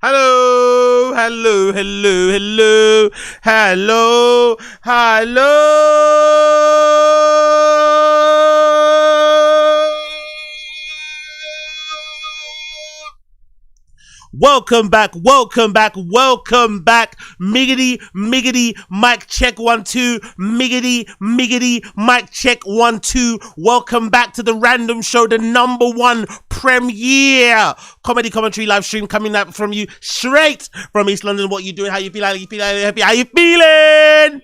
Hello, hello, hello, hello, hello, hello. Welcome back, welcome back, welcome back. Miggity, miggity, mic check 1 2. Miggity, miggity, mic check 1 2. Welcome back to the Random Show, the #1 premiere comedy commentary live stream coming up from you straight from East London. What you doing? How you feeling? How you feeling? How you feeling?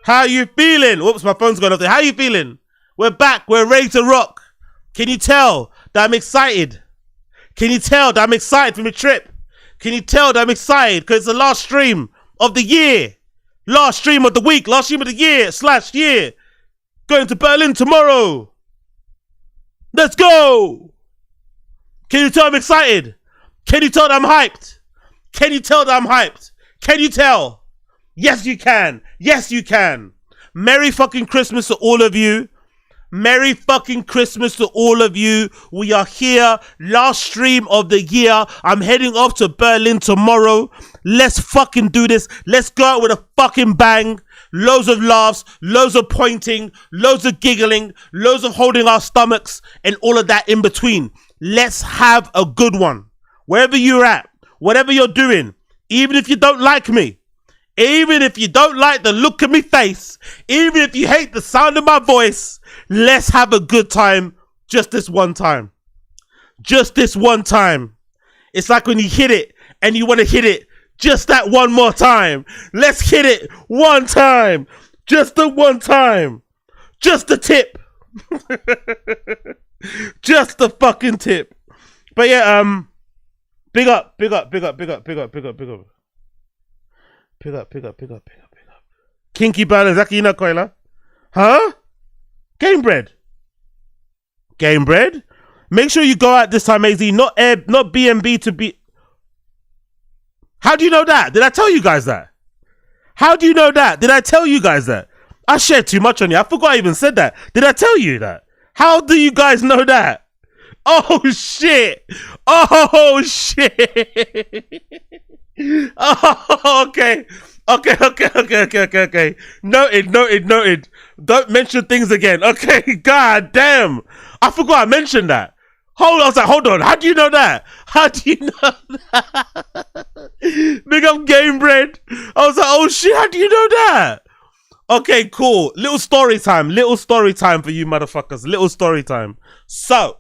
How you feeling? Whoops, my phone's gone off there. How you feeling? We're back. We're ready to rock. Can you tell that I'm excited? Can you tell that I'm excited for my trip? Can you tell that I'm excited because it's the last stream of the year, last stream of the week, last stream of the year/year. Going to Berlin tomorrow. Let's go. Can you tell I'm excited? Can you tell that I'm hyped? Can you tell that I'm hyped? Can you tell? Yes, you can. Yes, you can. Merry fucking Christmas to all of you. Merry fucking Christmas to all of you. We are here, last stream of the year. I'm heading off to Berlin tomorrow. Let's fucking do this. Let's go out with a fucking bang. Loads of laughs, loads of pointing, loads of giggling, loads of holding our stomachs, and all of that in between. Let's have a good one. Wherever you're at, whatever you're doing, even if you don't like me, even if you don't like the look of me face, even if you hate the sound of my voice, let's have a good time just this one time. Just this one time. It's like when you hit it and you want to hit it just that one more time. Let's hit it one time. Just the one time. Just the tip. Just the fucking tip. But yeah, big up. Pick up. Kinky balance, zaki ina koila. Huh? Game bread. Make sure you go out this time, AZ. Not BNB to be. How do you know that? Did I tell you guys that? How do you know that? Did I tell you guys that? I shared too much on you. I forgot I even said that. Did I tell you that? How do you guys know that? Oh shit. Oh shit. Oh, okay. Noted. Don't mention things again. Okay, god damn. I forgot I mentioned that. Hold on. How do you know that? Big up Game Bread. I was like, oh shit, how do you know that? Okay, cool. Little story time for you motherfuckers. Little story time. So,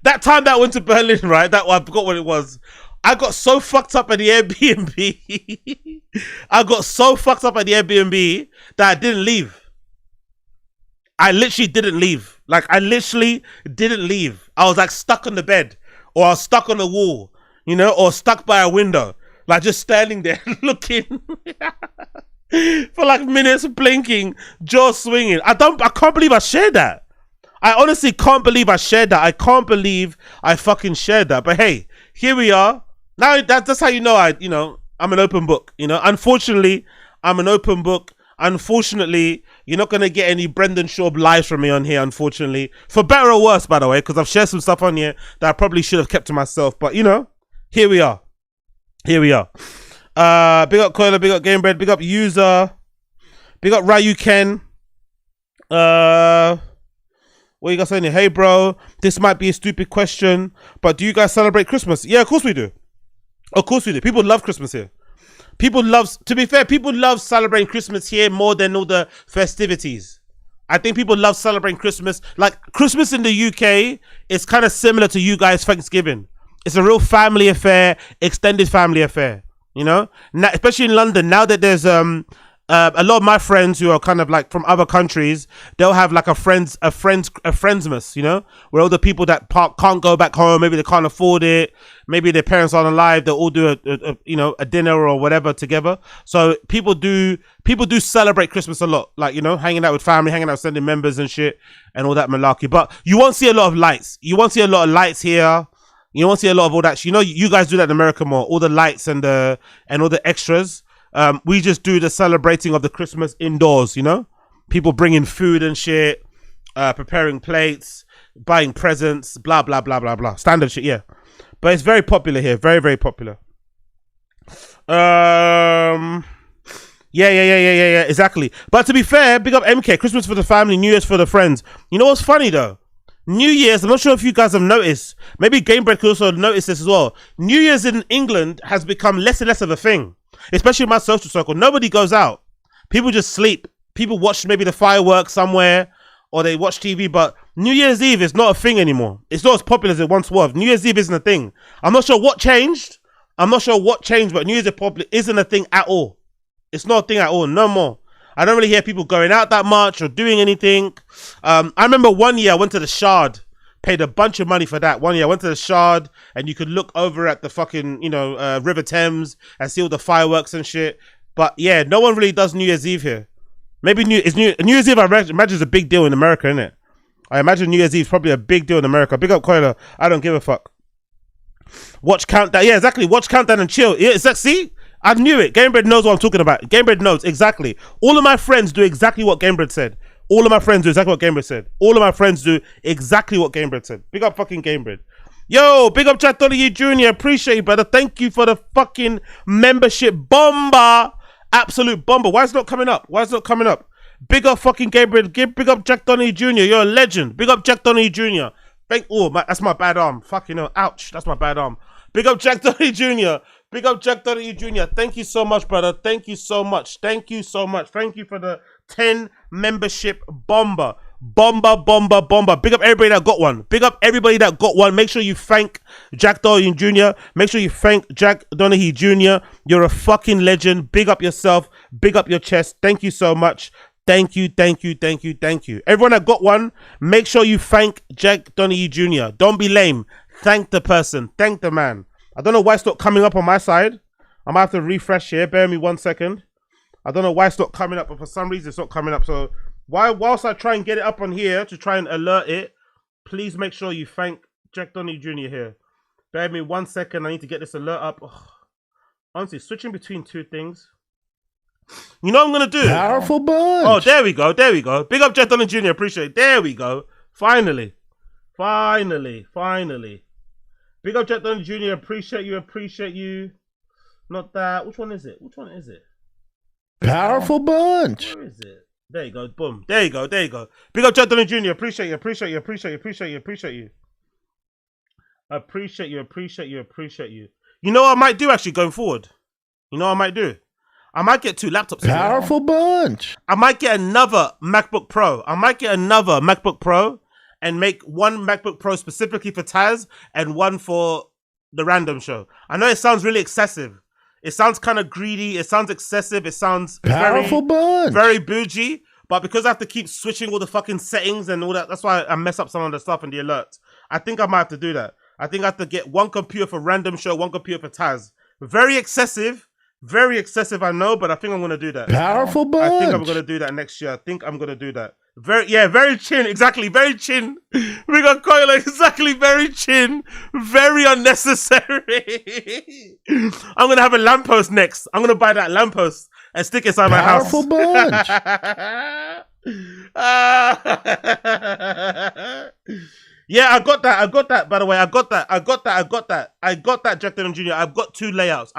that time that I went to Berlin, right? I forgot what it was. I got so fucked up at the Airbnb. That I didn't leave. I literally didn't leave. I was like stuck on the bed, or I was stuck on the wall, or stuck by a window, like just standing there looking for like minutes, blinking, jaw swinging. I can't believe I shared that. I honestly can't believe I shared that. I can't believe I fucking shared that. But hey, here we are. Now that's how you know I'm an open book. Unfortunately, I'm an open book. Unfortunately, you're not gonna get any Brendan Schaub lives from me on here. Unfortunately, for better or worse, by the way, because I've shared some stuff on here that I probably should have kept to myself. But here we are. Big up Coiler, big up Game Bread, big up User, big up Ryu Ken. What you guys saying here? Hey bro, this might be a stupid question, but do you guys celebrate Christmas? Yeah, of course we do. People love Christmas here. To be fair, people love celebrating Christmas here more than all the festivities. I think people love celebrating Christmas. Like, Christmas in the UK is kind of similar to you guys' Thanksgiving. It's a real family affair, extended family affair. Now, especially in London, now that there's a lot of my friends who are kind of like from other countries, they'll have like a friendsmas, where all the people that can't go back home, maybe they can't afford it, maybe their parents aren't alive, they'll all do a dinner or whatever together. So people do celebrate Christmas a lot, like hanging out with family, hanging out with extended members and shit, and all that malarkey. But you won't see a lot of lights. You won't see a lot of lights here. You won't see a lot of all that. You guys do that in America more. All the lights and all the extras. We just do the celebrating of the Christmas indoors, people bringing food and shit, preparing plates, buying presents, blah blah blah blah blah, standard shit. Yeah, But it's very popular here. Very, very popular. Yeah, exactly. But to be fair, big up MK. Christmas for the family, New Year's for the friends. You know what's funny though? New Year's, I'm not sure if you guys have noticed. Maybe Gamebred could also notice this as well. New Year's in England has become less and less of a thing, especially in my social circle. Nobody goes out. People just sleep. People watch maybe the fireworks somewhere, or they watch TV. But New Year's Eve is not a thing anymore. It's not as popular as it once was. New Year's Eve isn't a thing. I'm not sure what changed. But New Year's Eve isn't a thing at all. It's not a thing at all. No more. I don't really hear people going out that much or doing anything. I remember one year I went to the Shard, paid a bunch of money for that. One year I went to the Shard and you could look over at the fucking, River Thames and see all the fireworks and shit. But yeah, no one really does New Year's Eve here. Maybe New Year's Eve, I imagine, is a big deal in America, isn't it? I imagine New Year's Eve is probably a big deal in America. Big up Coiler. I don't give a fuck. Watch Countdown. Yeah, exactly. Watch Countdown and chill. Yeah, see? I knew it. Gamebred knows what I'm talking about. Gamebred knows exactly. All of my friends do exactly what Gamebred said. All of my friends do exactly what Gamebred said. All of my friends do exactly what Gamebred said. Big up fucking Gamebred. Yo, big up Jack Donahue Jr. Appreciate you, brother. Thank you for the fucking membership bomber. Absolute bomber. Why is it not coming up? Why is it not coming up? Big up fucking Gamebred. Big up Jack Donahue Jr. You're a legend. Big up Jack Donahue Jr. That's my bad arm. Fucking hell. Ouch. That's my bad arm. Big up Jack Donahue Jr. Big up Jack Donahue Jr. Thank you so much, brother. Thank you so much. Thank you so much. Thank you for the 10 membership bomber. Bomber. Big up everybody that got one. Big up everybody that got one. Make sure you thank Jack Donahue Jr. Make sure you thank Jack Donahue Jr. You're a fucking legend. Big up yourself. Big up your chest. Thank you so much. Thank you. Everyone that got one, make sure you thank Jack Donahue Jr. Don't be lame. Thank the person. Thank the man. I don't know why it's not coming up on my side. I might have to refresh here. Bear me 1 second. I don't know why it's not coming up, but for some reason it's not coming up. So whilst I try and get it up on here to try and alert it, please make sure you thank Jack Donahue Jr. here. Bear me 1 second. I need to get this alert up. Ugh. Honestly, switching between two things. You know what I'm going to do? Powerful bunch. Oh, there we go. Big up Jack Donahue Jr. Appreciate it. There we go. Finally. Big up Jack Donahue Jr. Appreciate you. Not that. Which one is it? Powerful bunch. Where is it? There you go. Boom. There you go. Big up Jack Donahue Jr. Appreciate you. You know what I might do actually going forward? I might get 2 laptops. Powerful bunch. I might get another MacBook Pro. And make one MacBook Pro specifically for Taz and one for the random show. I know it sounds really excessive. It sounds kind of greedy. It sounds excessive. It sounds very bougie. But because I have to keep switching all the fucking settings and all that, that's why I mess up some of the stuff in the alerts. I think I might have to do that. I think I have to get one computer for random show, one computer for Taz. Very excessive, I know, but I think I'm going to do that. Powerful bunch. I think I'm going to do that next year. Very chin, exactly, very chin. We got Coiler, exactly, very chin. Very unnecessary. I'm going to have a lamppost next. I'm going to buy that lamppost and stick it inside my house. Powerful bunch. Yeah, I got that, by the way. I got that, Jack Donahue Jr. I've got 2 layouts.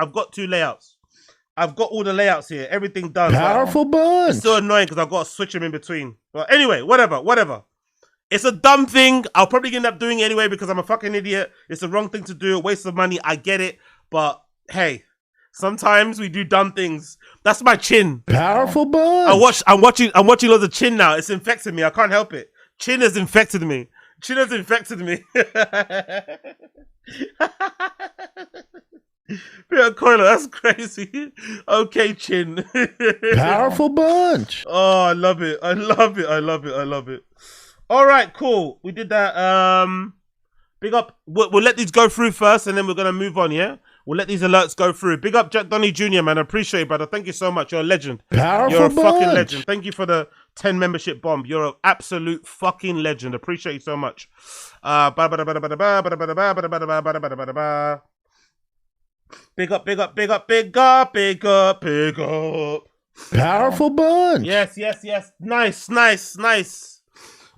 I've got all the layouts here. Everything done. Powerful bunch. It's so annoying because I've got to switch them in between. But anyway, whatever. It's a dumb thing. I'll probably end up doing it anyway because I'm a fucking idiot. It's the wrong thing to do. A waste of money. I get it. But hey, sometimes we do dumb things. That's my chin. Powerful bunch. I'm watching loads of chin now. It's infected me. I can't help it. Chin has infected me. Yeah, Coiler, that's crazy. Okay, chin. Powerful bunch. Oh, I love it. All right, cool. We did that. Big up. We'll let these go through first, and then we're gonna move on. Yeah, we'll let these alerts go through. Big up Jack Donahue Jr. Man, I appreciate it, brother. Thank you so much. You're a legend. Powerful You're a bunch. fucking legend. Thank you for the 10 membership bomb. You're an absolute fucking legend. Appreciate you so much. Big up. Powerful bunch. Yes. Nice.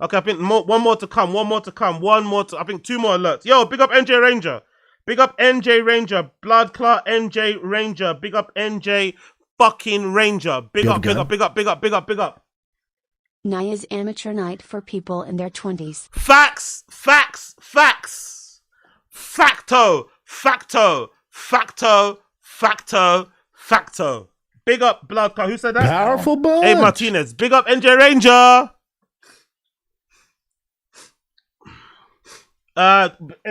Okay, I think one more to come. I think 2 more alerts. Yo, big up NJ Ranger. Big up NJ Ranger. Blood clot NJ Ranger. Big up NJ fucking Ranger. Big up, big up, big up, big up, big up, big up. Naya's amateur night for people in their 20s. Facts, facts, facts. Facto, facto, facto, facto, facto. Big up Blood clot. Who said that? Powerful bunch. Abe Martinez. Big up NJ Ranger.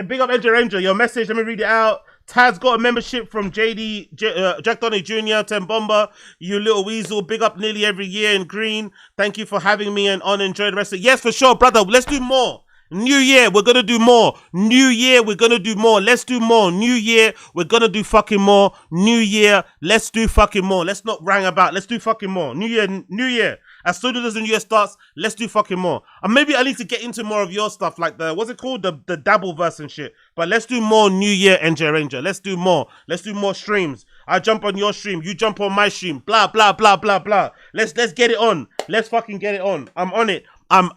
Big up NJ Ranger. Your message, let me read it out. Taz got a membership from Jack Donny Jr. Ten Bomber. You little weasel. Big up nearly every year in green. Thank you for having me and on. Enjoy the rest of it. Yes, for sure, brother. Let's do more. New year, we're gonna do more. New year, we're gonna do more. Let's do more. New year, we're gonna do fucking more. New year, let's do fucking more. Let's not rang about. Let's do fucking more. New year, new year. As soon as the new year starts, let's do fucking more. And maybe I need to get into more of your stuff, like the, what's it called? The dabble verse and shit. But let's do more New Year NJ Ranger. Let's do more. Let's do more streams. I jump on your stream, you jump on my stream. Blah, blah, blah, blah, blah. Let's get it on. Let's fucking get it on. I'm on it. I'm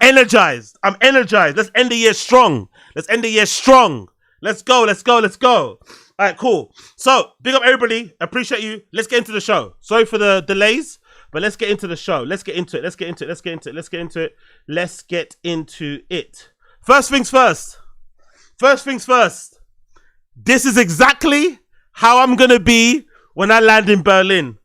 energized. I'm energized. Let's end the year strong. Let's end the year strong. Let's go. Let's go. Let's go. All right, cool. So, big up everybody. Appreciate you. Let's get into the show. Sorry for the delays, but let's get into the show. Let's get into it. Let's get into it. Let's get into it. Let's get into it. Let's get into it. First things first. First things first. This is exactly how I'm going to be when I land in Berlin.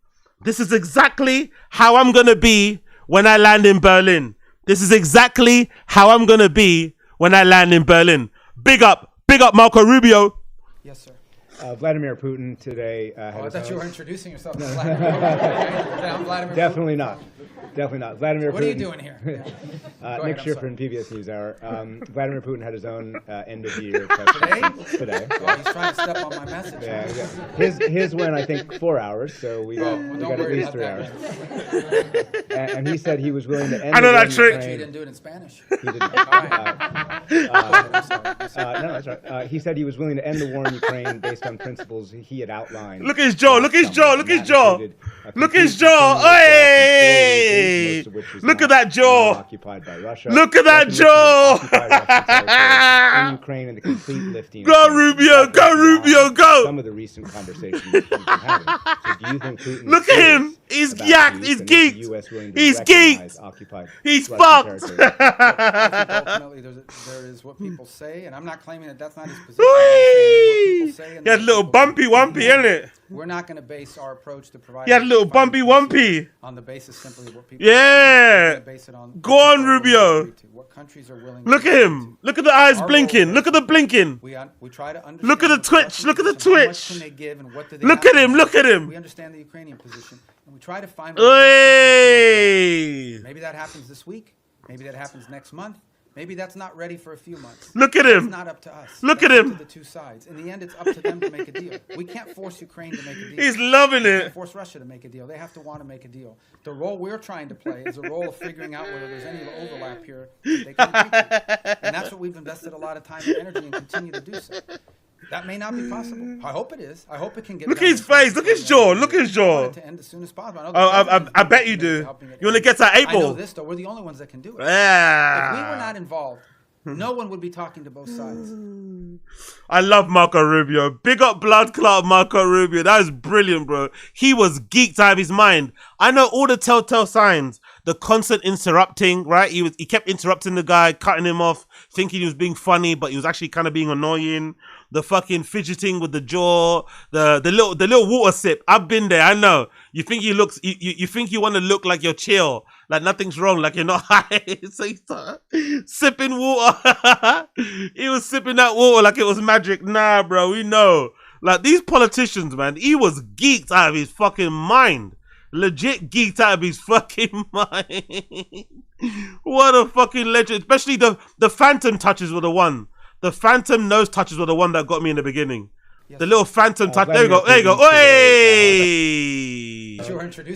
This is exactly how I'm going to be when I land in Berlin. This is exactly how I'm going to be when I land in Berlin. Big up Marco Rubio. Yes, sir. Vladimir Putin today I thought you were introducing yourself to Vladimir Putin. Definitely not. Definitely not. Vladimir what Putin. are you doing here? Nick Schiffer in PBS NewsHour. Vladimir Putin had his own end of the year Today? Well, he's trying to step on my message. Yeah. His went, I think, 4 hours, so we got at least 3 hours. And he said he was willing to end I know the war that in trick. Ukraine. You didn't do it in Spanish. He didn't. No, that's right. He said he was willing to end the war in Ukraine based on principles he had outlined. Look at his jaw. Look at his jaw. Look at his jaw. Look at his jaw. Hey! Look at that jaw. Occupied by Russia. Look at that jaw. In Ukraine and the complete lifting. Go Rubio. Go Rubio. Go. Some of the recent conversations we've been having. So do you think Putin Look at him. He's yacked. He's geeked. He's geeked. He's fucked. Ultimately, there is what people say, and I'm not claiming that that's not his position. He had a little bumpy wumpy, isn't it? We're not going to base our approach to provide. He had a little bumpy wumpy. On the basis simply of what people. Yeah. Base it on Go on, Rubio. What countries are willing. Look at him. Look at the eyes blinking. Look at the blinking. We try to understand. Look at the twitch. Look at the How much twitch. can they give and what do they Look at him. Look at him. We understand the Ukrainian position, and we try to find. Hey. Maybe that happens this week. Maybe that happens next month. Maybe that's not ready for a few months. Look at It's him. not up to us. Look That's at up him. to the two sides. In the end, it's up to them to make a deal. We can't force Ukraine to make a deal. He's loving We it. can't force Russia to make a deal. They have to want to make a deal. The role we're trying to play is a role of figuring out whether there's any overlap here that they can agree to. And that's what we've invested a lot of time and energy and continue to do so. That may not be possible. I hope it is. I hope it can get. Look at his face. Look at his jaw. Look at his jaw. To end as soon as possible. I bet you do. You want to get to I know April? this though. We're the only ones that can do it. Yeah. If we were not involved, no one would be talking to both sides. I love Marco Rubio. Big up blood clot Marco Rubio. That is brilliant, bro. He was geeked out of his mind. I know all the telltale signs. The constant interrupting, right? He kept interrupting the guy, cutting him off, thinking he was being funny, but he was actually kind of being annoying. The fucking fidgeting with the jaw, the little water sip. I've been there. I know. You think you think you want to look like you're chill, like nothing's wrong, like you're not high. So he's sipping water. He was sipping that water like it was magic. Nah, bro, we know. Like these politicians, man. He was geeked out of his fucking mind. Legit geeked out of his fucking mind. What a fucking legend. Especially the phantom touches were the one. The phantom nose touches were the one that got me in the beginning. Yes. The little phantom touch. There you go. There you go. Hey!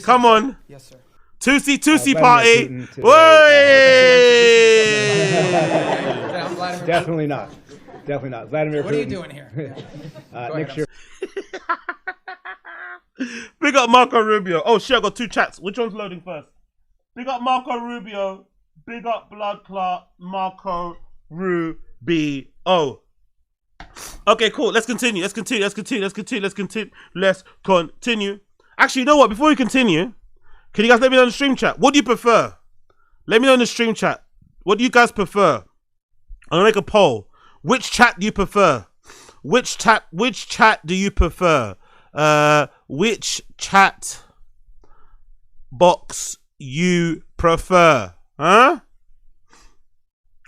Come on. Yes, sir. Tusi party. Hey! Definitely not. Definitely not. Vladimir Putin. What are you doing here? Nick Schiffer. Big up Marco Rubio. Oh shit, I got two chats. Which one's loading first? Big up Marco Rubio. Big up blood clot Marco Rubio. Okay, cool. Let's continue. Actually, you know what? Before we continue, can you guys let me know in the stream chat? What do you prefer? Let me know in the stream chat. What do you guys prefer? I'm gonna make a poll. Which chat do you prefer? Which chat do you prefer? Which chat box you prefer? Huh?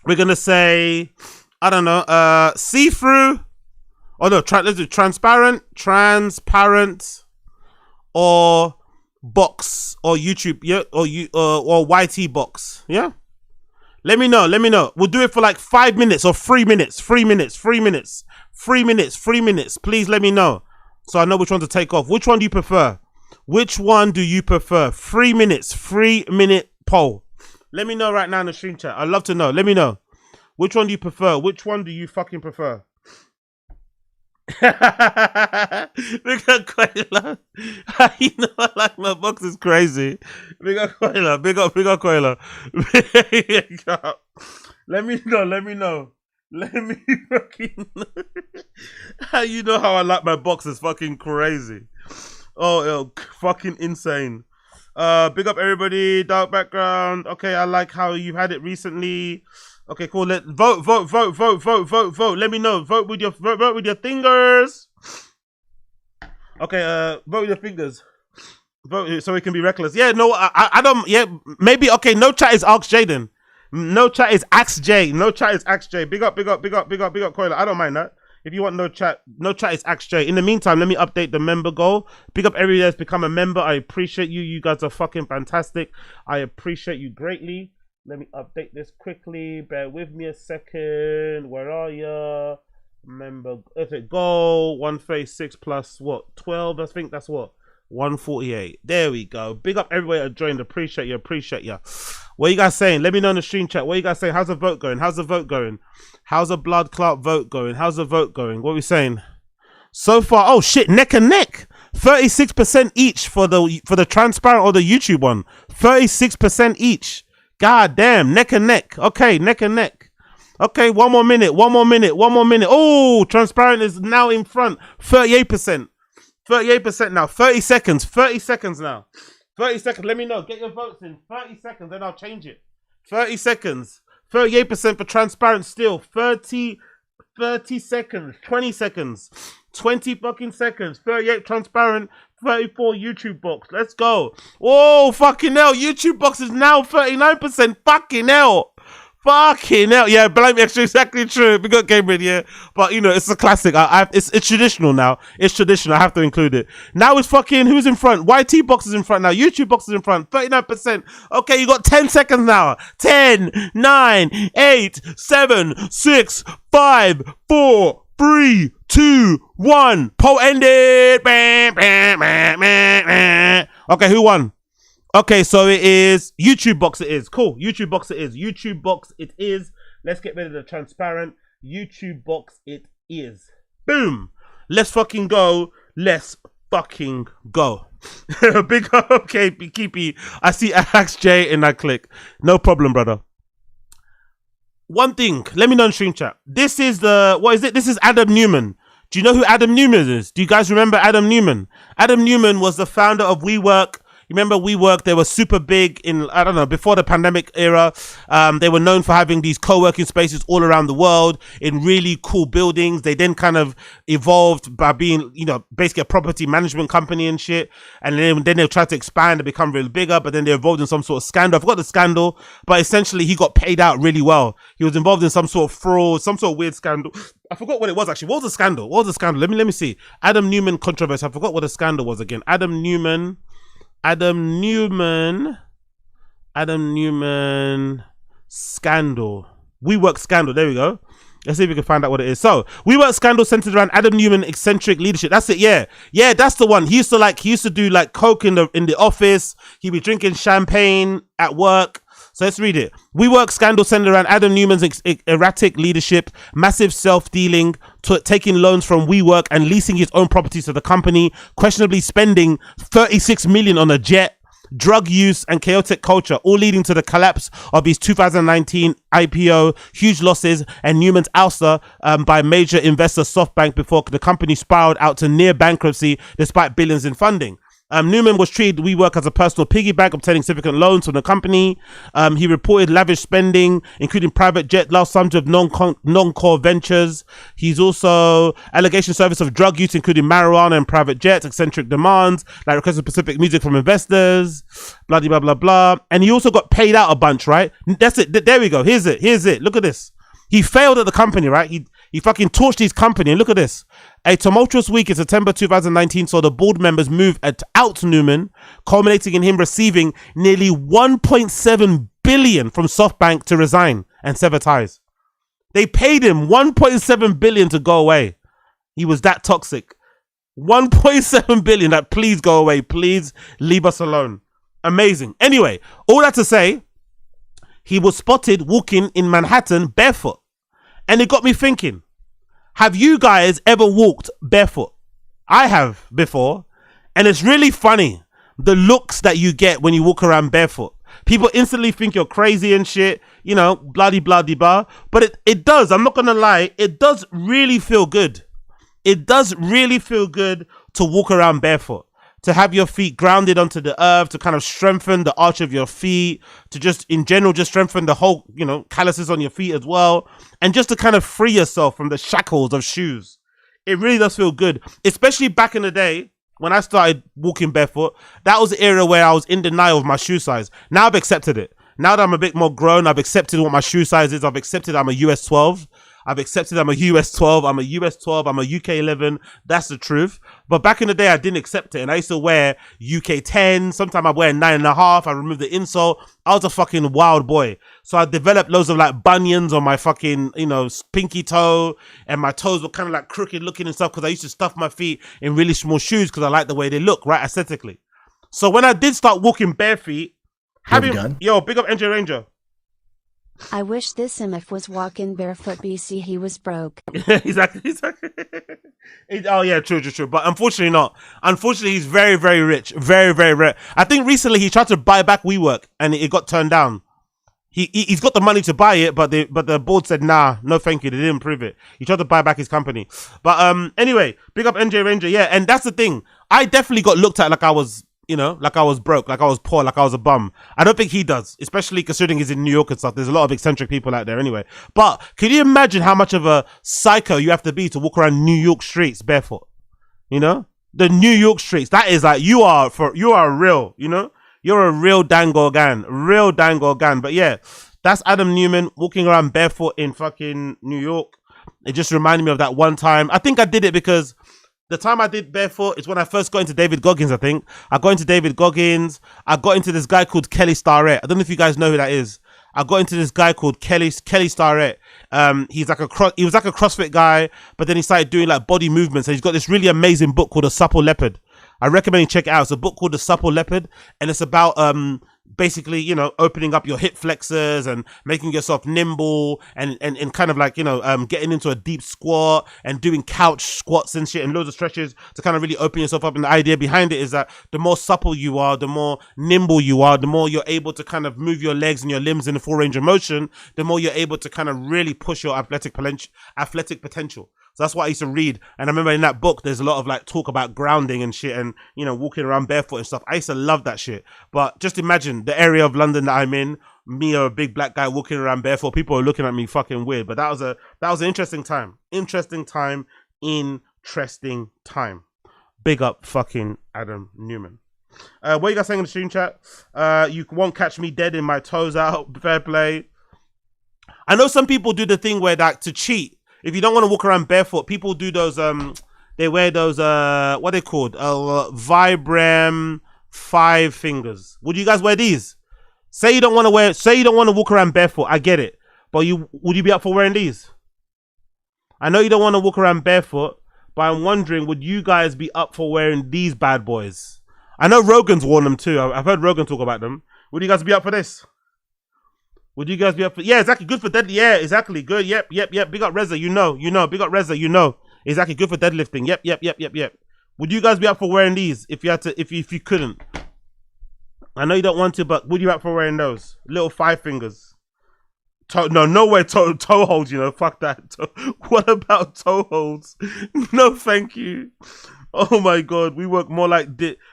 We're gonna say, I don't know, see-through. Oh no, let's do transparent, or box, or YouTube, yeah, or YT box, yeah. Let me know. We'll do it for like 5 minutes or 3 minutes. 3 minutes. Please let me know so I know which one to take off. Which one do you prefer? 3 minutes, 3-minute poll. Let me know right now in the stream chat. I'd love to know. Let me know. Which one do you prefer? Which one do you fucking prefer? Big up Quayla. You know I like my box is crazy. Big up Quayla. Big up Quayla. Let me know. Let me fucking know. How you know how I like my box is fucking crazy. Oh, fucking insane. Big up everybody. Dark background. Okay, I like how you had it recently. Okay, cool. Let vote. Let me know. Vote with your fingers. Okay, vote with your fingers. Vote so it can be reckless. Yeah, no, I don't. Yeah, maybe. Okay, no chat is Ask Jaden. No chat is Ask J. Big up, Coiler. I don't mind that. If you want no chat is Ask J. In the meantime, let me update the member goal. Big up everybody that's become a member. I appreciate you. You guys are fucking fantastic. I appreciate you greatly. Let me update this quickly. Bear with me a second. Where are ya? Member, if it go 136 plus what? 12. I think that's what? 148. There we go. Big up everybody that joined. Appreciate you. What are you guys saying? Let me know in the stream chat. What are you guys saying? How's the vote going? How's the blood clot vote going? How's the vote going? What are we saying? So far, oh shit, neck and neck. 36% each for the transparent or the YouTube one. 36% each. God damn, neck and neck. Okay, neck and neck. Okay, one more minute. Oh, transparent is now in front. 38%. 38% now. 30 seconds now. 30 seconds. Let me know. Get your votes in. 30 seconds, then I'll change it. 30 seconds. 38% for transparent still. 30 seconds. 20 seconds. 20 fucking seconds. 38 transparent. 34 YouTube box. Let's go. Oh, fucking hell. YouTube box is now 39%. Fucking hell. Yeah, blame extra. Exactly true. We got Cambridge, yeah. But, you know, it's a classic. It's traditional now. It's traditional. I have to include it. Now it's fucking, who's in front? YT box is in front now. YouTube box is in front. 39%. Okay, you got 10 seconds now. 10, 9, 8, 7, 6, 5, 4, 3, 2, 1. Poll ended. Okay, who won? Okay, so it is YouTube box. It is cool. YouTube box. It is. Let's get rid of the transparent. YouTube box. It is. Boom. Let's fucking go. Big up. Okay, Keepy. I see Ask J and I click. No problem, brother. One thing. Let me know in stream chat. This is what is it? This is Adam Newman. Do you know who Adam Newman is? Do you guys remember Adam Newman? Adam Newman was the founder of WeWork. Remember WeWork? They were super big in, I don't know, before the pandemic era. They were known for having these co-working spaces all around the world in really cool buildings. They then kind of evolved by being, you know, basically a property management company and shit. And then they tried to expand and become really bigger, but then they evolved in some sort of scandal. I forgot the scandal, but essentially he got paid out really well. He was involved in some sort of fraud, some sort of weird scandal. I forgot what it was actually. What was the scandal? Let me see. Adam Newman controversy. I forgot what the scandal was again. Adam Newman scandal. WeWork scandal. There we go. Let's see if we can find out what it is. So, WeWork scandal centered around Adam Newman eccentric leadership. That's it. Yeah, that's the one. He used to do like coke in the office. He'd be drinking champagne at work. So let's read it. WeWork scandal centered around Adam Newman's erratic leadership, massive self-dealing, taking loans from WeWork and leasing his own properties to the company, questionably spending $36 million on a jet, drug use, and chaotic culture, all leading to the collapse of his 2019 IPO, huge losses, and Newman's ouster by major investor SoftBank before the company spiraled out to near bankruptcy despite billions in funding. Newman was treated WeWork as a personal piggy bank, obtaining significant loans from the company. He reported lavish spending, including private jet, large sums of non-core ventures. He's also allegation service of drug use, including marijuana and private jets, eccentric demands, like requesting specific music from investors, blah, blah, blah, blah. And he also got paid out a bunch, right? That's it. There we go. Here's it. Look at this. He failed at the company, right? He fucking torched his company. And look at this. A tumultuous week in September 2019 saw the board members move out Newman, culminating in him receiving nearly 1.7 billion from SoftBank to resign and sever ties. They paid him 1.7 billion to go away. He was that toxic. 1.7 billion, like, please go away. Please leave us alone. Amazing. Anyway, all that to say, he was spotted walking in Manhattan barefoot. And it got me thinking, have you guys ever walked barefoot? I have before. And it's really funny, the looks that you get when you walk around barefoot. People instantly think you're crazy and shit, you know, blah-de-blah-de-blah. But it does, I'm not going to lie, it does really feel good. It does really feel good to walk around barefoot. To have your feet grounded onto the earth, to kind of strengthen the arch of your feet, to just, in general, just strengthen the whole, you know, calluses on your feet as well. And just to kind of free yourself from the shackles of shoes. It really does feel good. Especially back in the day, when I started walking barefoot, that was the era where I was in denial of my shoe size. Now I've accepted it. Now that I'm a bit more grown, I've accepted what my shoe size is. I've accepted I'm a US 12. I've accepted I'm a US 12, I'm a US 12, I'm a UK 11. That's the truth. But back in the day, I didn't accept it. And I used to wear UK 10. Sometimes I wear 9.5. I removed the insole. I was a fucking wild boy. So I developed loads of like bunions on my fucking, you know, pinky toe. And my toes were kind of like crooked looking and stuff because I used to stuff my feet in really small shoes because I like the way they look, right, aesthetically. So when I did start walking bare feet, big up NJ Ranger. I wish this MF was walking barefoot BC, he was broke. Exactly. Oh yeah, true. But unfortunately not. Unfortunately, he's very, very rich. Very, very rich. I think recently he tried to buy back WeWork and it got turned down. He's got the money to buy it, but the board said, nah, no thank you. They didn't approve it. He tried to buy back his company. But anyway, big up NJ Ranger. Yeah, and that's the thing. I definitely got looked at like I was, you know, like I was broke, like I was poor, like I was a bum. I don't think he does, especially considering he's in New York and stuff. There's a lot of eccentric people out there anyway. But can you imagine how much of a psycho you have to be to walk around New York streets barefoot? You know, the New York streets. That is like, you are real, you know, you're a real Dangorgan. But yeah, that's Adam Newman walking around barefoot in fucking New York. It just reminded me of that one time. I think I did it because the time I did barefoot is when I first got into David Goggins, I think. I got into David Goggins. I got into this guy called Kelly Starrett. I don't know if you guys know who that is. I got into this guy called Kelly Starrett. He was like a CrossFit guy, but then he started doing like body movements. And he's got this really amazing book called The Supple Leopard. I recommend you check it out. It's a book called The Supple Leopard, and it's about basically, you know, opening up your hip flexors and making yourself nimble and kind of like, you know, getting into a deep squat and doing couch squats and shit and loads of stretches to kind of really open yourself up. And the idea behind it is that the more supple you are, the more nimble you are, the more you're able to kind of move your legs and your limbs in the full range of motion, the more you're able to kind of really push your athletic potential. So that's what I used to read. And I remember in that book, there's a lot of like talk about grounding and shit and, you know, walking around barefoot and stuff. I used to love that shit. But just imagine the area of London that I'm in, me or a big black guy walking around barefoot, people are looking at me fucking weird. But that was an interesting time. Interesting time. Big up fucking Adam Newman. What are you guys saying in the stream chat? You won't catch me dead in my toes out. Fair play. I know some people do the thing where like to cheat. If you don't want to walk around barefoot, people do those, they wear those, what are they called? Vibram 5 fingers. Would you guys wear these? Say you don't want to walk around barefoot. I get it. But would you be up for wearing these? I know you don't want to walk around barefoot, but I'm wondering, would you guys be up for wearing these bad boys? I know Rogan's worn them too. I've heard Rogan talk about them. Would you guys be up for this? Would you guys be up for? Yeah, exactly. Good for deadlifting. Yeah, exactly. Good. Yep. Big up Reza. You know. Big up Reza. You know. Exactly. Good for deadlifting. Yep. Would you guys be up for wearing these if you had to? If you couldn't? I know you don't want to, but would you up for wearing those? Little 5 fingers. No way toe holds, you know. Fuck that. What about toe holds? No, thank you. Oh my God, we work more like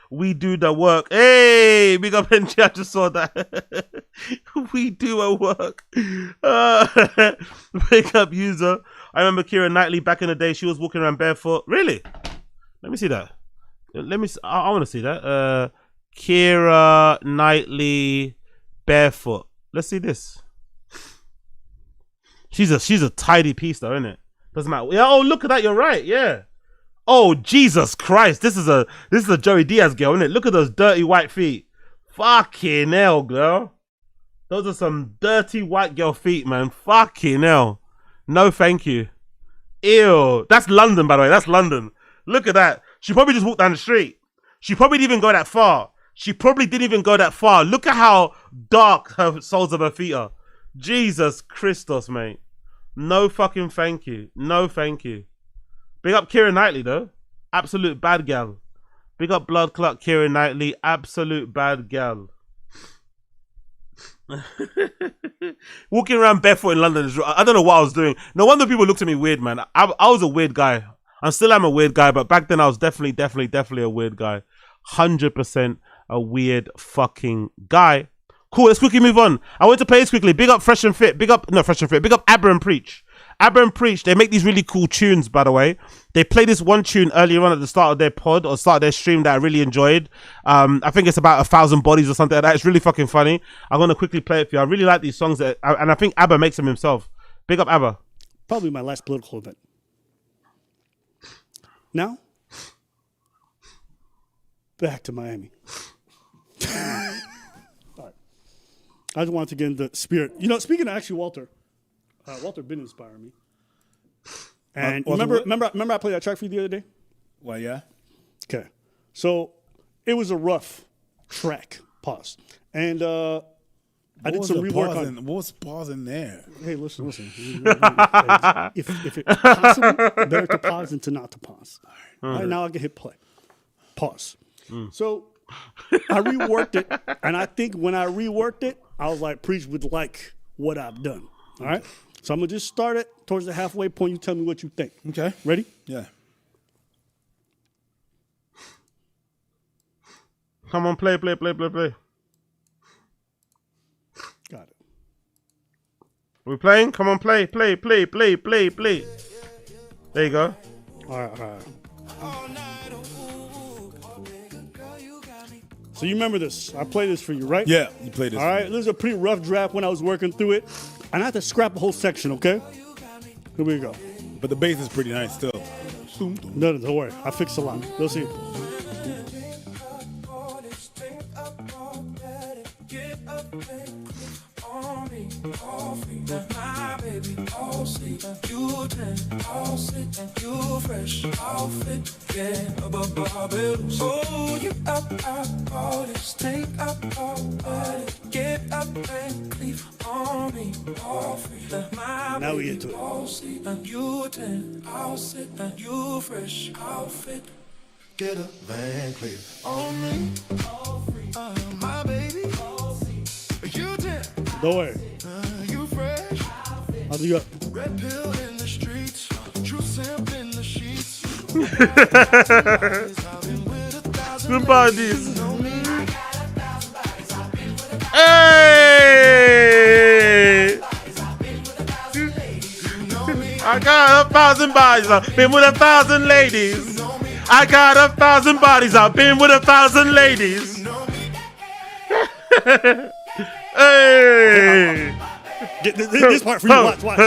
we do the work. Hey, big up NG, I just saw that. We do our work. Big up user. I remember Keira Knightley back in the day. She was walking around barefoot. Really? Let me see that. I want to see that. Keira Knightley barefoot. Let's see this. She's a tidy piece though, isn't it? Doesn't matter. Yeah. Oh, look at that. You're right. Yeah. Oh, Jesus Christ. This is a Joey Diaz girl, isn't it? Look at those dirty white feet. Fucking hell, girl. Those are some dirty white girl feet, man. Fucking hell. No, thank you. Ew. That's London, by the way. That's London. Look at that. She probably just walked down the street. She probably didn't even go that far. Look at how dark her soles of her feet are. Jesus Christos, mate. No fucking thank you. No thank you. Big up Keira Knightley, though. Absolute bad gal. Big up blood clot Keira Knightley. Absolute bad gal. Walking around barefoot in London is, I don't know what I was doing. No wonder people looked at me weird, man. I was a weird guy. I still am a weird guy, but back then I was definitely a weird guy. 100% a weird fucking guy. Cool, let's quickly move on. I want to play this quickly. Big up Fresh and Fit. Big up Abba and Preach. Abba and Preach, they make these really cool tunes, by the way. They play this one tune earlier on at the start of their pod or start of their stream that I really enjoyed. I think it's about 1,000 Bodies or something like that. It's really fucking funny. I'm going to quickly play it for you. I really like these songs, and I think Abba makes them himself. Big up Abba. Probably my last political event. Now, back to Miami. All right. I just wanted to get into the spirit. You know, speaking of actually Walter been inspiring me. And remember I played that track for you the other day? Well, yeah. Okay. So it was a rough track. Pause. And I did some rework on it. What was pause in there? Hey, listen. If it's possible, better to pause than to not to pause. All right, now I can hit play. Pause. So I reworked it, and I think when I reworked it, I was like, Preach would like what I've done. All right? So I'm going to just start it towards the halfway point. You tell me what you think. Okay. Ready? Yeah. Come on, play. Got it. Are we playing? Come on, play. There you go. All right. So you remember this. I played this for you, right? Yeah, you played this. All right, this is a pretty rough draft when I was working through it. And I had to scrap a whole section, okay? Here we go. But the bass is pretty nice still. No, don't worry. I fixed a lot. You'll see. Now we get to it. Get a Van Cleef on me, my baby. You 10, Don't worry. you fresh. I'll do you up. Red pill in the streets, true simp in the sheets. Good bodies. Hey! I got 1,000 bodies. I've been with 1,000 ladies. I got 1,000 bodies. I've been with 1,000 ladies. Hey! Get this part for you. Watch. Watch.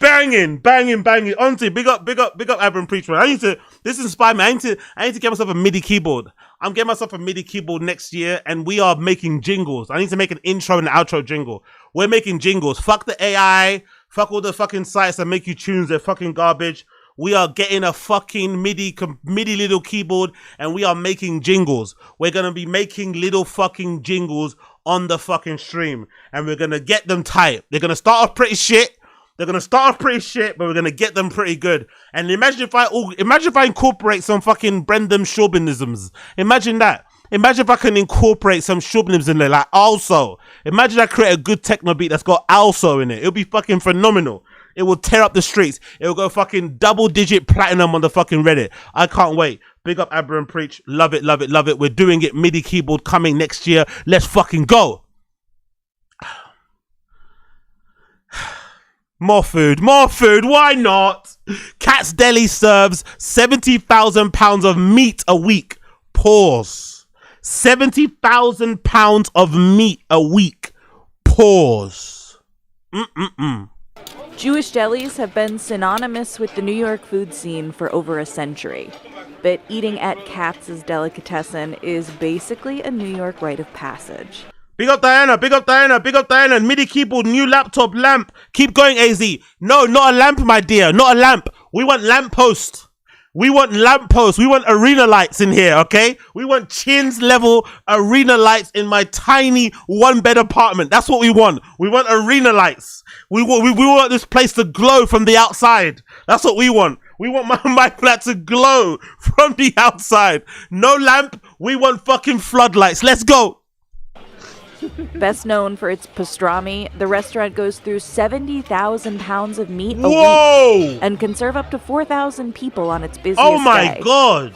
banging. Honestly, big up Aberrant Preacher. This inspired me. I need to get myself a MIDI keyboard. I'm getting myself a MIDI keyboard next year, and we are making jingles. I need to make an intro and an outro jingle. We're making jingles. Fuck the AI. Fuck all the fucking sites that make you tunes. They're fucking garbage. We are getting a fucking MIDI little keyboard, and we are making jingles. We're gonna be making little fucking jingles on the fucking stream, and we're gonna get them tight. They're gonna start off pretty shit. But we're gonna get them pretty good. And imagine if I incorporate some fucking Brendan Shorbinisms. Imagine that. Imagine if I can incorporate some Shorbinisms in there, like also. Imagine I create a good techno beat that's got also in it. It'll be fucking phenomenal. It will tear up the streets. It will go fucking double-digit platinum on the fucking Reddit. I can't wait. Big up Aberrant Preach. Love it. We're doing it. MIDI keyboard coming next year. Let's fucking go. More food. Why not? Cat's Deli serves 70,000 pounds of meat a week. Pause. 70,000 pounds of meat a week. Pause. Jewish delis have been synonymous with the New York food scene for over a century. But eating at Katz's Delicatessen is basically a New York rite of passage. Big up Diana. MIDI keyboard, new laptop, lamp. Keep going, AZ. No, not a lamp, my dear. Not a lamp. We want lamppost. We want arena lights in here, okay? We want chins level arena lights in my tiny 1-bed apartment. That's what we want. We want arena lights. We want this place to glow from the outside. That's what we want. We want my flat to glow from the outside. No lamp. We want fucking floodlights. Let's go. Best known for its pastrami, the restaurant goes through 70,000 pounds of meat a week and can serve up to 4,000 people on its busiest day. Oh my God.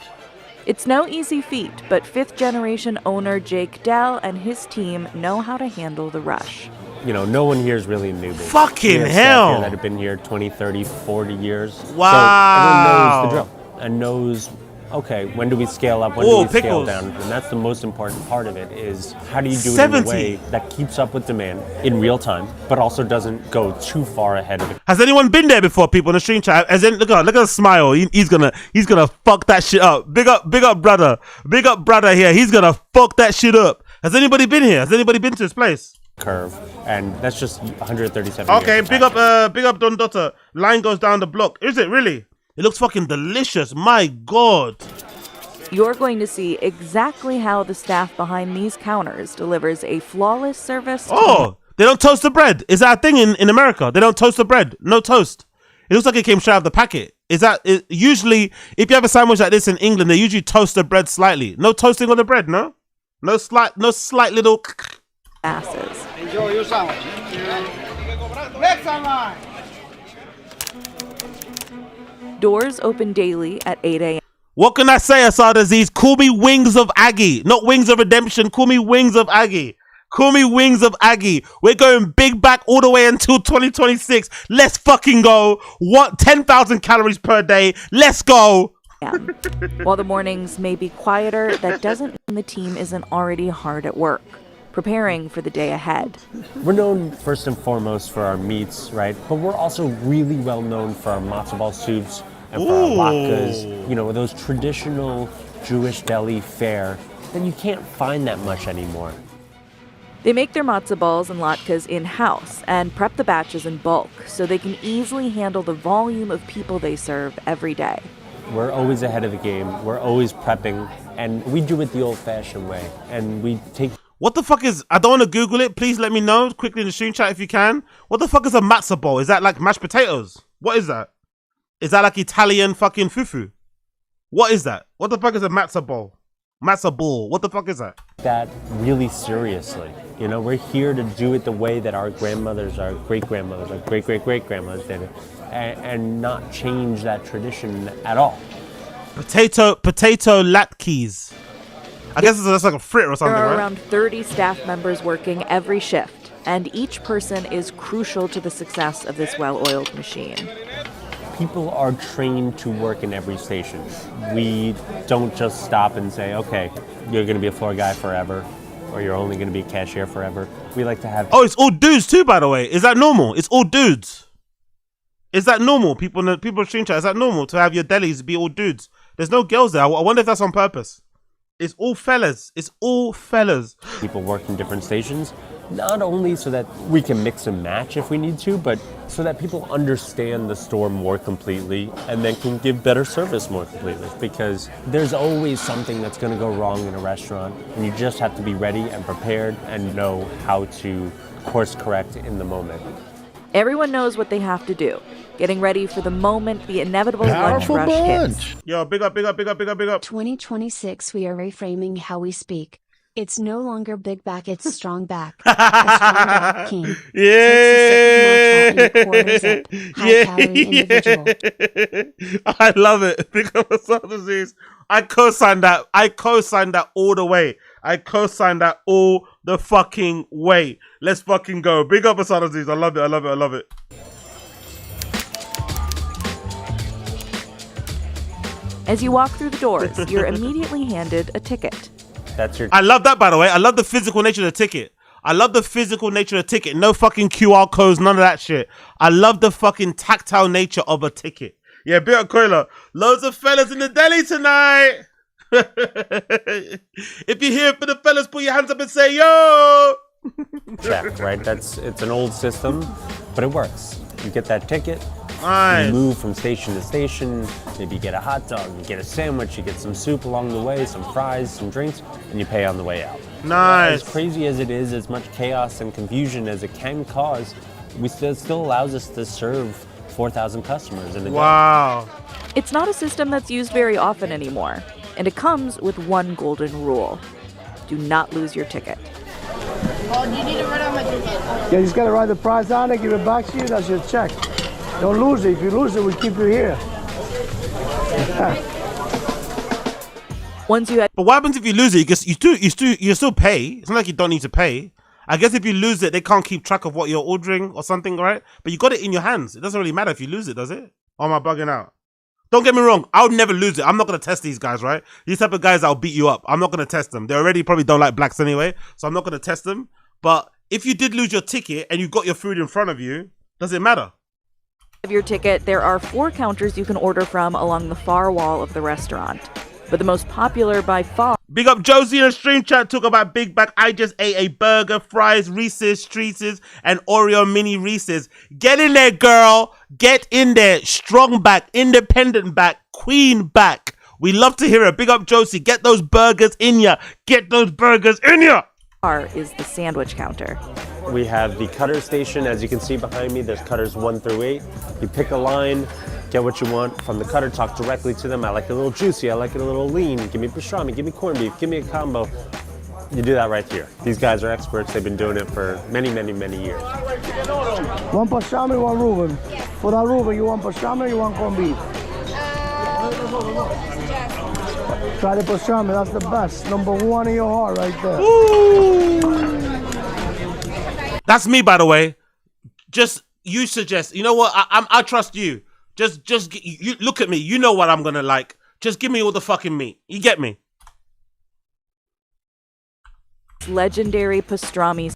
It's no easy feat, but fifth-generation owner Jake Dell and his team know how to handle the rush. You know, no one here is really a newbie. Fucking hell. hell. Here that have been here 20, 30, 40 years. Wow. So everyone knows the drill and knows, okay, when do we scale up, when do we scale down? And that's the most important part of it is how do you do it in a way that keeps up with demand in real time, but also doesn't go too far ahead of it. Has anyone been there before, people in the stream chat? Look at the smile. He's gonna fuck that shit up. Big up brother here. He's gonna fuck that shit up. Has anybody been here? Has anybody been to this place? Curve, and that's just 137 okay, years big up Don Dotter. Line goes down the block. Is it really? It looks fucking delicious. My God. You're going to see exactly how the staff behind these counters delivers a flawless service. They don't toast the bread. Is that a thing in America? They don't toast the bread. No toast. It looks like it came straight out of the packet. Usually, if you have a sandwich like this in England, they usually toast the bread slightly. No toasting on the bread, no? No slight little asses. Enjoy your sandwich. Next online. Doors open daily at 8 a.m. What can I say, Asad Aziz? Call me Wings of Aggie. Not Wings of Redemption. Call me Wings of Aggie. We're going big back all the way until 2026. Let's fucking go. 10,000 calories per day. Let's go. While the mornings may be quieter, that doesn't mean the team isn't already hard at work, preparing for the day ahead. We're known first and foremost for our meats, right? But we're also really well known for our matzo ball soups and for our latkes, you know, those traditional Jewish deli fare that you can't find that much anymore. They make their matzo balls and latkes in-house and prep the batches in bulk so they can easily handle the volume of people they serve every day. We're always ahead of the game. We're always prepping, and we do it the old-fashioned way. And we take... What the fuck is... I don't want to Google it. Please let me know quickly in the stream chat if you can. What the fuck is a matzo ball? Is that like mashed potatoes? What is that? Is that like Italian fucking fufu? What is that? What the fuck is a matzo ball? Matzo ball. What the fuck is that? That really seriously. You know, we're here to do it the way that our grandmothers, our great-grandmothers, our great-great-great-grandmothers did it. And not change that tradition at all. Potato latkes. I guess that's like a frit or something, right? There are right? around 30 staff members working every shift, and each person is crucial to the success of this well-oiled machine. People are trained to work in every station. We don't just stop and say, okay, you're going to be a floor guy forever, or you're only going to be a cashier forever. We like to have... Oh, it's all dudes too, by the way. Is that normal? It's all dudes. Is that normal? People stream chat, is that normal to have your delis be all dudes? There's no girls there. I wonder if that's on purpose. It's all fellas. It's all fellas. People work in different stations, not only so that we can mix and match if we need to, but so that people understand the store more completely and then can give better service more completely. Because there's always something that's going to go wrong in a restaurant, and you just have to be ready and prepared and know how to course correct in the moment. Everyone knows what they have to do, getting ready for the moment the inevitable lunch rush hits. Yo, big up. 2026, we are reframing how we speak. It's no longer big back, it's strong back. A strong back king. Yeah. High calorie individual. I love it. Big up Asad Aziz. I co-sign that. I co-sign that all the way. I co-sign that all the fucking way. Let's fucking go. Big up Asad Aziz. I love it. I love it. I love it. As you walk through the doors, you're immediately handed a ticket. That's your. I love that, by the way. I love the physical nature of the ticket. I love the physical nature of the ticket. No fucking QR codes, none of that shit. I love the fucking tactile nature of a ticket. Yeah, big up Koila. Loads of fellas in the deli tonight. If you're here for the fellas, put your hands up and say, yo. Check, right? It's an old system, but it works. You get that ticket. Nice. You move from station to station. Maybe you get a hot dog, you get a sandwich, you get some soup along the way, some fries, some drinks, and you pay on the way out. Nice. As crazy as it is, as much chaos and confusion as it can cause, it still allows us to serve 4,000 customers in a day. Wow. It's not a system that's used very often anymore, and it comes with one golden rule. Do not lose your ticket. Oh, you need to write on my ticket. Yeah, you just gotta write the price on it, give it back to you, that's your check. Don't lose it. If you lose it, we keep you here. Once you had, but what happens if you lose it? You still pay. It's not like you don't need to pay. I guess if you lose it, they can't keep track of what you're ordering or something, right? But you got it in your hands. It doesn't really matter if you lose it, does it? Or am I bugging out? Don't get me wrong. I would never lose it. I'm not going to test these guys, right? These type of guys that'll beat you up. I'm not going to test them. They already probably don't like blacks anyway, so I'm not going to test them. But if you did lose your ticket and you got your food in front of you, does it matter? of your ticket, there are 4 counters you can order from along the far wall of the restaurant. But the most popular by far... Big up Josie in the stream chat, talk about Big Back. I just ate a burger, fries, Reese's, Treases, and Oreo mini Reese's. Get in there, girl. Get in there. Strong back, independent back, queen back. We love to hear it. Big up Josie. Get those burgers in ya. Get those burgers in ya. Is the sandwich counter. We have the cutter station. As you can see behind me, there's cutters 1 through 8. You pick a line, get what you want from the cutter, talk directly to them. I like it a little juicy, I like it a little lean. Give me pastrami, give me corned beef, give me a combo. You do that right here. These guys are experts. They've been doing it for many, many, many years. 1 pastrami, 1 Reuben. For that Reuben, you want pastrami or you want corned beef? Try the pastrami, that's the best. Number 1 in your heart right there. Ooh. That's me, by the way. Just, you suggest, you know what, I trust you. Just you look at me. You know what I'm gonna like. Just give me all the fucking meat. You get me? Legendary pastrami.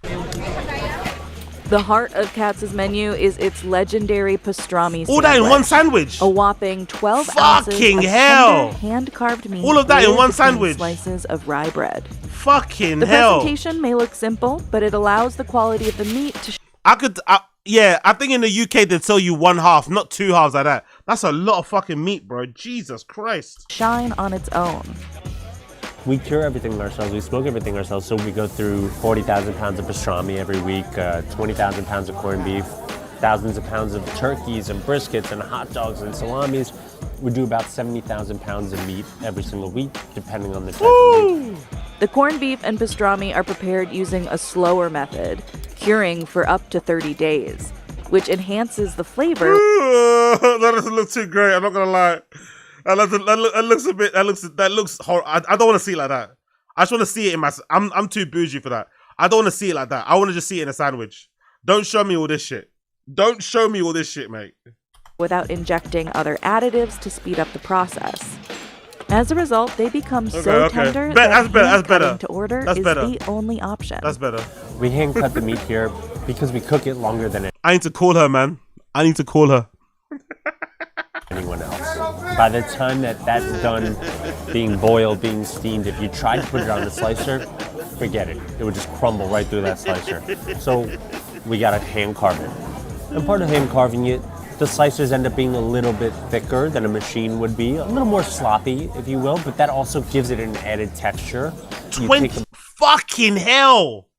The heart of Katz's menu is its legendary pastrami. All that in one sandwich. A whopping 12 fucking ounces hell. Of hand-carved meat. All of that in one sandwich. Slices of rye bread. Fucking the hell. The presentation may look simple, but it allows the quality of the meat to. Yeah, I think in the UK they'd sell you 1 half, not 2 halves like that. That's a lot of fucking meat, bro. Jesus Christ. Shine on its own. We cure everything ourselves. We smoke everything ourselves. So we go through 40,000 pounds of pastrami every week, 20,000 pounds of corned beef, thousands of pounds of turkeys and briskets and hot dogs and salamis. We do about 70,000 pounds of meat every single week, depending on the type of meat. The corned beef and pastrami are prepared using a slower method, curing for up to 30 days, which enhances the flavor. That doesn't look too great, I'm not gonna lie. That looks horrible. I don't want to see it like that. I just want to see it in my... I'm too bougie for that. I don't want to see it like that. I want to just see it in a sandwich. Don't show me all this shit. Don't show me all this shit, mate. Without injecting other additives to speed up the process. As a result, they become so tender that that's better. To order That's is better. the only option. That's better. We hand cut the meat here because we cook it longer than it. I need to call her, man. I need to call her. anyone else. By the time that's done being boiled, being steamed, if you tried to put it on the slicer, forget it. It would just crumble right through that slicer. So we gotta hand carve it. And part of hand carving it, the slicers end up being a little bit thicker than a machine would be, a little more sloppy, if you will, but that also gives it an added texture. 20 fucking hell!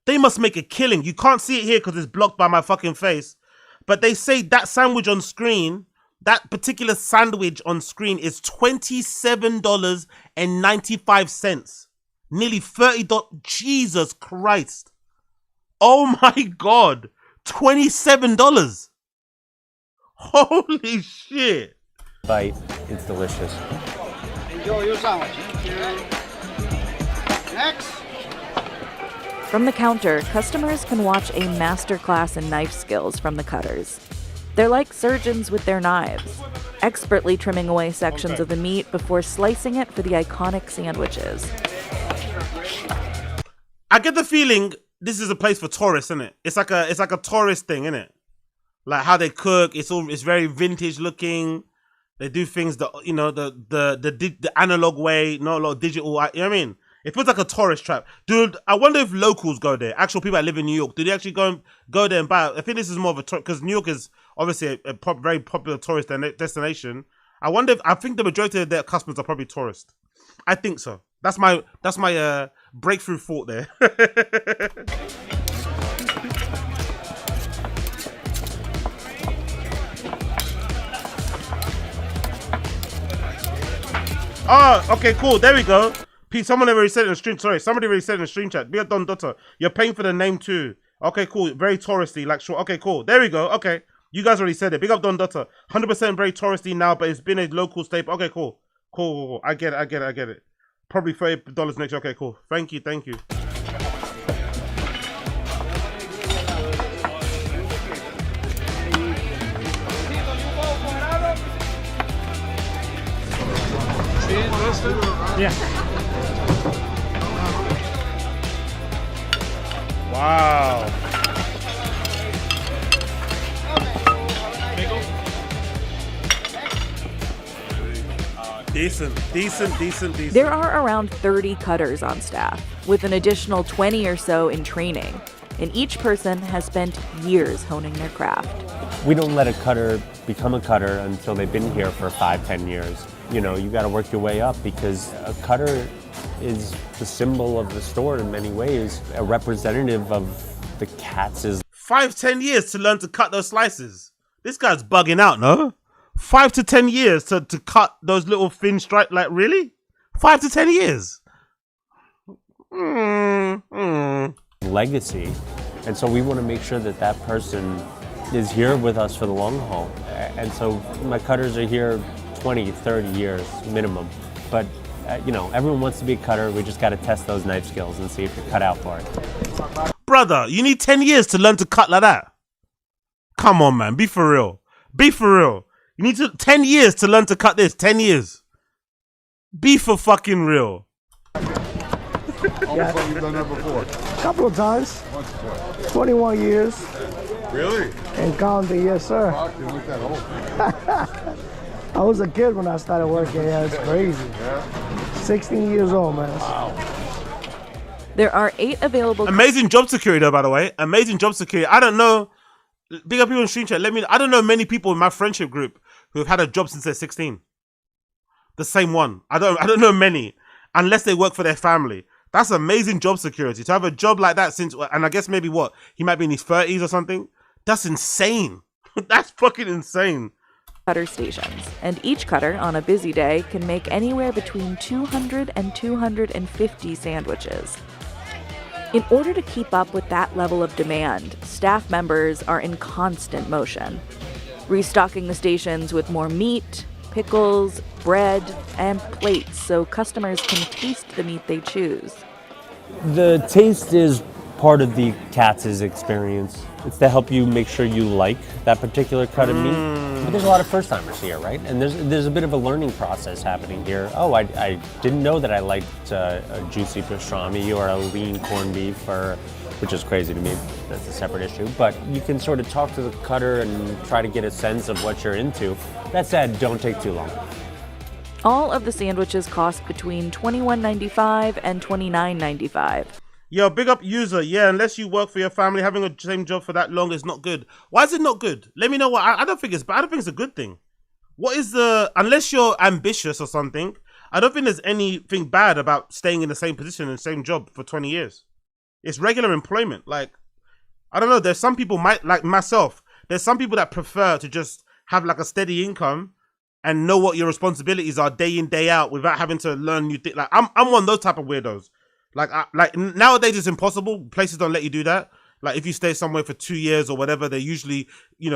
They must make a killing. You can't see it here because it's blocked by my fucking face. But they say that sandwich on screen, that particular sandwich on screen is $27.95. Nearly $30. Jesus Christ. Oh my God. $27. Holy shit. Bite, it's delicious. Enjoy your sandwich. Next. From the counter, customers can watch a masterclass in knife skills from the cutters. They're like surgeons with their knives, expertly trimming away sections of the meat before slicing it for the iconic sandwiches. I get the feeling this is a place for tourists, isn't it? It's like a tourist thing, isn't it? Like how they cook, it's very vintage looking. They do things the analog way, not a lot of digital. You know what I mean? It feels like a tourist trap. Dude, I wonder if locals go there. Actual people that live in New York, do they actually go there and buy? I think this is more of a because New York is obviously a very popular tourist destination. I think the majority of their customers are probably tourists. I think so. That's my breakthrough thought there. Oh, okay, cool. There we go. Pete, someone already said it in the stream. Sorry, somebody already said it in the stream chat. Be a Don Dotto. You're paying for the name too. Okay, cool. Very touristy, like sure. Okay, cool. There we go. Okay, you guys already said it. Big up Don Dotto. 100% very touristy now, but it's been a local staple. Okay, cool. I get it. Probably $30 next year. Okay, cool. Thank you. Yeah. Wow. Decent. There are around 30 cutters on staff, with an additional 20 or so in training, and each person has spent years honing their craft. We don't let a cutter become a cutter until they've been here for 5-10 years. You know, you got to work your way up because a cutter is the symbol of the store in many ways, a representative of the Katz's. 5-10 years to learn to cut those slices. This guy's bugging out, no? 5 to 10 years to cut those little thin stripes. Like, really? 5 to 10 years? Legacy. And so we want to make sure that person is here with us for the long haul. And so my cutters are here 20, 30 years minimum. But, everyone wants to be a cutter. We just got to test those knife skills and see if you're cut out for it. Brother, you need 10 years to learn to cut like that. Come on, man. Be for real. You need 10 years to learn to cut this. 10 years. Be for fucking real. Yeah. You've done that before? A couple of times. 21 years. Really? And counting, yes, sir. Fuck, you look that old. I was a kid when I started working. Yeah, it's crazy. Yeah. 16 years old, man. Wow. There are 8 available. Amazing job security, though, by the way. Amazing job security. I don't know. Big up people in stream chat. I don't know many people in my friendship group who have had a job since they're 16. The same one. I don't know many, unless they work for their family. That's amazing job security. To have a job like that since, and I guess maybe he might be in his 30s or something. That's insane. That's fucking insane. Cutter stations, and each cutter on a busy day can make anywhere between 200 and 250 sandwiches. In order to keep up with that level of demand, staff members are in constant motion, restocking the stations with more meat, pickles, bread, and plates so customers can taste the meat they choose. The taste is part of the Katz's experience. It's to help you make sure you like that particular cut of meat. But there's a lot of first-timers here, right? And there's a bit of a learning process happening here. Oh, I didn't know that I liked a juicy pastrami or a lean corned beef or which is crazy to me. That's a separate issue. But you can sort of talk to the cutter and try to get a sense of what you're into. That said, don't take too long. All of the sandwiches cost between $21.95 and $29.95. Yo, big up user. Yeah, unless you work for your family, having a same job for that long is not good. Why is it not good? Let me know what. I don't think it's bad. I don't think it's a good thing. What is the, unless you're ambitious or something, I don't think there's anything bad about staying in the same position and same job for 20 years. It's regular employment. Like, I don't know. There's some people like myself. There's some people that prefer to just have like a steady income and know what your responsibilities are day in, day out without having to learn new things. Like, I'm one of those type of weirdos. Like nowadays it's impossible. Places don't let you do that. Like if you stay somewhere for 2 years or whatever, they usually,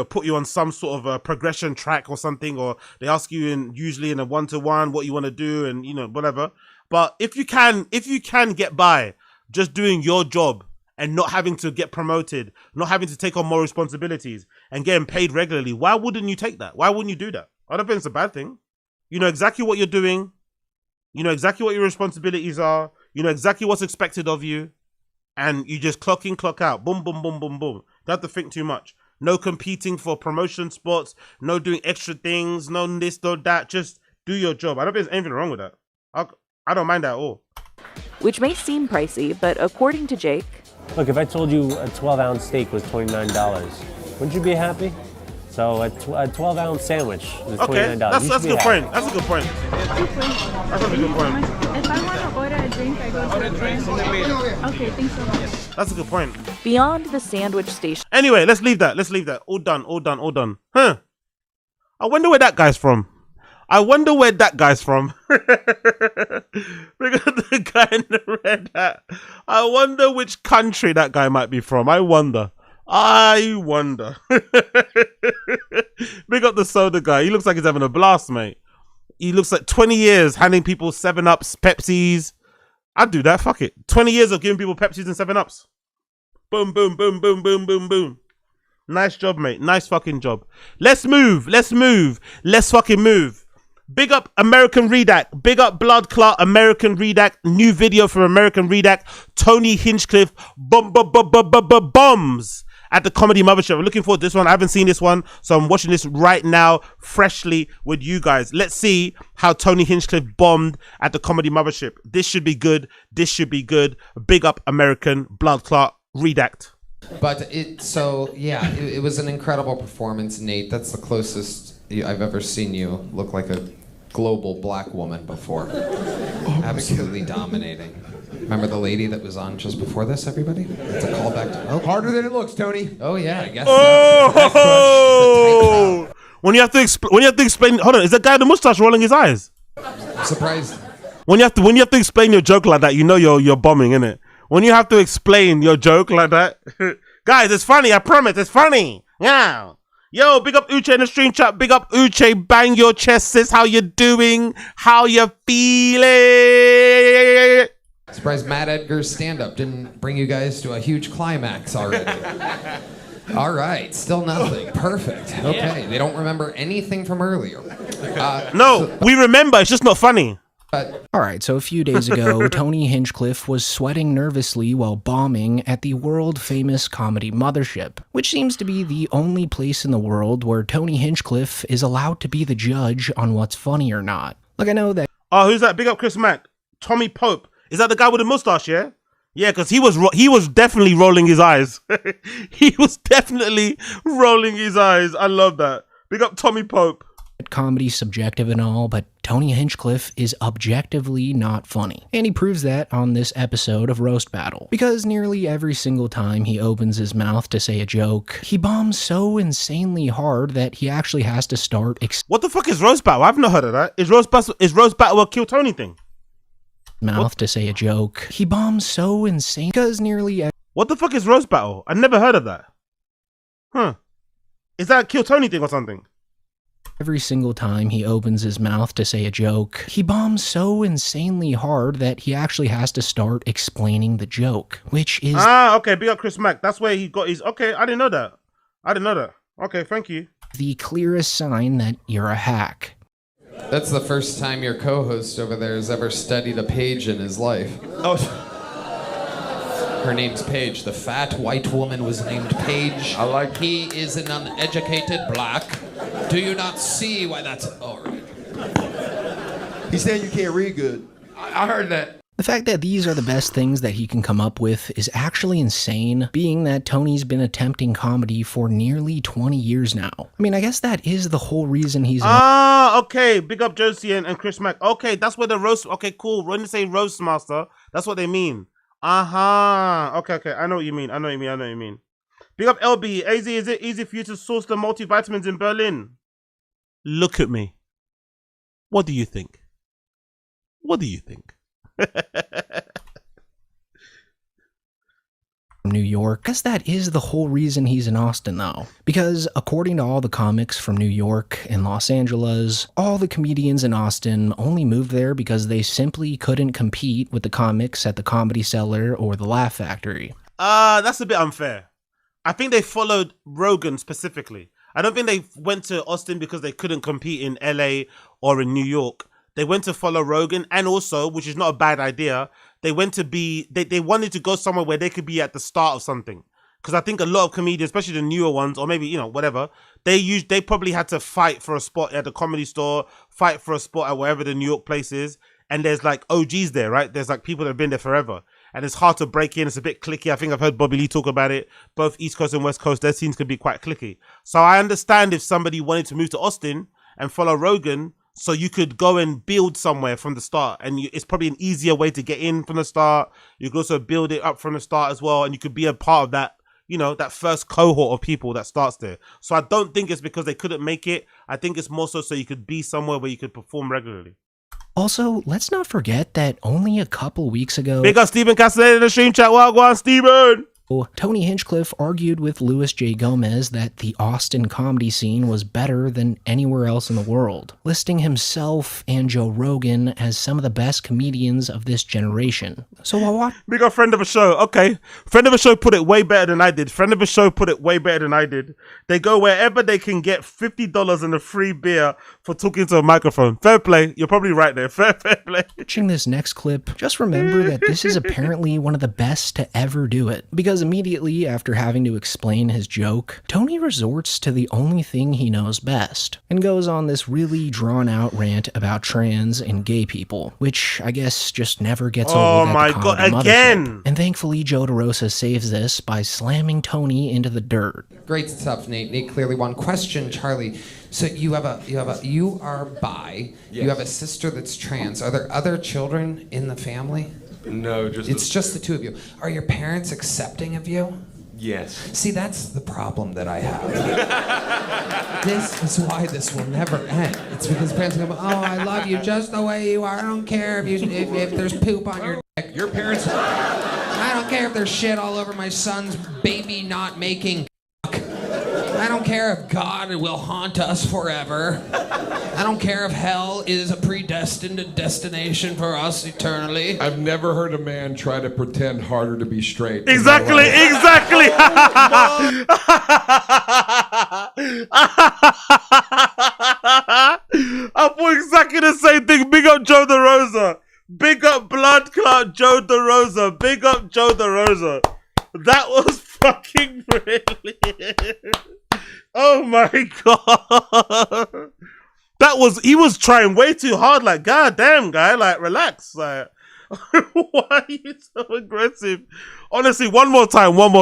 put you on some sort of a progression track or something, or they ask you usually in a 1-to-1 what you want to do and whatever. But if you can get by just doing your job and not having to get promoted, not having to take on more responsibilities and getting paid regularly, why wouldn't you take that? Why wouldn't you do that? I don't think it's a bad thing. You know exactly what you're doing. You know exactly what your responsibilities are. You know exactly what's expected of you. And you just clock in, clock out. Boom, boom, boom, boom, boom. Don't have to think too much. No competing for promotion spots. No doing extra things. No this, no that. Just do your job. I don't think there's anything wrong with that. I don't mind that at all. Which may seem pricey, but according to Jake... Look, if I told you a 12-ounce steak was $29, wouldn't you be happy? So a 12-ounce sandwich is $29. Okay, that's a good point. That's a good point. That's a good point. If I want to order a drink, I go to the drink. Okay, thanks so much. That's a good point. Beyond the sandwich station... Anyway, let's leave that. All done. Huh. I wonder where that guy's from. We got the guy in the red hat. I wonder which country that guy might be from. I wonder. Big up the soda guy. He looks like he's having a blast, mate. He looks like 20 years handing people 7-Ups, Pepsis. I'd do that. Fuck it. 20 years of giving people Pepsis and 7-Ups. Boom, boom, boom, boom, boom, boom, boom. Nice job, mate. Nice fucking job. Let's move. Let's fucking move. Big up American Redact. Big up Blood Clot American Redact. New video for American Redact. Tony Hinchcliffe bombs at the Comedy Mothership. I'm looking forward to this one. I haven't seen this one, so I'm watching this right now, freshly with you guys. Let's see how Tony Hinchcliffe bombed at the Comedy Mothership. This should be good. Big up American Blood Clot Redact. But it was an incredible performance, Nate. That's the closest I've ever seen you look like a global black woman before. Absolutely dominating. Remember the lady that was on just before this, everybody? It's a callback to... Harder than it looks, Tony. Oh, yeah, I guess so. When you have to explain... Hold on, is that guy with the mustache rolling his eyes? I'm surprised. When you have to explain your joke like that, you know you're bombing, innit? When you have to explain your joke like that... Guys, it's funny, I promise, it's funny. Yeah. Yo, big up Uche in the stream chat. Big up Uche. Bang your chest, sis. How you doing? How you feeling? Surprised Matt Edgar's stand-up didn't bring you guys to a huge climax already. All right, still nothing. Perfect. Okay, they don't remember anything from earlier. We remember. It's just not funny. All right, so a few days ago, Tony Hinchcliffe was sweating nervously while bombing at the world-famous Comedy Mothership, which seems to be the only place in the world where Tony Hinchcliffe is allowed to be the judge on what's funny or not. Like, I know that... Oh, who's that? Big up Chris Mack. Tommy Pope. Is that the guy with the mustache, yeah? Yeah, because he was definitely rolling his eyes. He was definitely rolling his eyes. I love that. Big up Tommy Pope. Comedy's subjective and all, but Tony Hinchcliffe is objectively not funny. And he proves that on this episode of Roast Battle. Because nearly every single time he opens his mouth to say a joke, he bombs so insanely hard that he actually has to start... What the fuck is Roast Battle? I've not heard of that. Is Roast Battle a Kill Tony thing? Mouth to say a joke. He bombs so insane because nearly... What the fuck is Roast Battle? I never heard of that. Huh. Is that a Kill Tony thing or something? Every single time he opens his mouth to say a joke, he bombs so insanely hard that he actually has to start explaining the joke, which is... okay, big up Chris Mack. That's where he got his... Okay, I didn't know that. Okay, thank you. The clearest sign that you're a hack. That's the first time your co-host over there has ever studied a page in his life. Oh. Her name's Paige. The fat white woman was named Paige. He is an uneducated black. Do you not see why that's... All right. He's saying you can't read good. I heard that. The fact that these are the best things that he can come up with is actually insane, being that Tony's been attempting comedy for nearly 20 years now. I mean, I guess that is the whole reason he's... Okay. Big up Josie and Chris Mack. Okay, that's where the roast... Okay, cool. When they say roast master, that's what they mean. Okay. I know what you mean. Big up LB. AZ, is it easy for you to source the multivitamins in Berlin? Look at me. What do you think? New York. I guess that is the whole reason he's in Austin, though. Because according to all the comics from New York and Los Angeles, all the comedians in Austin only moved there because they simply couldn't compete with the comics at the Comedy Cellar or the Laugh Factory. That's a bit unfair. I think they followed Rogan specifically. I don't think they went to Austin because they couldn't compete in LA or in New York. They went to follow Rogan, and also, which is not a bad idea, they went to be, they wanted to go somewhere where they could be at the start of something. Because I think a lot of comedians, especially the newer ones, or maybe, whatever, they probably had to fight for a spot at the Comedy Store, fight for a spot at wherever the New York place is. And there's like OGs there, right? There's like people that have been there forever. And it's hard to break in. It's a bit cliquey. I think I've heard Bobby Lee talk about it. Both East Coast and West Coast, their scenes can be quite cliquey. So I understand if somebody wanted to move to Austin and follow Rogan, so you could go and build somewhere from the start. And it's probably an easier way to get in from the start. You could also build it up from the start as well. And you could be a part of that, that first cohort of people that starts there. So I don't think it's because they couldn't make it. I think it's more so you could be somewhere where you could perform regularly. Also, let's not forget that only a couple weeks ago... Big up Stephen Castellaneta in the stream chat. Well, go on, Stephen! Tony Hinchcliffe argued with Louis J. Gomez that the Austin comedy scene was better than anywhere else in the world, listing himself and Joe Rogan as some of the best comedians of this generation. So while watching... Big up friend of a show. Okay. Friend of a show put it way better than I did. They go wherever they can get $50 and a free beer for talking to a microphone. Fair play. You're probably right there. Fair play. Watching this next clip, just remember that this is apparently one of the best to ever do it. Because immediately after having to explain his joke, Tony resorts to the only thing he knows best, and goes on this really drawn-out rant about trans and gay people, which I guess just never gets old. Oh my god, again! And thankfully, Joe DeRosa saves this by slamming Tony into the dirt. Great stuff, Nate. Nate clearly won. Question, Charlie. So you are bi. Yes. You have a sister that's trans. Are there other children in the family? No, It's just the two of you. Are your parents accepting of you? Yes. See, that's the problem that I have. This is why this will never end. It's because parents go, oh, I love you just the way you are. I don't care if there's poop on your dick. Your parents... I don't care if there's shit all over my son's baby not making cock. I don't care if God will haunt us forever. I don't care if hell is a predestined destination for us eternally. I've never heard a man try to pretend harder to be straight. Exactly. I thought exactly the same thing. Big up Joe DeRosa. Big up Blood Clot Joe DeRosa. Big up Joe DeRosa. That was fucking brilliant. Oh my god. He was trying way too hard. Like, god damn, guy. Like, relax. Like, why are you so aggressive? Honestly, one more time from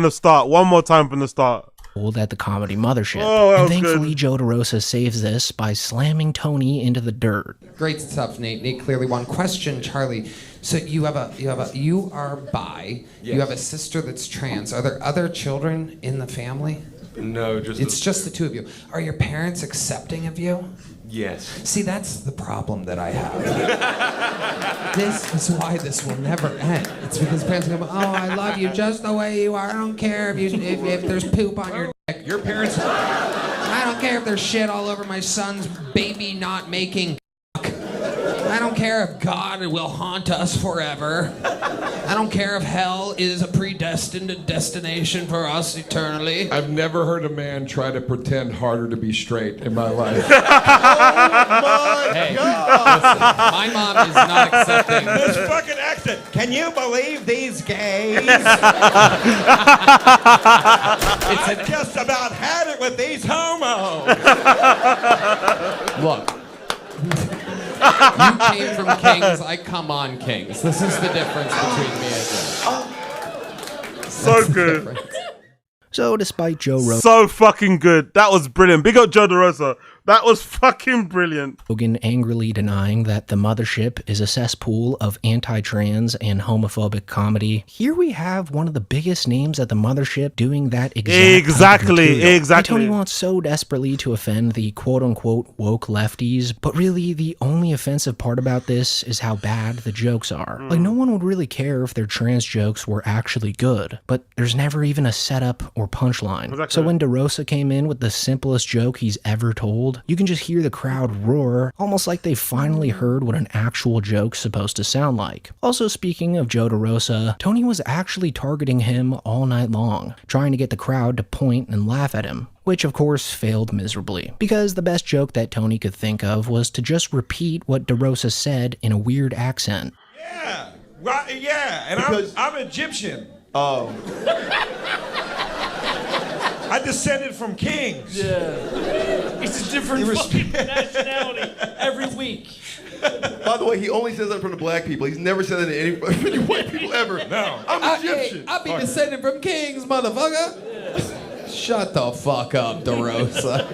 the start. At the Comedy Mothership. Oh, and thankfully, Joe DeRosa saves this by slamming Tony into the dirt. Great stuff, Nate. Nate clearly won. Question, Charlie. So you are bi. Yes. You have a sister that's trans. Are there other children in the family? No, It's just the two of you. Are your parents accepting of you? Yes. See, that's the problem that I have. This is why this will never end. It's because parents go, oh, I love you just the way you are. I don't care if there's poop on your dick. Your parents... I don't care if there's shit all over my son's baby not making cock. I don't care if God will haunt us forever. I don't care if hell is a predestined destination for us eternally. I've never heard a man try to pretend harder to be straight in my life. Hey, listen, my mom is not accepting This fucking accent. Can you believe these gays? I just about had it with these homos. Look. You came from Kings, I come on Kings. This is the difference between me and you. So good. So despite Joe Rogan So fucking good. That was brilliant. Big up Joe DeRosa. That was fucking brilliant. angrily denying that The Mothership is a cesspool of anti-trans and homophobic comedy, here we have one of the biggest names at The Mothership doing that exact type of material. And Tony wants so desperately to offend the quote-unquote woke lefties, but really the only offensive part about this is how bad the jokes are. Like, no one would really care if their trans jokes were actually good, but there's never even a setup or punchline. So when DeRosa came in with the simplest joke he's ever told, you can just hear the crowd roar, almost like they finally heard what an actual joke's supposed to sound like. Also, speaking of Joe DeRosa, Tony was actually targeting him all night long, trying to get the crowd to point and laugh at him, which of course failed miserably, because the best joke that Tony could think of was to just repeat what DeRosa said in a weird accent. Yeah, right, yeah, and I'm Egyptian. Oh. I descended from kings. Yeah. It's a different fucking nationality every week. By the way, he only says that from the black people. He's never said that to any white people ever. No. I'm Egyptian. I be descended from kings, motherfucker. Yeah. Shut the fuck up, DeRosa.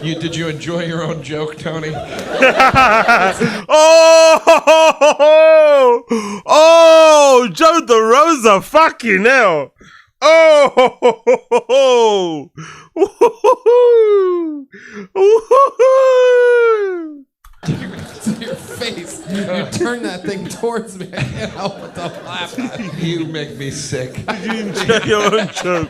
Did you enjoy your own joke, Tony? Oh, Joe DeRosa, fucking hell. Oh, To your face. You turn that thing towards me. I can't help but to laugh at it. You make me sick. Did you enjoy your own joke?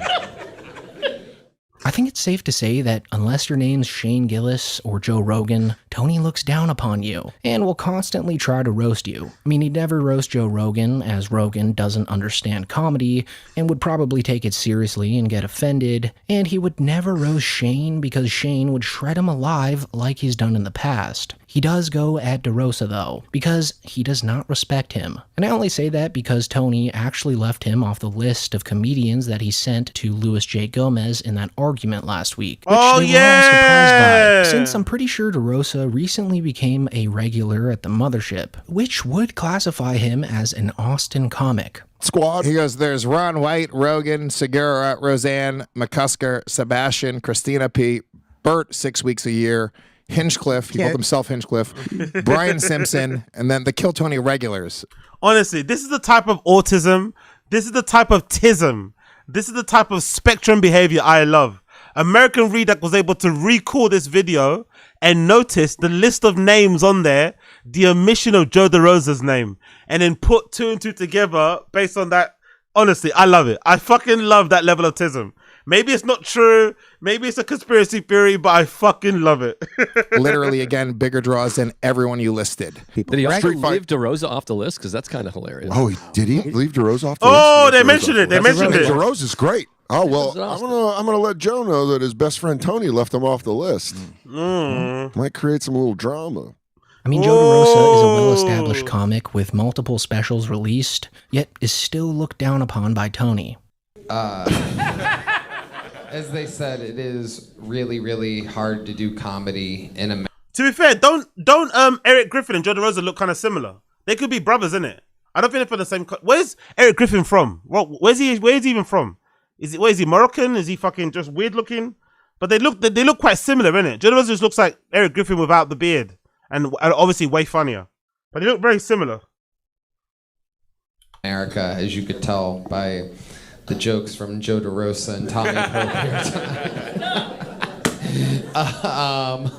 I think it's safe to say that unless your name's Shane Gillis or Joe Rogan, Tony looks down upon you and will constantly try to roast you. I mean, he'd never roast Joe Rogan, as Rogan doesn't understand comedy and would probably take it seriously and get offended, and he would never roast Shane because Shane would shred him alive like he's done in the past. He does go at DeRosa though, because he does not respect him. And I only say that because Tony actually left him off the list of comedians that he sent to Louis J. Gomez in that argument last week, which they were all surprised by, since I'm pretty sure DeRosa recently became a regular at the Mothership, which would classify him as an Austin comic. Squad. He goes, there's Ron White, Rogan, Segura, Roseanne, McCusker, Sebastian, Christina P., Bert 6 weeks a year, Hinchcliffe, he called himself Hinchcliffe, Brian Simpson, and then the Kill Tony regulars. Honestly, this is the type of autism, this is the type of tism, this is the type of spectrum behavior I love. American Redac was able to recall this video and notice the list of names on there, the omission of Joe DeRosa's name, and then put two and two together based on that. Honestly, I love it. I fucking love that level of tism. Maybe it's not true. Maybe it's a conspiracy theory, but I fucking love it. Literally, again, bigger draws than everyone you listed. Did he also leave DeRosa off the list? Because that's kind of hilarious. Oh, did he leave DeRosa off the list? They mentioned it. They mentioned it. DeRosa's great. Oh, well, I'm gonna let Joe know that his best friend Tony left him off the list. Might create some little drama. I mean, Joe DeRosa is a well-established comic with multiple specials released, yet is still looked down upon by Tony. As they said, it is really, really hard to do comedy in America. To be fair, don't Eric Griffin and Joe DeRosa look kind of similar? They could be brothers, innit? I don't think they're from the same. Where's Eric Griffin from? Where's he even from? Where is he Moroccan? Is he fucking just weird looking? But they look quite similar, innit? Joe DeRosa just looks like Eric Griffin without the beard, and obviously way funnier. But they look very similar. America, as you could tell by the jokes from Joe DeRosa and Tommy Pope here tonight.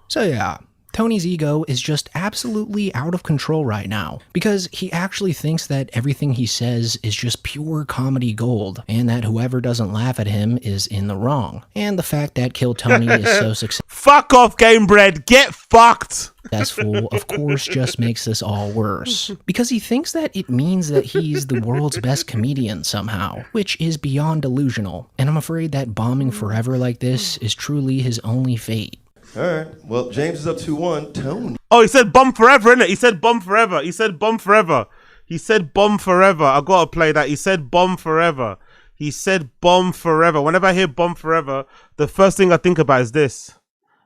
So yeah, Tony's ego is just absolutely out of control right now, because he actually thinks that everything he says is just pure comedy gold, and that whoever doesn't laugh at him is in the wrong. And the fact that Kill Tony is so successful, fuck off, Game Bread, get fucked, of course, just makes this all worse, because he thinks that it means that he's the world's best comedian somehow, which is beyond delusional, and I'm afraid that bombing forever like this is truly his only fate. All right. Well, James is up 2-1. Tony. Oh, he said bomb forever, innit? He said bomb forever. He said bomb forever. He said bomb forever. I gotta play that. He said bomb forever. He said bomb forever. Whenever I hear bomb forever, the first thing I think about is this.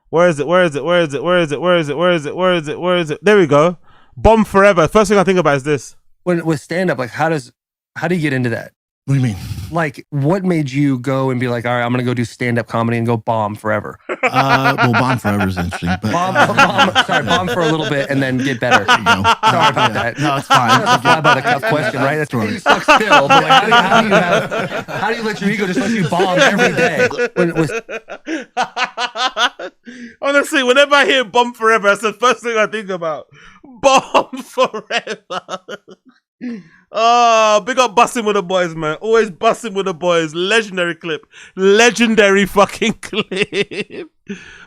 Where is it? Where is it? Where is it? Where is it? Where is it? Where is it? Where is it? Where is it? There we go. Bomb forever. First thing I think about is this. With stand up, like how do you get into that? What do you mean? Like, what made you go and be like, all right, I'm going to go do stand-up comedy and go bomb forever? Well, bomb forever is interesting. But bomb for a little bit and then get better. There you go. Sorry about that. No, it's fine. That's a fly by the cuff question, right? That's right. You suck still. But like, how do you let your ego just let you bomb every day? Honestly, whenever I hear bomb forever, that's the first thing I think about. Bomb forever. Oh, big up Bussin' With The Boys, man. Always Bussin' With The Boys. Legendary clip. Legendary fucking clip.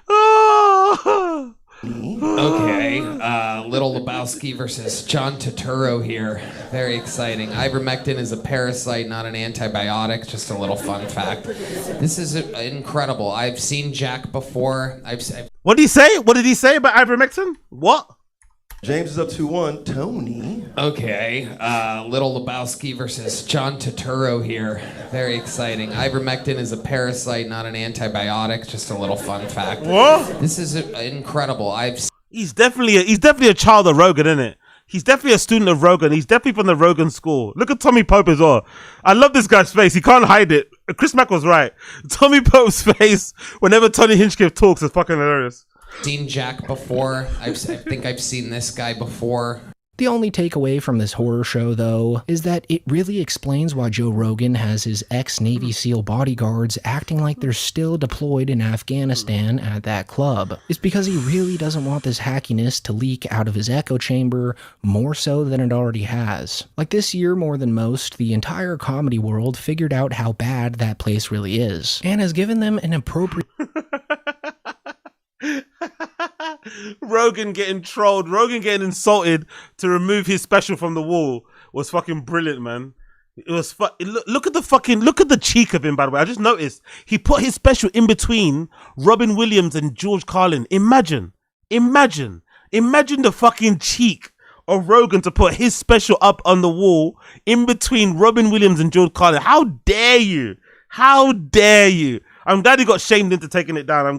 Oh. Okay, Little Lebowski versus John Turturro here. Very exciting. Ivermectin is a parasite, not an antibiotic. Just a little fun fact. This is incredible. I've seen Jack before. What did he say? What did he say about ivermectin? What? James is up 2-1. Tony. Okay, Little Lebowski versus John Turturro here. Very exciting. Ivermectin is a parasite, not an antibiotic. Just a little fun fact. What? This is incredible. He's definitely a child of Rogan, isn't it? He's definitely a student of Rogan. He's definitely from the Rogan school. Look at Tommy Pope as well. I love this guy's face. He can't hide it. Chris Mack was right. Tommy Pope's face whenever Tony Hinchcliffe talks is fucking hilarious. Seen Jack before. I think I've seen this guy before. The only takeaway from this horror show, though, is that it really explains why Joe Rogan has his ex-Navy SEAL bodyguards acting like they're still deployed in Afghanistan at that club. It's because he really doesn't want this hackiness to leak out of his echo chamber more so than it already has. Like this year, more than most, the entire comedy world figured out how bad that place really is, and has given them an appropriate... Rogan getting trolled, Rogan getting insulted to remove his special from the wall was fucking brilliant, man. It was look at the cheek of him, by the way. I just noticed he put his special in between Robin Williams and George Carlin. Imagine the fucking cheek of Rogan to put his special up on the wall in between Robin Williams and George Carlin. How dare you? How dare you? I'm glad he got shamed into taking it down.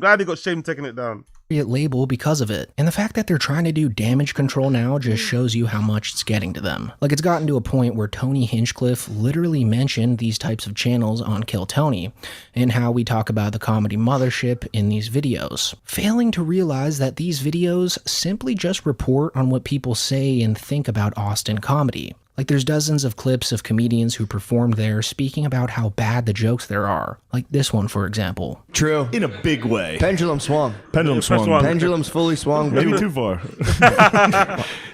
label because of it. And the fact that they're trying to do damage control now just shows you how much it's getting to them. Like, it's gotten to a point where Tony Hinchcliffe literally mentioned these types of channels on Kill Tony and how we talk about the comedy mothership in these videos, failing to realize that these videos simply just report on what people say and think about Austin comedy. Like, there's dozens of clips of comedians who performed there speaking about how bad the jokes there are. Like this one, for example. True. In a big way. Pendulum swung. Pendulum's fully swung. Maybe too far.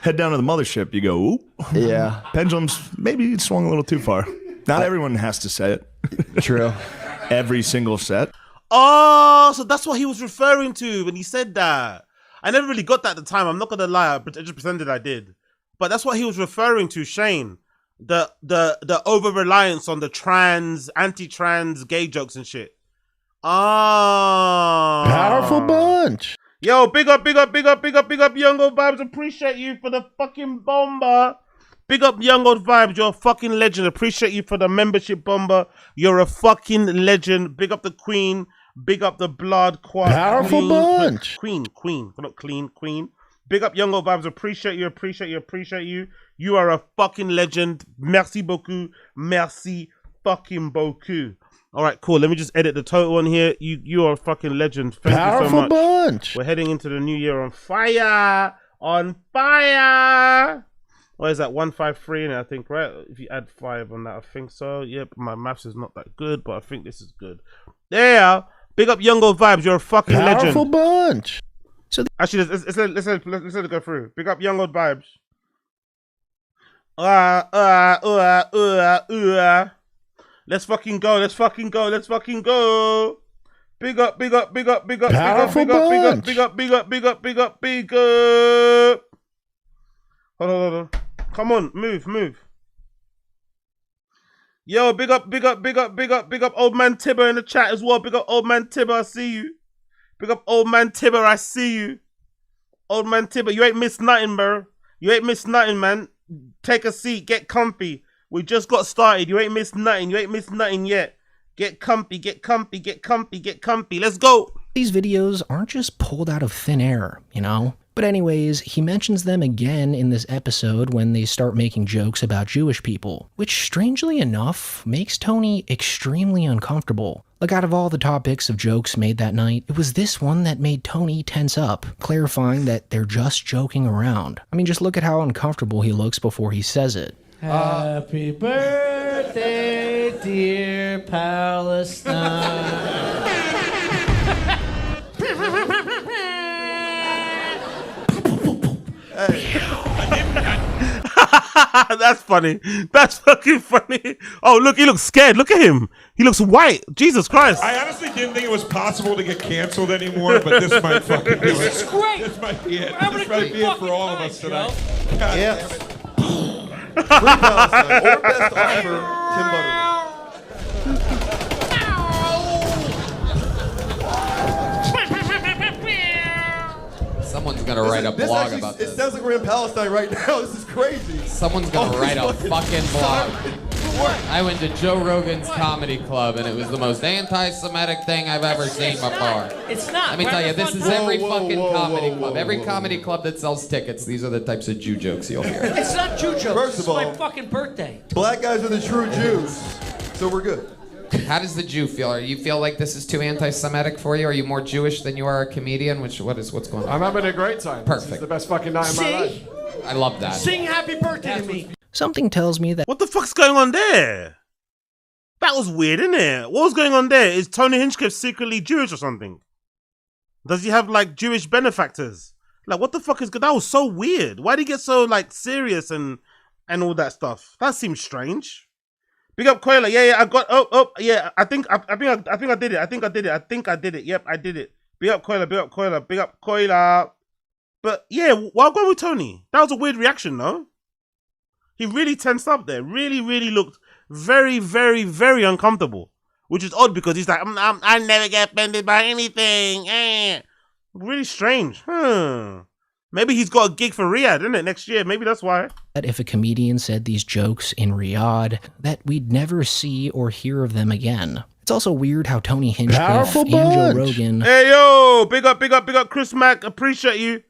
Head down to the mothership, you go, oop. Yeah. Pendulum's maybe swung a little too far. Not everyone has to say it. True. Every single set. Oh, so that's what he was referring to when he said that. I never really got that at the time. I'm not going to lie. I just pretended I did. But that's what he was referring to, Shane. The over-reliance on the anti-trans gay jokes and shit. Ah. Powerful bunch. Yo, big up, Young Old Vibes. Appreciate you for the fucking bomber. Big up, Young Old Vibes. You're a fucking legend. Appreciate you for the membership bomber. You're a fucking legend. Big up the Queen. Big up the Blood. Powerful bunch. Queen. Not clean, Queen. Big up Young Old Vibes. Appreciate you. You are a fucking legend. Merci beaucoup. Merci fucking beaucoup. All right, cool. Let me just edit the total on here. You are a fucking legend. Thank you so much. Bunch. We're heading into the new year on fire. On fire. What is that? 153 in it, I think, right? If you add 5 on that, I think so. Yep, my maths is not that good, but I think this is good. There. Big up Young Old Vibes. You're a fucking legend. Powerful bunch. Actually, let's go through. Pick up Young Old Vibes. Let's fucking go. Let's fucking go. Let's fucking go. Big up, big up, big up, big up, Powerful big up, big up, bunch. big up, big up, big up, big up, big up. Hold on, hold on. Come on, move, move. Yo, big up, big up, big up, big up, big up, old man Tibber in the chat as well. Big up, old man Tibber, I see you. Big up, old man Tibber, I see you. Old man Tibber, you ain't missed nothing, bro. You ain't missed nothing, man. Take a seat, get comfy. We just got started. You ain't missed nothing. You ain't missed nothing yet. Get comfy, get comfy, get comfy, get comfy. Let's go. These videos aren't just pulled out of thin air, you know? But anyways, he mentions them again in this episode when they start making jokes about Jewish people, which strangely enough makes Tony extremely uncomfortable. Like out of all the topics of jokes made that night, it was this one that made Tony tense up, clarifying that they're just joking around. I mean, just look at how uncomfortable he looks before he says it. Happy birthday, dear Palestine. That's funny. That's fucking funny. Oh, look, he looks scared. Look at him. He looks white. Jesus Christ. I honestly didn't think it was possible to get canceled anymore, but this might fucking do it. This is great. This might be it. We're This might be it for all of us tonight. God Yeah. damn it. Free Palestine or best offer, Tim Butterworth. Someone's gonna write a blog about this. It sounds like we're in Palestine right now. This is crazy. Someone's gonna write a fucking blog. I went to Joe Rogan's comedy club and it was the most anti-Semitic thing I've ever seen before. It's not. Let me tell you, this is every fucking comedy club. Every comedy club that sells tickets, these are the types of Jew jokes you'll hear. It's not Jew jokes. First This of is my all, fucking birthday. Black guys are the true Jews, so we're good. How does the Jew feel? Are you feel like this is too anti-Semitic for you? Are you more Jewish than you are a comedian? What's going on? I'm having a great time. Perfect. This is the best fucking night of my life. I love that. Sing happy birthday to me. Something tells me that What the fuck's going on there? That was weird, isn't it? What was going on there? Is Tony Hinchcliffe secretly Jewish or something? Does he have like Jewish benefactors? Like, what the fuck is good? That was so weird. Why did he get so like serious and all that stuff? That seems strange. Big up Koila. Yeah, I got. Yeah. I think I did it. I think I did it. Yep, I did it. Big up Koila. Big up Koila. Big up Koila. But yeah, why go with Tony? That was a weird reaction, no? He really tensed up there. Really, really looked very, very, very uncomfortable. Which is odd because he's like, I never get offended by anything. Really strange. Maybe he's got a gig for Riyadh, isn't it, next year? Maybe that's why. if a comedian said these jokes in Riyadh, that we'd never see or hear of them again. It's also weird how Tony Hinchcliffe and Joe Rogan... Hey, yo! Big up, Chris Mack. Appreciate you.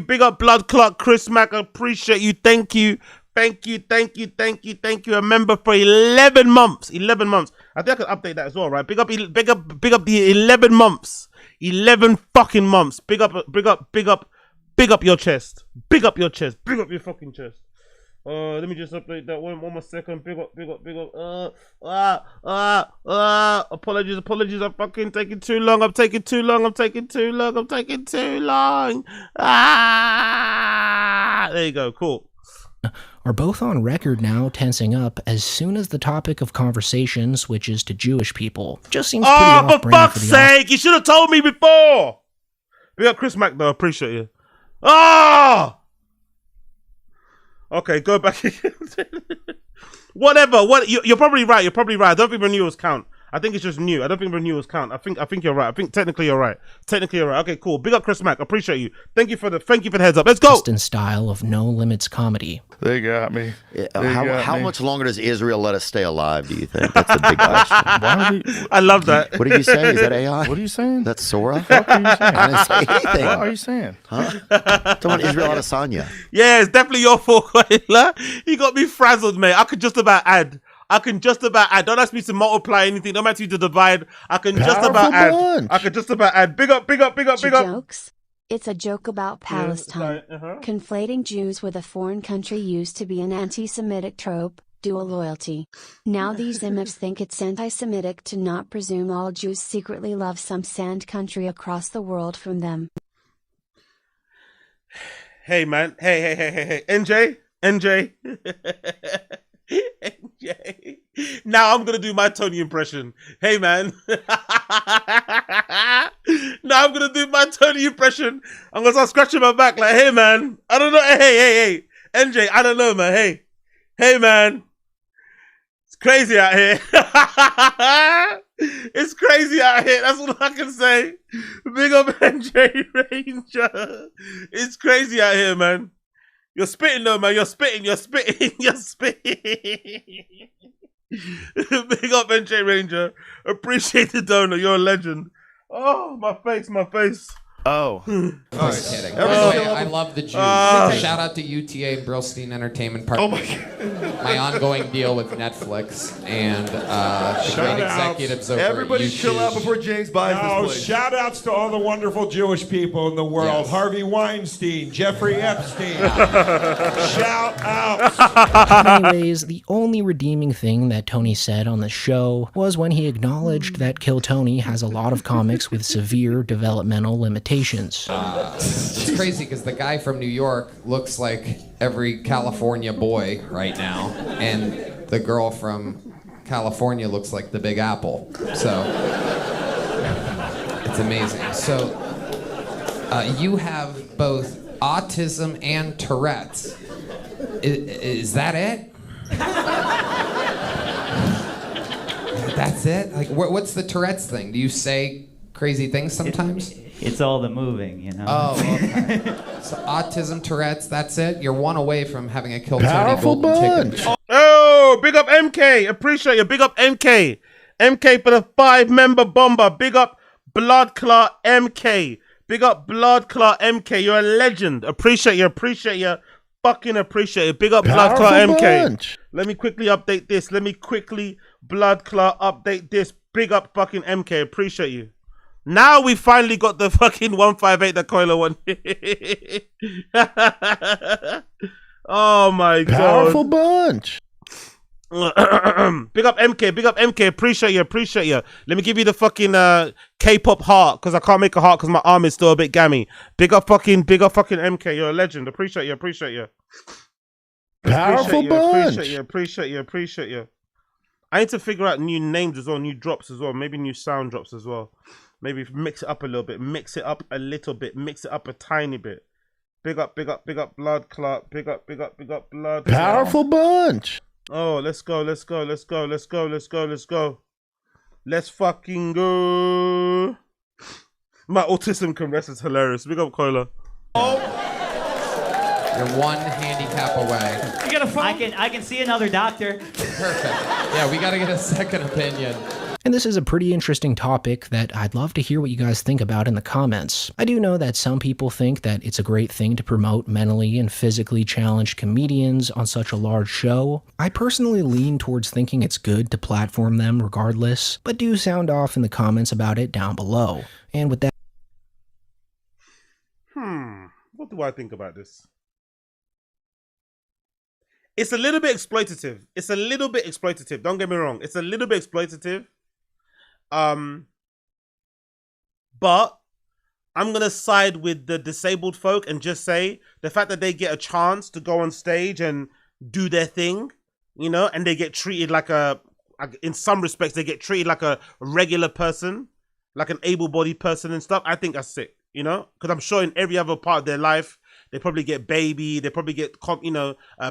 Big up Blood Clot, Chris Mack. Appreciate you. Thank you. A member for 11 months. 11 months. I think I can update that as well, right? Big up the 11 months. 11 fucking months. Big up your chest. Big up your fucking chest. Let me just update that one more second. Big up. Apologies. I'm fucking taking too long. I'm taking too long. There you go. Cool. Are both on record now tensing up as soon as the topic of conversation switches to Jewish people. Just seems pretty off-brand for fuck's sake! You should have told me before! We got Chris Mack though, appreciate you. Okay, go back. Whatever. You're probably right. I don't think renewals count. I think it's just new. I don't think renewals count. I think you're right. I think technically you're right. Okay, cool. Big up Chris Mack. Appreciate you. Thank you for the heads up. Let's go. In style of No Limits comedy. They got me. How much longer does Israel let us stay alive, do you think? That's the big question. I love that. What did you say? Is that AI? What are you saying? That's Sora? What are you saying? I didn't say anything. What are you saying? Huh? Talking about Israel Adesanya. Yeah, it's definitely your fault, Koila. You got me frazzled, mate. I can just about add. Don't ask me to multiply anything. Don't ask me to divide. I can just about add. Big up. Jokes. It's a joke about Palestine. Conflating Jews with a foreign country used to be an anti-Semitic trope, dual loyalty. Now these imps think it's anti-Semitic to not presume all Jews secretly love some sand country across the world from them. Hey, man. Hey. NJ. NJ. Now I'm gonna do my Tony impression. Hey, man. Now I'm gonna do my Tony impression. I'm gonna start scratching my back like, hey, man. I don't know. Hey. NJ, I don't know, man. Hey, man. It's crazy out here. It's crazy out here. That's all I can say. Big up NJ Ranger. It's crazy out here, man. You're spitting though, man. You're spitting. Big up NJ Ranger. Appreciate the donor. You're a legend. Oh, my face. Oh. Just kidding. By the way, I love the Jews. Shout out to UTA and Brillstein Entertainment Partners. Oh my God. My ongoing deal with Netflix and the great executives over Everybody at chill out before James buys this place. Shout outs to all the wonderful Jewish people in the world. Yes. Harvey Weinstein, Jeffrey Epstein. Shout out. Anyways, the only redeeming thing that Tony said on the show was when he acknowledged that Kill Tony has a lot of comics with severe developmental limitations. It's crazy because the guy from New York looks like every California boy right now, and the girl from California looks like the Big Apple. So it's amazing. So you have both autism and Tourette's. Is that it? That's it? Like, what's the Tourette's thing? Do you say crazy things sometimes? It's all the moving, you know. Oh, okay. So autism, Tourette's, that's it? You're one away from having a Kill Tony Powerful golden bunch. ticket. Oh, big up MK. Appreciate you. Big up MK. MK for the 5-member bomber. Big up Blood Clot MK. Big up Blood Clot MK. You're a legend. Appreciate you. Fucking appreciate it. Big up Blood Clot MK. Bunch. Let me quickly update this. Blood Clot update this. Big up fucking MK. Appreciate you. Now we finally got the fucking 158 that Coiler won. Oh my god. Powerful bunch. Big up MK. Appreciate you. Let me give you the fucking K-pop heart, because I can't make a heart because my arm is still a bit gammy. Big up fucking MK. You're a legend. Appreciate you. Powerful bunch. Appreciate you. I need to figure out new names as well, new drops as well, maybe new sound drops as well. Maybe mix it up a little bit, mix it up a tiny bit. Big up Blood Clot. Big up Blood Clot. Powerful bunch. Oh, let's go. Let's fucking go. My autism converse is hilarious. Big up Coiler. You're one handicap away. You got a phone? I can see another doctor. Perfect. Yeah, we got to get a second opinion. And this is a pretty interesting topic that I'd love to hear what you guys think about in the comments. I do know that some people think that it's a great thing to promote mentally and physically challenged comedians on such a large show. I personally lean towards thinking it's good to platform them regardless, but do sound off in the comments about it down below. And with that... What do I think about this? It's a little bit exploitative. Don't get me wrong. It's a little bit exploitative. But I'm going to side with the disabled folk and just say the fact that they get a chance to go on stage and do their thing, you know, and they get treated like in some respects, they get treated like a regular person, like an able-bodied person and stuff. I think that's sick, you know, because I'm sure in every other part of their life, they probably get babied, they probably get,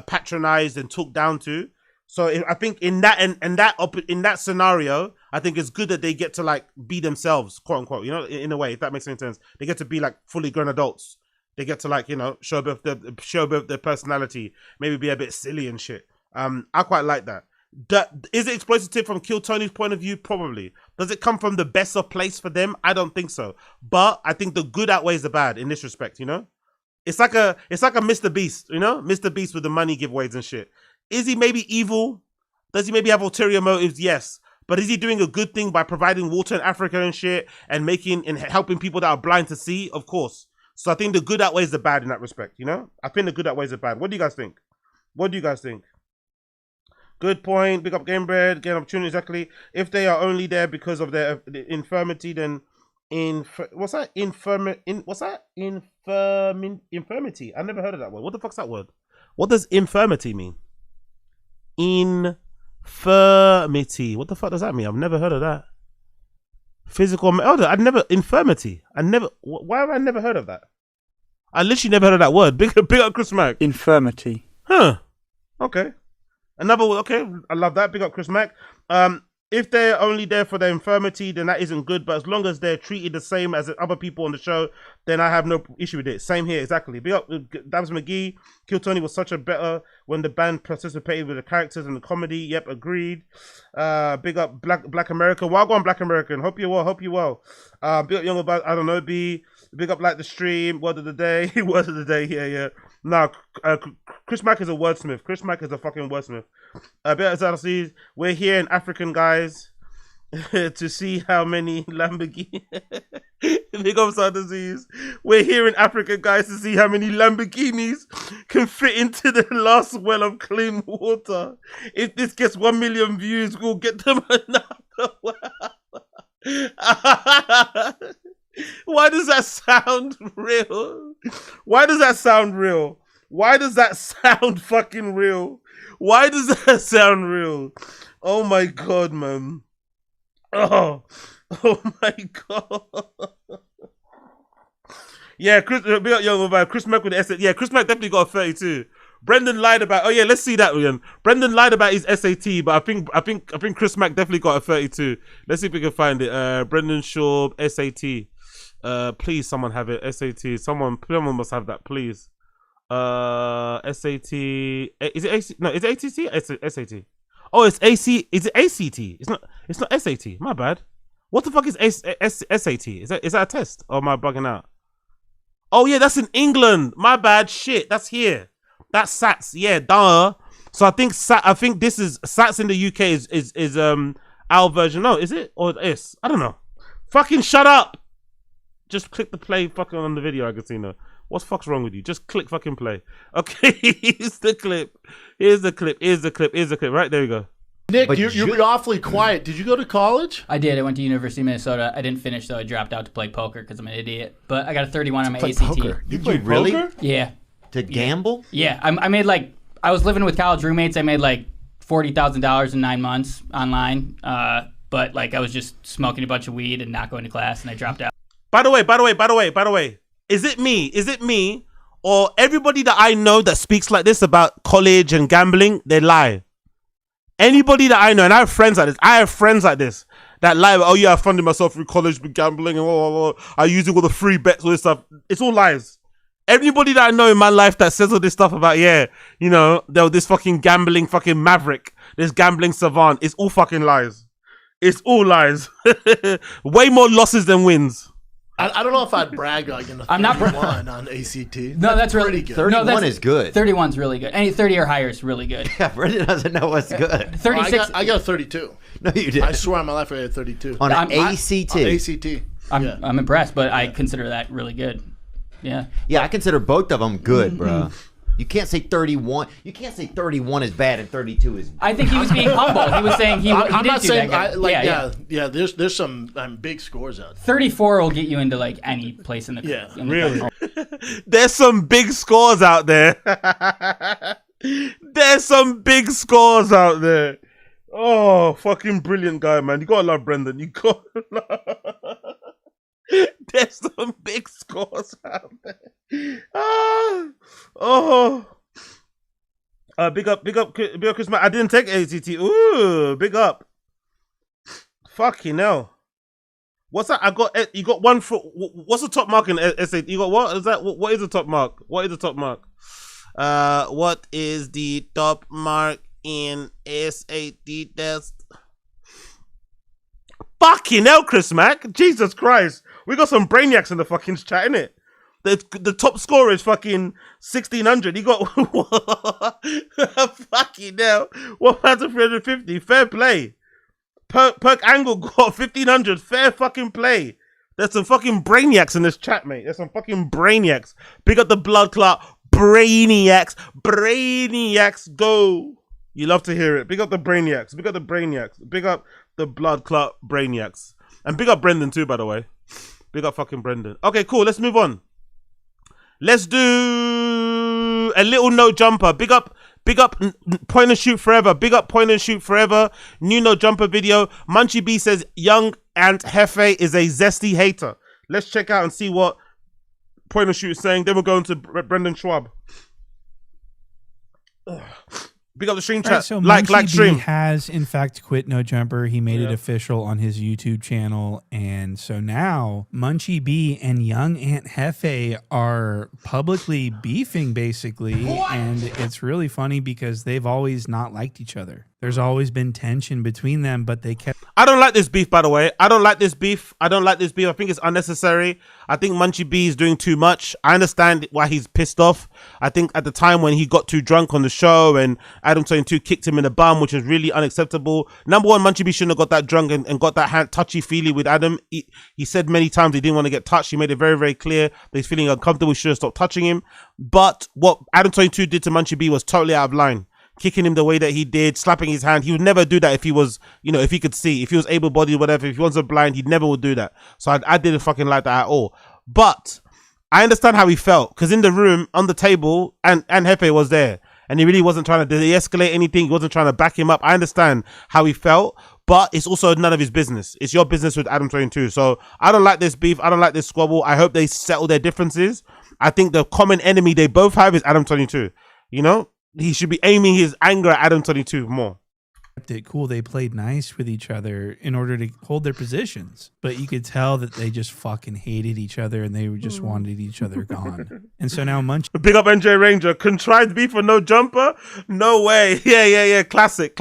patronized and talked down to. So I think in that scenario, I think it's good that they get to like be themselves, quote unquote, you know, in a way, if that makes any sense. They get to be like fully grown adults. They get to like, you know, show both their personality, maybe be a bit silly and shit. I quite like that. Is it exploitative from Kill Tony's point of view? Probably. Does it come from the best of place for them? I don't think so. But I think the good outweighs the bad in this respect, you know? It's like a Mr. Beast, you know? Mr. Beast with the money giveaways and shit. Is he maybe evil? Does he maybe have ulterior motives? Yes. But is he doing a good thing by providing water in Africa and shit and helping people that are blind to see? Of course. So I think the good outweighs the bad in that respect, you know? I think the good outweighs the bad. What do you guys think? Good point. Big up Gamebred. Get an opportunity, exactly. If they are only there because of their infirmity, then infirmity infirmity. I never heard of that word. What the fuck's that word? What does infirmity mean? Infirmity. What the fuck does that mean? I've never heard of that. Physical. Oh, I'd never. Infirmity. I never. Why have I never heard of that? I literally never heard of that word. Big up Chris Mack. Infirmity. Huh. Okay. Another. Okay. I love that. Big up Chris Mack. If they're only there for their infirmity, then that isn't good. But as long as they're treated the same as other people on the show, then I have no issue with it. Same here, exactly. Big up Dabs McGee. Kill Tony was such a better when the band participated with the characters and the comedy. Yep, agreed. Big up Black America. Wagwan Black American. Hope you well. Big up Young about I don't know. B. Big up Like the Stream. Word of the day. Word of the day. Yeah. No, Chris Mack is a wordsmith. Chris Mack is a fucking wordsmith. Big up ZLCs. We're here in African guys to see how many Lamborghini. Big up Disease. We're here in Africa, guys, to see how many Lamborghinis can fit into the last well of clean water. If this gets 1 million views, we'll get them another well. Why does that sound real? Why does that sound real? Why does that sound fucking real? Why does that sound real? Oh my god, man. Oh my god. Yeah, Chris Mack with the SAT. Yeah, Chris Mack definitely got a 32. Brendan lied about. Oh yeah, let's see that again. Brendan lied about his SAT, but I think Chris Mack definitely got a 32. Let's see if we can find it. Brendan Shaw SAT. Please, someone have it. SAT. Someone must have that, please. SAT. Is it AC? No, is it ATC? SAT. Oh, it's AC. Is it ACT? It's not SAT. My bad. What the fuck is SAT? Is that a test? Or am I bugging out? Oh yeah, that's in England. My bad. Shit, that's here. That's SATs. Yeah, duh. So I think this is SATs in the UK is our version. No, is it or is? I don't know. Fucking shut up. Just click the play fucking on the video, Agostino. What the fuck's wrong with you? Just click fucking play. Okay, here's the clip. Here's the clip. Right, there we go. Nick, you're awfully quiet. Did you go to college? I did. I went to University of Minnesota. I didn't finish, though. I dropped out to play poker because I'm an idiot. But I got a 31 on my ACT. Poker. You played really? poker? Yeah. To gamble? Yeah. I made I was living with college roommates. I made $40,000 in 9 months online. But I was just smoking a bunch of weed and not going to class, and I dropped out. By the way, is it me, or everybody that I know that speaks like this about college and gambling, they lie. Anybody that I know, and I have friends like this, that lie. Oh yeah, I funded myself through college with gambling and I use it with the free bets, all this stuff. It's all lies. Everybody that I know in my life that says all this stuff about, this fucking gambling fucking maverick, this gambling savant, it's all fucking lies. It's all lies. Way more losses than wins. I don't know if I'd brag in a 31 on ACT. No, that's really good. 31 is good. 31's really good. Any 30 or higher is really good. Yeah, Brendan doesn't know what's good. 36. I got a 32. No, you did. I swear on my life I had 32. On an ACT. On ACT. I'm impressed, but I consider that really good. Yeah. Yeah, I consider both of them good, bro. You can't say 31. You can't say 31 is bad and 32 is. I think he was being humble. He was saying he I'm didn't not do saying that. Yeah. There's some big scores out there. 34 will get you into any place in the really. There's some big scores out there. There's some big scores out there. Oh, fucking brilliant guy, man. You gotta love Brendan. You gotta love. There's some big scores out there. Big up, Chris Mack. I didn't take ACT. Ooh, big up. Fucking hell. What's that? You got one for. What's the top mark in SAT? You got what? Is that what is the top mark? What is the top mark? What is the top mark in SAT test? Fucking hell, Chris Mack. Jesus Christ. We got some brainiacs in the fucking chat, innit? The top scorer is fucking 1600. He got fucking hell. 1,350. Fair play. Perk Angle got 1,500. Fair fucking play. There's some fucking brainiacs in this chat, mate. There's some fucking brainiacs. Big up the blood clot. Brainiacs. Brainiacs go. You love to hear it. Big up the brainiacs. Big up the brainiacs. Big up the blood clot brainiacs. And big up Brendan too, by the way. Big up fucking Brendan. Okay, cool. Let's move on. Let's do a little no jumper. Big up, point and shoot forever. Big up, point and shoot forever. New no jumper video. Munchie B says Young Aunt Hefe is a zesty hater. Let's check out and see what point and shoot is saying. Then we're going to Brendan Schwab. Big up the stream chat. Right, so like stream. B has in fact quit No Jumper. He made it official on his YouTube channel, and so now Munchie B and Young Aunt Hefe are publicly beefing, basically, and it's really funny because they've always not liked each other. There's always been tension between them, but they kept... I don't like this beef, by the way. I don't like this beef. I think it's unnecessary. I think Munchie B is doing too much. I understand why he's pissed off. I think at the time when he got too drunk on the show and Adam 22 kicked him in the bum, which is really unacceptable. Number one, Munchie B shouldn't have got that drunk and got that hand touchy-feely with Adam. He said many times he didn't want to get touched. He made it very, very clear that he's feeling uncomfortable. He should have stopped touching him. But what Adam 22 did to Munchie B was totally out of line. Kicking him the way that he did, slapping his hand. He would never do that if he was, if he could see, if he was able-bodied, whatever. If he wasn't blind, he never would do that. So I didn't fucking like that at all. But I understand how he felt, because in the room, on the table, and Hefe was there, and he really wasn't trying to de-escalate anything. He wasn't trying to back him up. I understand how he felt, but it's also none of his business. It's your business with Adam 22. So I don't like this beef. I don't like this squabble. I hope they settle their differences. I think the common enemy they both have is Adam 22. He should be aiming his anger at Adam 22 more. Cool, they played nice with each other in order to hold their positions, but you could tell that they just fucking hated each other and they just wanted each other gone. And so now Big up NJ Ranger. Contrived beef for no jumper? No way. Yeah. Classic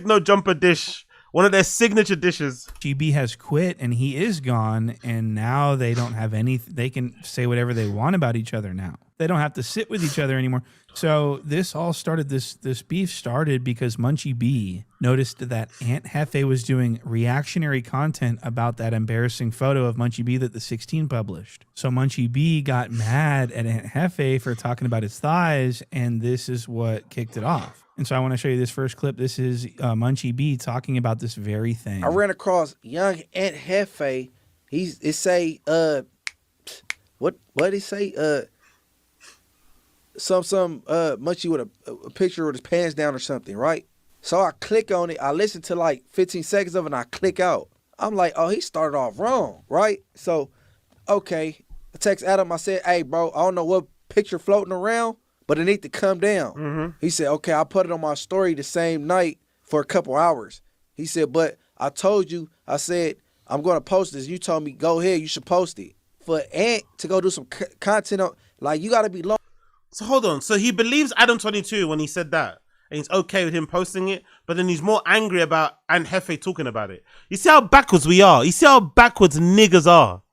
no jumper dish. One of their signature dishes. GB has quit and he is gone, and now they don't have any. They can say whatever they want about each other now. They don't have to sit with each other anymore. So this all started. This beef started because Munchie B noticed that Aunt Hefe was doing reactionary content about that embarrassing photo of Munchie B that the 16 published. So Munchie B got mad at Aunt Hefe for talking about his thighs, and this is what kicked it off. And so I want to show you this first clip. This is Munchie B talking about this very thing. I ran across Young Aunt Hefe. It say what did he say? Some Munchie with a picture with his pants down or something, right? So I click on it. I listen to like 15 seconds of it and I click out. I'm like, oh, he started off wrong, right? So, okay. I text Adam. I said, hey, bro, I don't know what picture floating around, but it need to come down. He said, okay, I put it on my story the same night for a couple hours. He said, but I told you, I said, I'm going to post this. You told me, go ahead, you should post it. For Ant to go do some content on, like, you got to be long. So hold on. So he believes Adam 22 when he said that, and he's okay with him posting it, but then he's more angry about Aunt Hefe talking about it. You see how backwards we are? You see how backwards niggas are?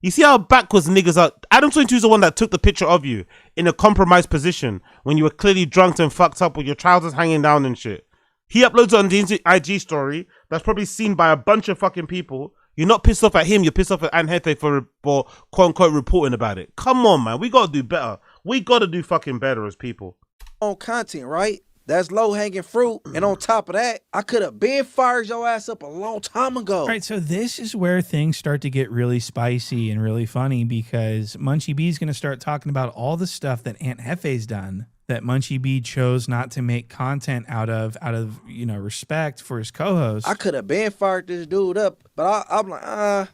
You see how backwards niggas are? Adam 22 is the one that took the picture of you in a compromised position when you were clearly drunk and fucked up with your trousers hanging down and shit. He uploads it on the IG story that's probably seen by a bunch of fucking people. You're not pissed off at him. You're pissed off at Aunt Hefe for quote unquote reporting about it. Come on, man. We got to do better. We got to do fucking better as people. On content, right? That's low hanging fruit. And on top of that, I could have been fired your ass up a long time ago. All right, so this is where things start to get really spicy and really funny, because Munchie B is going to start talking about all the stuff that Aunt Hefe's done that Munchie B chose not to make content out of respect for his co-host. I could have been fired this dude up, but I'm like,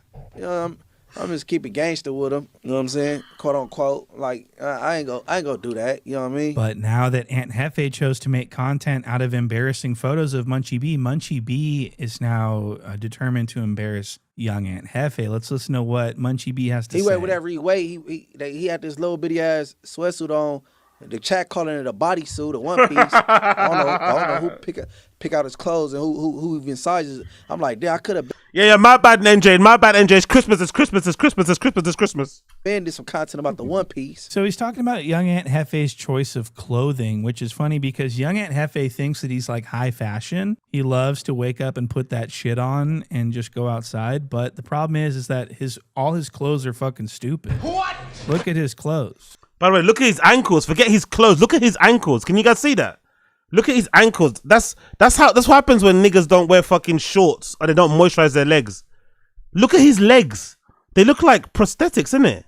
I'm just keeping gangster with him. You know what I'm saying? Quote unquote. Like, I ain't gonna do that. You know what I mean? But now that Aunt Hefe chose to make content out of embarrassing photos of Munchie B is now determined to embarrass young Aunt Hefe. Let's listen to what Munchie B has to say. He weighed whatever he weighed. He had this little bitty ass sweatsuit on. The chat calling it a bodysuit, a one piece. I don't know who pick out his clothes and who even sizes. I'm like, yeah, I could have. Yeah, my bad, NJ. My bad, NJ. It's Christmas. It's Christmas. It's Christmas. It's Christmas. It's Christmas. Ben did some content about the one piece. So he's talking about young Aunt Hefe's choice of clothing, which is funny because young Aunt Hefe thinks that he's like high fashion. He loves to wake up and put that shit on and just go outside. But the problem is that all his clothes are fucking stupid. What? Look at his clothes. By the way, look at his ankles. Forget his clothes. Look at his ankles. Can you guys see that? Look at his ankles. That's what happens when niggas don't wear fucking shorts or they don't moisturize their legs. Look at his legs. They look like prosthetics, innit?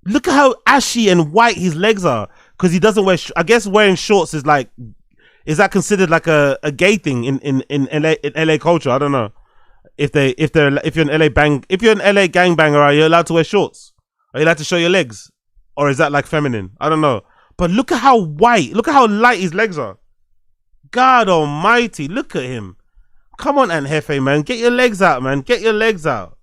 Look at how ashy and white his legs are because he doesn't wear. I guess wearing shorts is like, is that considered like a gay thing in LA culture? I don't know. If you're an LA gangbanger, are you allowed to wear shorts? Are you allowed to show your legs, or is that like feminine? I don't know. But look at how white, look at how light his legs are. God Almighty, look at him. Come on, Aunt Hefe, man, get your legs out, man. Get your legs out.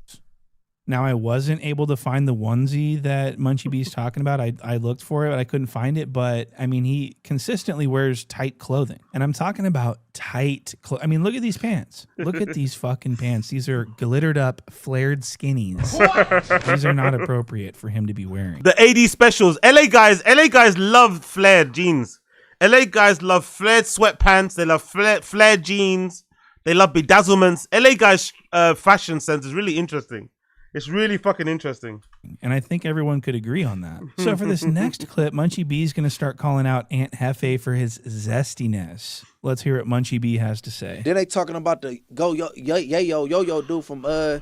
Now, I wasn't able to find the onesie that Munchie B's talking about. I looked for it, but I couldn't find it. But, I mean, he consistently wears tight clothing. And I'm talking about tight clothing. I mean, look at these pants. Look at these fucking pants. These are glittered up, flared skinnies. These are not appropriate for him to be wearing. The AD specials. LA guys love flared jeans. LA guys love flared sweatpants. They love flared jeans. They love bedazzlements. LA guys' fashion sense is really interesting. It's really fucking interesting. And I think everyone could agree on that. So for this next clip, Munchie B is going to start calling out Aunt Hefe for his zestiness. Let's hear what Munchie B has to say. Then they talking about the yo dude from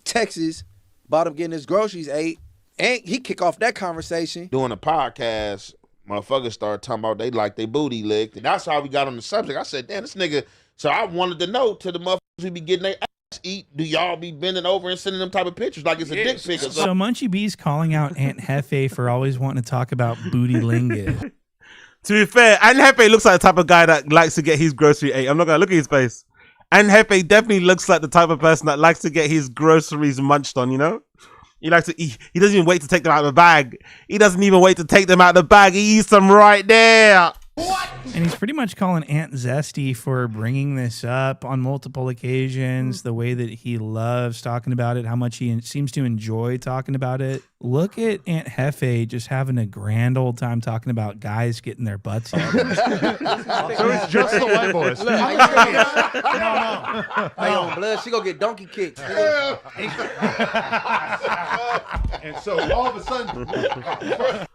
Texas, about him getting his groceries ate. And he kick off that conversation. Doing a podcast, motherfuckers started talking about they like their booty licked. And that's how we got on the subject. I said, damn, this nigga. So I wanted to know to the motherfuckers who be getting their eat, do y'all be bending over and sending them type of pictures like it's a dick pic or something? So Munchie B's calling out Aunt Hefe for always wanting to talk about booty lingus. To be fair, Aunt Hefe looks like the type of guy that likes to get his grocery ate. I'm not gonna look at his face. Aunt Hefe definitely looks like the type of person that likes to get his groceries munched on, you know? He likes to eat. He doesn't even wait to take them out of the bag. He doesn't even wait to take them out of the bag. He eats them right there. What? And he's pretty much calling Aunt Zesty for bringing this up on multiple occasions, the way that he loves talking about it, how much he seems to enjoy talking about it. Look at Aunt Hefe just having a grand old time talking about guys getting their butts eaten. So it's just the white boys. No. Hey, on blood, she gonna get donkey kicked. And so all of a sudden...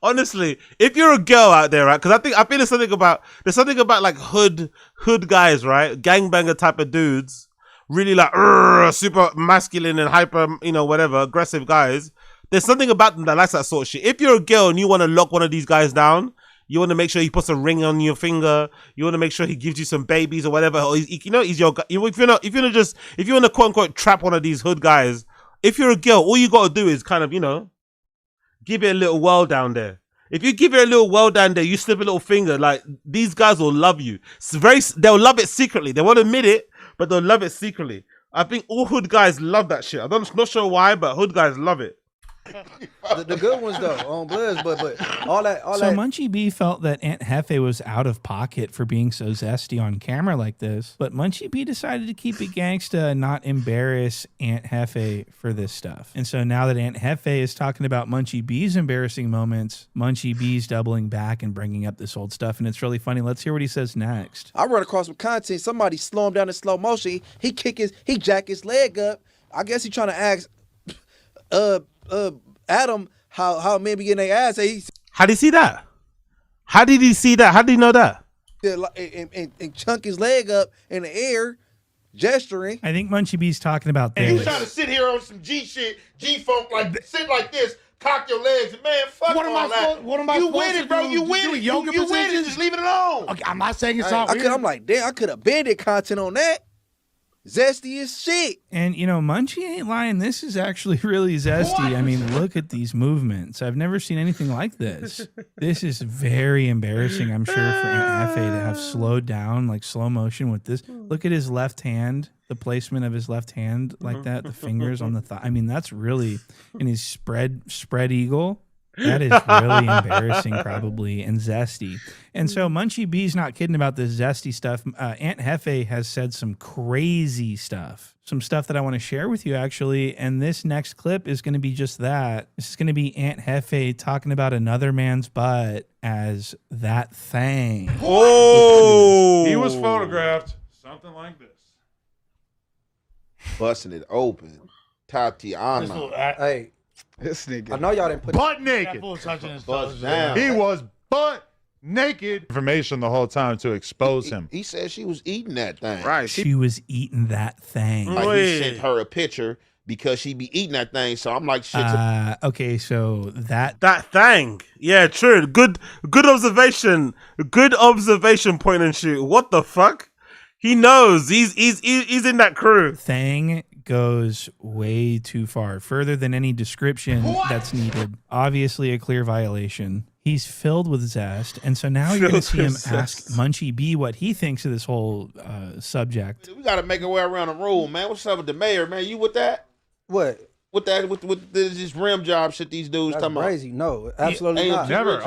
Honestly, if you're a girl out there, right? Because I feel there's something about like hood guys, right? Gangbanger type of dudes, really like super masculine and hyper, whatever, aggressive guys. There's something about them that likes that sort of shit. If you're a girl and you want to lock one of these guys down, you want to make sure he puts a ring on your finger. You want to make sure he gives you some babies or whatever. Or he's your. If you want to quote unquote trap one of these hood guys, if you're a girl, all you got to do is kind of give it a little whirl down there. If you give it a little whirl down there, you slip a little finger. Like these guys will love you. They'll love it secretly. They won't admit it, but they'll love it secretly. I think all hood guys love that shit. I'm not sure why, but hood guys love it. The good ones though, on Bloods, but all that. So Munchie B felt that Aunt Hefe was out of pocket for being so zesty on camera like this, but Munchie B decided to keep it gangsta and not embarrass Aunt Hefe for this stuff. And so now that Aunt Hefe is talking about Munchie B's embarrassing moments, Munchie B's doubling back and bringing up this old stuff, and it's really funny. Let's hear what he says next. I run across some content. Somebody slow him down in slow motion. He jack his leg up. I guess he trying to ask, Adam, how men be getting their ass. How did he see that? How did he see that? How did he know that? And chunk his leg up in the air, gesturing. I think Munchie B's talking about this. And you trying to sit here on some G shit, G-funk, like sit like this, cock your legs, and man, fuck all that. What am I you supposed win to it, bro. do? You win it. Yoga You win it. positions? Just leave it alone. Okay, I'm not saying it's all weird. I'm like, damn, I could have banded content on that. Zesty as shit. And, Munchie ain't lying. This is actually really zesty. What? I mean, look at these movements. I've never seen anything like this. This is very embarrassing, I'm sure, for Aunt Hefe to have slowed down, like slow motion with this. Look at his left hand, the placement of his left hand like that, the fingers on the thigh. I mean, that's really, in his spread eagle. That is really embarrassing, probably, and zesty. And so Munchie B's not kidding about this zesty stuff. Aunt Hefe has said some crazy stuff, some stuff that I want to share with you, actually. And this next clip is going to be just that. This is going to be Aunt Hefe talking about another man's butt as that thing. Oh! He was photographed. Something like this. Busting it open. Tatiana. Hey. This nigga. I know y'all didn't put butt naked. That fool touching his Bust toes. down. He was butt naked information the whole time to expose him. He said she was eating that thing. Right. She was eating that thing. Like he sent her a picture because she be eating that thing. So I'm like, shit. Okay, so that thing. Yeah, true. Good observation. Good observation, point and shoot. What the fuck? He knows. He's in that crew. thing goes way too far, further than any description that's needed. Obviously a clear violation. He's filled with zest, and so now you're going to see him ask Munchie B what he thinks of this whole subject. We got to make our way around the rule, man. What's up with the mayor, man? You with that? What? With this rim job shit these dudes That's talking crazy. No, absolutely not. Never. You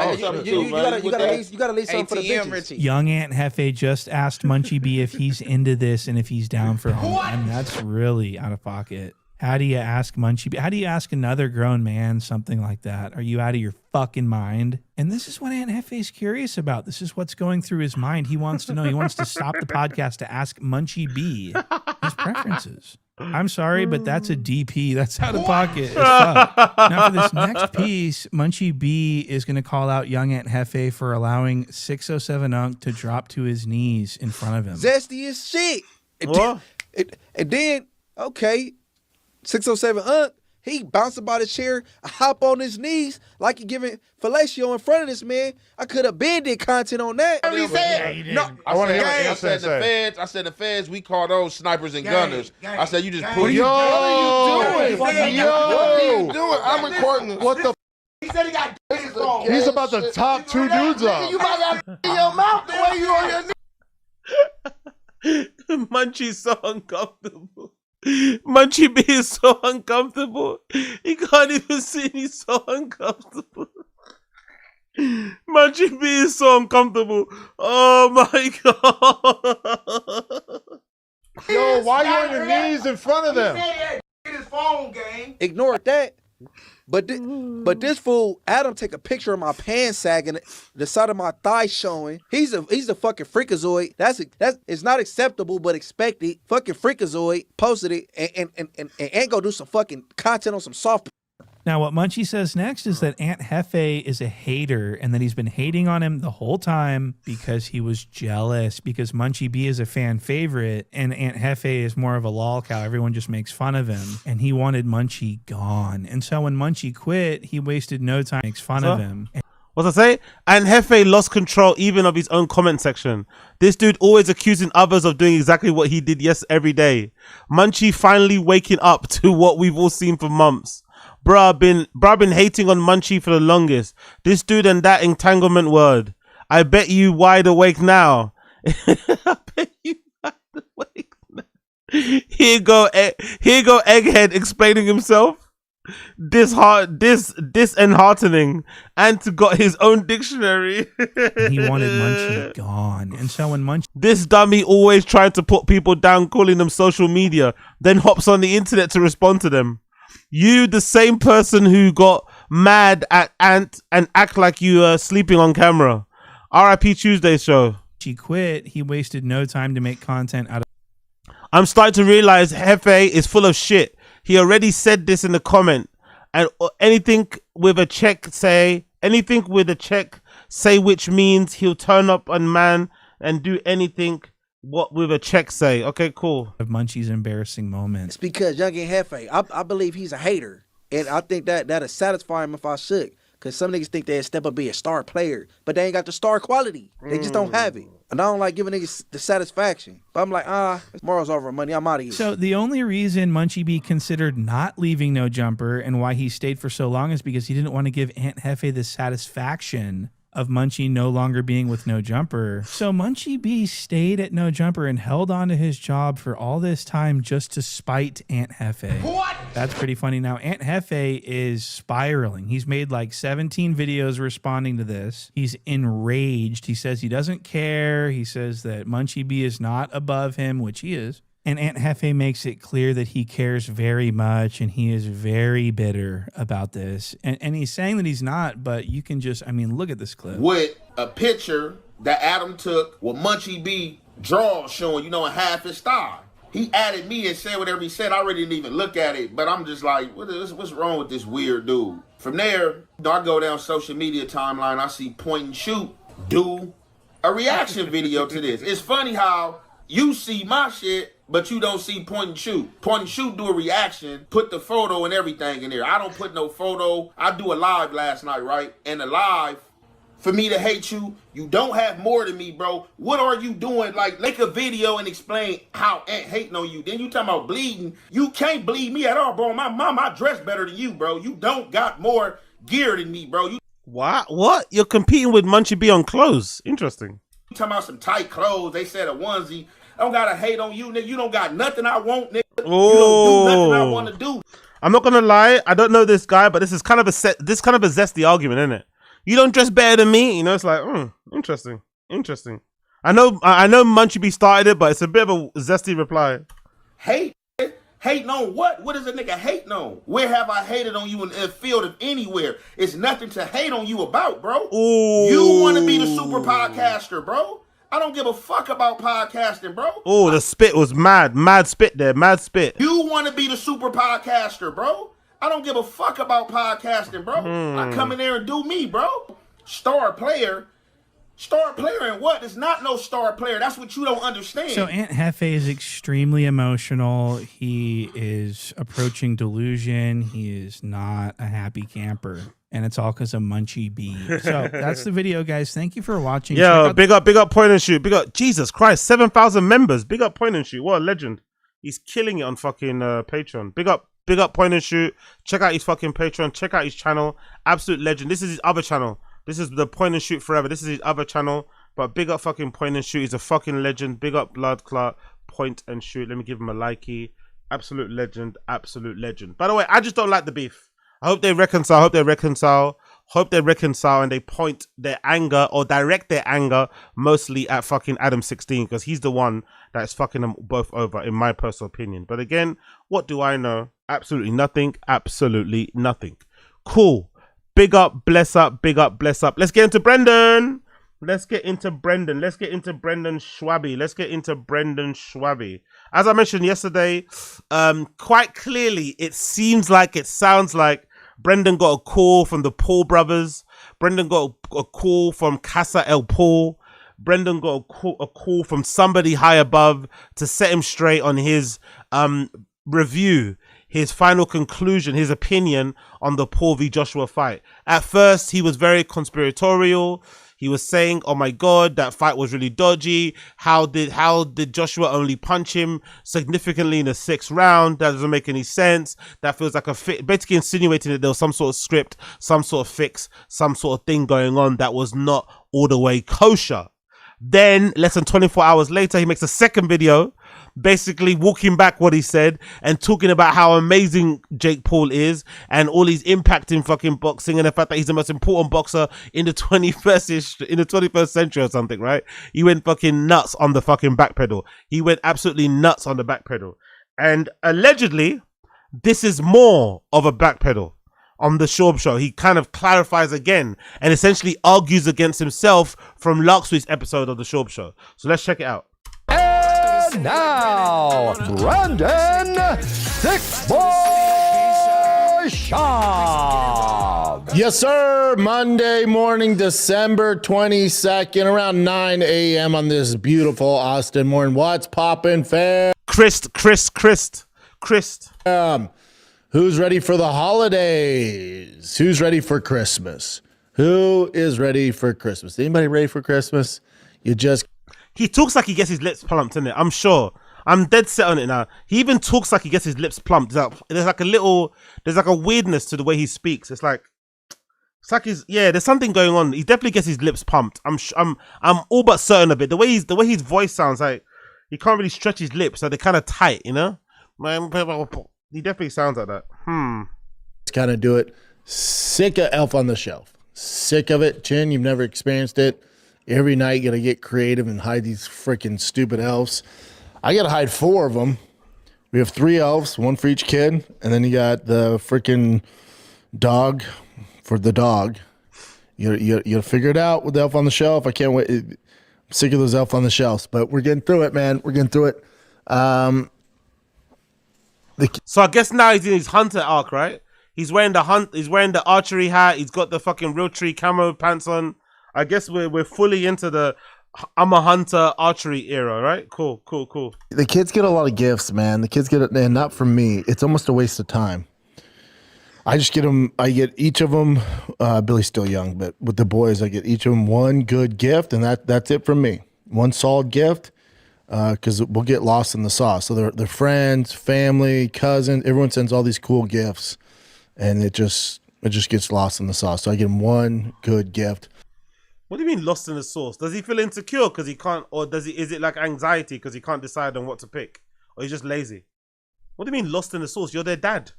gotta leave something for the bitches. Young Aunt Hefe just asked Munchie B if he's into this and if he's down for home. And that's really out of pocket. How do you ask Munchie B? How do you ask another grown man something like that? Are you out of your fucking mind? And this is what Aunt Hefe's curious about. This is what's going through his mind. He wants to know. He wants to stop the podcast to ask Munchie B his preferences. I'm sorry, but that's a DP. That's out of pocket as fuck. Now, for this next piece, Munchie B is going to call out Young Aunt Hefe for allowing 607 Unc to drop to his knees in front of him. Zesty as shit. And then, okay, 607 Unc, he bounced about his chair, hop on his knees like he giving fellatio in front of this man. I could have been did content on that. I said the feds, we call those snipers and gunners. I said you just put What are you doing? I'm recording this. What the? He said he got his phone. He's about to top two dudes up. You might got in your mouth the way you on your knee. Munchie's so uncomfortable. Munchie B is so uncomfortable. He can't even see. He's so uncomfortable. Munchie B is so uncomfortable. Oh my god. Yo, why you on your knees in front of them? Get his phone, gang. Ignored that. But this fool Adam take a picture of my pants sagging, the side of my thigh showing. He's a fucking freakazoid. That's it's not acceptable but expected. Fucking freakazoid posted it and ain't gonna do some fucking content on some soft. Now, what Munchie says next is that Aunt Hefe is a hater and that he's been hating on him the whole time because he was jealous, because Munchie B is a fan favorite and Aunt Hefe is more of a lol cow. Everyone just makes fun of him and he wanted Munchie gone. And so when Munchie quit, he wasted no time, makes fun of him. What's I say? And Hefe lost control even of his own comment section. This dude always accusing others of doing exactly what he did every day. Munchie finally waking up to what we've all seen for months. Bruh been hating on Munchie for the longest. This dude and that entanglement word. I bet you wide awake now. I bet you wide awake now. Here go Egghead explaining himself. Disheartening, and got his own dictionary. He wanted Munchie gone. And so when Munchie... This dummy always tried to put people down, calling them social media, then hops on the internet to respond to them. You, the same person who got mad at Ant and act like you are sleeping on camera. RIP Tuesday show. She quit. He wasted no time to make content out of... I'm starting to realize Hefe is full of shit. He already said this in the comment. And anything with a check say, which means he'll turn up on man and do anything what with a check say. Okay, cool. Of Munchie's embarrassing moment. It's because Young and Hefe, I believe he's a hater. And I think that'll satisfy him if I should. Because some niggas think they'll step up and be a star player. But they ain't got the star quality. They just don't have it. And I don't like giving niggas the satisfaction. But I'm like, morals over money. I'm out of here. So the only reason Munchie B considered not leaving No Jumper and why he stayed for so long is because he didn't want to give Aunt Hefe the satisfaction of Munchie no longer being with No Jumper. So Munchie B stayed at No Jumper and held on to his job for all this time just to spite Aunt Hefe. What? That's pretty funny. Now, Aunt Hefe is spiraling. He's made like 17 videos responding to this. He's enraged. He says he doesn't care. He says that Munchie B is not above him, which he is. And Aunt Hefe makes it clear that he cares very much and he is very bitter about this. And he's saying that he's not, but you can just, look at this clip. With a picture that Adam took with Munchie B draws showing, half his thigh. He added me and said whatever he said. I already didn't even look at it, but I'm just like, what's wrong with this weird dude? From there, I go down social media timeline. I see point and shoot do a reaction video to this. It's funny how you see my shit, but you don't see Point and Shoot. Point and Shoot do a reaction, put the photo and everything in there. I don't put no photo. I do a live last night, right? And the live, for me to hate you, you don't have more than me, bro. What are you doing? Like, make a video and explain how Ant hating on you. Then you talking about bleeding. You can't bleed me at all, bro. My mom, I dress better than you, bro. You don't got more gear than me, bro. You What? You're competing with Munchie B on clothes. Interesting. You talking about some tight clothes. They said a onesie. I don't gotta hate on you, nigga. You don't got nothing I want, nigga. You don't do nothing I want to do. I'm not gonna lie. I don't know this guy, but this is kind of a zesty argument, isn't it? You don't dress better than me. You know, it's like, interesting. I know Munchie B started it, but it's a bit of a zesty reply. Hate? Hating on what? What is a nigga hating on? Where have I hated on you in the field of anywhere? It's nothing to hate on you about, bro. Ooh. You want to be the super podcaster, bro. I don't give a fuck about podcasting, bro. Oh, the spit was mad. Mad spit there. Mad spit. You want to be the super podcaster, bro. I don't give a fuck about podcasting, bro. I come in there and do me, bro. Star player and what? It's not no star player. That's what you don't understand. So Aunt Hefe is extremely emotional. He is approaching delusion. He is not a happy camper. And it's all because of Munchie B. So that's the video, guys. Thank you for watching. Yo, big up Point and Shoot. Big up, Jesus Christ, 7,000 members. Big up Point and Shoot. What a legend. He's killing it on fucking Patreon. Big up Point and Shoot. Check out his fucking Patreon. Check out his channel. Absolute legend. This is his other channel. This is the Point and Shoot Forever. This is his other channel. But big up fucking Point and Shoot. He's a fucking legend. Big up Blood Clot, Point and Shoot. Let me give him a likey. Absolute legend. Absolute legend. By the way, I just don't like the beef. I hope they reconcile. Hope they reconcile and they point their anger or direct their anger mostly at fucking Adam 16 because he's the one that's fucking them both over, in my personal opinion. But again, what do I know? Absolutely nothing. Absolutely nothing. Cool. Big up, bless up, big up, bless up. Let's get into Brendan. Let's get into Brendan Schwabi. As I mentioned yesterday, quite clearly, it sounds like Brendan got a call from the Paul brothers. Brendan got a call from Casa El Paul. Brendan got a call from somebody high above to set him straight on his review, his final conclusion, his opinion on the Paul v Joshua fight. At first, he was very conspiratorial. He was saying, "Oh my God, that fight was really dodgy. How did Joshua only punch him significantly in the 6th round? That doesn't make any sense. That feels like a fit." Basically insinuating that there was some sort of script, some sort of fix, some sort of thing going on that was not all the way kosher. Then, less than 24 hours later, he makes a second video, basically walking back what he said and talking about how amazing Jake Paul is and all his impact in fucking boxing and the fact that he's the most important boxer in the 21st century or something, right? He went fucking nuts on the fucking back pedal. He went absolutely nuts on the back pedal. And allegedly, this is more of a back pedal. On the Shorb Show, he kind of clarifies again and essentially argues against himself from last week's episode of the Shorb Show. So let's check it out. And now, Brendan Thick Boy Schaub. Yes, sir. Monday morning, December 22nd, around 9 a.m. on this beautiful Austin morning. What's poppin', fam? Christ. Who's ready for the holidays? Who's ready for Christmas? Who is ready for Christmas? Anybody ready for Christmas? He talks like he gets his lips plumped, isn't it? I'm sure. I'm dead set on it now. He even talks like he gets his lips plumped. There's like a weirdness to the way he speaks. It's like there's something going on. He definitely gets his lips pumped. I'm all but certain of it. The way his voice sounds, like he can't really stretch his lips, so they're kind of tight, you know? He definitely sounds like that. Let's kind of do it. Sick of Elf on the Shelf. Sick of it. Chin, you've never experienced it. Every night you got to get creative and hide these freaking stupid elves. I got to hide 4 of them. We have 3 elves, 1 for each kid. And then you got the freaking dog for the dog. You figure it out with the Elf on the Shelf. I can't wait. I'm sick of those Elf on the Shelves. But we're getting through it, man. We're getting through it. So I guess now he's in his hunter arc, right? He's wearing the archery hat. He's got the fucking real tree camo pants on. I guess we're fully into the I'm a hunter archery era, right? Cool. The kids get a lot of gifts, man. The kids get it, and not from me. It's almost a waste of time. I just get them. I get each of them. Billy's still young, but with the boys, I get each of them one good gift, and that's it from me. One solid gift, because we'll get lost in the sauce. So they're friends, family, cousins. Everyone sends all these cool gifts, and it just gets lost in the sauce. So I get them one good gift. What do you mean lost in the sauce? Does he feel insecure because he can't, or is it like anxiety because he can't decide on what to pick, or he's just lazy? What do you mean lost in the sauce? You're their dad.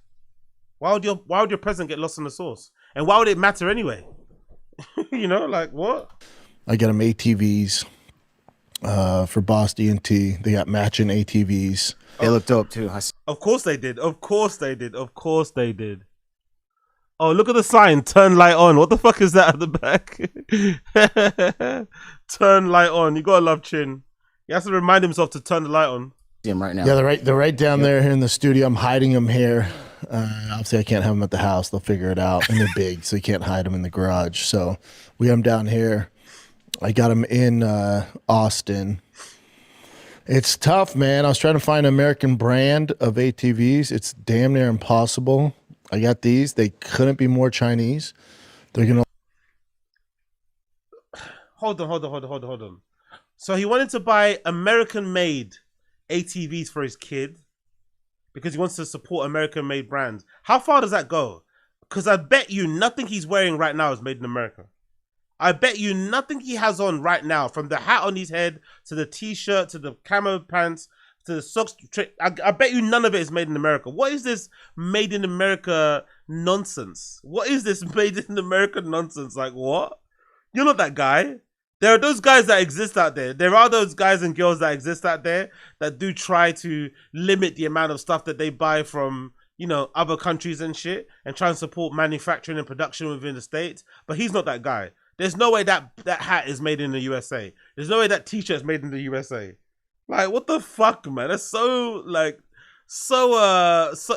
Why would your present get lost in the sauce? And why would it matter anyway? You know, like what? I get them ATVs for Boss D&T. They got matching ATVs. They look dope too. Of course they did. Oh, look at the sign. Turn light on. What the fuck is that at the back? Turn light on. You gotta love Chin. He has to remind himself to turn the light on. See him right now. Yeah, they're right down there here in the studio. I'm hiding them here. Obviously, I can't have them at the house. They'll figure it out. And they're big, so you can't hide them in the garage. So we have them down here. I got them in Austin. It's tough, man. I was trying to find an American brand of ATVs. It's damn near impossible. I got these. They couldn't be more Chinese. They're going to... Hold on. So he wanted to buy American-made ATVs for his kid because he wants to support American-made brands. How far does that go? Because I bet you nothing he's wearing right now is made in America. I bet you nothing he has on right now, from the hat on his head to the T-shirt to the camo pants to the socks. I bet you none of it is made in America. What is this made in America nonsense? What is this made in America nonsense? Like what? You're not that guy. There are those guys that exist out there. There are those guys and girls that exist out there that do try to limit the amount of stuff that they buy from, you know, other countries and shit, and try and support manufacturing and production within the States. But he's not that guy. There's no way that hat is made in the USA. There's no way that t-shirt is made in the USA. Like, what the fuck, man? That's so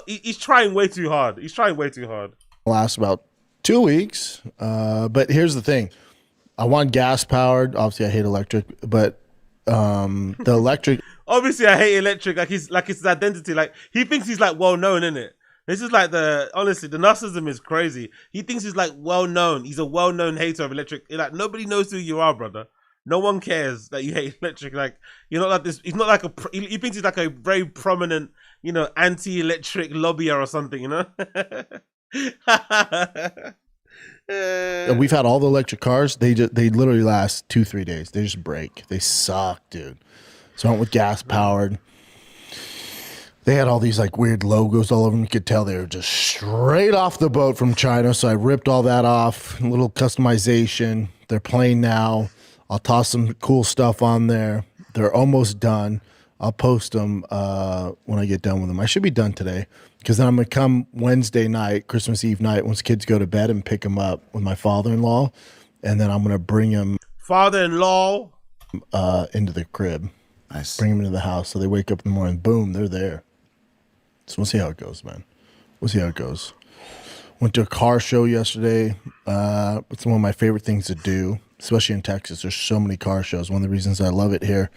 he's trying way too hard. Last about 2 weeks. But here's the thing. I want gas powered. Obviously, I hate electric, but the electric. Obviously, I hate electric. Like it's his identity. Like he thinks he's like well known, isn't it? This is like honestly, the narcissism is crazy. He thinks he's like well known. He's a well known hater of electric. Like nobody knows who you are, brother. No one cares that you hate electric. Like you're not like this. He's not like he thinks he's like a very prominent, you know, anti-electric lobbyer or something. You know. We've had all the electric cars. They literally last 2-3 days. They just break. They suck, dude. So I went with gas powered. They had all these like weird logos all over them. You could tell they were just straight off the boat from China. So I ripped all that off. A little customization. They're playing now. I'll toss some cool stuff on there. They're almost done. I'll post them when I get done with them. I should be done today because then I'm going to come Wednesday night, Christmas Eve night, once kids go to bed, and pick them up with my father-in-law. And then I'm going to bring them father-in-law into the crib. Nice. Bring them into the house. So they wake up in the morning, boom, they're there. So we'll see how it goes, man. We'll see how it goes. Went to a car show yesterday. It's one of my favorite things to do, especially in Texas. There's so many car shows. One of the reasons I love it here.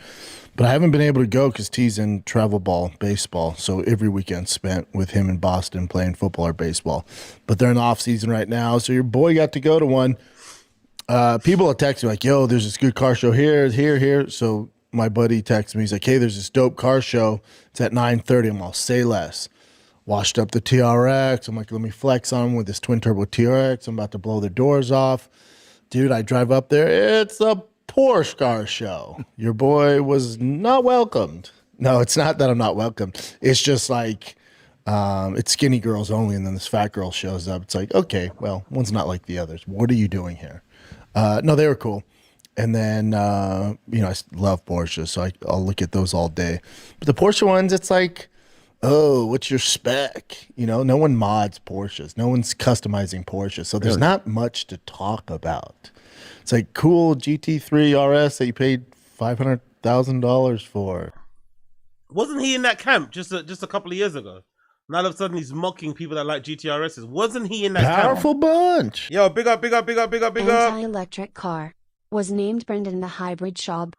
But I haven't been able to go because T's in travel ball, baseball. So every weekend spent with him in Boston playing football or baseball. But they're in the off season right now. So your boy got to go to one. People will text me like, yo, there's this good car show here. So my buddy texts me. He's like, hey, there's this dope car show. It's at 9:30. I'm all, say less. Washed up the TRX. I'm like, let me flex on them with this twin turbo TRX. I'm about to blow their doors off. Dude, I drive up there. It's a Porsche car show. Your boy was not welcomed. No, it's not that I'm not welcomed. It's just like it's skinny girls only, and then this fat girl shows up. It's like, okay, well, one's not like the others. What are you doing here? No, they were cool. And then, I love Porsche, so I'll look at those all day. But the Porsche ones, it's like, oh, what's your spec? No one mods Porsches. No one's customizing Porsches. So there's not much to talk about. It's like cool GT3 RS that you paid $500,000 for. Wasn't he in that camp just a couple of years ago? Now all of a sudden he's mocking people that like GTRSs. Wasn't he in that Powerful camp? Bunch. Yo, big up. Anti-electric car. was named Brendan the Hybrid Schaub.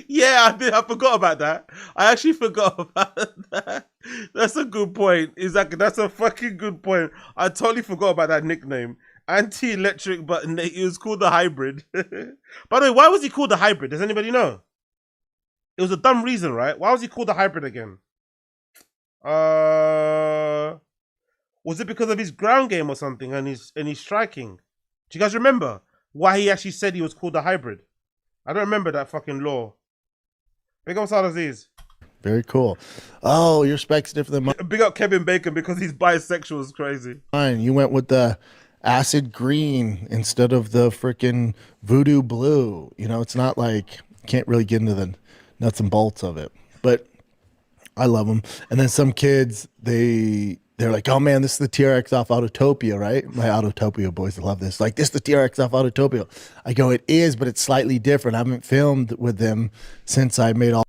Yeah, I forgot about that. I actually forgot about that. That's a good point. Exactly. That's a fucking good point. I totally forgot about that nickname. Anti-electric, but it was called the Hybrid. By the way, why was he called the Hybrid? Does anybody know? It was a dumb reason, right? Why was he called the Hybrid again? Was it because of his ground game or something and his striking? Do you guys remember why he actually said he was called the Hybrid? I don't remember that fucking law. Big up Sad Aziz. Very cool. Oh, your spec's different than mine. Big up Kevin Bacon because he's bisexual is crazy. You went with the acid green instead of the freaking voodoo blue. You know, it's not like, you can't really get into the nuts and bolts of it. But I love them. And then some kids, they're like, oh man, this is the TRX off Autotopia, right? My Autotopia boys love this. Like, this is the TRX off Autotopia. I go, it is, but it's slightly different. I haven't filmed with them since I made all.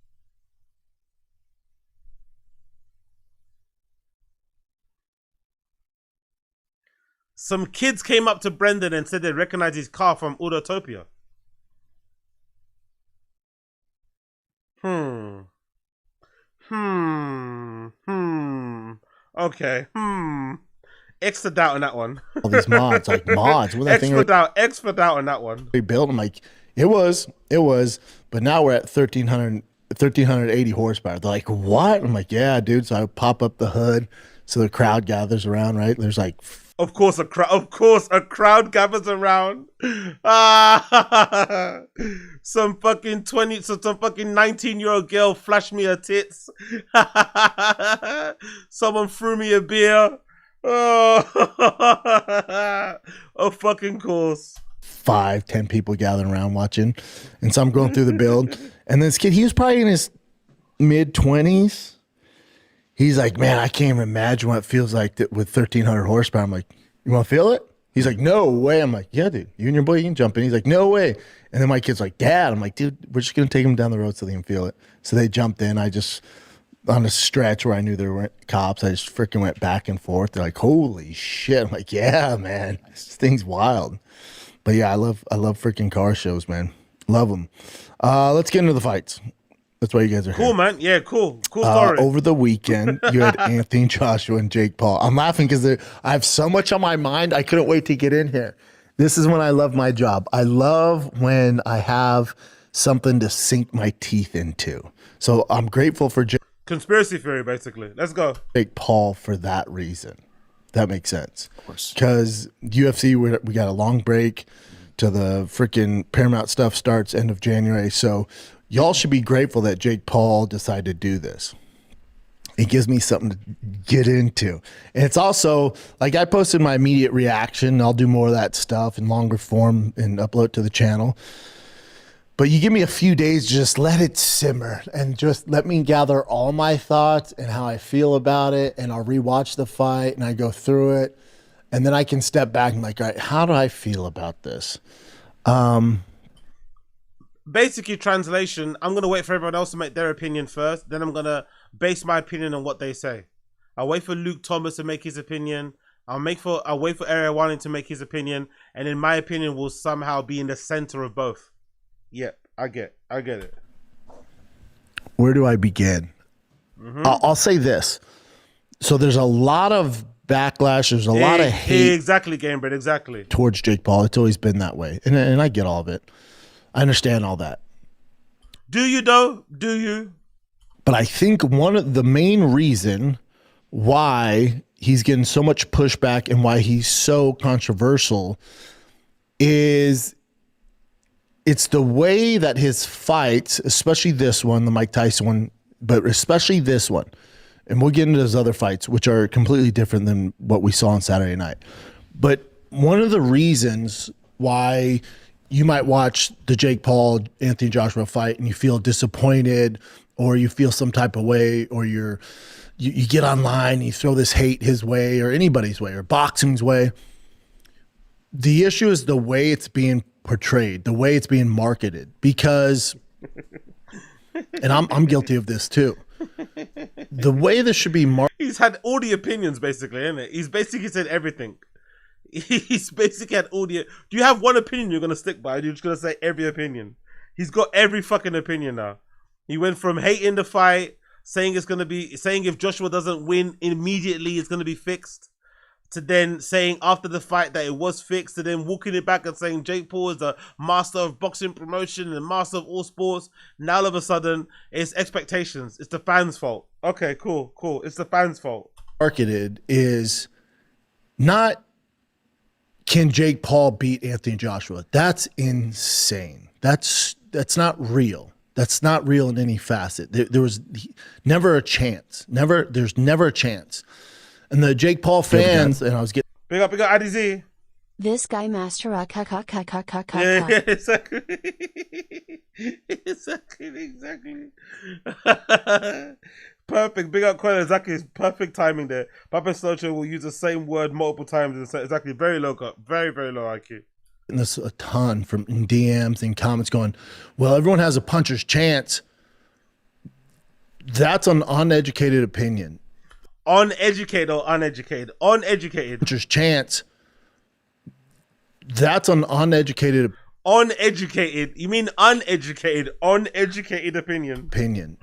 Some kids came up to Brendan and said they recognized his car from Autotopia. Okay. Extra doubt on that one. All these mods, like mods. Extra doubt on that one. They built them like, it was, but now we're at 1380 horsepower. They're like, what? I'm like, yeah, dude. So I pop up the hood so the crowd gathers around, right? There's like, Of course, a crowd gathers around. Some fucking 19-year-old girl flashed me her tits. Someone threw me a beer. Oh, of fucking course. 5-10 people gathering around watching, and so I'm going through the build, and this kid, he was probably in his mid-20s. He's like, man, I can't even imagine what it feels like with 1,300 horsepower. I'm like, you want to feel it? He's like, no way. I'm like, yeah, dude, you and your boy, you can jump in. He's like, no way. And then my kid's like, Dad. I'm like, dude, we're just going to take him down the road so they can feel it. So they jumped in. I just, on a stretch where I knew there weren't cops, I just freaking went back and forth. They're like, holy shit. I'm like, yeah, man, this thing's wild. But yeah, I love freaking car shows, man. Love them. Let's get into the fights. That's why you guys are cool, here. Man. Yeah, cool story. Over the weekend, you had Anthony Joshua and Jake Paul. I'm laughing because I have so much on my mind. I couldn't wait to get in here. This is when I love my job. I love when I have something to sink my teeth into. So I'm grateful for Conspiracy theory, basically. Let's go. Jake Paul for that reason. That makes sense. Of course. Because UFC, we got a long break to the freaking Paramount stuff starts end of January. So y'all should be grateful that Jake Paul decided to do this. It gives me something to get into. And it's also, like, I posted my immediate reaction. I'll do more of that stuff in longer form and upload to the channel. But you give me a few days, just let it simmer and just let me gather all my thoughts and how I feel about it. And I'll rewatch the fight and I go through it. And then I can step back and like, all right, how do I feel about this? Basically, translation, I'm going to wait for everyone else to make their opinion first. Then I'm going to base my opinion on what they say. I'll wait for Luke Thomas to make his opinion. I'll wait for Ariel Warning to make his opinion. And then my opinion will somehow be in the center of both. Yep, I get it. Where do I begin? I'll say this. So there's a lot of backlash. There's a lot of hate. Exactly, Gamebred, exactly. Towards Jake Paul. It's always been that way. And I get all of it. I understand all that. Do you, though? Do you? But I think one of the main reason why he's getting so much pushback and why he's so controversial is it's the way that his fights, especially this one, the Mike Tyson one, but especially this one, and we'll get into those other fights, which are completely different than what we saw on Saturday night. But one of the reasons why you might watch the Jake Paul, Anthony Joshua fight and you feel disappointed or you feel some type of way or you get online and you throw this hate his way or anybody's way or boxing's way. The issue is the way it's being portrayed, the way it's being marketed, because, and I'm guilty of this too, the way this should be marketed. He's had all the opinions basically, isn't it? He's basically said everything. He's basically an audience. Do you have one opinion you're gonna stick by? You're just gonna say every opinion. He's got every fucking opinion now. He went from hating the fight, saying if Joshua doesn't win immediately, it's gonna be fixed, to then saying after the fight that it was fixed, to then walking it back and saying Jake Paul is the master of boxing promotion and master of all sports. Now all of a sudden, it's expectations. It's the fans' fault. Okay, cool. It's the fans' fault. Marketed is not, can Jake Paul beat Anthony Joshua? That's insane. That's not real. That's not real in any facet. There was never a chance. There's never a chance. And the Jake Paul fans, and I was getting big up IDZ. This guy master Yeah, exactly. exactly. Perfect. Big up Quella. Exactly. Perfect timing there. Papa Slocho will use the same word multiple times. Exactly. Very low cut. Very, very low IQ. this a ton from DMs and comments going, well, everyone has a puncher's chance. That's an uneducated opinion. Uneducated or uneducated? Uneducated. Puncher's chance. That's an uneducated Uneducated. You mean uneducated? Uneducated opinion.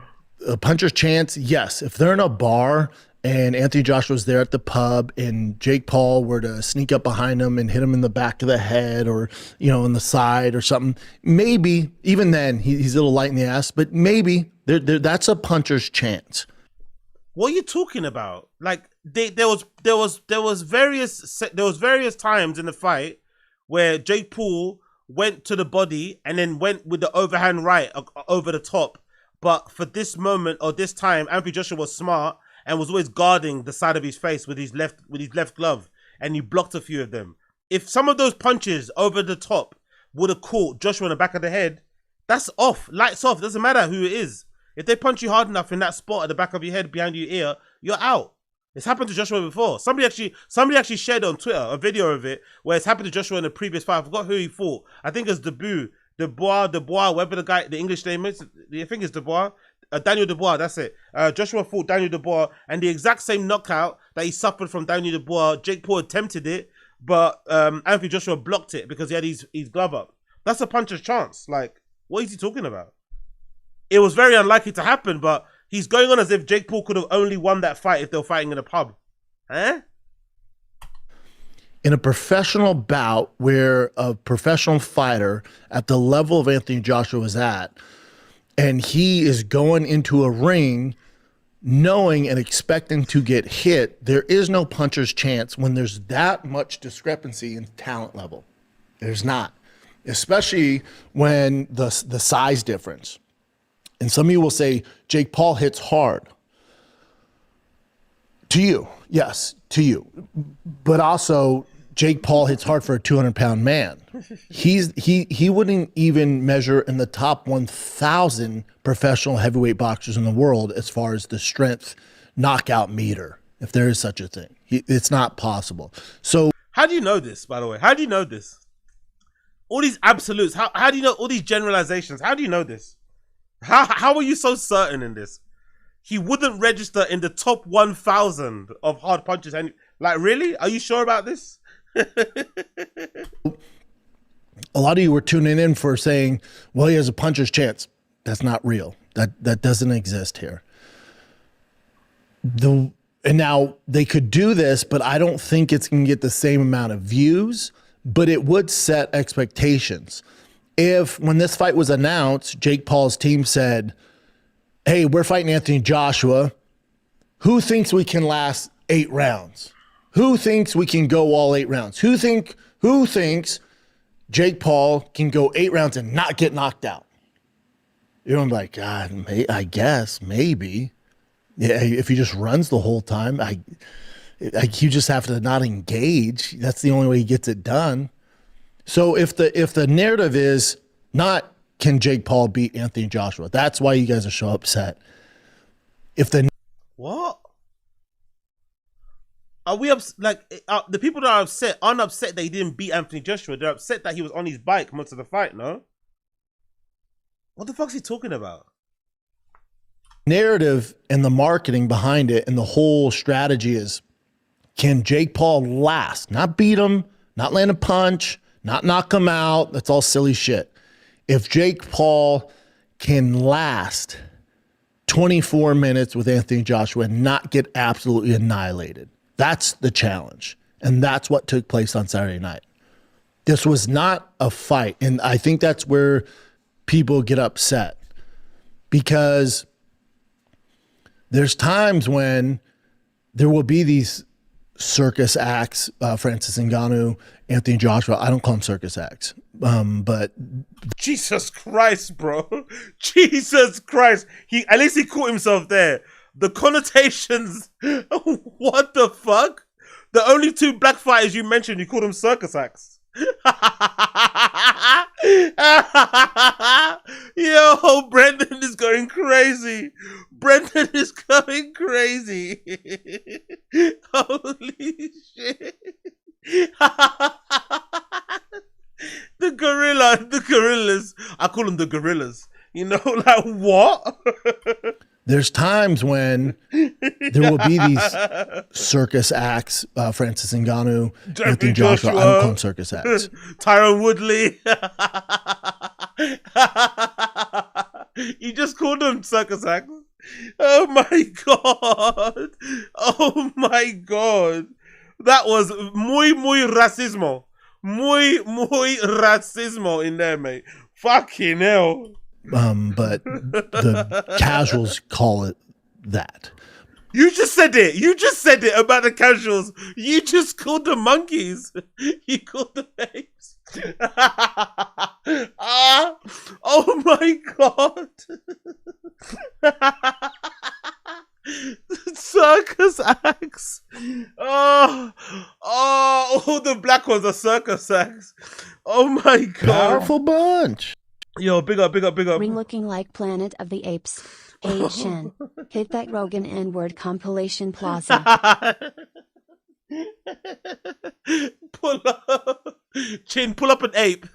A puncher's chance, yes. If they're in a bar and Anthony Joshua's there at the pub and Jake Paul were to sneak up behind him and hit him in the back of the head or, you know, in the side or something, maybe, even then, he's a little light in the ass, but maybe that's a puncher's chance. What are you talking about? Like, there was various times in the fight where Jake Paul went to the body and then went with the overhand right over the top. But for this moment or this time, Anthony Joshua was smart and was always guarding the side of his face with his left glove, and he blocked a few of them. If some of those punches over the top would have caught Joshua in the back of the head, that's off. Lights off. Doesn't matter who it is. If they punch you hard enough in that spot at the back of your head, behind your ear, you're out. It's happened to Joshua before. Somebody actually shared on Twitter a video of it where it's happened to Joshua in the previous fight. I forgot who he fought. I think it's Dubois, whatever the English name is. I think it's Dubois. Daniel Dubois, that's it. Joshua fought Daniel Dubois, and the exact same knockout that he suffered from Daniel Dubois, Jake Paul attempted it, but Anthony Joshua blocked it because he had his glove up. That's a puncher's chance. Like, what is he talking about? It was very unlikely to happen, but he's going on as if Jake Paul could have only won that fight if they were fighting in a pub. Eh? In a professional bout where a professional fighter at the level of Anthony Joshua was at, and he is going into a ring knowing and expecting to get hit, there is no puncher's chance when there's that much discrepancy in talent level. There's not, especially when the size difference. And some of you will say, Jake Paul hits hard. To you, yes, to you. But also, Jake Paul hits hard for a 200-pound man. He wouldn't even measure in the top 1,000 professional heavyweight boxers in the world as far as the strength knockout meter, if there is such a thing. It's not possible. So, how do you know this, by the way? How do you know this? All these absolutes. How do you know all these generalizations? How do you know this? How are you so certain in this? He wouldn't register in the top 1,000 of hard punches. And like, really? Are you sure about this? A lot of you were tuning in for saying, well, he has a puncher's chance. That's not real. That doesn't exist here. And now they could do this, but I don't think it's going to get the same amount of views, but it would set expectations. If when this fight was announced, Jake Paul's team said, hey, we're fighting Anthony Joshua. Who thinks we can last 8 rounds? Who thinks we can go all 8 rounds? Who thinks Jake Paul can go 8 rounds and not get knocked out? You're like, God, I guess, maybe. Yeah, if he just runs the whole time, you just have to not engage. That's the only way he gets it done. So if the narrative is not can Jake Paul beat Anthony Joshua, that's why you guys are so upset. What? Are we like the people that are upset aren't upset that he didn't beat Anthony Joshua? They're upset that he was on his bike most of the fight. No. What the fuck's he talking about? Narrative and the marketing behind it and the whole strategy is, can Jake Paul last? Not beat him, not land a punch, not knock him out. That's all silly shit. If Jake Paul can last 24 minutes with Anthony Joshua and not get absolutely annihilated, that's the challenge. And that's what took place on Saturday night. This was not a fight. And I think that's where people get upset, because there's times when there will be these circus acts, Francis Ngannou, Anthony Joshua. I don't call them circus acts, but Jesus Christ, bro. Jesus Christ. At least he caught himself there. The connotations, what the fuck? The only two black fighters you mentioned, you called them circus acts. Yo, Brendan is going crazy. Brendan is going crazy. Holy shit. The gorillas. I call them the gorillas. You know, like what? There's times when there will be these circus acts, Francis Ngannou, Anthony Joshua. I don't call them circus acts. Tyron Woodley. You just called them circus acts. Oh my god. Oh my god. That was muy racismo. Muy racismo in there, mate. Fucking hell. But the casuals call it that. You just said it. You just said it about the casuals. You just called them monkeys. You called them apes. Oh my god. Circus acts. Oh, all the black ones are circus acts. Oh my god. Powerful bunch. Yo, big up. Ring looking like Planet of the Apes. A Shen. Hit that Rogan N-word compilation plaza. Pull up. Chin, pull up an ape.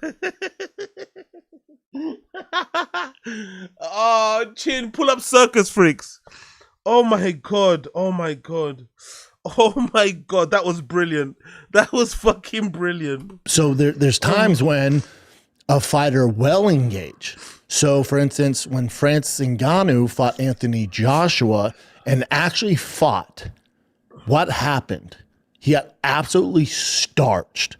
Oh, Chin, pull up circus freaks. Oh my god. Oh my god. Oh my god. That was brilliant. That was fucking brilliant. So there's times when a fighter will engage. So, for instance, when Francis Ngannou fought Anthony Joshua and actually fought, what happened? He got absolutely starched,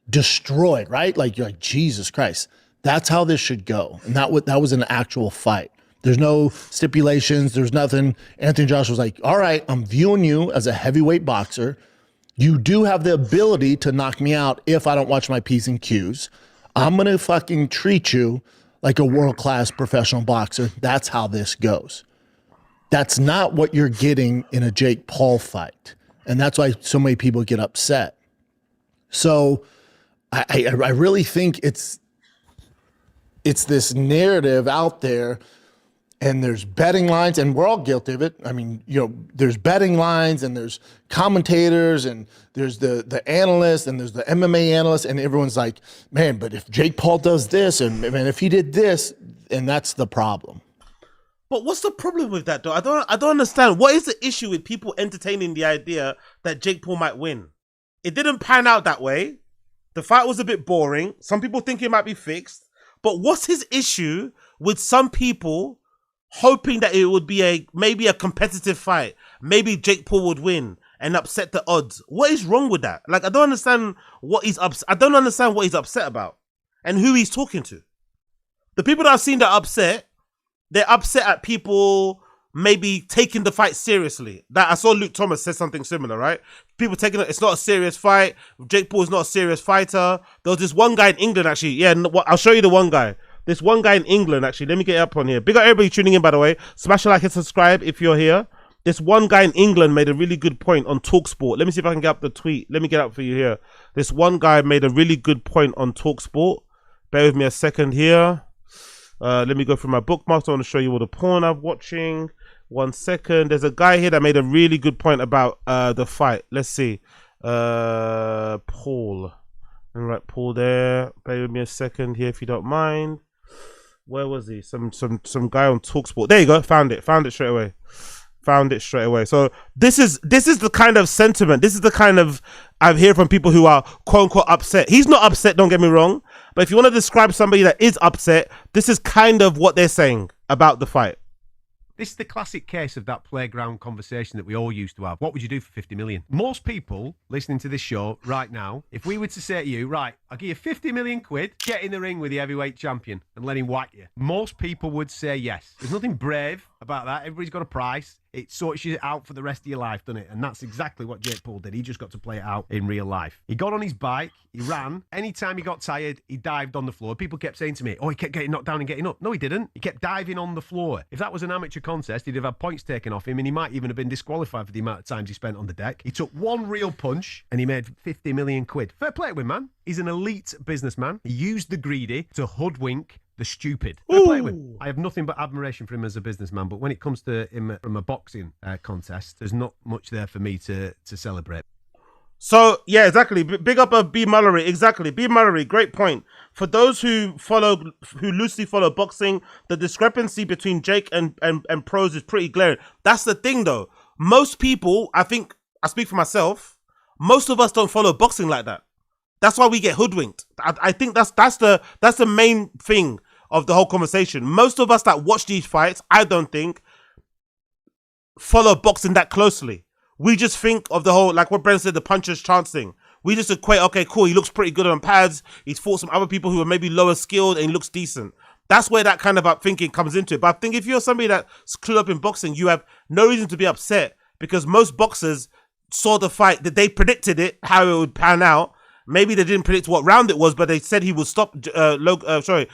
destroyed, right? Like, you're like, Jesus Christ. That's how this should go. And that was an actual fight. There's no stipulations. There's nothing. Anthony Joshua was like, all right, I'm viewing you as a heavyweight boxer. You do have the ability to knock me out if I don't watch my P's and Q's. I'm going to fucking treat you like a world-class professional boxer. That's how this goes. That's not what you're getting in a Jake Paul fight. And that's why so many people get upset. So I really think it's this narrative out there, and there's betting lines, and we're all guilty of it. I mean, you know, there's betting lines, and there's commentators, and there's the analysts, and there's the MMA analysts, and everyone's like, man, but if Jake Paul does this, and man, if he did this, and that's the problem. But what's the problem with that, though? I don't understand. What is the issue with people entertaining the idea that Jake Paul might win? It didn't pan out that way. The fight was a bit boring. Some people think it might be fixed. But what's his issue with some people hoping that it would be maybe a competitive fight? Maybe Jake Paul would win and upset the odds. What is wrong with that? Like, I don't understand what he's upset about and who he's talking to. The people that I've seen that are upset, they're upset at people maybe taking the fight seriously. That I saw Luke Thomas say something similar, right? People taking it's not a serious fight. Jake Paul is not a serious fighter. There was this one guy in England, actually. Yeah, I'll show you the one guy. This one guy in England, actually. Let me get it up on here. Big up everybody tuning in, by the way. Smash a like and subscribe if you're here. This one guy in England made a really good point on TalkSport. Let me see if I can get up the tweet. Let me get up for you here. This one guy made a really good point on TalkSport. Bear with me a second here. Let me go through my bookmarks. I want to show you all the porn I'm watching. 1 second. There's a guy here that made a really good point about the fight. Let's see. Paul. And right, Paul there. Bear with me a second here if you don't mind. Where was he? Some guy on TalkSport. There you go. Found it straight away. Found it straight away. So this is the kind of sentiment. This is the kind of I've heard from people who are quote unquote upset. He's not upset, don't get me wrong. But if you want to describe somebody that is upset, this is kind of what they're saying about the fight. This is the classic case of that playground conversation that we all used to have. What would you do for 50 million? Most people listening to this show right now, if we were to say to you, right, I'll give you 50 million quid, get in the ring with the heavyweight champion and let him whack you. Most people would say yes. There's nothing brave about that. Everybody's got a price. It sorts you out for the rest of your life, doesn't it? And that's exactly what Jake Paul did. He just got to play it out in real life. He got on his bike, he ran. Anytime he got tired, he dived on the floor. People kept saying to me, oh, he kept getting knocked down and getting up. No, he didn't. He kept diving on the floor. If that was an amateur contest, he'd have had points taken off him and he might even have been disqualified for the amount of times he spent on the deck. He took one real punch and he made 50 million quid. Fair play to him, man. He's an elite businessman. He used the greedy to hoodwink the stupid. Fair play to him. I have nothing but admiration for him as a businessman, but when it comes to him from a boxing contest, there's not much there for me to celebrate. So, yeah, exactly. Big up of B. Mallory. Exactly. B. Mallory, great point. For those who loosely follow boxing, the discrepancy between Jake and pros is pretty glaring. That's the thing, though. Most people, I think, I speak for myself, most of us don't follow boxing like that. That's why we get hoodwinked. I think that's the main thing of the whole conversation. Most of us that watch these fights, I don't think, follow boxing that closely. We just think of the whole, like what Brendan said, the puncher's chance thing. We just equate, okay, cool, he looks pretty good on pads. He's fought some other people who are maybe lower skilled and he looks decent. That's where that kind of thinking comes into it. But I think if you're somebody that's clued up in boxing, you have no reason to be upset because most boxers saw the fight, that they predicted it, how it would pan out. Maybe they didn't predict what round it was, but they said he would stop. Joshua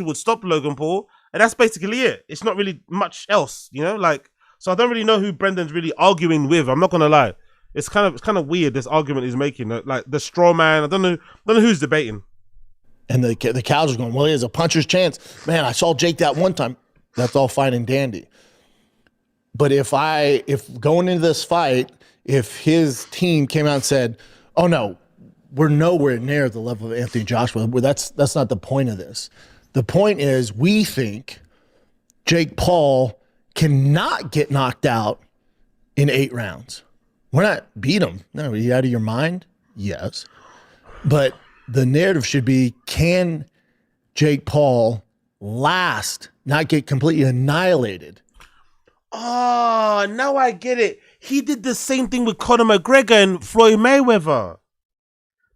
would stop Logan Paul, and that's basically it. It's not really much else, you know. Like, so I don't really know who Brendan's really arguing with. I'm not gonna lie. It's kind of weird, this argument he's making. Like the straw man. I don't know who's debating. And the cows are going, well, he has a puncher's chance. Man, I saw Jake that one time. That's all fine and dandy. But if going into this fight, if his team came out and said, oh no, we're nowhere near the level of Anthony Joshua. That's not the point of this. The point is we think Jake Paul cannot get knocked out in 8 rounds. We're not beat him. No, are you out of your mind? Yes. But the narrative should be, can Jake Paul last, not get completely annihilated? Oh, now I get it. He did the same thing with Conor McGregor and Floyd Mayweather.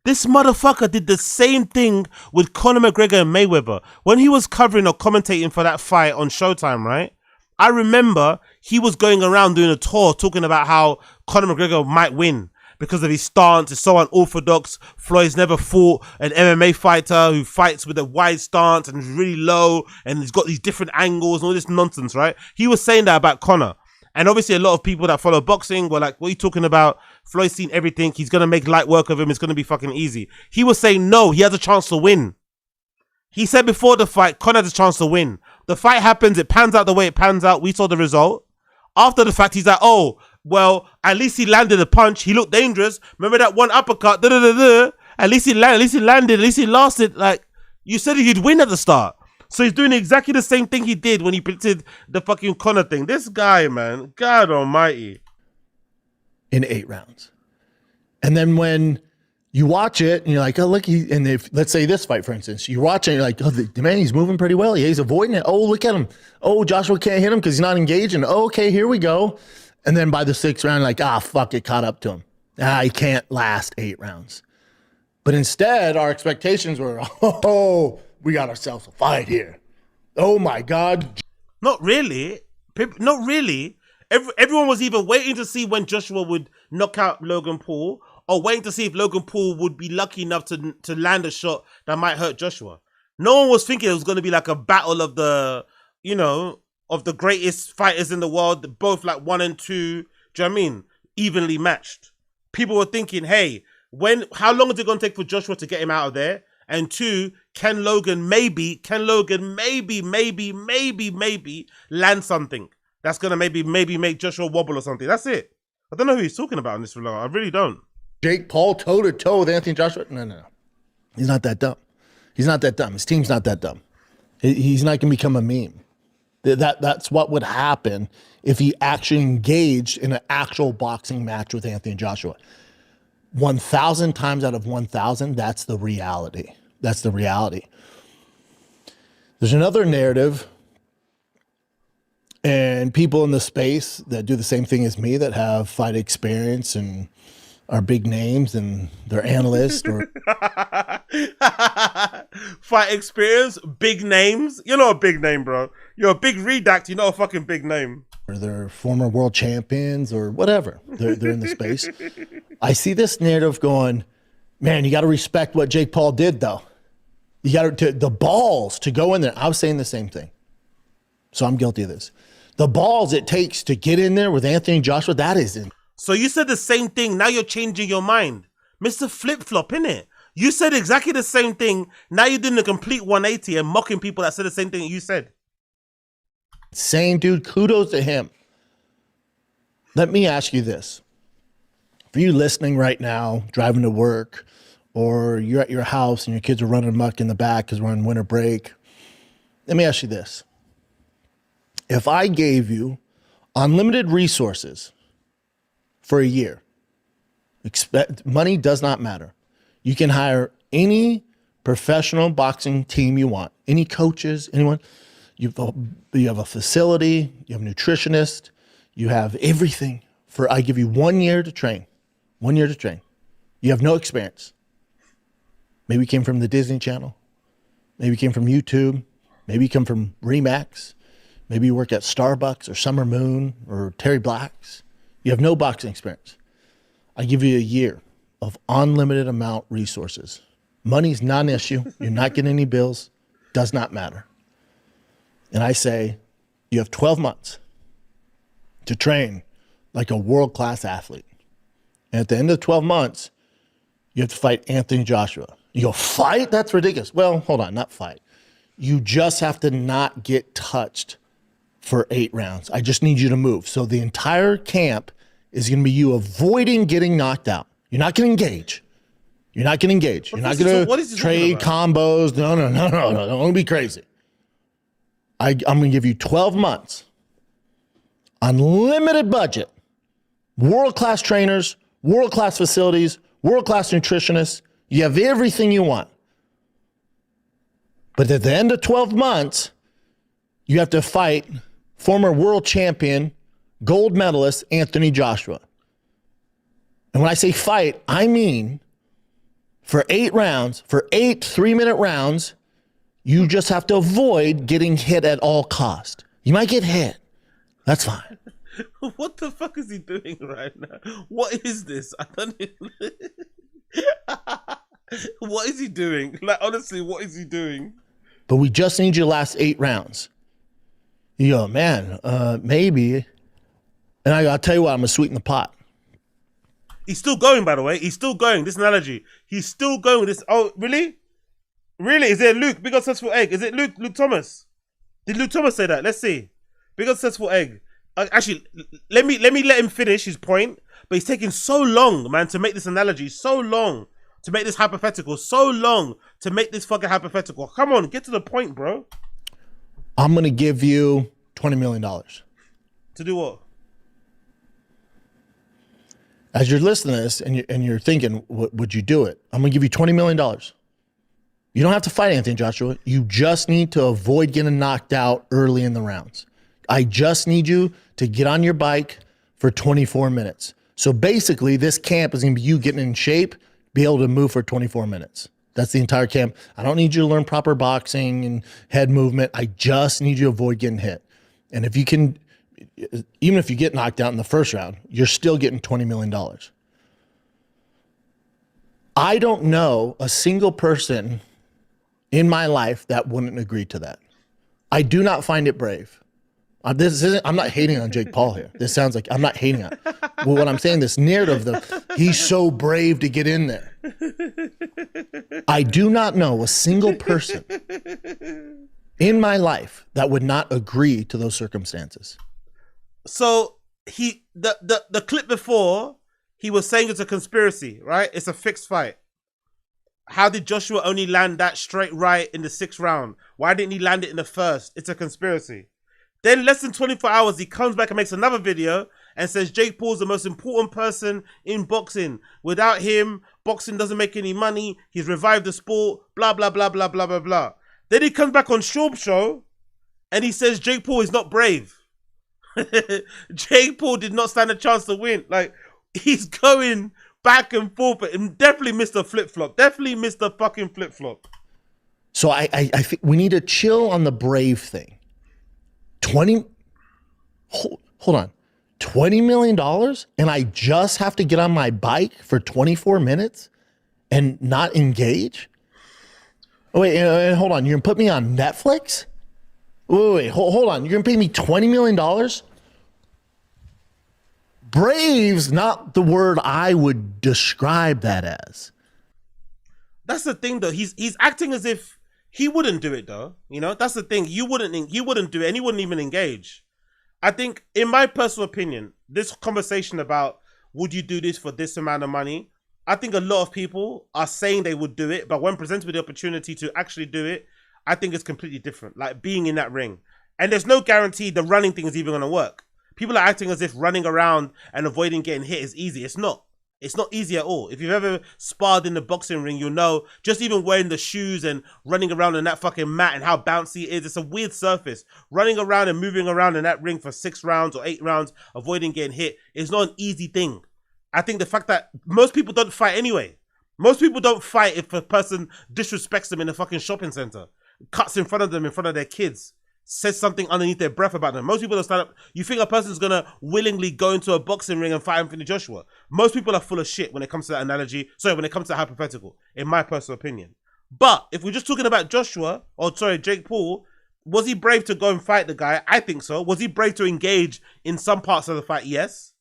This motherfucker did the same thing with Conor McGregor and Mayweather. When he was covering or commentating for that fight on Showtime, right? I remember he was going around doing a tour talking about how Conor McGregor might win because of his stance. It's so unorthodox. Floyd's never fought an MMA fighter who fights with a wide stance and is really low and he's got these different angles and all this nonsense, right? He was saying that about Conor. And obviously a lot of people that follow boxing were like, what are you talking about? Floyd's seen everything. He's going to make light work of him. It's going to be fucking easy. He was saying, no, he has a chance to win. He said before the fight, Conor has a chance to win. The fight happens. It pans out the way it pans out. We saw the result. After the fact, he's like, oh, well, at least he landed a punch. He looked dangerous. Remember that one uppercut? At least he landed. At least he lasted. Like, you said he'd win at the start. So he's doing exactly the same thing he did when he predicted the fucking Conor thing. This guy, man, God almighty. In 8 rounds. And then when you watch it and you're like, oh, look, let's say this fight, for instance, you watch it and you're like, oh, the man, he's moving pretty well. Yeah, he's avoiding it. Oh, look at him. Oh, Joshua can't hit him because he's not engaged. And oh, okay, here we go. And then by the 6th round, like, fuck, it caught up to him. He can't last 8 rounds. But instead, our expectations were, oh, we got ourselves a fight here. Oh my God. Not really. Not really. Everyone was either waiting to see when Joshua would knock out Logan Paul or waiting to see if Logan Paul would be lucky enough to land a shot that might hurt Joshua. No one was thinking it was going to be like a battle of the, of the greatest fighters in the world, both like 1 and 2, do you know what I mean? Evenly matched. People were thinking, hey, how long is it going to take for Joshua to get him out of there? And 2, can Logan maybe land something that's going to maybe make Joshua wobble or something? That's it. I don't know who he's talking about in this vlog. I really don't. Jake Paul toe-to-toe with Anthony Joshua? No. He's not that dumb. He's not that dumb. His team's not that dumb. He's not going to become a meme. That's what would happen if he actually engaged in an actual boxing match with Anthony Joshua. 1,000 times out of 1,000, that's the reality. That's the reality. There's another narrative, and people in the space that do the same thing as me that have fight experience and are big names and they're analysts or fight experience, big names. You're not a big name, bro. You're a big redact. You're not a fucking big name. or they're former world champions or whatever. They're in the space. I see this narrative going, man, you got to respect what Jake Paul did, though. You got to the balls to go in there. I was saying the same thing. So I'm guilty of this. The balls it takes to get in there with Anthony Joshua, that is in. So you said the same thing. Now you're changing your mind. Mr. Flip-Flop, innit? You said exactly the same thing. Now you're doing a complete 180 and mocking people that said the same thing you said. Same dude, kudos to him. Let me ask you this. For you listening right now, driving to work, or you're at your house and your kids are running amok in the back because we're on winter break, let me ask you this. If I gave you unlimited resources for a year, money does not matter. You can hire any professional boxing team you want, any coaches, anyone. You have a facility, you have a nutritionist, you have everything. I give you 1 year to train. 1 year to train. You have no experience. Maybe you came from the Disney Channel. Maybe you came from YouTube. Maybe you come from Remax. Maybe you work at Starbucks or Summer Moon or Terry Black's. You have no boxing experience. I give you a year of unlimited amount resources. Money's not an issue. You're not getting any bills. Does not matter. And I say, you have 12 months to train like a world-class athlete. And at the end of 12 months, you have to fight Anthony Joshua. You go, fight? That's ridiculous. Well, hold on, not fight. You just have to not get touched for 8 rounds. I just need you to move. So the entire camp is going to be you avoiding getting knocked out. You're not going to engage. You're not going to engage. You're not going to trade combos. No. Don't be crazy. I'm going to give you 12 months, unlimited budget, world-class trainers, world-class facilities, world-class nutritionists. You have everything you want. But at the end of 12 months, you have to fight former world champion, gold medalist, Anthony Joshua. And when I say fight, I mean for 8 rounds, for 8 3-minute rounds, you just have to avoid getting hit at all cost. You might get hit. That's fine. What the fuck is he doing right now? What is this? I don't even... What is he doing? Like, honestly, what is he doing? But we just need you to last 8 rounds. You go, man, maybe. And I'll tell you what, I'm going to sweeten the pot. He's still going, by the way. He's still going. This analogy. He's still going with this. Oh, really? Really? Is it Luke? Big up Successful Egg. Is it Luke Thomas? Did Luke Thomas say that? Let's see. Big up Successful Egg. Actually, let me let him finish his point. But he's taking so long, man, to make this analogy. So long to make this hypothetical. So long to make this fucking hypothetical. Come on, get to the point, bro. I'm going to give you $20 million. To do what? As you're listening to this and you're thinking, would you do it? I'm going to give you $20 million. You don't have to fight Anthony Joshua. You just need to avoid getting knocked out early in the rounds. I just need you to get on your bike for 24 minutes. So basically, this camp is going to be you getting in shape, be able to move for 24 minutes. That's the entire camp. I don't need you to learn proper boxing and head movement. I just need you to avoid getting hit. And if you can, even if you get knocked out in the first round, you're still getting $20 million. I don't know a single person in my life that wouldn't agree to that. I do not find it brave. I'm not hating on Jake Paul here. This sounds like I'm not hating on. Well, what I'm saying, this narrative, he's so brave to get in there. I do not know a single person in my life that would not agree to those circumstances. So the clip before, he was saying it's a conspiracy, right? It's a fixed fight. How did Joshua only land that straight right in the 6th round? Why didn't he land it in the first? It's a conspiracy. Then less than 24 hours, he comes back and makes another video and says Jake Paul's the most important person in boxing. Without him, boxing doesn't make any money. He's revived the sport, blah, blah, blah, blah, blah, blah, blah. Then he comes back on Schaub Show and he says Jake Paul is not brave. Jake Paul did not stand a chance to win. Like, he's going back and forth and definitely missed a flip-flop. Definitely missed a fucking flip-flop. So I think we need to chill on the brave thing. Hold on. $20 million and I just have to get on my bike for 24 minutes and not engage? Oh, wait, hold on. You're going to put me on Netflix? Wait, hold on. You're going to pay me $20 million? Brave's not the word I would describe that as. That's the thing, though. He's acting as if he wouldn't do it, though. You know, that's the thing. He wouldn't do it, and he wouldn't even engage. I think, in my personal opinion, this conversation about would you do this for this amount of money, I think a lot of people are saying they would do it, but when presented with the opportunity to actually do it, I think it's completely different. Like being in that ring. And there's no guarantee the running thing is even going to work. People are acting as if running around and avoiding getting hit is easy. It's not. It's not easy at all. If you've ever sparred in the boxing ring, you'll know just even wearing the shoes and running around on that fucking mat and how bouncy it is. It's a weird surface. Running around and moving around in that ring for 6 rounds or 8 rounds, avoiding getting hit, is not an easy thing. I think the fact that most people don't fight anyway. Most people don't fight if a person disrespects them in a fucking shopping center, cuts in front of them in front of their kids, says something underneath their breath about them. Most people don't stand up. You think a person's gonna willingly go into a boxing ring and fight Anthony Joshua? Most people are full of shit when it comes to that analogy. Sorry, when it comes to hypothetical, in my personal opinion. But if we're just talking about Jake Paul, was he brave to go and fight the guy? I think so. Was he brave to engage in some parts of the fight? Yes.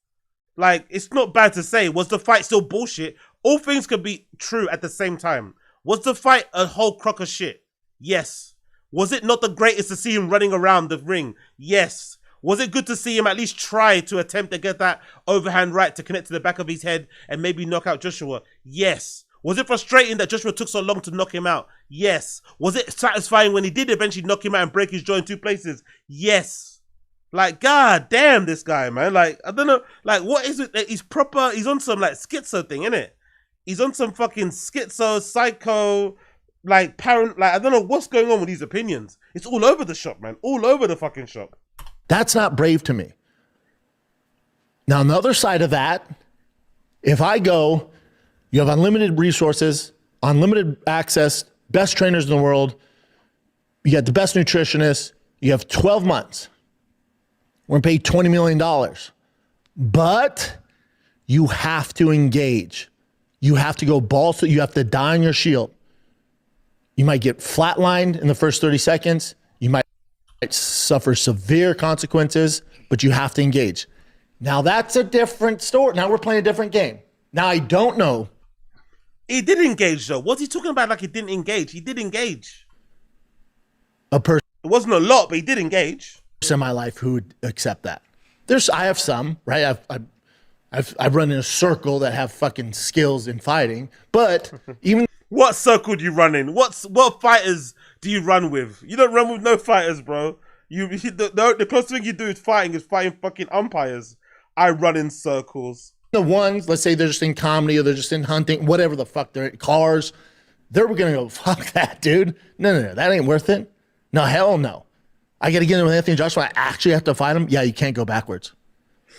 Like, it's not bad to say. Was the fight still bullshit? All things could be true at the same time. Was the fight a whole crock of shit? Yes. Was it not the greatest to see him running around the ring? Yes. Was it good to see him at least try to attempt to get that overhand right to connect to the back of his head and maybe knock out Joshua? Yes. Was it frustrating that Joshua took so long to knock him out? Yes. Was it satisfying when he did eventually knock him out and break his jaw in 2 places? Yes. Like, god damn this guy, man. Like, I don't know. Like, what is it? He's proper, he's on some, like, schizo thing, innit? He's on some fucking schizo, psycho, like, parent, like, I don't know what's going on with these opinions. It's all over the shop, man. All over the fucking shop. That's not brave to me. Now, on the other side of that, if I go, you have unlimited resources, unlimited access, best trainers in the world, you got the best nutritionists, you have 12 months. We're going to pay $20 million. But you have to engage. You have to go balls, you have to die on your shield. You might get flatlined in the first 30 seconds. You might suffer severe consequences, but you have to engage. Now that's a different story. Now we're playing a different game. Now I don't know. He did engage though. What's he talking about like he didn't engage? He did engage. A person. It wasn't a lot, but he did engage. In my life who would accept that. I have some, right? I've run in a circle that have fucking skills in fighting, but even what circle do you run in? What fighters do you run with? You don't run with no fighters, bro. The closest thing you do is fighting fucking umpires. I run in circles. The ones, let's say they're just in comedy or they're just in hunting, whatever the fuck they're in, cars, they're gonna go, fuck that, dude. No, that ain't worth it. No, hell no. I got to get in with Anthony Joshua. I actually have to fight him. Yeah, you can't go backwards.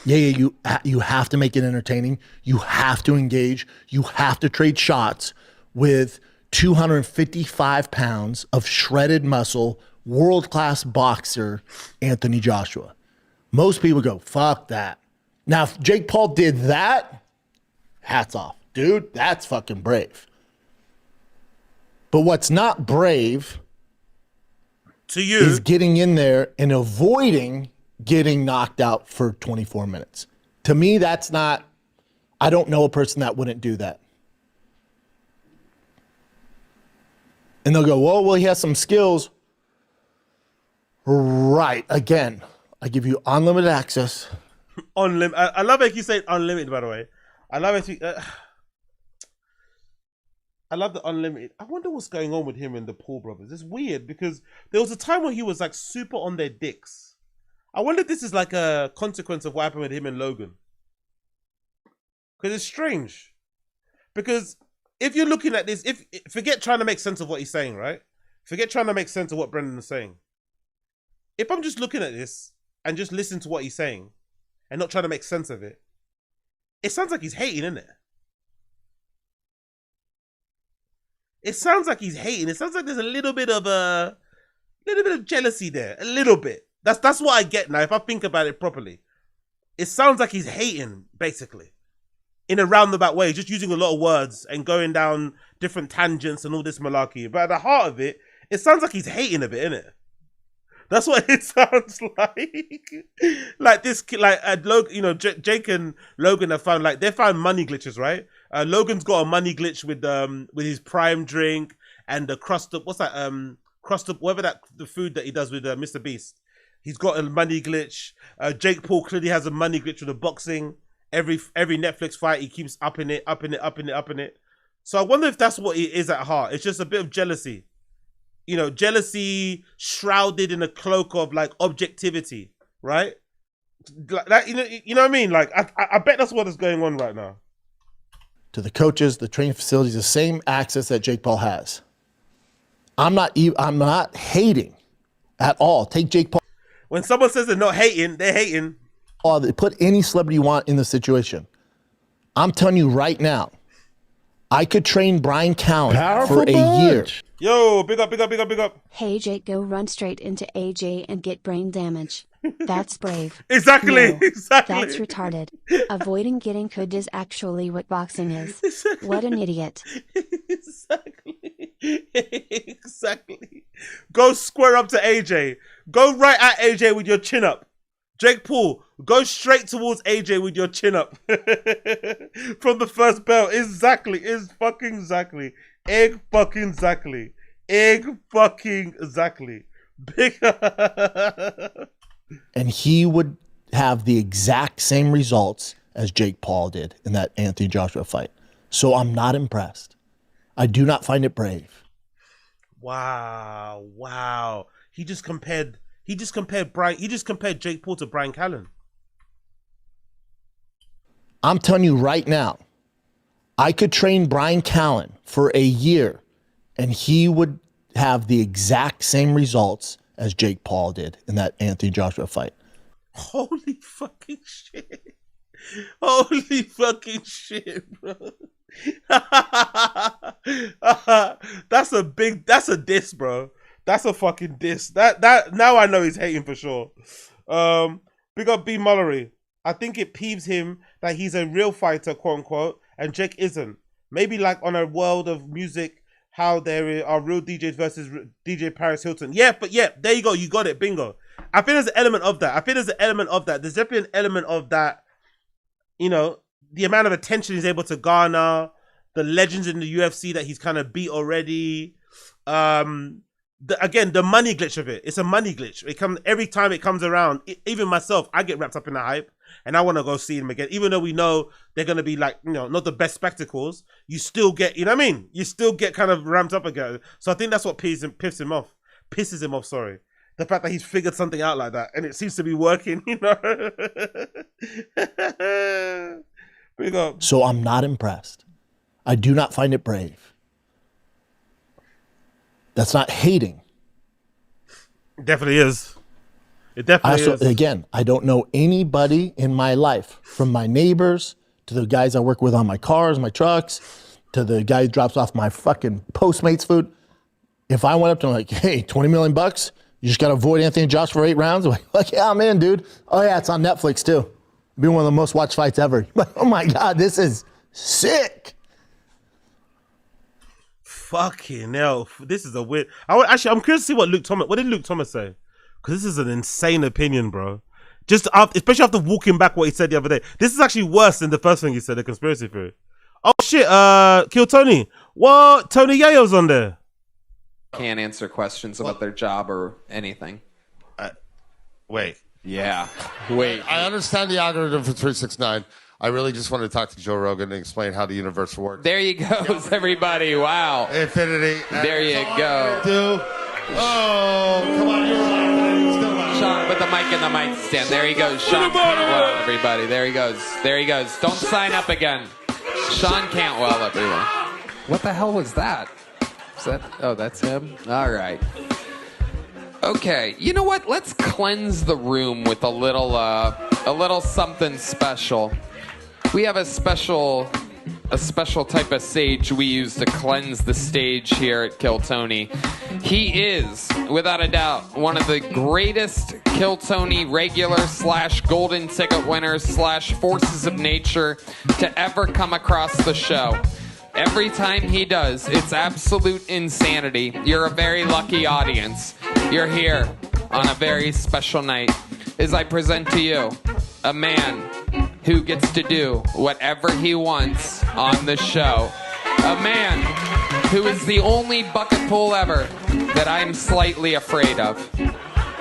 Yeah, you have to make it entertaining. You have to engage. You have to trade shots with 255 pounds of shredded muscle, world-class boxer, Anthony Joshua. Most people go, fuck that. Now, if Jake Paul did that, hats off. Dude, that's fucking brave. But what's not brave to you is getting in there and avoiding getting knocked out for 24 minutes. To me, that's not, I don't know a person that wouldn't do that. And they'll go, well, he has some skills. Right. Again, I give you unlimited access. Unlimited. I love it you say unlimited, by the way. I love it. I love the unlimited. I wonder what's going on with him and the Paul brothers. It's weird because there was a time when he was like super on their dicks. I wonder if this is like a consequence of what happened with him and Logan. Because it's strange. Because if you're looking at this, forget trying to make sense of what he's saying, right? Forget trying to make sense of what Brendan is saying. If I'm just looking at this and just listen to what he's saying and not trying to make sense of it, it sounds like he's hating, isn't it? It sounds like he's hating. It sounds like there's a little bit of jealousy there. A little bit. That's what I get now if I think about it properly. It sounds like he's hating, basically. In a roundabout way, just using a lot of words and going down different tangents and all this malarkey. But at the heart of it, it sounds like he's hating a bit, innit? That's what it sounds like. Like this, like Logan, you know, Jake and Logan have found they found money glitches, right? Logan's got a money glitch with his Prime drink and the crust up. What's that? Crust up, whatever the food that he does with Mr. Beast. He's got a money glitch. Jake Paul clearly has a money glitch with the boxing. Every Netflix fight, he keeps upping it. So I wonder if that's what it is at heart. It's just a bit of jealousy. You know, jealousy shrouded in a cloak of like objectivity, right? Like, you know what I mean? Like, I bet that's what is going on right now. To the coaches, the training facilities, the same access that Jake Paul has. I'm not hating at all. Take Jake Paul. When someone says they're not hating, they're hating. Put any celebrity you want in the situation. I'm telling you right now, I could train Brian Callen for a year. Yo, big up. Hey Jake, go run straight into AJ and get brain damage. That's brave. Exactly. No, that's retarded. Avoiding getting hood is actually what boxing is. What an idiot. Exactly. Go square up to AJ. Go right at AJ with your chin up. Jake Paul, go straight towards AJ with your chin up. From the first bell. Exactly. Egg fucking exactly. Big. And he would have the exact same results as Jake Paul did in that Anthony Joshua fight. So I'm not impressed. I do not find it brave. Wow. He just compared Jake Paul to Brian Callen. I'm telling you right now, I could train Brian Callen for a year and he would have the exact same results as Jake Paul did in that Anthony Joshua fight. Holy fucking shit, bro. That's a diss, bro. That's a fucking diss. That now I know he's hating for sure. Big up B Mullery. I think it peeves him that he's a real fighter, quote unquote, and Jake isn't. Maybe like on a world of music, how there are real DJs versus DJ Paris Hilton. Yeah, there you go. You got it. Bingo. I think there's an element of that. There's definitely an element of that. You know, the amount of attention he's able to garner, the legends in the UFC that he's kind of beat already. Again, the money glitch of it. It's a money glitch. Every time it comes around, even myself, I get wrapped up in the hype and I want to go see them again. Even though we know they're going to be like, you know, not the best spectacles, you still get, you know what I mean? You still get kind of ramped up again. So I think that's what pisses him off, sorry. The fact that he's figured something out like that and it seems to be working, you know? Big up. So I'm not impressed. I do not find it brave. That's not hating. It definitely is. It definitely is. Again, I don't know anybody in my life, from my neighbors to the guys I work with on my cars, my trucks, to the guy who drops off my fucking Postmates food. If I went up to him like, hey, $20 million, you just got to avoid Anthony Joshua for 8 rounds? I'm like, yeah, I'm in, dude. Oh, yeah, it's on Netflix, too. It'll be one of the most watched fights ever. Oh, my God, this is sick. Fucking hell. This is a weird... I'm curious to see what did Luke Thomas say? Because this is an insane opinion, bro. Especially after walking back what he said the other day. This is actually worse than the first thing he said, the conspiracy theory. Oh, shit. Kill Tony. What? Tony Yayo's on there. Can't answer questions about their job or anything. Wait. Yeah. Wait. I understand the algorithm for 369. I really just wanted to talk to Joe Rogan and explain how the universe works. There you go, everybody. Wow. Infinity. There you go. Oh, come on. You're right. Sean, Put the mic in the mic stand. There he goes. Sean Cantwell, everybody. There he goes. There he goes. Don't sign up again. Sean Cantwell, everyone. What the hell was that? Is that? Oh, that's him? All right. Okay. You know what? Let's cleanse the room with a little something special. We have a special type of sage we use to cleanse the stage here at Kill Tony. He is, without a doubt, one of the greatest Kill Tony regular / golden ticket winners / forces of nature to ever come across the show. Every time he does, it's absolute insanity. You're a very lucky audience. You're here on a very special night as I present to you a man who gets to do whatever he wants on the show. A man who is the only bucket pull ever that I'm slightly afraid of.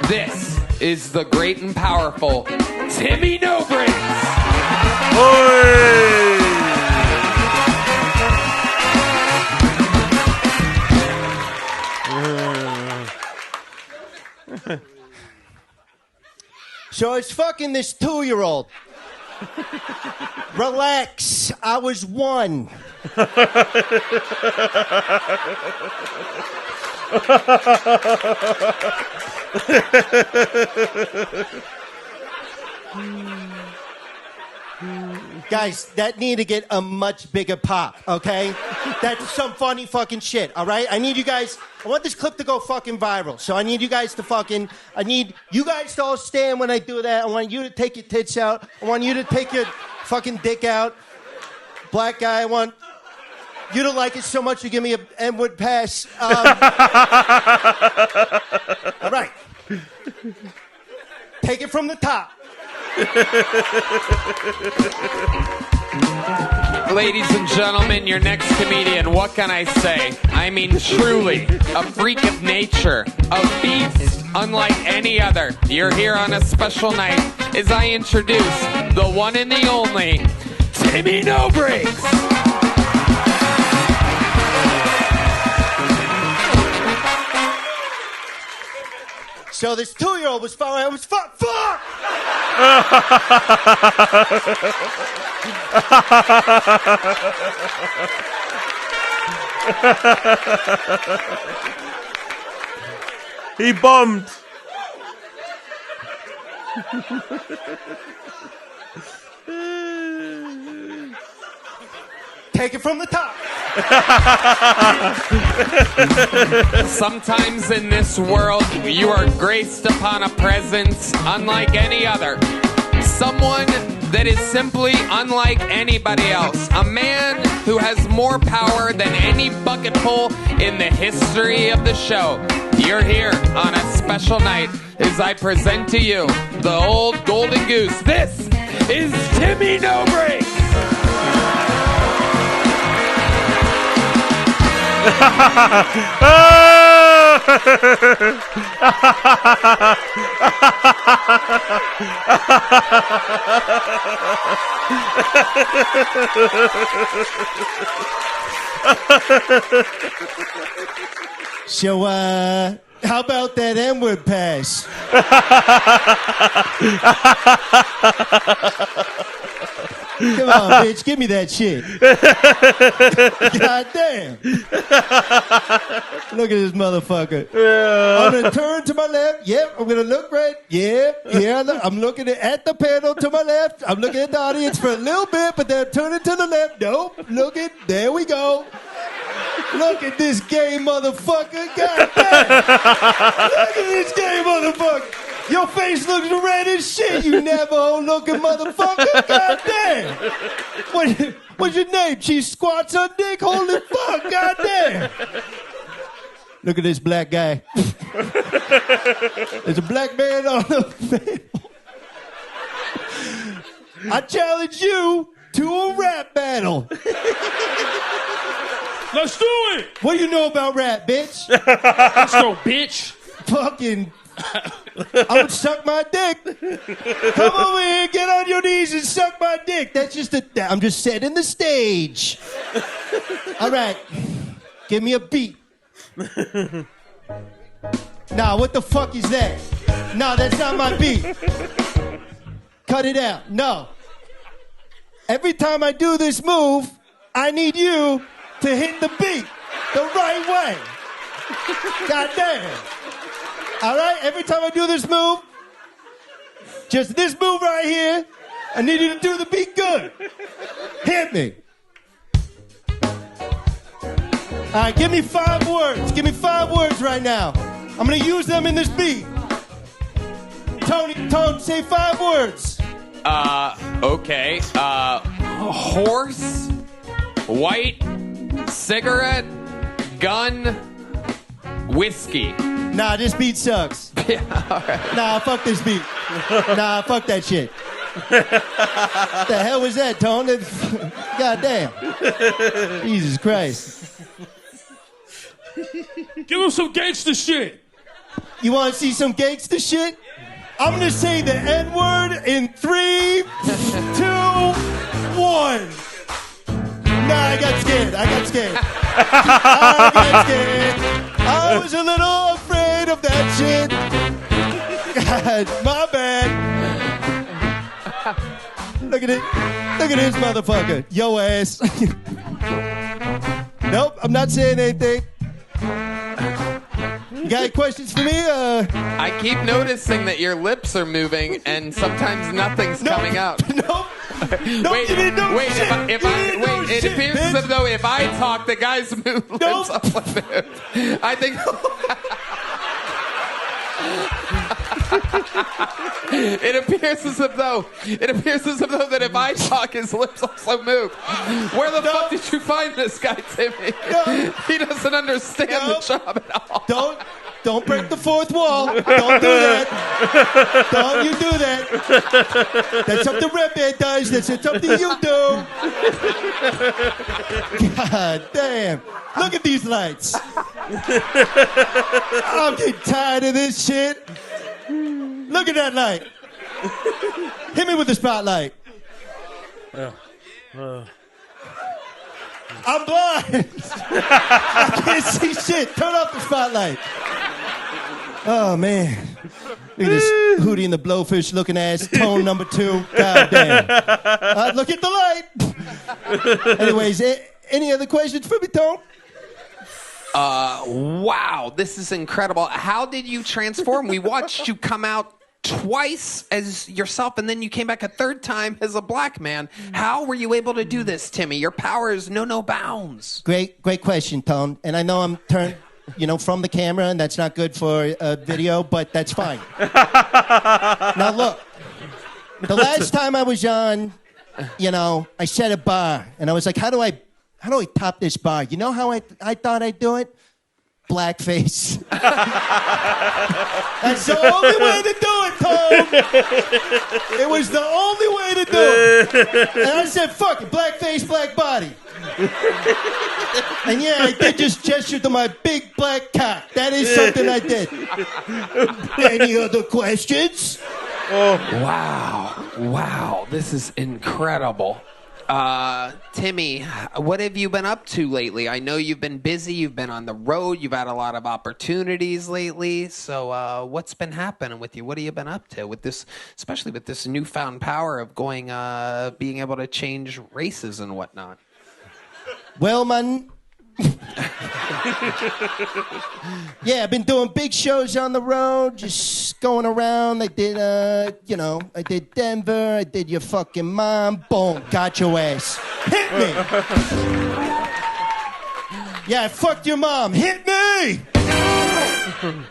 This is the great and powerful Timmy No So I was fucking this 2-year-old. Relax, I was 1. Guys, that need to get a much bigger pop, okay? That's some funny fucking shit, all right? I want this clip to go fucking viral. So I need you guys to all stand when I do that. I want you to take your tits out. I want you to take your fucking dick out. Black guy, I want you to like it so much you give me an N-word pass. All right. Take it from the top. Ladies and gentlemen, your next comedian, what can I say? I mean, truly, a freak of nature, a beast unlike any other. You're here on a special night as I introduce the one and the only Timmy No Breaks. So this 2-year-old was following. I was fuck. He bombed. Take it from the top. Sometimes in this world, you are graced upon a presence unlike any other. Someone that is simply unlike anybody else. A man who has more power than any bucket pull in the history of the show. You're here on a special night as I present to you the old golden goose. This is Timmy No Breaks. So, how about that N-word pass? Come on, bitch, give me that shit. God damn. Look at this motherfucker. I'm gonna turn to my left. Yep, I'm gonna look right. Yeah, I'm looking at the panel to my left. I'm looking at the audience for a little bit, but then turning to the left. Nope, there we go. Look at this gay motherfucker. God damn. Look at this gay motherfucker. Your face looks red as shit, you Navajo-looking motherfucker. God damn. What's your name? She squats her dick? Holy fuck, god damn. Look at this black guy. There's a black man on the panel. I challenge you to a rap battle. Let's do it. What do you know about rap, bitch? Let's go, bitch. Fucking... I would suck my dick. Come over here, get on your knees and suck my dick. I'm just setting the stage. All right, give me a beat. Nah, what the fuck is that? No, that's not my beat. Cut it out. No. Every time I do this move, I need you to hit the beat the right way. God damn. All right? Every time I do this move, just this move right here, I need you to do the beat good. Hit me. All right, give me 5 words. Give me 5 words right now. I'm going to use them in this beat. Tony, say 5 words. Okay. Horse, white, cigarette, gun, whiskey. Nah, this beat sucks. Yeah, all right. Nah, fuck this beat. Nah, fuck that shit. What the hell was that, Tone? God damn. Jesus Christ. Give him some gangster shit. You want to see some gangster shit? I'm going to say the N-word in 3, 2, 1. Nah, I got scared. I was a little afraid of that shit. God, my bad. Look at it. Look at this motherfucker. Yo ass. Nope, I'm not saying anything. You got any questions for me? I keep noticing that your lips are moving and sometimes nothing's coming out. Nope. Wait, it appears as though if I talk, the guys move lips up like this. I think... It appears as though that if I talk, his lips also move. Where the fuck did you find this guy, Timmy? He doesn't understand the job at all. Don't break the fourth wall. Don't do that. Don't you do that. That's something Red Man does. That's something you do. God damn. Look at these lights. I'm getting tired of this shit. Look at that light. Hit me with the spotlight. I'm blind. I can't see shit. Turn off the spotlight. Oh, man. Look at this Hootie and the Blowfish looking ass. Tone number 2. God damn. Look at the light. Anyways, any other questions for me, Tone? Wow, this is incredible. How did you transform? We watched you come out twice as yourself, and then you came back a third time as a black man. How were you able to do this, Timmy? Your power is no bounds. Great question, Tone. And I know I'm turned, from the camera, and that's not good for video, but that's fine. Now look, the last time I was on, I set a bar, and I was like, how do I top this bar? You know how I thought I'd do it? Blackface. That's the only way to do it, Tom. It was the only way to do it. And I said, fuck it, blackface, black body. And yeah, I did just gesture to my big black cock. That is something I did. Any other questions? Wow, this is incredible. Timmy, what have you been up to lately? I know you've been busy, you've been on the road, you've had a lot of opportunities lately. So, what's been happening with you? What have you been up to with this, especially with this newfound power of being able to change races and whatnot? Well, man. Yeah, I've been doing big shows on the road, just going around. I did, I did Denver. I did your fucking mom. Boom, got your ass. Hit me. Yeah, I fucked your mom. Hit me.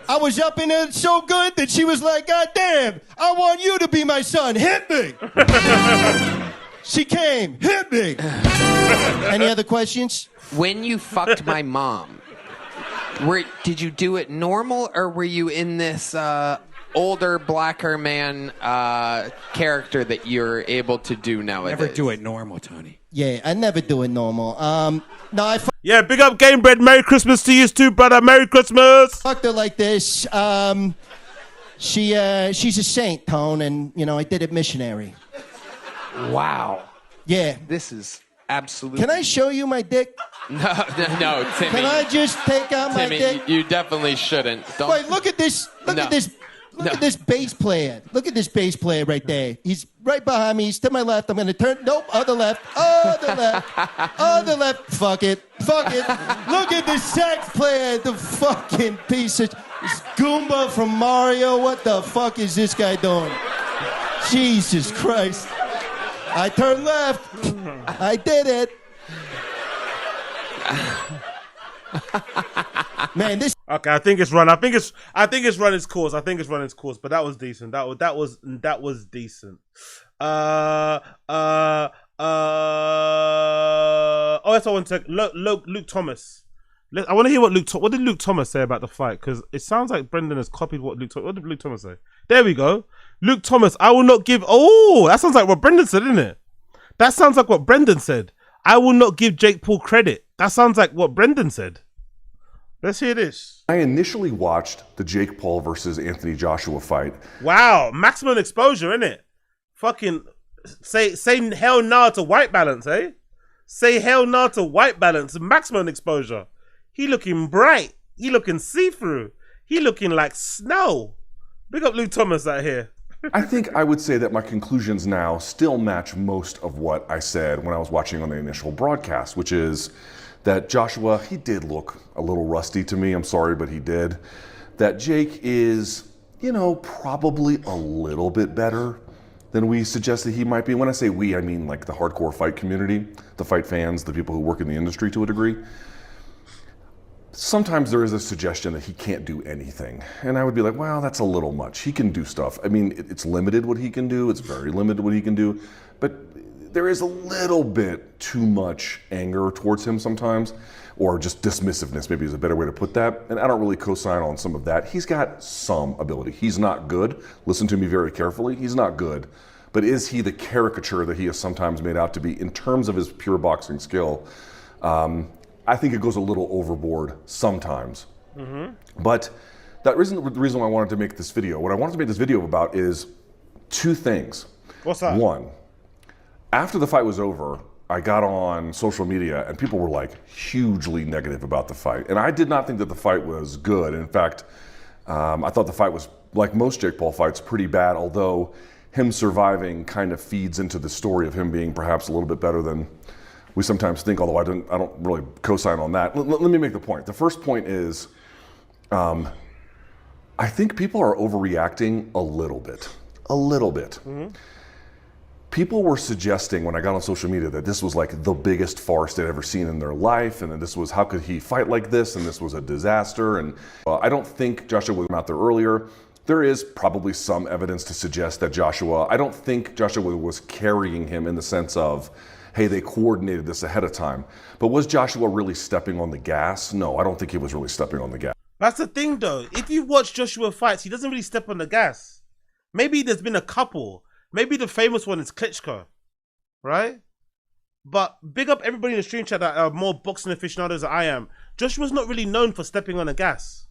I was up in there so good that she was like, God damn, I want you to be my son. Hit me. She came. Hit me. Any other questions? When you fucked my mom, did you do it normal, or were you in this older, blacker man character that you're able to do nowadays? Never do it normal, Tony. Yeah, I never do it normal. No, yeah, big up Game Bread. Merry Christmas to you too, brother. Merry Christmas. Fucked her like this. She's a saint, Tone, and I did it missionary. Wow. Yeah. This is absolutely. Can I show you my dick? No, Timmy. Can I just take out my Timmy, dick? you definitely shouldn't. Don't. Wait, look at this. Look at this Look at this bass player. Look at this bass player right there. He's right behind me. He's to my left. I'm going to turn. Nope, other left. Other left. Other left. Fuck it. Fuck it. Look at the sax player. The fucking piece of... This Goomba from Mario. What the fuck is this guy doing? Jesus Christ. I turned left. I did it. Man, this. Okay, I think it's run. I think it's run its course. I think it's run its course. But that was decent. That was decent. Oh, that's what I want to. Luke Thomas. I want to hear what did Luke Thomas say about the fight, because it sounds like Brendan has copied what Luke. What did Luke Thomas say? There we go. Luke Thomas. I will not give. Oh, that sounds like what Brendan said, isn't it? That sounds like what Brendan said. I will not give Jake Paul credit. That sounds like what Brendan said. Let's hear this. I initially watched the Jake Paul versus Anthony Joshua fight. Wow, maximum exposure, innit? Fucking say hell nah to white balance, eh? Say hell nah to white balance. Maximum exposure. He looking bright. He looking see-through. He looking like snow. Big up Luke Thomas out here. I think I would say that my conclusions now still match most of what I said when I was watching on the initial broadcast, which is that Joshua, he did look a little rusty to me. I'm sorry, but he did. That Jake is, probably a little bit better than we suggested he might be. When I say we, I mean like the hardcore fight community, the fight fans, the people who work in the industry to a degree. Sometimes there is a suggestion that he can't do anything. And I would be like, well, that's a little much. He can do stuff. I mean, it's limited what he can do. It's very limited what he can do. But there is a little bit too much anger towards him sometimes, or just dismissiveness maybe is a better way to put that. And I don't really co-sign on some of that. He's got some ability. He's not good. Listen to me very carefully. He's not good. But is he the caricature that he is sometimes made out to be in terms of his pure boxing skill? I think it goes a little overboard sometimes. But that isn't the reason why I wanted to make this video. What I wanted to make this video about is two things. What's that? One, after the fight was over, I got on social media and people were like hugely negative about the fight. And I did not think that the fight was good. In fact, I thought the fight was, like most Jake Paul fights, pretty bad, although him surviving kind of feeds into the story of him being perhaps a little bit better than we sometimes think, although I don't really co-sign on that. Let me make the point. The first point is, I think people are overreacting a little bit. People were suggesting when I got on social media that this was like the biggest farce they'd ever seen in their life, and that this was, how could he fight like this, and this was a disaster. And I don't think Joshua was out there earlier. There is probably some evidence to suggest that I don't think Joshua was carrying him in the sense of, hey, they coordinated this ahead of time. But was Joshua really stepping on the gas? No, I don't think he was really stepping on the gas. That's the thing, though. If you watch Joshua fights, he doesn't really step on the gas. Maybe there's been a couple. Maybe the famous one is Klitschko, right? But big up everybody in the stream chat that are more boxing aficionados than I am. Joshua's not really known for stepping on the gas.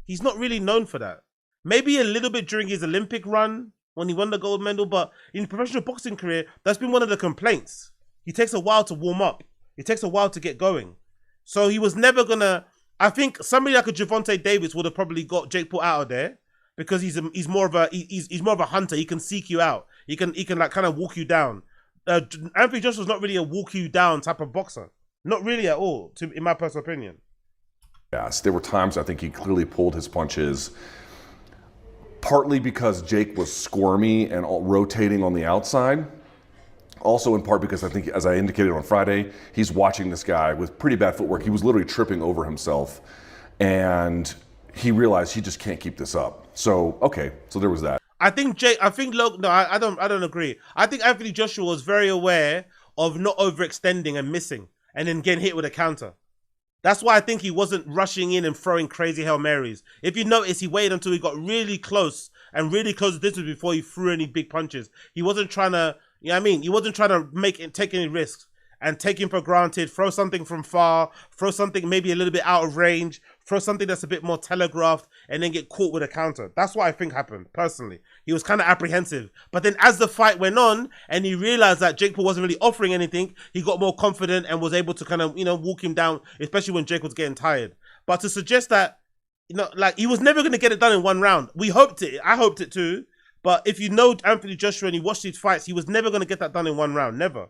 He's not really known for that. Maybe a little bit during his Olympic run when he won the gold medal, but in professional boxing career, that's been one of the complaints. He takes a while to warm up. It takes a while to get going. So he was never gonna. I think somebody like a Gervonta Davis would have probably got Jake Paul out of there because he's more of a hunter. He can seek you out. He can like kind of walk you down. Anthony Joshua's not really a walk you down type of boxer. Not really at all, in my personal opinion. Yes, there were times I think he clearly pulled his punches, partly because Jake was squirmy and rotating on the outside. Also in part because I think, as I indicated on Friday, he's watching this guy with pretty bad footwork. He was literally tripping over himself, and he realized he just can't keep this up. So, okay, so there was that. I don't agree. I think Anthony Joshua was very aware of not overextending and missing and then getting hit with a counter. That's why I think he wasn't rushing in and throwing crazy Hail Marys. If you notice, he waited until he got really close and really close to distance before he threw any big punches. He wasn't trying to, you know what I mean? He wasn't trying to take any risks and take him for granted, throw something from far, throw something maybe a little bit out of range, throw something that's a bit more telegraphed, and then get caught with a counter. That's what I think happened, personally. He was kind of apprehensive. But then as the fight went on, and he realized that Jake Paul wasn't really offering anything, he got more confident and was able to kind of, walk him down, especially when Jake was getting tired. But to suggest that You know, like he was never going to get it done in one round. We hoped it. I hoped it too. But if you know Anthony Joshua and you watched his fights, he was never going to get that done in one round. Never.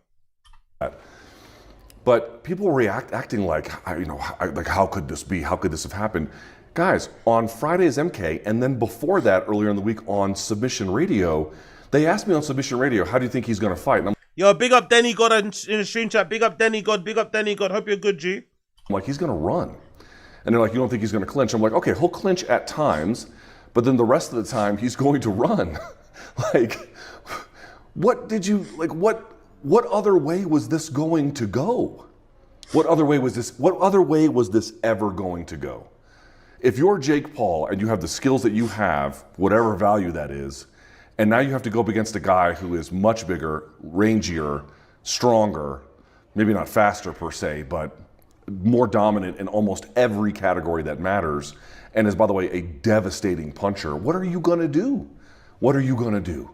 But people were acting like, like how could this be? How could this have happened? Guys, on Friday's MK, and then before that, earlier in the week on Submission Radio, they asked me on Submission Radio, how do you think he's going to fight? And I'm Yo, big up Denny God in the stream chat. Big up Denny God. Big up Denny God. Hope you're good, G. like, he's going to run. And they're like, you don't think he's going to clinch? I'm like, okay, he'll clinch at times, but then the rest of the time he's going to run. Like, what other way was this going to go? What other way was this ever going to go? If you're Jake Paul and you have the skills that you have, whatever value that is, and now you have to go up against a guy who is much bigger, rangier, stronger, maybe not faster per se, but more dominant in almost every category that matters, and is, by the way, a devastating puncher, what are you gonna do? What are you gonna do?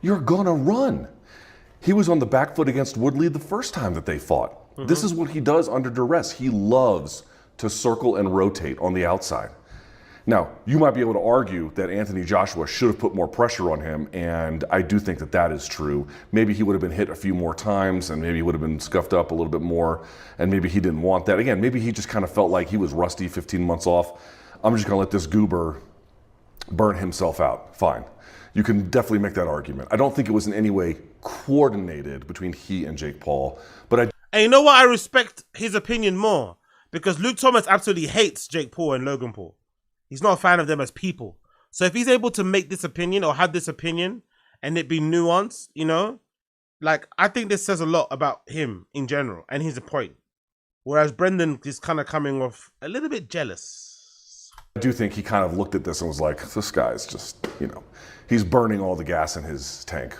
You're gonna run. He was on the back foot against Woodley the first time that they fought. This is what he does under duress. He loves to circle and rotate on the outside. Now, you might be able to argue that Anthony Joshua should have put more pressure on him, and I do think that that is true. Maybe he would have been hit a few more times, and maybe he would have been scuffed up a little bit more, and maybe he didn't want that. Again, maybe he just kind of felt like he was rusty 15 months off. I'm just gonna let this goober burn himself out. Fine. You can definitely make that argument. I don't think it was in any way coordinated between he and Jake Paul, but And you know what? I respect his opinion more, because Luke Thomas absolutely hates Jake Paul and Logan Paul. He's not a fan of them as people. So if he's able to make this opinion or have this opinion and it be nuanced, you know, like, I think this says a lot about him in general and his point. Whereas Brendan is kind of coming off a little bit jealous. I do think he kind of looked at this and was like, this guy's just, he's burning all the gas in his tank.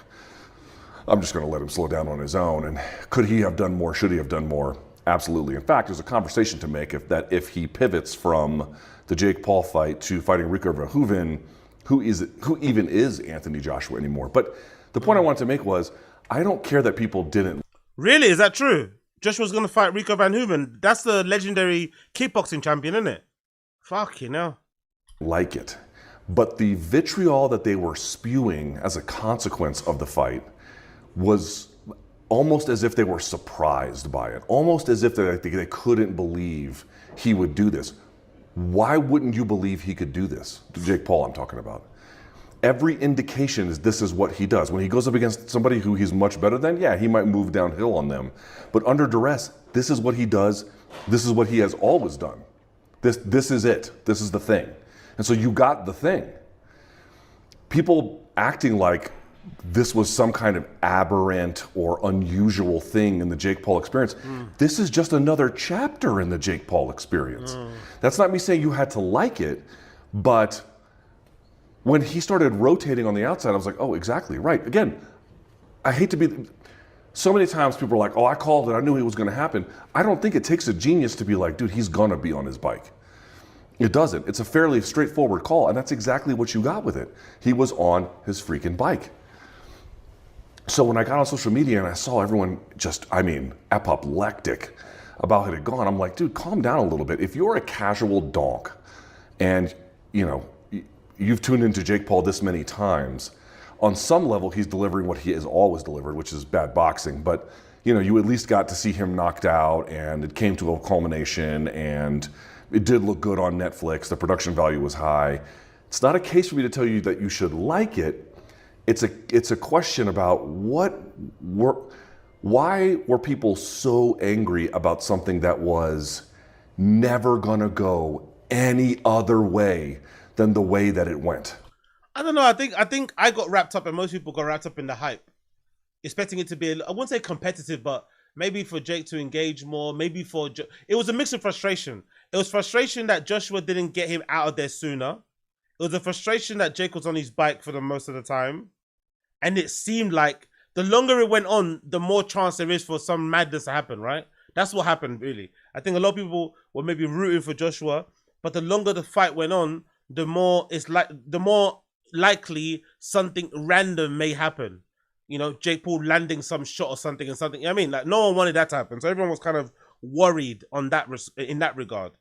I'm just going to let him slow down on his own. And could he have done more? Should he have done more? Absolutely. In fact, there's a conversation to make if he pivots from the Jake Paul fight to fighting Rico Verhoeven, who even is Anthony Joshua anymore. But the point I wanted to make was, I don't care that people didn't. Really? Is that true? Joshua's going to fight Rico Van Hooven. That's the legendary kickboxing champion, isn't it? Fucking hell. Like it. But the vitriol that they were spewing as a consequence of the fight was almost as if they were surprised by it. Almost as if they couldn't believe he would do this. Why wouldn't you believe he could do this? Jake Paul, I'm talking about. Every indication is this is what he does. When he goes up against somebody who he's much better than, yeah, he might move downhill on them. But under duress, this is what he does. This is what he has always done. This is it. This is the thing. And so you got the thing. People acting like this was some kind of aberrant or unusual thing in the Jake Paul experience. This is just another chapter in the Jake Paul experience. That's not me saying you had to like it, but when he started rotating on the outside, I was like, oh, exactly, right. Again, I hate to be, so many times people are like, oh, I called it, I knew it was gonna happen. I don't think it takes a genius to be like, dude, he's gonna be on his bike. It doesn't. It's a fairly straightforward call, and that's exactly what you got with it. He was on his freaking bike. So when I got on social media and I saw everyone just, apoplectic about it had gone, I'm like, dude, calm down a little bit. If you're a casual donk and, you've tuned into Jake Paul this many times, on some level he's delivering what he has always delivered, which is bad boxing. But, you at least got to see him knocked out, and it came to a culmination, and it did look good on Netflix. The production value was high. It's not a case for me to tell you that you should like it. It's a question about why were people so angry about something that was never gonna go any other way than the way that it went? I don't know. I think I got wrapped up, and most people got wrapped up in the hype, expecting it to be, I wouldn't say competitive, but maybe for Jake to engage more, maybe it was a mix of frustration. It was frustration that Joshua didn't get him out of there sooner. It was a frustration that Jake was on his bike for the most of the time. And it seemed like the longer it went on, the more chance there is for some madness to happen, right? That's what happened, really. I think a lot of people were maybe rooting for Joshua, but the longer the fight went on, the more likely something random may happen. Jake Paul landing some shot or something and something. Like, no one wanted that to happen. So everyone was kind of worried on that in that regard.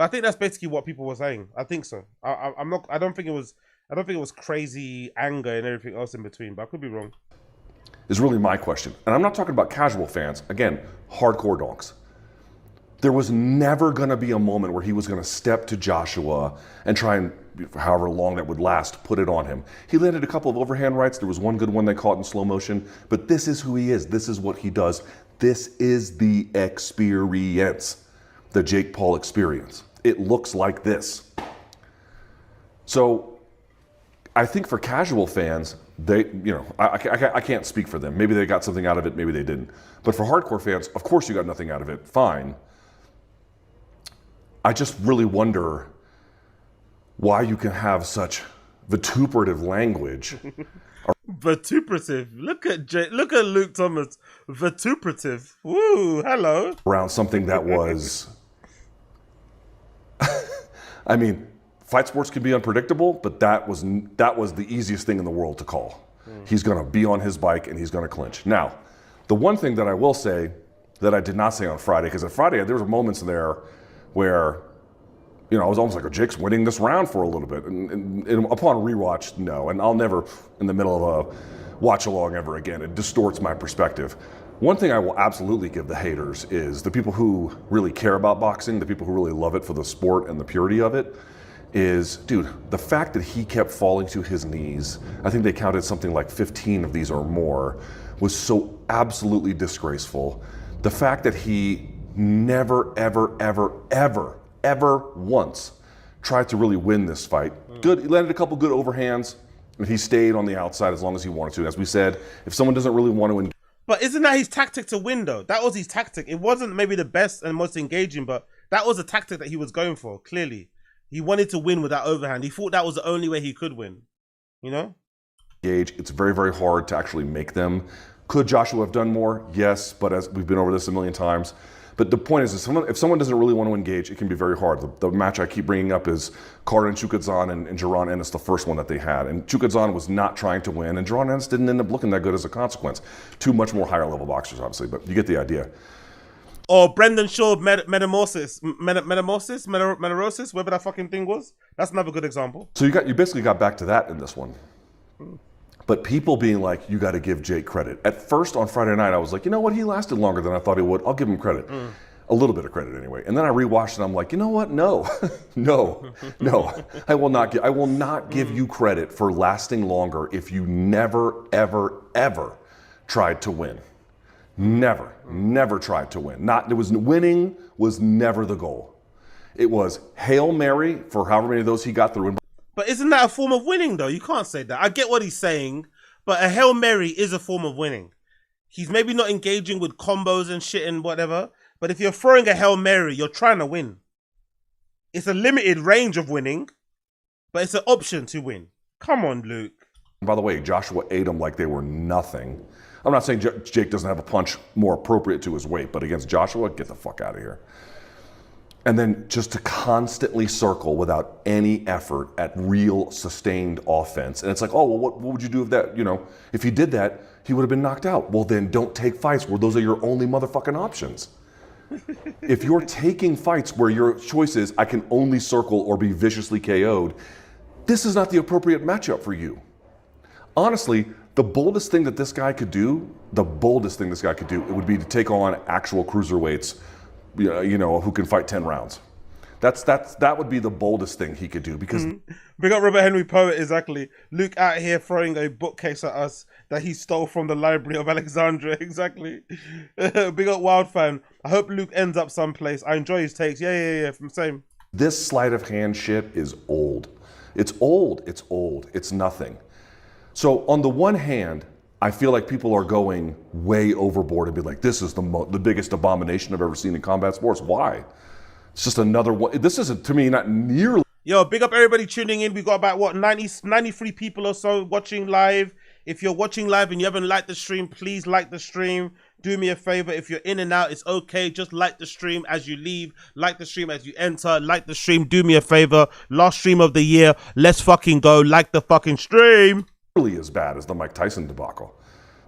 But I think that's basically what people were saying. I think so. I'm not. I don't think it was crazy anger and everything else in between. But I could be wrong. Is really my question, and I'm not talking about casual fans. Again, hardcore donks. There was never going to be a moment where he was going to step to Joshua and try and, however long that would last, put it on him. He landed a couple of overhand rights. There was one good one they caught in slow motion. But this is who he is. This is what he does. This is the experience, the Jake Paul experience. It looks like this. So I think for casual fans, they, you know, I can't speak for them. Maybe they got something out of it, maybe they didn't. But for hardcore fans, of course you got nothing out of it. Fine. I just really wonder why you can have such vituperative language. Vituperative. Look at Luke Thomas. Vituperative. Woo, hello. Around something that was, I mean, fight sports can be unpredictable, but that was the easiest thing in the world to call. He's going to be on his bike and he's going to clinch. Now, the one thing that I will say that I did not say on Friday, because on Friday there were moments there where, you know, I was almost like, oh, Jake's winning this round for a little bit. And upon rewatch, no. And I'll never, in the middle of a watch along ever again. It distorts my perspective. One thing I will absolutely give the haters is the people who really care about boxing, the people who really love it for the sport and the purity of it, is, dude, the fact that he kept falling to his knees, I think they counted something like 15 of these or more, was so absolutely disgraceful. The fact that he never, ever once tried to really win this fight. Good, he landed a couple good overhands, and he stayed on the outside as long as he wanted to. And as we said, if someone doesn't really want to... But isn't that his tactic to win, though? That was his tactic. It wasn't maybe the best and most engaging, but that was a tactic that he was going for, clearly. He wanted to win with that overhand. He thought that was the only way he could win, you know? Engage. It's very, very hard to actually make them. Could Joshua have done more? Yes, but as we've been over this a million times. But the point is, if someone doesn't really want to engage, it can be very hard. The match I keep bringing up is Carter and Chukadzan and Jaron Ennis, the first one that they had. And Chukadzan was not trying to win, and Jaron Ennis didn't end up looking that good as a consequence. Two much more higher level boxers, obviously, but you get the idea. Or Brendan Shaw, Metamorphosis, whatever that fucking thing was. That's another good example. So you basically got back to that in this one. But people being like, you got to give Jake credit. At first on Friday night, I was like, you know what? He lasted longer than I thought he would. I'll give him credit. A little bit of credit anyway. And then I rewatched it. I'm like, you know what? No, no. I will not give you credit for lasting longer if you never, ever tried to win. Never tried to win. Winning was never the goal. It was Hail Mary for however many of those he got through. But isn't that a form of winning, though? You can't say that. I get what he's saying, but a Hail Mary is a form of winning. He's maybe not engaging with combos and shit and whatever, but if you're throwing a Hail Mary, you're trying to win. It's a limited range of winning, but it's an option to win. Come on, Luke. By the way, Joshua ate them like they were nothing. I'm not saying Jake doesn't have a punch more appropriate to his weight, but against Joshua, get the fuck out of here. And then just to constantly circle without any effort at real sustained offense. And it's like, oh, well, what would you do if that, you know, if he did that, he would have been knocked out. Well, then don't take fights where those are your only motherfucking options. If you're taking fights where your choice is, I can only circle or be viciously KO'd, this is not the appropriate matchup for you. Honestly, the boldest thing that this guy could do, it would be to take on actual cruiserweights, you know, who can fight 10 rounds. That would be the boldest thing he could do, because Big up Robert Henry Poet, exactly. Luke out here throwing a bookcase at us that he stole from the Library of Alexandria, exactly. Big up Wild Fan. I hope Luke ends up someplace. I enjoy his takes. Yeah, from same. This sleight of hand shit is old. It's old. It's nothing. So on the one hand, I feel like people are going way overboard and be like, this is the biggest abomination I've ever seen in combat sports. Why? It's just another one. This isn't, to me, not nearly. Yo, big up everybody tuning in. We got about, 93 people or so watching live. If you're watching live and you haven't liked the stream, please like the stream. Do me a favor. If you're in and out, it's okay. Just like the stream as you leave. Like the stream as you enter. Like the stream. Do me a favor. Last stream of the year. Let's fucking go. Like the fucking stream. Really as bad as the Mike Tyson debacle.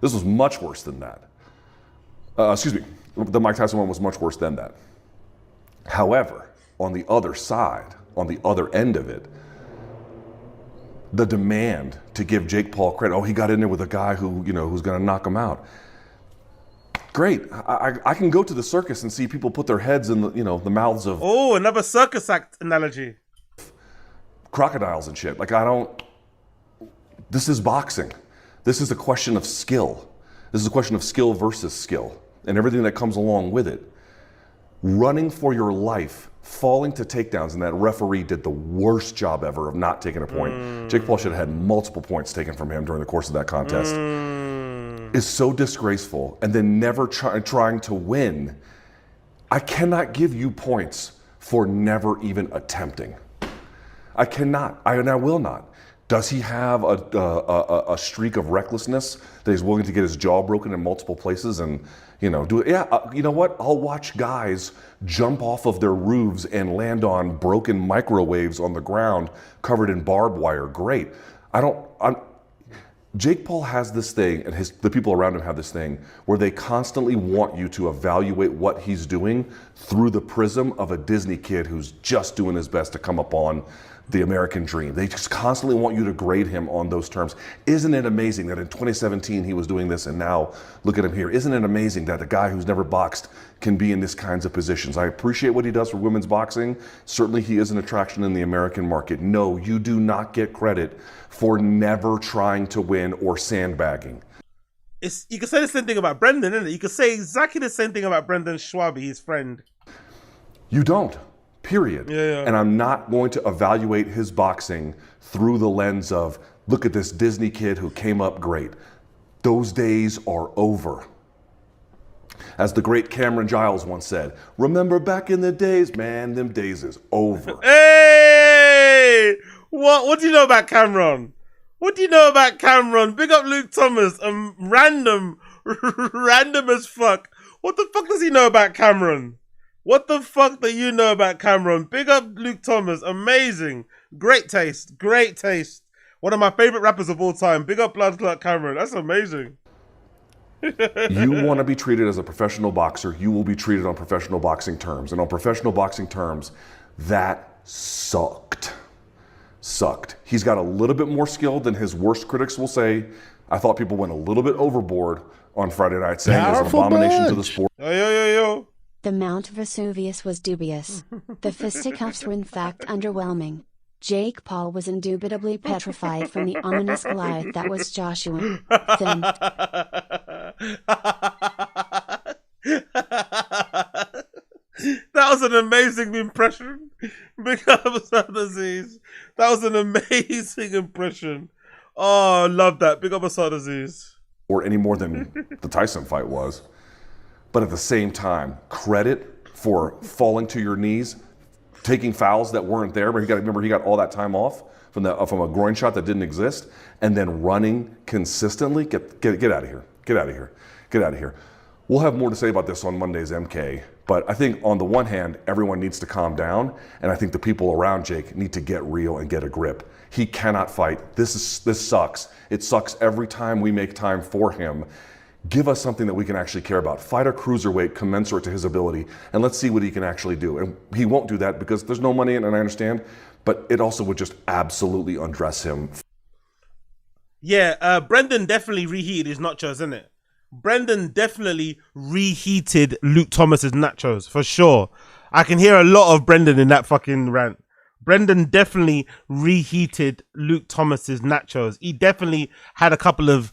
This was much worse than that. Excuse me. The Mike Tyson one was much worse than that. However, on the other side, on the other end of it, the demand to give Jake Paul credit. Oh, he got in there with a guy who, who's going to knock him out. Great. I can go to the circus and see people put their heads in the mouths of another circus act analogy. Crocodiles and shit. This is boxing. This is a question of skill. This is a question of skill versus skill and everything that comes along with it. Running for your life, falling to takedowns, and that referee did the worst job ever of not taking a point. Jake Paul should have had multiple points taken from him during the course of that contest. Is so disgraceful, and then never trying to win. I cannot give you points for never even attempting. I cannot, and I will not. Does he have a streak of recklessness that he's willing to get his jaw broken in multiple places and do it? Yeah, you know what? I'll watch guys jump off of their roofs and land on broken microwaves on the ground covered in barbed wire. Great. Jake Paul has this thing, and the people around him have this thing, where they constantly want you to evaluate what he's doing through the prism of a Disney kid who's just doing his best to come up on the American dream. They just constantly want you to grade him on those terms. Isn't it amazing that in 2017 he was doing this, and now look at him here? Isn't it amazing that a guy who's never boxed can be in these kinds of positions? I appreciate what he does for women's boxing. Certainly he is an attraction in the American market. No, you do not get credit for never trying to win or sandbagging. You can say the same thing about Brendan, isn't it? You can say exactly the same thing about Brendan Schwabe, his friend. You don't. Period. Yeah. And I'm not going to evaluate his boxing through the lens of, look at this Disney kid who came up great. Those days are over. As the great Cameron Giles once said, remember back in the days, man, them days is over. Hey! What do you know about Cameron? What do you know about Cameron? Big up Luke Thomas. Random as fuck. What the fuck does he know about Cameron? What the fuck do you know about Cameron? Big up Luke Thomas. Amazing. Great taste. Great taste. One of my favorite rappers of all time. Big up Blood Clot Cameron. That's amazing. You want to be treated as a professional boxer, you will be treated on professional boxing terms. And on professional boxing terms, that sucked. He's got a little bit more skill than his worst critics will say. I thought people went a little bit overboard on Friday night, saying it was an abomination to the sport. Yo. The Mount Vesuvius was dubious. The fisticuffs were in fact underwhelming. Jake Paul was indubitably petrified from the ominous Goliath that was Joshua. Thin. That was an amazing impression. Big up Assad Aziz. That was an amazing impression. Oh, I love that. Big up Assad Aziz. Or any more than the Tyson fight was. But at the same time, credit for falling to your knees, taking fouls that weren't there. Remember, he got all that time off from a groin shot that didn't exist, and then running consistently. Get out of here. Get out of here. Get out of here. We'll have more to say about this on Monday's MK. But I think on the one hand, everyone needs to calm down, and I think the people around Jake need to get real and get a grip. He cannot fight. This sucks. It sucks every time we make time for him. Give us something that we can actually care about. Fight a cruiserweight commensurate to his ability, and let's see what he can actually do. And he won't do that because there's no money in it, and I understand, but it also would just absolutely undress him. Yeah, Brendan definitely reheated his nachos, isn't it? Brendan definitely reheated Luke Thomas's nachos, for sure. I can hear a lot of Brendan in that fucking rant. Brendan definitely reheated Luke Thomas's nachos. He definitely had a couple of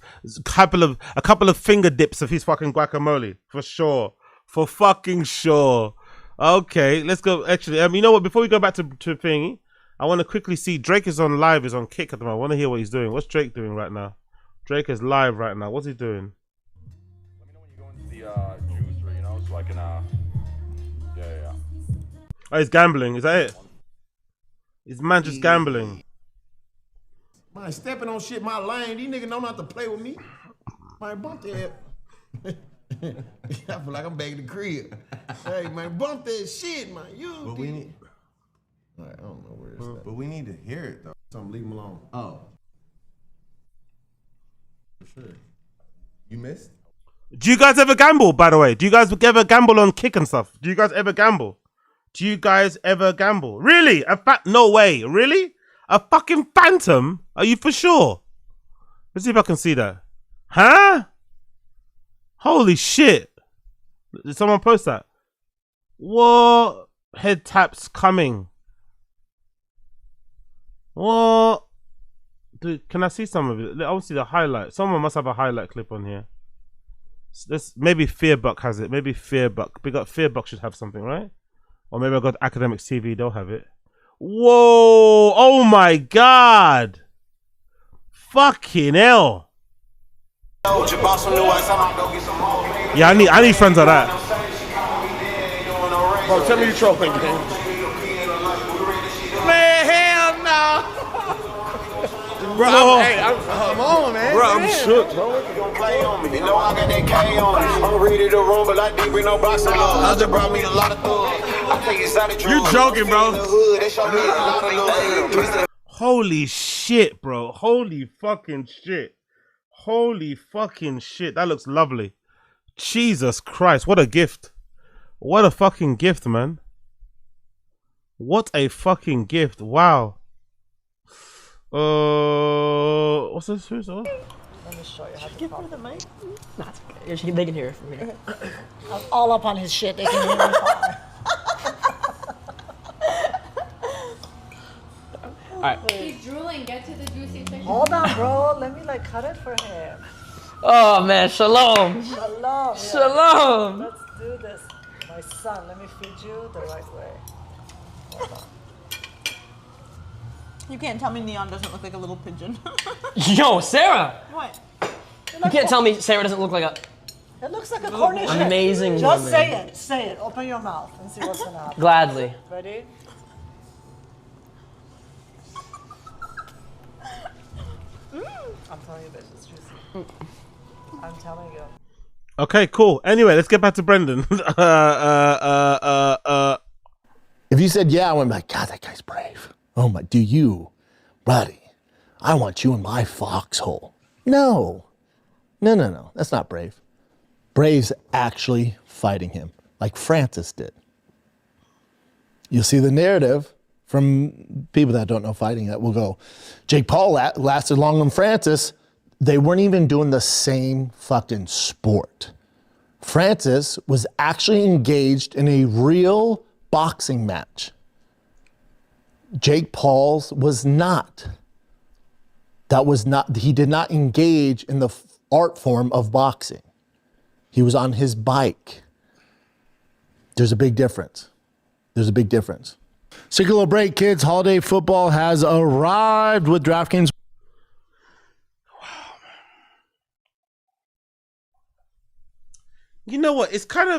finger dips of his fucking guacamole, for sure, for fucking sure. Okay, let's go. Actually, you know what? Before we go back to thingy, I want to quickly see Drake is on live, is on Kick at the moment. I want to hear what he's doing. What's Drake doing right now? Drake is live right now. What's he doing? Juicer, you know, so I can yeah. Oh, he's gambling. Is that it? Is man just gambling? Man, stepping on shit my lane. These niggas don't have to play with me. Man, bump that. I feel like I'm back in the crib. Hey, man, bump that shit, man. But we need. I don't know where it's at. But we need to hear it though. Something, leave him alone. Oh. For sure. You missed? Do you guys ever gamble, by the way? Do you guys ever gamble on Kick and stuff? Do you guys ever gamble? Do you guys ever gamble? Really? No way. Really? A fucking phantom? Are you for sure? Let's see if I can see that. Huh? Holy shit. Did someone post that? What? Head taps coming. What? Dude, can I see some of it? I want to see the highlight. Someone must have a highlight clip on here. This maybe Fearbuck has it. Maybe Fearbuck. Big up Fearbuck should have something, right? Or maybe I got Academics TV. They'll have it. Whoa! Oh my god! Fucking hell! Yeah, I need friends like that. Bro, tell me you're trolling, man. Man, hell no. Bro, Come on, man. Bro, I'm shook, bro. You joking, bro. Holy shit, bro. Holy fucking shit. Holy fucking shit. That looks lovely. Jesus Christ. What a gift. What a fucking gift, man. What a fucking gift. Wow. What's this? Who's on? Let me show you how to Give her the mic. Nah, it's okay. They can hear it from here. I'm all up on his shit. They can hear me far. Alright. He's drooling. Get to the juicy section. Hold on, bro. Let me like cut it for him. Oh man, shalom. Shalom. Yeah. Shalom. Let's do this. My son, let me feed you the right way. Hold on. You can't tell me Neon doesn't look like a little pigeon. Yo, Sarah! What? You can't tell me Sarah doesn't look like a... It looks like a Cornish hen. Amazing Just woman. say it. Say it. Open your mouth and see what's gonna happen. Gladly. Ready? I'm telling you, bitch, it's juicy. I'm telling you. Okay, cool. Anyway, let's get back to Brendan. If you said yeah, I went like, God, that guy's brave. Oh my, do you, buddy? I want you in my foxhole. No. That's not brave. Brave's actually fighting him, like Francis did. You'll see the narrative from people that don't know fighting that will go, Jake Paul lasted longer than Francis. They weren't even doing the same fucking sport. Francis was actually engaged in a real boxing match. Jake Paul's was not. He did not engage in the art form of boxing. He was on his bike. There's a big difference. Take a little break, kids. Holiday football has arrived with DraftKings. You know what? It's kind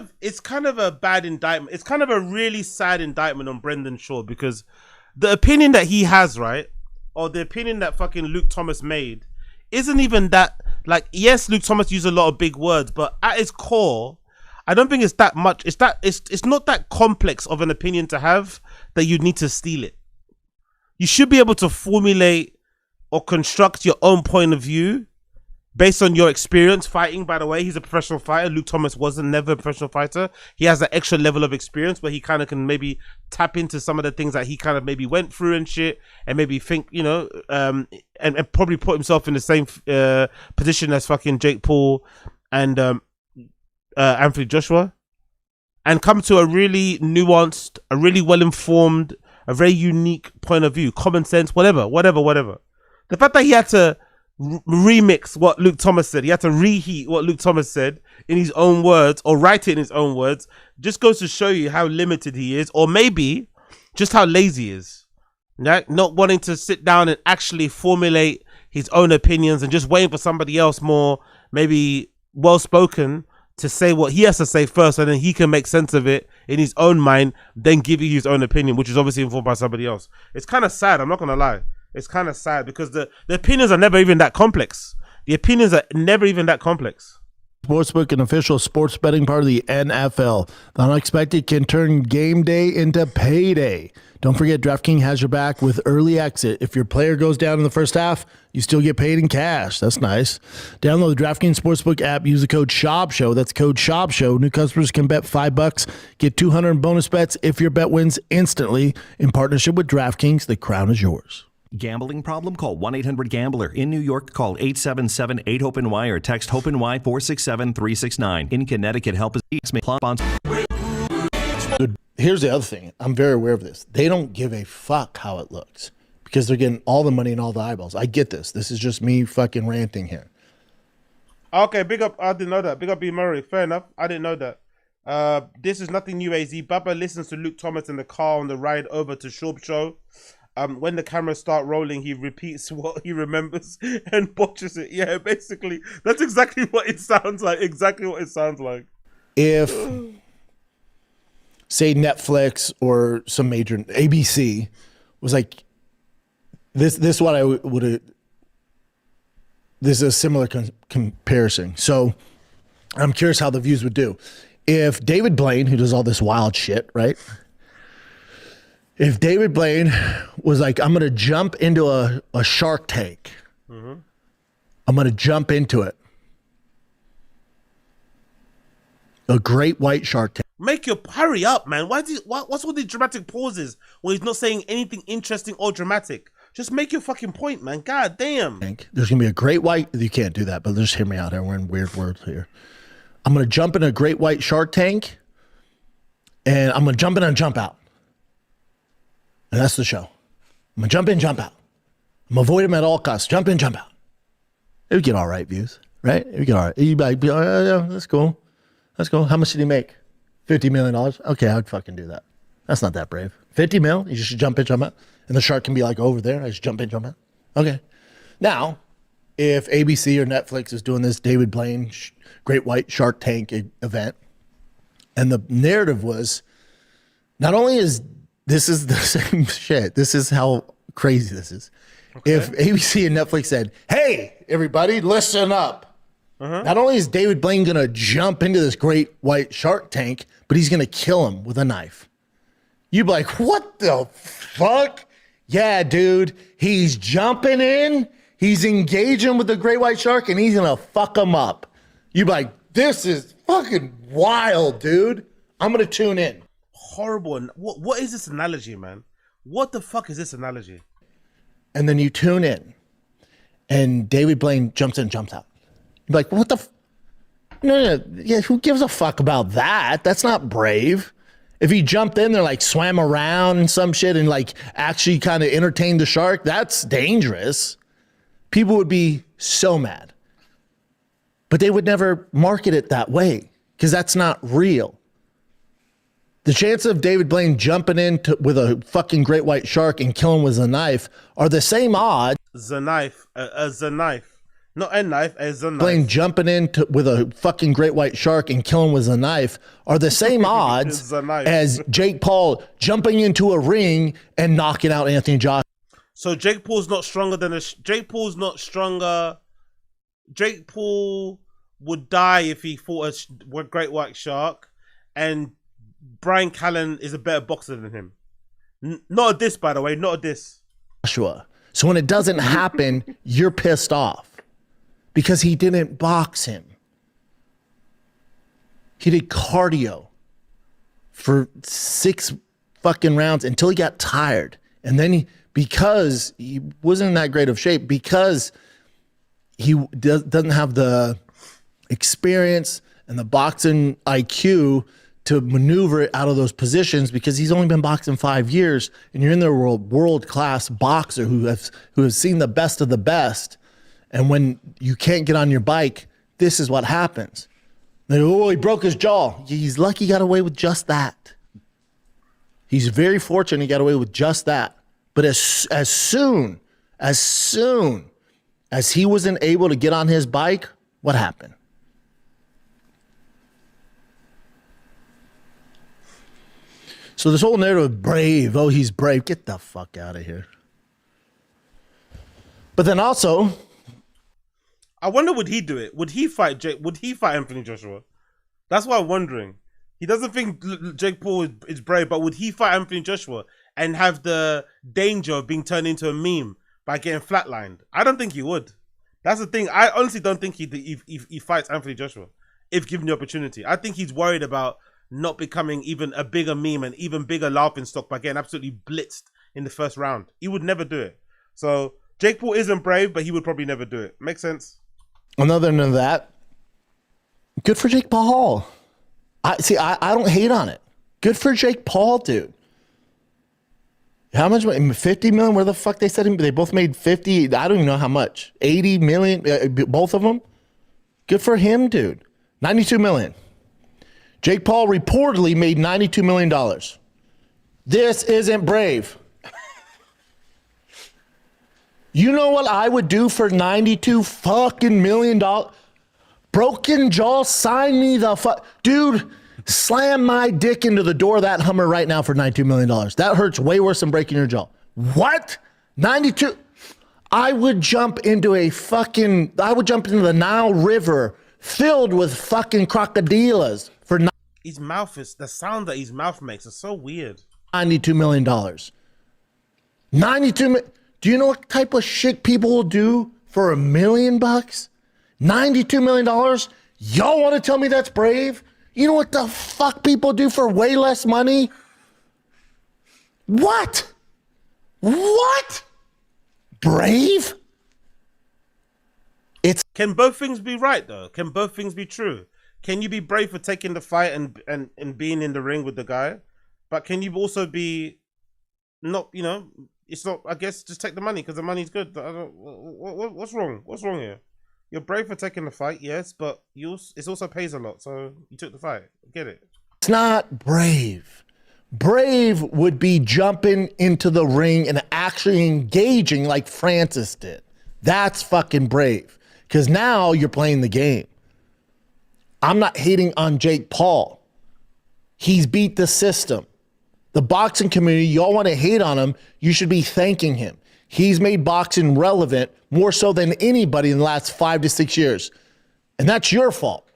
of a bad indictment. It's kind of a really sad indictment on Brendan Shaw, because the opinion that he has, right, or the opinion that fucking Luke Thomas made, isn't even that, like, yes, Luke Thomas used a lot of big words, but at its core, I don't think it's that much. It's not that complex of an opinion to have that you need to steal it. You should be able to formulate or construct your own point of view based on your experience fighting. By the way, he's a professional fighter. Luke Thomas wasn't never a professional fighter. He has that extra level of experience where he kind of can maybe tap into some of the things that he kind of maybe went through and shit, and maybe think, you know, and probably put himself in the same position as fucking Jake Paul and Anthony Joshua, and come to a really nuanced, a really well-informed, a very unique point of view, common sense, whatever. The fact that he had to remix what Luke Thomas said, he had to reheat what Luke Thomas said in his own words, or write it in his own words, just goes to show you how limited he is, or maybe just how lazy he is. Right? Not wanting to sit down and actually formulate his own opinions and just waiting for somebody else more maybe well-spoken to say what he has to say first, and then he can make sense of it in his own mind, then give you his own opinion, which is obviously informed by somebody else. It's kind of sad, I'm not gonna lie. It's kind of sad because the opinions are never even that complex. The opinions are never even that complex. Sportsbook, an official sports betting part of the NFL. The unexpected can turn game day into payday. Don't forget, DraftKings has your back with early exit. If your player goes down in the first half, you still get paid in cash. That's nice. Download the DraftKings Sportsbook app. Use the code SHOPSHOW. That's code SHOPSHOw. New customers can bet $5. Get 200 in bonus bets if your bet wins instantly. In partnership with DraftKings, the crown is yours. Gambling problem? Call 1-800-GAMBLER. In New York, call 877-8-HOPE-NY or text HOPE-NY 467-369. In Connecticut, help is Here's the other thing. I'm very aware of this. They don't give a fuck how it looks because they're getting all the money and all the eyeballs. I get this. This is just me fucking ranting here. Okay, big up. I didn't know that. Big up B. Murray. Fair enough. I didn't know that. This is nothing new, AZ. Baba listens to Luke Thomas in the car on the ride over to Shorb Show. When the cameras start rolling, he repeats what he remembers and botches it. Yeah, basically, that's exactly what it sounds like. Exactly what it sounds like. If, say, Netflix or some major ABC was like, this is what I would have. This is a similar comparison. So I'm curious how the views would do. If David Blaine, who does all this wild shit, right? If David Blaine was like, I'm going to jump into a Shark Tank. Mm-hmm. I'm going to jump into it. A great white shark tank. Make your hurry up, man. What's all these dramatic pauses when he's not saying anything interesting or dramatic? Just make your fucking point, man. God damn. There's going to be a great white. You can't do that, but just hear me out here. We're in weird words here. I'm going to jump in a great white shark tank, and I'm going to jump in and jump out. And that's the show. I'm going to jump in, jump out. I'm going to avoid him at all costs. Jump in, jump out. It would get all right views, right? It would get all right. You'd be like, oh, yeah, that's cool. That's cool. How much did he make? $50 million? Okay, I'd fucking do that. That's not that brave. 50 mil? You just jump in, jump out. And the shark can be like over there. I just jump in, jump out. Okay. Now, if ABC or Netflix is doing this David Blaine Great White Shark Tank event, and the narrative was, not only is this is the same shit, this is how crazy this is. Okay. If ABC and Netflix said, hey, everybody, listen up. Not only is David Blaine going to jump into this great white shark tank, but he's going to kill him with a knife. You'd be like, what the fuck? Yeah, dude, he's jumping in, he's engaging with the great white shark, and he's going to fuck him up. You'd be like, this is fucking wild, dude. I'm going to tune in. Horrible. What is this analogy, man? What the fuck is this analogy? And then you tune in, and David Blaine jumps in, jumps out. You're like, what the? No, yeah, who gives a fuck about that? That's not brave. If he jumped in there, like swam around and some shit and like actually kind of entertained the shark, that's dangerous. People would be so mad. But they would never market it that way because that's not real. The chance of David Blaine jumping in with a fucking great white shark and killing with a knife are the same odds. The knife, as a knife. Not a knife, as a knife. Blaine jumping in with a fucking great white shark and killing with a knife are the same odds as Jake Paul jumping into a ring and knocking out Anthony Joshua. So Jake Paul's not stronger than Jake Paul's not stronger. Jake Paul would die if he fought a great white shark, and Brian Callen is a better boxer than him. Not a diss, by the way, not a diss. So when it doesn't happen, you're pissed off. Because he didn't box him. He did cardio for 6 fucking rounds until he got tired. And then because he wasn't in that great of shape, because he doesn't have the experience and the boxing IQ to maneuver out of those positions, because he's only been boxing 5 years, and you're in the world-class boxer who has seen the best of the best. And when you can't get on your bike, this is what happens. They go, oh, he broke his jaw. He's lucky he got away with just that. He's very fortunate he got away with just that. But as soon as he wasn't able to get on his bike, what happened? So this whole narrative of brave, oh, he's brave. Get the fuck out of here. But then also, I wonder, would he do it? Would he fight Jake? Would he fight Anthony Joshua? That's what I'm wondering. He doesn't think Jake Paul is brave, but would he fight Anthony Joshua and have the danger of being turned into a meme by getting flatlined? I don't think he would. That's the thing. I honestly don't think he fights Anthony Joshua if given the opportunity. I think he's worried about not becoming even a bigger meme and even bigger laughing stock by getting absolutely blitzed in the first round. He would never do it. So Jake Paul isn't brave, but he would probably never do it. Makes sense? Other than that, good for Jake Paul. I don't hate on it. Good for Jake Paul, dude. How much? 50 million? Where the fuck they said him? They both made 50. I don't even know how much. 80 million, both of them. Good for him, dude. 92 million. Jake Paul reportedly made $92 million. This isn't brave. You know what I would do for $92 fucking million? Broken jaw, sign me the fuck. Dude, slam my dick into the door of that Hummer right now for $92 million. That hurts way worse than breaking your jaw. What? 92? I would jump into the Nile River filled with fucking crocodiles for his mouth is, the sound that his mouth makes is so weird. $92 million. 92 million. Do you know what type of shit people will do for $1 million? $92 million? Y'all want to tell me that's brave? You know what the fuck people do for way less money? What? What? Brave? Can both things be right though? Can both things be true? Can you be brave for taking the fight and being in the ring with the guy? But can you also be not, you know, it's not, I guess just take the money because the money's good. What's wrong? What's wrong here? You're brave for taking the fight, yes, but it also pays a lot, so you took the fight. Get it? It's not brave. Brave would be jumping into the ring and actually engaging like Francis did. That's fucking brave. Because now you're playing the game. I'm not hating on Jake Paul. He's beat the system. The boxing community, y'all want to hate on him, you should be thanking him. He's made boxing relevant more so than anybody in the last 5 to 6 years. And that's your fault.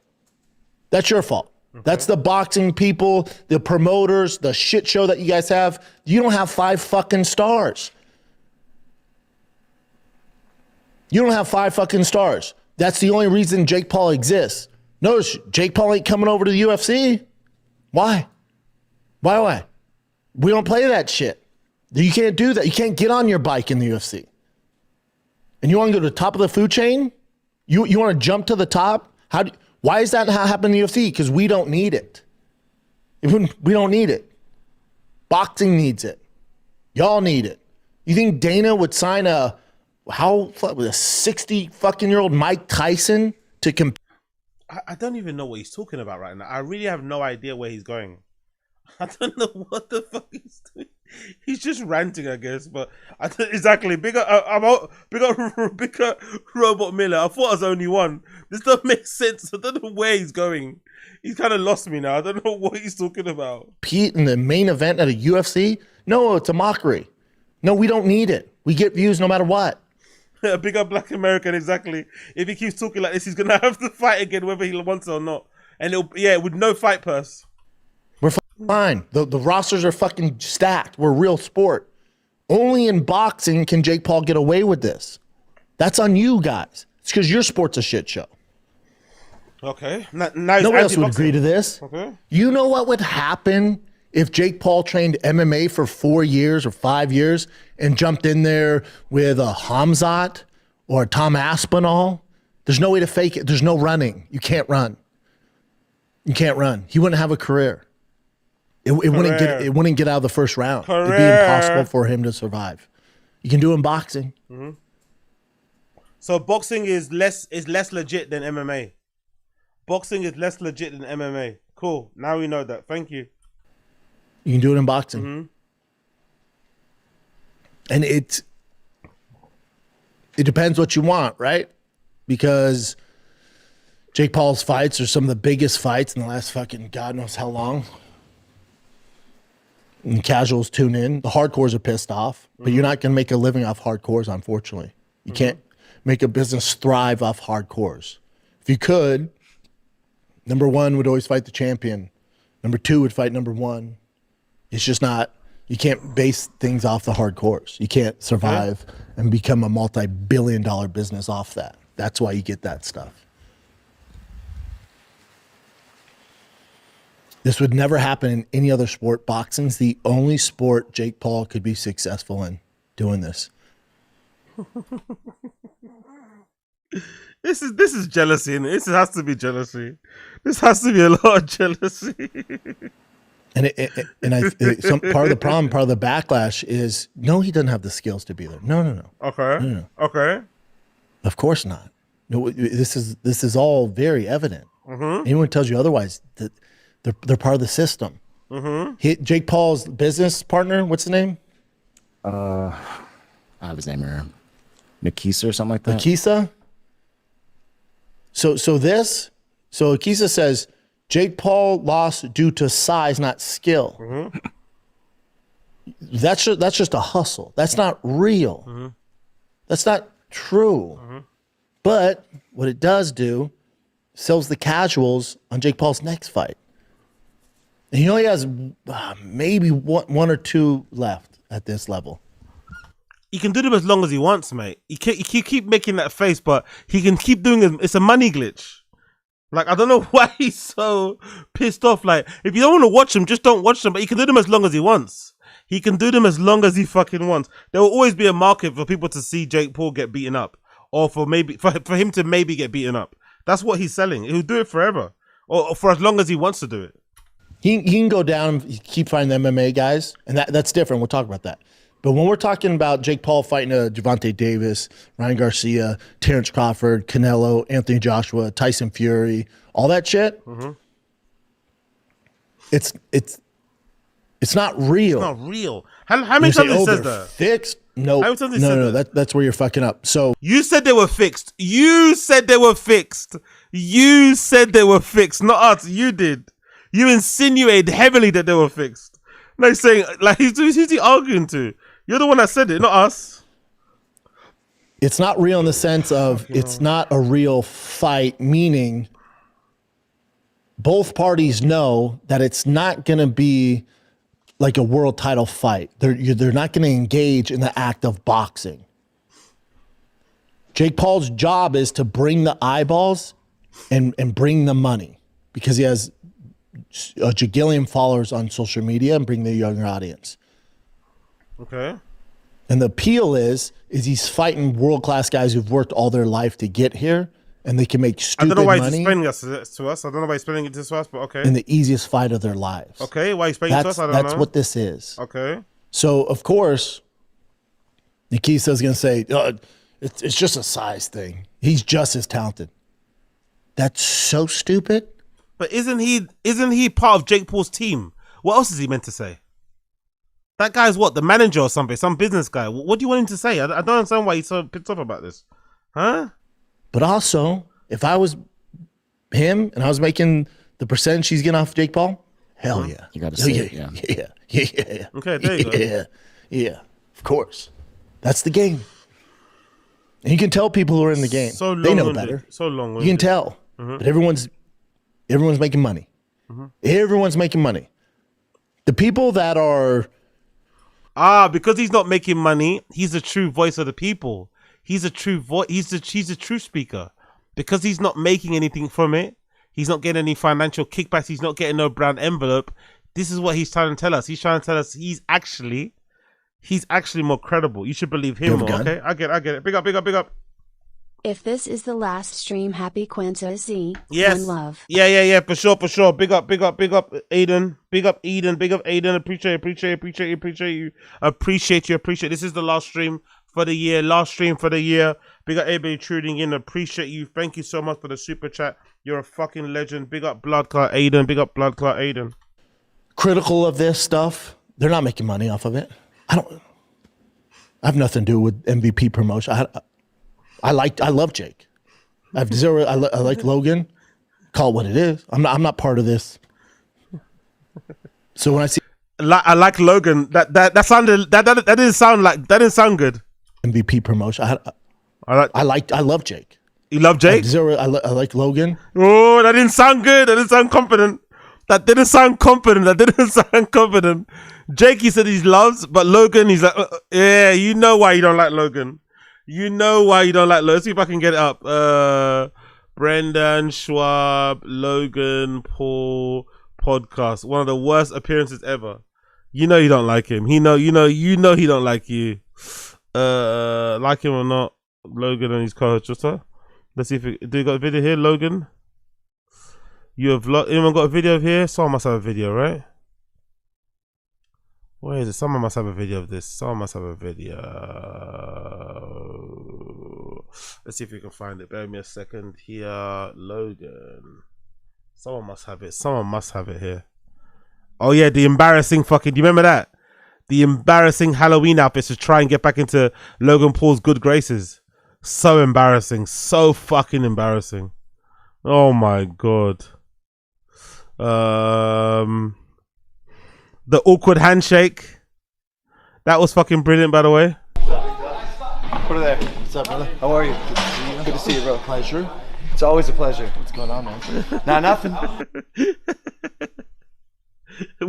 That's your fault. Okay. That's the boxing people, the promoters, the shit show that you guys have. You don't have 5 fucking stars. You don't have 5 fucking stars. That's the only reason Jake Paul exists. Notice Jake Paul ain't coming over to the UFC. Why? Why? We don't play that shit. You can't do that. You can't get on your bike in the UFC. And you want to go to the top of the food chain? You want to jump to the top? Why is that not happening in the UFC? Because we don't need it. We don't need it. Boxing needs it. Y'all need it. You think Dana would sign a 60 fucking year old Mike Tyson to compete? I don't even know what he's talking about right now. I really have no idea where he's going. I don't know what the fuck he's doing. He's just ranting, I guess. But exactly, bigger Robot Miller. I thought I was only one. This doesn't make sense. I don't know where he's going. He's kind of lost me now. I don't know what he's talking about. Pete in the main event at a UFC? No, it's a mockery. No, we don't need it. We get views no matter what. A bigger black American, exactly. If he keeps talking like this, he's gonna have to fight again, whether he wants it or not. And with no fight purse. We're fine. The rosters are fucking stacked. We're a real sport. Only in boxing can Jake Paul get away with this. That's on you guys. It's because your sport's a shit show. Okay. Nobody else would agree to this. Okay. You know what would happen if Jake Paul trained MMA for 4 years or 5 years and jumped in there with a Hamzat or a Tom Aspinall? There's no way to fake it. There's no running. You can't run. You can't run. He wouldn't have a career. It wouldn't get out of the first round. It'd be impossible for him to survive. You can do it in boxing. Mm-hmm. So boxing is less legit than MMA. Boxing is less legit than MMA. Cool. Now we know that. Thank you. You can do it in boxing. Mm-hmm. And it depends what you want, right? Because Jake Paul's fights are some of the biggest fights in the last fucking God knows how long. And casuals tune in. The hardcores are pissed off, but you're not going to make a living off hardcores, unfortunately. You can't. make a business thrive off hardcores. If you could, number one would always fight the champion. Number two would fight number one. It's just not, you can't base things off the hardcores. You can't survive and become a multi-billion-dollar business off that. That's why you get that stuff. This would never happen in any other sport. Boxing's the only sport Jake Paul could be successful in doing this. This is jealousy, and this has to be jealousy. This has to be a lot of jealousy. And some part of the problem, part of the backlash is no, he doesn't have the skills to be there. No. Okay. No. Okay. Of course not. No, this is all very evident. Mm-hmm. Anyone tells you otherwise, that they're part of the system. Mm-hmm. Jake Paul's business partner, what's the name? I have his name here. Nikisa or something like that. Nikisa? So Nikisa says Jake Paul lost due to size, not skill. Mm-hmm. That's just a hustle. That's not real. Mm-hmm. That's not true. Mm-hmm. But what it does do, sells the casuals on Jake Paul's next fight. And he only has maybe one or two left at this level. He can do them as long as he wants, mate. He keep making that face, but he can keep doing it. It's a money glitch. Like, I don't know why he's so pissed off. Like, if you don't want to watch him, just don't watch them. But he can do them as long as he wants. He can do them as long as he fucking wants. There will always be a market for people to see Jake Paul get beaten up, or for him to maybe get beaten up. That's what he's selling. He'll do it forever, or for as long as he wants to do it. He can go down and keep fighting the MMA guys, and that's different. We'll talk about that. But when we're talking about Jake Paul fighting Gervonta Davis, Ryan Garcia, Terrence Crawford, Canelo, Anthony Joshua, Tyson Fury, all that shit, it's not real. It's not real. How many times he says that? Fixed? No. How many times he said No. that? That's where you're fucking up. So you said they were fixed. You said they were fixed. You said they were fixed, not us. You did. You insinuated heavily that they were fixed. Like saying, like, who's he arguing to? You're the one that said it, not us. it's not real in the sense of it's not a real fight, meaning both parties know that it's not going to be like a world title fight. They're not going to engage in the act of boxing. Jake Paul's job is to bring the eyeballs and bring the money because he has a jagillion followers on social media and bring the younger audience. Okay. And the appeal is he's fighting world-class guys who've worked all their life to get here, and they can make stupid money. I don't know why he's explaining this to us. I don't know why he's explaining it to us, but okay. In the easiest fight of their lives. Okay, why he's explaining it to us, I don't know. That's what this is. Okay. So, of course, Nikisa's going to say, it's just a size thing. He's just as talented. That's so stupid. But isn't he part of Jake Paul's team? What else is he meant to say? That guy's what? The manager or something? Some business guy? What do you want him to say? I don't understand why he's so pissed off about this. Huh? But also, if I was him and I was making the percentage he's getting off Jake Paul, hell yeah. You got to say it, yeah. Okay, there you go. Yeah, of course. That's the game. And you can tell people who are in the game. So they know long-winded. better. So long. You can tell. Mhm. But everyone's making money. Mhm. Everyone's making money. The people that are... because he's not making money, he's a true voice of the people. He's a true voice. He's a true speaker. Because he's not making anything from it. He's not getting any financial kickbacks. He's not getting no brand envelope. This is what he's trying to tell us. He's trying to tell us he's actually more credible. You should believe him more. Okay, I get it. Big up. If this is the last stream, happy Quinta Z. Yes. One love. Yeah, for sure. Big up, Aiden. Big up, Aiden. Appreciate you. This is the last stream for the year. Big up everybody tuning in. Appreciate you. Thank you so much for the super chat. You're a fucking legend. Big up Blood Clot Aiden. critical of this stuff. They're not making money off of it. I have nothing to do with MVP promotion. I love Jake. I have zero. I like Logan. Call it what it is. I'm not part of this. So when I see I like Logan, that didn't sound good. MVP promotion. I love Jake. You love Jake? I like Logan. Oh, that didn't sound good. That didn't sound confident. That didn't sound confident. Jake, he said he loves, but Logan, he's like, yeah, you know why you don't like Logan. Let's see if I can get it up. Brendan Schwab, Logan Paul podcast. One of the worst appearances ever. You know you don't like him. You know he don't like you. Like him or not, Logan and his co-host. Let's see if do you got a video here, Logan? You have anyone got a video of here? Someone must have a video, right? Where is it? Someone must have a video of this. Let's see if we can find it. Bear with me a second here. Logan. Someone must have it here. Oh yeah, the embarrassing fucking, do you remember that? The embarrassing Halloween outfits to try and get back into Logan Paul's good graces. So embarrassing. So fucking embarrassing. Oh my god. The awkward handshake. That was fucking brilliant, by the way. Put it there. What's up, brother? How are you? Good to see you, bro. Pleasure. It's always a pleasure. What's going on, man? Nah, nothing.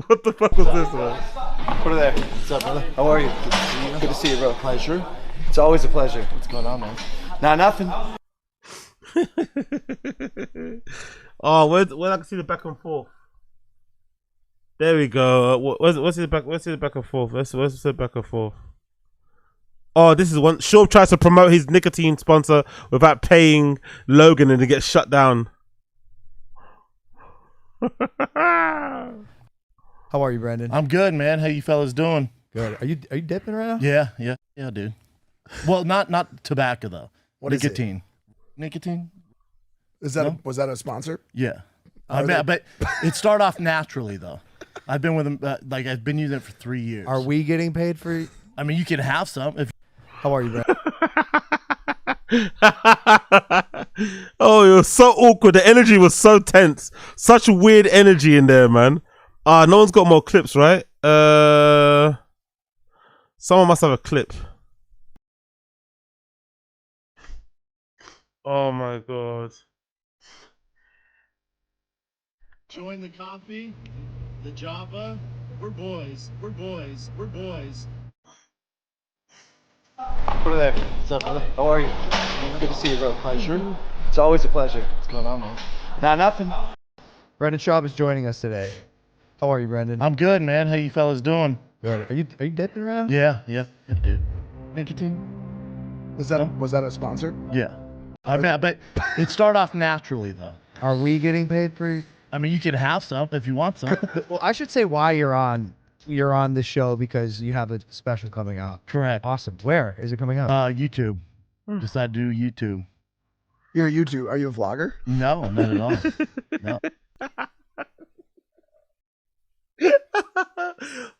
What the fuck was this, man? Put it there. What's up, brother? How are you? Good to see you, bro. Pleasure. It's always a pleasure. What's going on, man? Nah, nothing. Oh, where I can see the back and forth. There we go. Where's the back and forth? Where's the back and forth? Oh, this is one. Schaub tries to promote his nicotine sponsor without paying Logan, and it gets shut down. How are you, Brandon? I'm good, man. How you fellas doing? Good. Are you dipping right now? Yeah, dude. Well, not tobacco though. What is it? Nicotine. Nicotine. Was that a sponsor? Yeah. But it started off naturally though. I've been with them I've been using it for 3 years. Are we getting paid for? I mean, you can have some. How are you, Brandon? Oh, it was so awkward. The energy was so tense. Such weird energy in there, man. No one's got more clips, right? Someone must have a clip. Oh my god. Join the coffee, the Java. We're boys. We're boys. We're boys. Put it there. What's up, brother? How are you? Good to see you, bro. Pleasure. It's always a pleasure. What's going on, man? Nah, nothing. Brendan Schaub is joining us today. How are you, Brendan? I'm good, man. How you fellas doing? Good. Are you dipping around? Yeah, dude. Nicotine. Was that a sponsor? Yeah. But it started off naturally though. Are we getting paid for? I mean, you can have some if you want some. Well, I should say why you're on the show, because you have a special coming out. Correct. Awesome. Where is it coming out? YouTube. Decided to do YouTube. You're a YouTube. Are you a vlogger? No, not at all. No.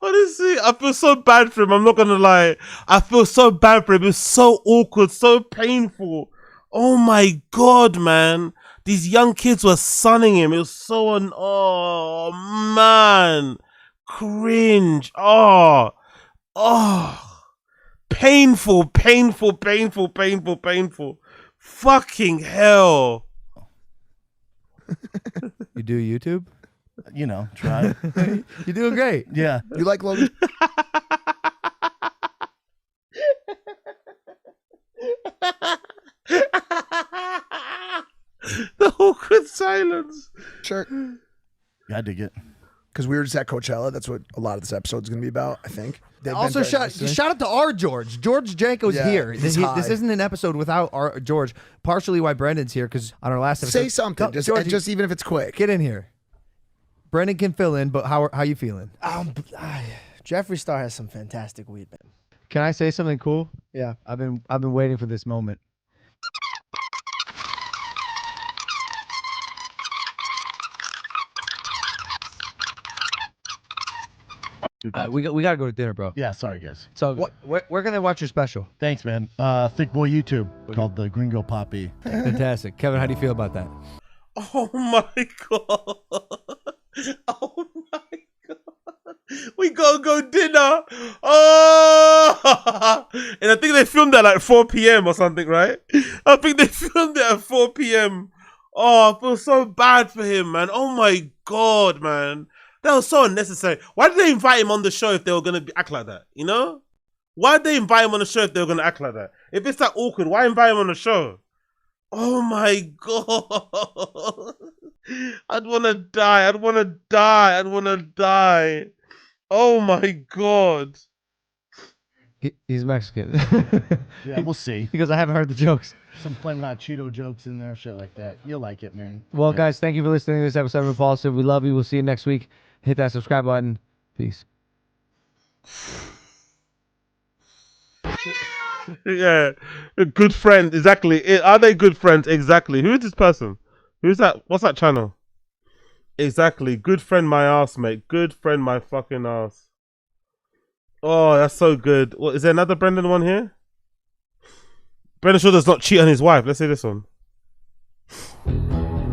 Honestly, I feel so bad for him. I'm not gonna lie. I feel so bad for him. It was so awkward, so painful. Oh my god, man. These young kids were sunning him. It was so oh man. Cringe. Oh. Painful. Fucking hell. You do YouTube? You know, try. You're doing great. Yeah. You like Logan? The awkward silence. Sure. I dig it. Because we were just at Coachella. That's what a lot of this episode is going to be about, I think. Also, shout out to our George. George Janko's here. This isn't an episode without our George. Partially why Brendan's here, because on our last episode. Say something, just even if it's quick. Get in here. Brendan can fill in, but how you feeling? Jeffree Star has some fantastic weed, man. Can I say something cool? Yeah. I've been waiting for this moment. We got to go to dinner, bro. Yeah, sorry guys. So we're gonna watch your special. Thanks, man. Thick Boy YouTube called the Gringo Poppy. Fantastic, Kevin. How do you feel about that? Oh my god. Oh my god. We gotta go dinner. Oh. And I think they filmed it at like 4 p.m. or something, right? I think they filmed it at 4 p.m. Oh, I feel so bad for him, man. Oh my God, man. That was so unnecessary. Why did they invite him on the show if they were going to act like that, you know? Why did they invite him on the show if they were going to act like that? If it's that awkward, why invite him on the show? Oh my God. I'd want to die. I'd want to die. I'd want to die. Oh my God. He's Mexican. Yeah, we'll see. Because I haven't heard the jokes. Some Flamin' Hot Cheeto jokes in there, shit like that. You'll like it, man. Well, guys, thank you for listening to this episode of Impulsive. We love you. We'll see you next week. Hit that subscribe button. Peace. Yeah, a good friend. Exactly. Are they good friends? Exactly. Who is this person? Who's that? What's that channel? Exactly. Good friend, my ass, mate. Good friend, my fucking ass. Oh, that's so good. What is there another Brendan one here? Brendan Shaw does not cheat on his wife. Let's see this one.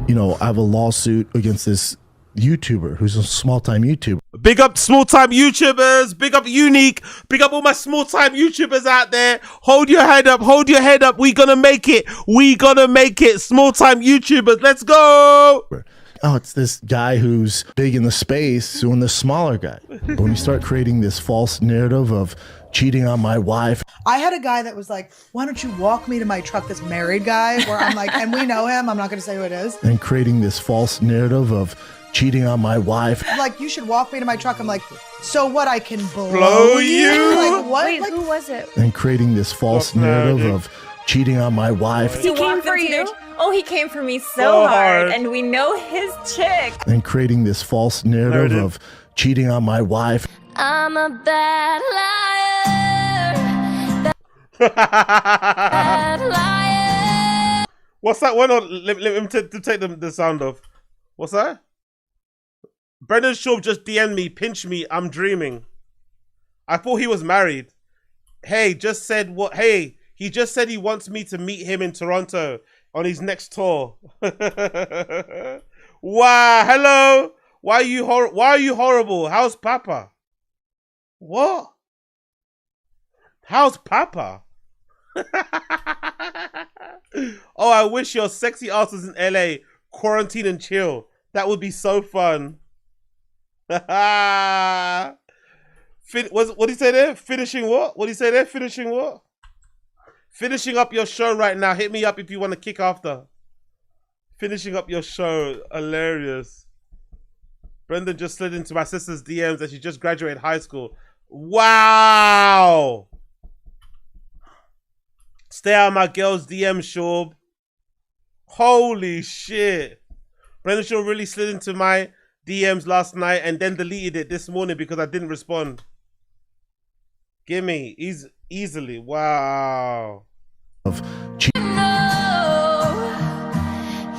You know, I have a lawsuit against this YouTuber who's a small-time YouTuber. Big up small-time YouTubers. Big up Unique. Big up all my small-time YouTubers out there. Hold your head up. Hold your head up. We gonna make it. We gonna make it. Small-time YouTubers. Let's go. Oh, it's this guy who's big in the space suing the smaller guy. But when you start creating this false narrative of cheating on my wife. I had a guy that was like, why don't you walk me to my truck, this married guy, where I'm like, and we know him, I'm not going to say who it is. And creating this false narrative of cheating on my wife. Like, you should walk me to my truck. I'm like, so what, I can blow you? Like, what? Wait, like, who was it? And creating this false narrative of cheating on my wife. He came for you? Oh, he came for me so hard. And we know his chick. And creating this false narrative of cheating on my wife. I'm a bad liar. Bad liar. What's that one? Let me take the sound off. What's that? Brendan Shaw just DM'd me, pinch me, I'm dreaming. I thought he was married. Hey, just said what? Hey, he just said he wants me to meet him in Toronto on his next tour. Wow, hello. Why are you horrible? How's Papa? What? How's Papa? Oh, I wish your sexy ass was in LA. Quarantine and chill. That would be so fun. What did he say there? Finishing what? What did he say there? Finishing what? Finishing up your show right now. Hit me up if you want to kick after. Finishing up your show. Hilarious. Brendan just slid into my sister's DMs that she just graduated high school. Wow. Stay out of my girl's DM, Shaw. Holy shit. Brendan Shaw really slid into my DMs last night and then deleted it this morning because I didn't respond. Gimme. Easily. Wow. Of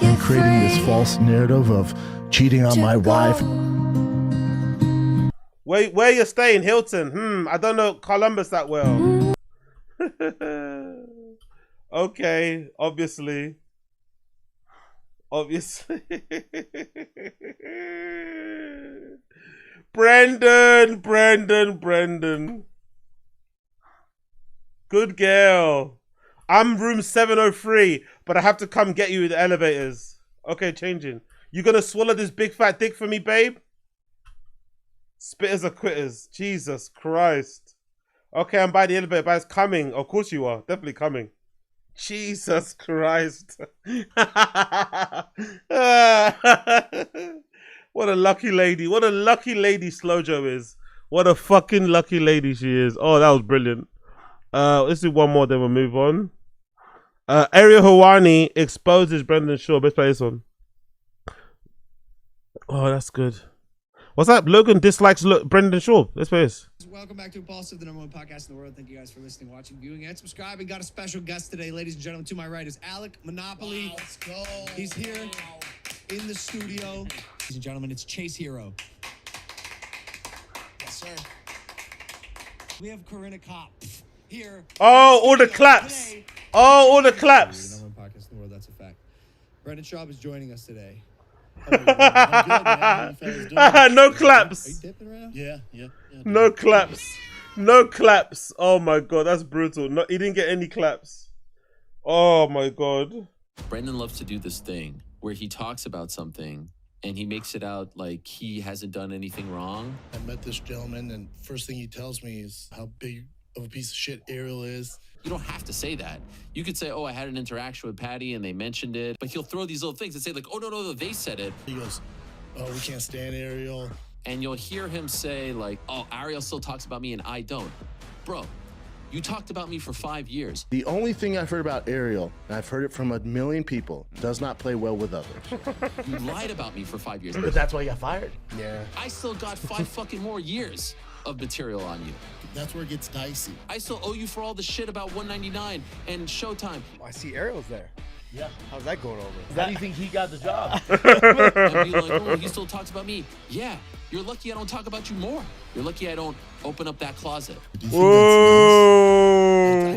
and creating this false narrative of cheating on my wife. Where you staying? Hilton. I don't know Columbus that well. Okay, obviously. Brendan. Good girl. I'm room 703, but I have to come get you in the elevators. Okay, changing. You gonna swallow this big fat dick for me, babe? Spitters are quitters. Jesus Christ. Okay, I'm by the elevator, but it's coming. Of course you are. Definitely coming. Jesus Christ. What a lucky lady. What a lucky lady Slojo is. What a fucking lucky lady she is. Oh, that was brilliant. Let's do one more, then we'll move on. Ariel Hawani exposes Brendan Shaw. Let's play this one. Oh, that's good. What's that? Logan dislikes Brendan Shaw. Let's play this. Welcome back to Impulsive, the #1 podcast in the world. Thank you guys for listening, watching, viewing, and subscribing. Got a special guest today, ladies and gentlemen. To my right is Alec Monopoly. Wow, let's go. He's here in the studio. Ladies and gentlemen, it's Chase Hero. Yes, sir. We have Corinna Kopp here. Oh, all the claps. Today. Oh, all the claps. The #1 podcast in the world, that's a fact. Brendan Schaub is joining us today. I'm good, man. No claps. Are you dipping around? Yeah. No claps. No claps. Oh my god, that's brutal. No, he didn't get any claps. Oh my god. Brendan loves to do this thing where he talks about something and he makes it out like he hasn't done anything wrong. I met this gentleman, and first thing he tells me is how big of a piece of shit Ariel is. You don't have to say that. You could say, oh, I had an interaction with Patty and they mentioned it. But he'll throw these little things and say like, oh, no, they said it. He goes, oh, we can't stand Ariel. And you'll hear him say like, oh, Ariel still talks about me and I don't. Bro, you talked about me for 5 years. The only thing I've heard about Ariel, and I've heard it from a million people, does not play well with others. You lied about me for 5 years. But that's why you got fired. Yeah. I still got 5 fucking more years of material on you. That's where it gets dicey. I still owe you for all the shit about 199 and Showtime. I see Ariel's there. Yeah. How's that going over? How do you think he got the job? And be like, oh, he still talks about me. Yeah, you're lucky I don't talk about you more. You're lucky I don't open up that closet. I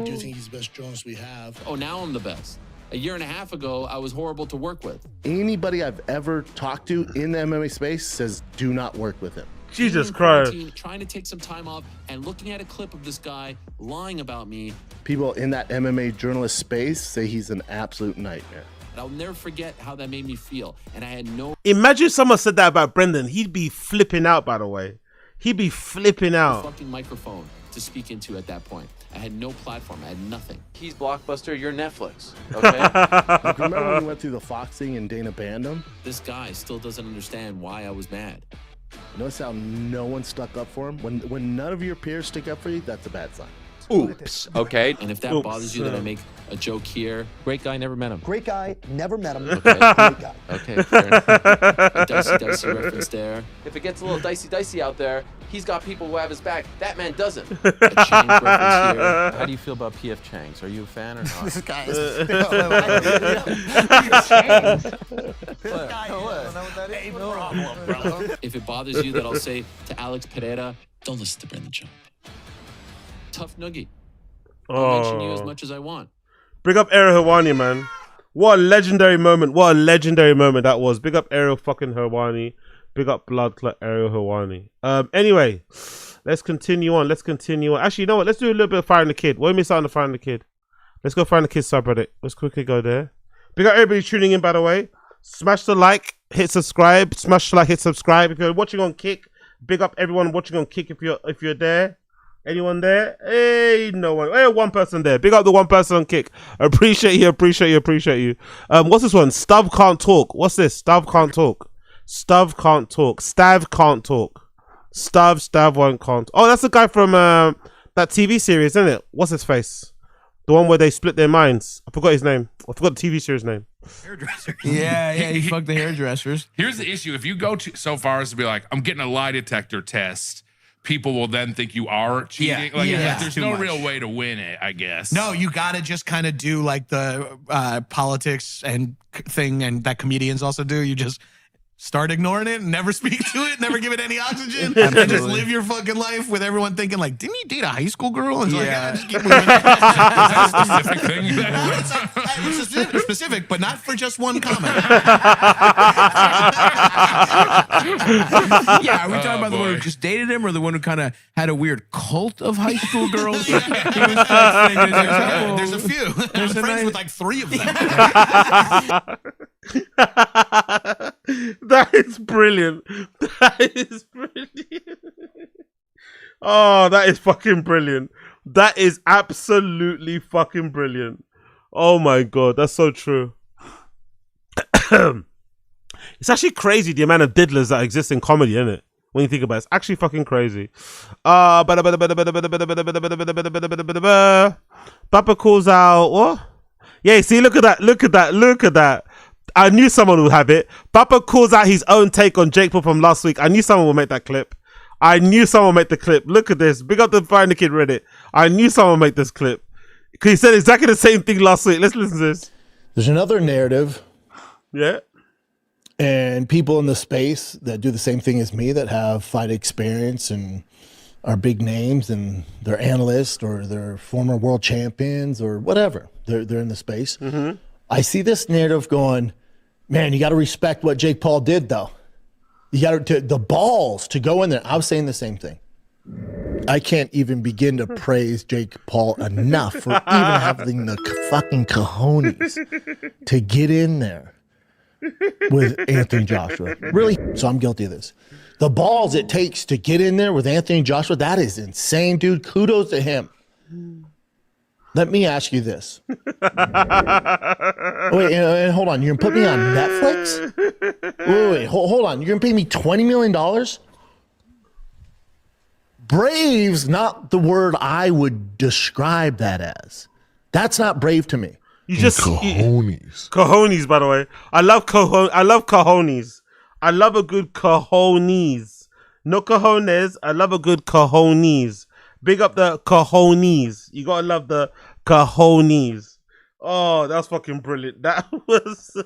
do think he's the best journalist we have. Oh, now I'm the best. A year and a half ago, I was horrible to work with. Anybody I've ever talked to in the MMA space says do not work with him. Jesus Christ. Trying to take some time off and looking at a clip of this guy lying about me. People in that MMA journalist space say he's an absolute nightmare. I'll never forget how that made me feel. And I had no Imagine someone said that about Brendan. He'd be flipping out, by the way. He'd be flipping out. fucking microphone to speak into at that point. I had no platform. I had nothing. He's Blockbuster, you're Netflix, okay? Like, remember when we went through the Fox thing and Dana banned him? This guy still doesn't understand why I was mad. Notice how no one stuck up for him? When none of your peers stick up for you, that's a bad sign. Oops, okay? And if that bothers you that I make a joke here, great guy, never met him. Great guy, never met him. Okay. Great guy. Okay, fair enough. A dicey reference there. If it gets a little dicey out there, he's got people who have his back. That man doesn't. A Chang reference here. How do you feel about P.F. Chang's? Are you a fan or not? This guy If it bothers you that I'll say to Alex Pereira, don't listen to Brendan Schaub. Tough noogie. I'll mention you as much as I want. Big up Ariel Helwani, man. What a legendary moment. What a legendary moment that was. Big up Ariel fucking Helwani. Big up Blood Clot Ariel Helwani. Anyway, let's continue on. Actually, you know what? Let's do a little bit of Firing the Kid. What do we miss out on the Firing the Kid? Let's go Firing the Kid subreddit. Let's quickly go there. Big up everybody tuning in, by the way. Smash the like, hit subscribe. Smash the like, hit subscribe. If you're watching on Kick, big up everyone watching on Kick if you're there. Anyone there? Hey, no one. Hey, one person there. Big up the one person on Kick. Appreciate you. What's this one? Stav can't talk. What's this? Stav can't talk. Stav can't talk. Stav one can't. Oh, that's the guy from that TV series, isn't it? What's his face? The one where they split their minds. I forgot his name. I forgot the TV series name. Hairdressers. Yeah, he fucked the hairdressers. Here's the issue. If you go so far as to be like, I'm getting a lie detector test, people will then think you are cheating. There's no real way to win it, I guess. No, you gotta just kind of do like the politics and thing and that comedians also do. You just start ignoring it and never speak to it, never give it any oxygen, and just live your fucking life with everyone thinking like, didn't he date a high school girl? And it's like, just keep moving. Is that a specific thing? It's specific, but not for just one comment. Yeah, are we talking about the one who just dated him or the one who kind of had a weird cult of high school girls? There's a few. I'm friends with like 3 of them. That is brilliant. Oh, that is fucking brilliant. That is absolutely fucking brilliant. Oh my god, that's so true. It's actually crazy the amount of diddlers that exist in comedy, isn't it? When you think about it, it's actually fucking crazy. Papa calls out what? Yeah, see, look at that. I knew someone would have it. Papa calls out his own take on Jake Paul from last week. I knew someone would make that clip. Look at this. Big up the Find the Kid Reddit. I knew someone would make this clip. Because he said exactly the same thing last week. Let's listen to this. There's another narrative. Yeah. And people in the space that do the same thing as me that have fight experience and are big names and they're analysts or they're former world champions or whatever. They're in the space. Mm-hmm. I see this narrative going, man, you got to respect what Jake Paul did, though. You got to the balls to go in there. I was saying the same thing. I can't even begin to praise Jake Paul enough for even having the fucking cojones to get in there with Anthony Joshua. Really? So I'm guilty of this. The balls it takes to get in there with Anthony Joshua, that is insane, dude. Kudos to him. Let me ask you this. Wait, and hold on. You're going to put me on Netflix? Wait, hold on. You're going to pay me $20 million? Brave's not the word I would describe that as. That's not brave to me. You just cojones. Cojones, by the way. I love cojones. I love a good cojones. No cojones. I love a good cojones. Big up the cojones. You gotta love the cojones. Oh, that was fucking brilliant. That was.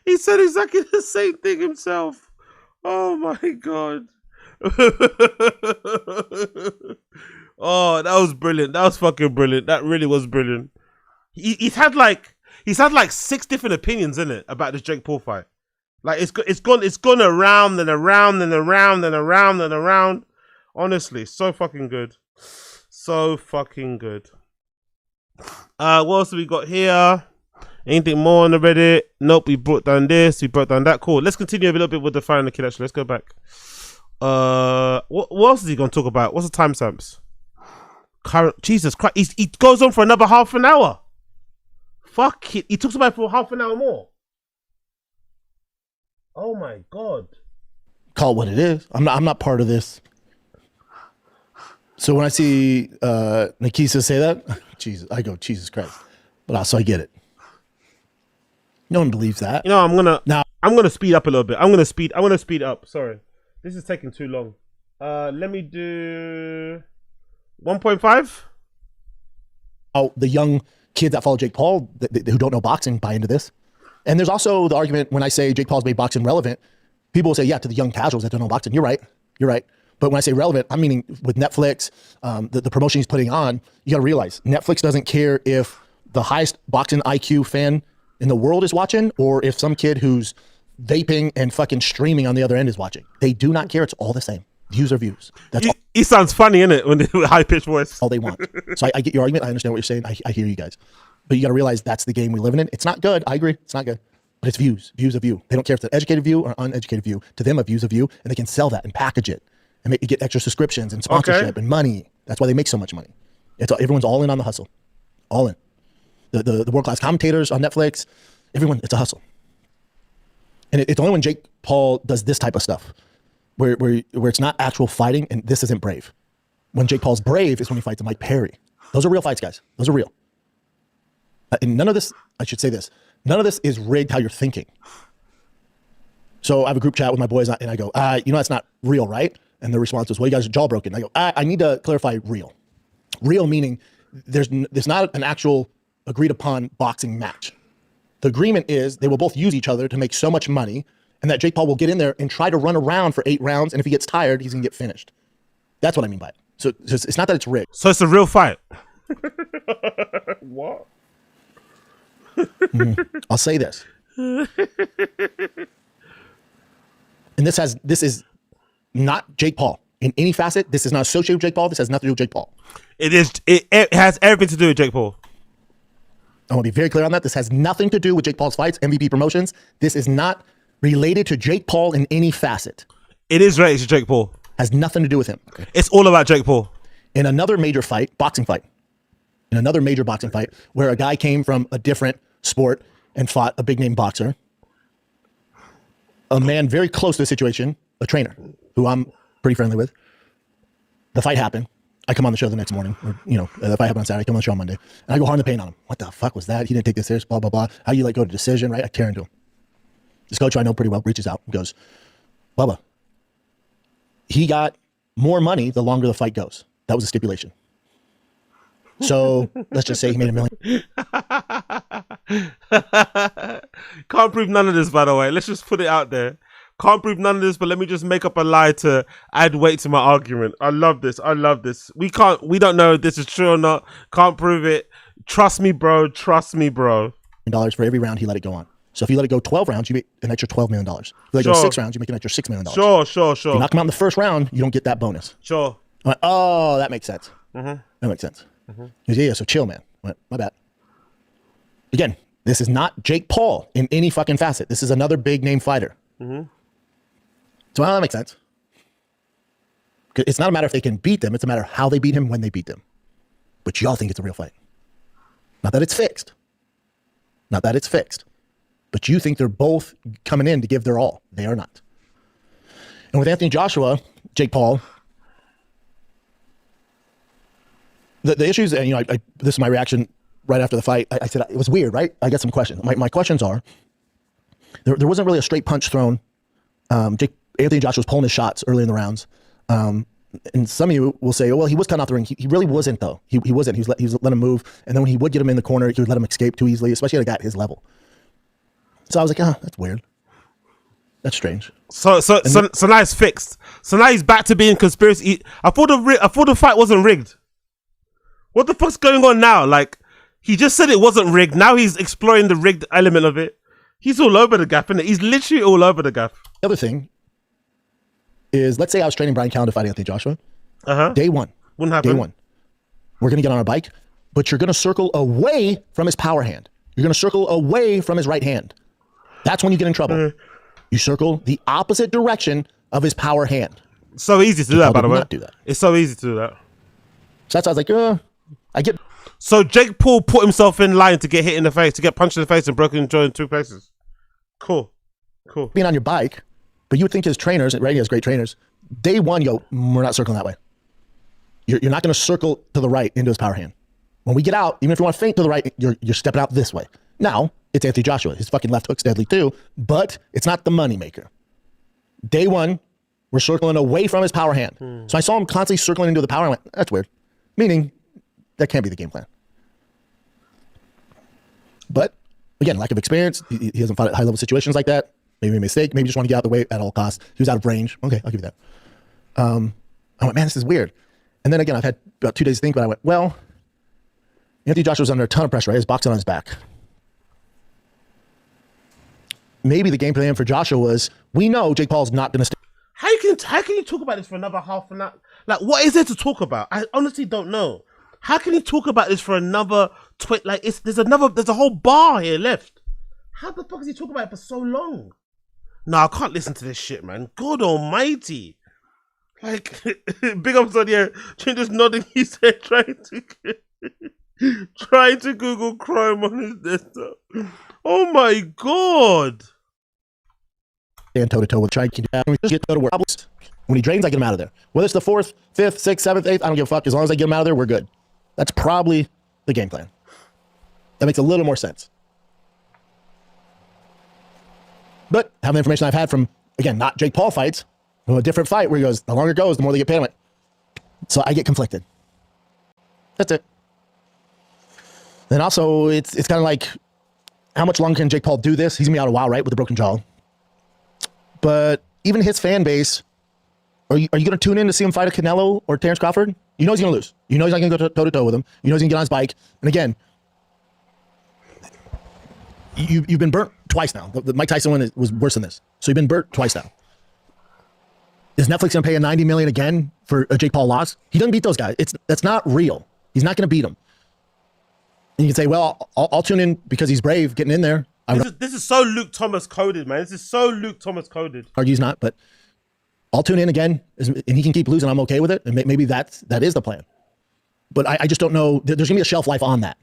He said exactly the same thing himself. Oh my god. Oh, that was brilliant. That was fucking brilliant. That really was brilliant. He's had like 6 different opinions in it about this Jake Paul fight. Like it's gone around and around and around and around and around. Honestly, so fucking good. So fucking good. What else have we got here? Anything more on the Reddit? Nope, we brought down this, we brought down that. Cool. Let's continue a little bit with the Fire and the Kid actually. Let's go back. What else is he gonna talk about? What's the timestamps? Jesus Christ, he goes on for another half an hour. Fuck it. He talks about it for half an hour more. Oh my god. Call it what it is. I'm not part of this. So when I see Nikisa say that, Jesus, I go, Jesus Christ. But also I get it. No one believes that. You know, I'm gonna speed up a little bit. I'm gonna speed up. Sorry. This is taking too long. Let me do 1.5. Oh, the young kids that follow Jake Paul who don't know boxing buy into this. And there's also the argument when I say Jake Paul's made boxing relevant, people will say, yeah, to the young casuals that don't know boxing. You're right. But when I say relevant, I'm meaning with Netflix, the promotion he's putting on, you got to realize Netflix doesn't care if the highest boxing IQ fan in the world is watching or if some kid who's vaping and fucking streaming on the other end is watching. They do not care. It's all the same. Views are views. That's all. He sounds funny, innit? When with high-pitched voice. All they want. So I get your argument. I understand what you're saying. I hear you guys. But you got to realize that's the game we live in. It's not good. I agree. It's not good. But it's views. Views of you. They don't care if it's an educated view or uneducated view. To them, a view's a view. And they can sell that and package it. And get extra subscriptions and sponsorship and money. That's why they make so much money. Everyone's all in on the hustle. All in. The world-class commentators on Netflix, everyone, it's a hustle. And it's only when Jake Paul does this type of stuff where it's not actual fighting and this isn't brave. When Jake Paul's brave is when he fights Mike Perry. Those are real fights, guys. Those are real. And none of this, I should say this, none of this is rigged how you're thinking. So I have a group chat with my boys and I go, that's not real, right? And their response was, well, you guys are jaw broken. I go, I need to clarify real. Real meaning there's not an actual agreed upon boxing match. The agreement is they will both use each other to make so much money and that Jake Paul will get in there and try to run around for 8 rounds. And if he gets tired, he's going to get finished. That's what I mean by it. So it's not that it's rigged. So it's a real fight. What? I'll say this. And this is not Jake Paul in any facet. This is not associated with Jake Paul. This has nothing to do with Jake Paul. It has everything to do with Jake Paul. I want to be very clear on that. This has nothing to do with Jake Paul's fights, MVP Promotions. This is not related to Jake Paul in any facet. It is related to Jake Paul. Has nothing to do with him. Okay. It's all about Jake Paul. In another major fight, in another major boxing fight, where a guy came from a different sport and fought a big name boxer, a man very close to the situation, a trainer who I'm pretty friendly with. The fight happened. I come on the show the next morning, or, the fight happened on Saturday, I come on the show on Monday, and I go hard in the paint on him. What the fuck was that? He didn't take this serious, blah, blah, blah. How you go to decision, right? I tear into him. This coach I know pretty well reaches out and goes, Bubba, he got more money the longer the fight goes. That was a stipulation. So let's just say he made $1 million. Can't prove none of this, by the way. Let's just put it out there. Can't prove none of this, but let me just make up a lie to add weight to my argument. I love this. We don't know if this is true or not. Can't prove it. Trust me, bro. $1 for every round he let it go on. So if you let it go 12 rounds, you make an extra $12 million. If you let it go 6 rounds, you make an extra $6 million. Sure. If you knock him out in the first round, you don't get that bonus. Sure. I went, oh, that makes sense. Mm-hmm. That makes sense. He goes, yeah, so chill, man. I went, my bad. Again, this is not Jake Paul in any fucking facet. This is another big name fighter. Mm-hmm. So that makes sense. It's not a matter if they can beat them. It's a matter of how they beat him, when they beat them. But y'all think it's a real fight. Not that it's fixed. Not that it's fixed. But you think they're both coming in to give their all. They are not. And with Anthony Joshua, Jake Paul, the issues, and this is my reaction right after the fight. I said, it was weird, right? I got some questions. My questions are, there wasn't really a straight punch thrown. Anthony Joshua was pulling his shots early in the rounds. And some of you will say, oh, well, he was cutting off the ring. He really wasn't, though. He wasn't. He was letting him move. And then when he would get him in the corner, he would let him escape too easily, especially at a guy at his level. So I was like, that's weird. That's strange. So now it's fixed. So now he's back to being conspiracy. I thought the fight wasn't rigged. What the fuck's going on now? Like, he just said it wasn't rigged. Now he's exploring the rigged element of it. He's all over the gap, isn't it? He's literally all over the gap. The other thing is, let's say I was training Brian Callen to fight Anthony Joshua. Day one. Wouldn't happen. Day one. We're going to get on our bike, but you're going to circle away from his power hand. You're going to circle away from his right hand. That's when you get in trouble. You circle the opposite direction of his power hand. So easy to do that, by the way. Not do that. It's so easy to do that. So that's why I was like, I get. So Jake Paul put himself in line to get hit in the face, to get punched in the face and broken jaw in 2 places. Cool. Being on your bike, but you would think his trainers, right? He has great trainers. Day one, we're not circling that way. You're not going to circle to the right into his power hand. When we get out, even if you want to feint to the right, you're stepping out this way. Now, it's Anthony Joshua. His fucking left hook's deadly too, but it's not the moneymaker. Day one, we're circling away from his power hand. So I saw him constantly circling into the power. I went, that's weird. Meaning, that can't be the game plan. But again, lack of experience. He hasn't fought at high level situations like that. Maybe a mistake. Maybe just want to get out of the way at all costs. He was out of range. Okay, I'll give you that. I went, man, this is weird. And then again, I've had about 2 days to think, but I went, well, Anthony Joshua was under a ton of pressure, right? He was boxing on his back. Maybe the game plan for Joshua was, we know Jake Paul's not going to stay. How can you talk about this for another half an hour? Like, what is there to talk about? I honestly don't know. How can you talk about this for another there's a whole bar here left. How the fuck is he talking about it for so long? No, I can't listen to this shit, man. God almighty. Like, big ups on here. Just nodding his head, trying to Google Chrome on his desktop. Oh my god. And toe to toe with try to keep out. Get toe to work. When he drains, I get him out of there. Whether it's the 4th, 5th, 6th, 7th, 8th, I don't give a fuck. As long as I get him out of there, we're good. That's probably the game plan. That makes a little more sense. But having the information I've had from, again, not Jake Paul fights, from a different fight where he goes, the longer it goes, the more they get paid. I went, so I get conflicted. That's it. Then also, it's kind of like, how much longer can Jake Paul do this? He's going to be out a while, right, with a broken jaw. But even his fan base, are you going to tune in to see him fight a Canelo or Terrence Crawford? You know he's going to lose. You know he's not going to go toe-to-toe with him. You know he's going to get on his bike. And again, you've been burnt twice now. The Mike Tyson one was worse than this. So you've been burnt twice now. Is Netflix going to pay a $90 million again for a Jake Paul loss? He doesn't beat those guys. That's not real. He's not going to beat them. And you can say, well, I'll tune in because he's brave getting in there. This is so Luke Thomas coded, man. This is so Luke Thomas coded. Argue he's not, but I'll tune in again, and he can keep losing. I'm okay with it, and maybe that is the plan. But I just don't know. There's going to be a shelf life on that.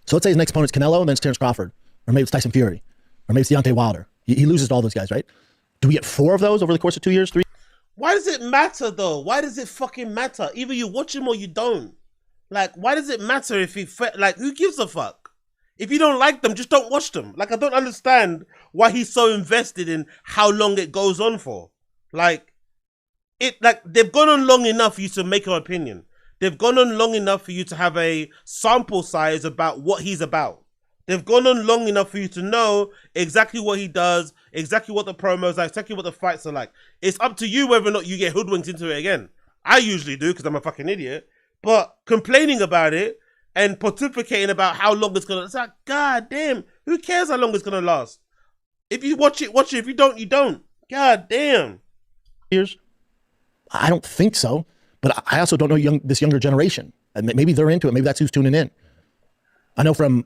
So let's say his next opponent's Canelo, and then it's Terrence Crawford, or maybe it's Tyson Fury, or maybe it's Deontay Wilder. He loses to all those guys, right? Do we get 4 of those over the course of 2 years, 3? Why does it matter, though? Why does it fucking matter? Either you watch him or you don't. Like, why does it matter if he... Like, who gives a fuck? If you don't like them, just don't watch them. Like, I don't understand why he's so invested in how long it goes on for. Like, they've gone on long enough for you to make your opinion. They've gone on long enough for you to have a sample size about what he's about. They've gone on long enough for you to know exactly what he does, exactly what the promos are, exactly what the fights are like. It's up to you whether or not you get hoodwinked into it again. I usually do because I'm a fucking idiot. But complaining about it and pontificating about how long it's going to... It's like, god damn, who cares how long it's going to last? If you watch it, watch it. If you don't, you don't. God damn. Years? I don't think so. But I also don't know this younger generation. And maybe they're into it. Maybe that's who's tuning in. I know from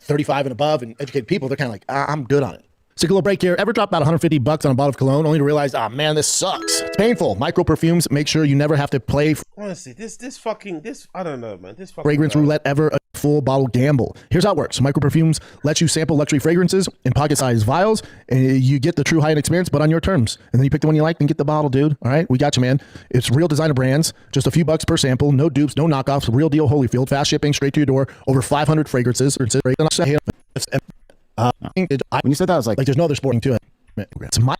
35 and above and educated people, they're kind of like, I'm good on it. So a little break here. Ever drop about $150 on a bottle of cologne only to realize, man, this sucks. It's painful. Micro perfumes make sure you never have to play Honestly, this I don't know, man. This fucking fragrance roulette ever, a full bottle gamble. Here's how it works. Micro perfumes lets you sample luxury fragrances in pocket-sized vials, and you get the true high-end experience, but on your terms. And then you pick the one you like and get the bottle, dude. All right, we got you, man. It's real designer brands, just a few bucks per sample, no dupes, no knockoffs, real deal Holyfield, fast shipping straight to your door, over 500 fragrances. When you said that, I was like there's no other sporting to it. It's my,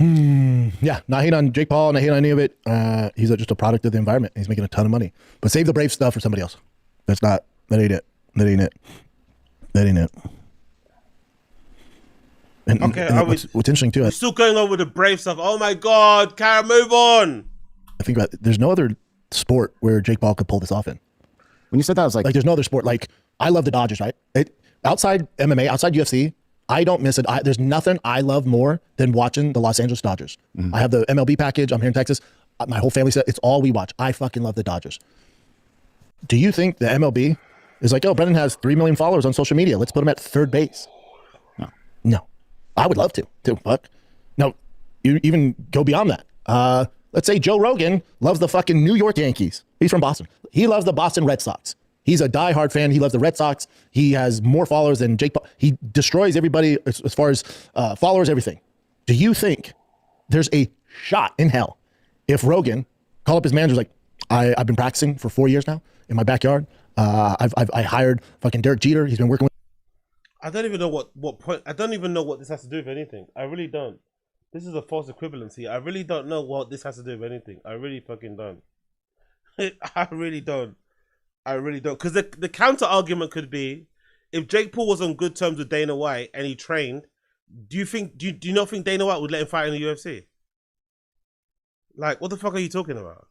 yeah, not hate on Jake Paul, not hate on any of it. He's just a product of the environment. He's making a ton of money. But save the brave stuff for somebody else. That ain't it. And, okay, and what's interesting too, we're still going on with the brave stuff. Oh my God, Kara, move on. I think about there's no other sport where Jake Paul could pull this off in. When you said that, I was like there's no other sport. Like, I love the Dodgers, right? Outside MMA, outside UFC, I don't miss it. There's nothing I love more than watching the Los Angeles Dodgers. I have the MLB package. I'm here in Texas. My whole family said it's all we watch. I fucking love the Dodgers. Do you think the MLB is like, oh, Brendan has 3 million followers on social media. Let's put him at third base? No. I would love to, too. Fuck. No, you even go beyond that. Let's say Joe Rogan loves the fucking New York Yankees. He's from Boston. He loves the Boston Red Sox. He's a diehard fan. He loves the Red Sox. He has more followers than Jake Paul. He destroys everybody as far as followers, everything. Do you think there's a shot in hell if Rogan called up his manager, like, I've been practicing for 4 years now in my backyard. I hired fucking Derek Jeter. He's been working with. I don't even know what point. I don't even know what this has to do with anything. I really don't. This is a false equivalency. I really don't know what this has to do with anything. I really fucking don't. I really don't. Because the counter argument could be, if Jake Paul was on good terms with Dana White and he trained, do you not think Dana White would let him fight in the UFC? Like, what the fuck are you talking about?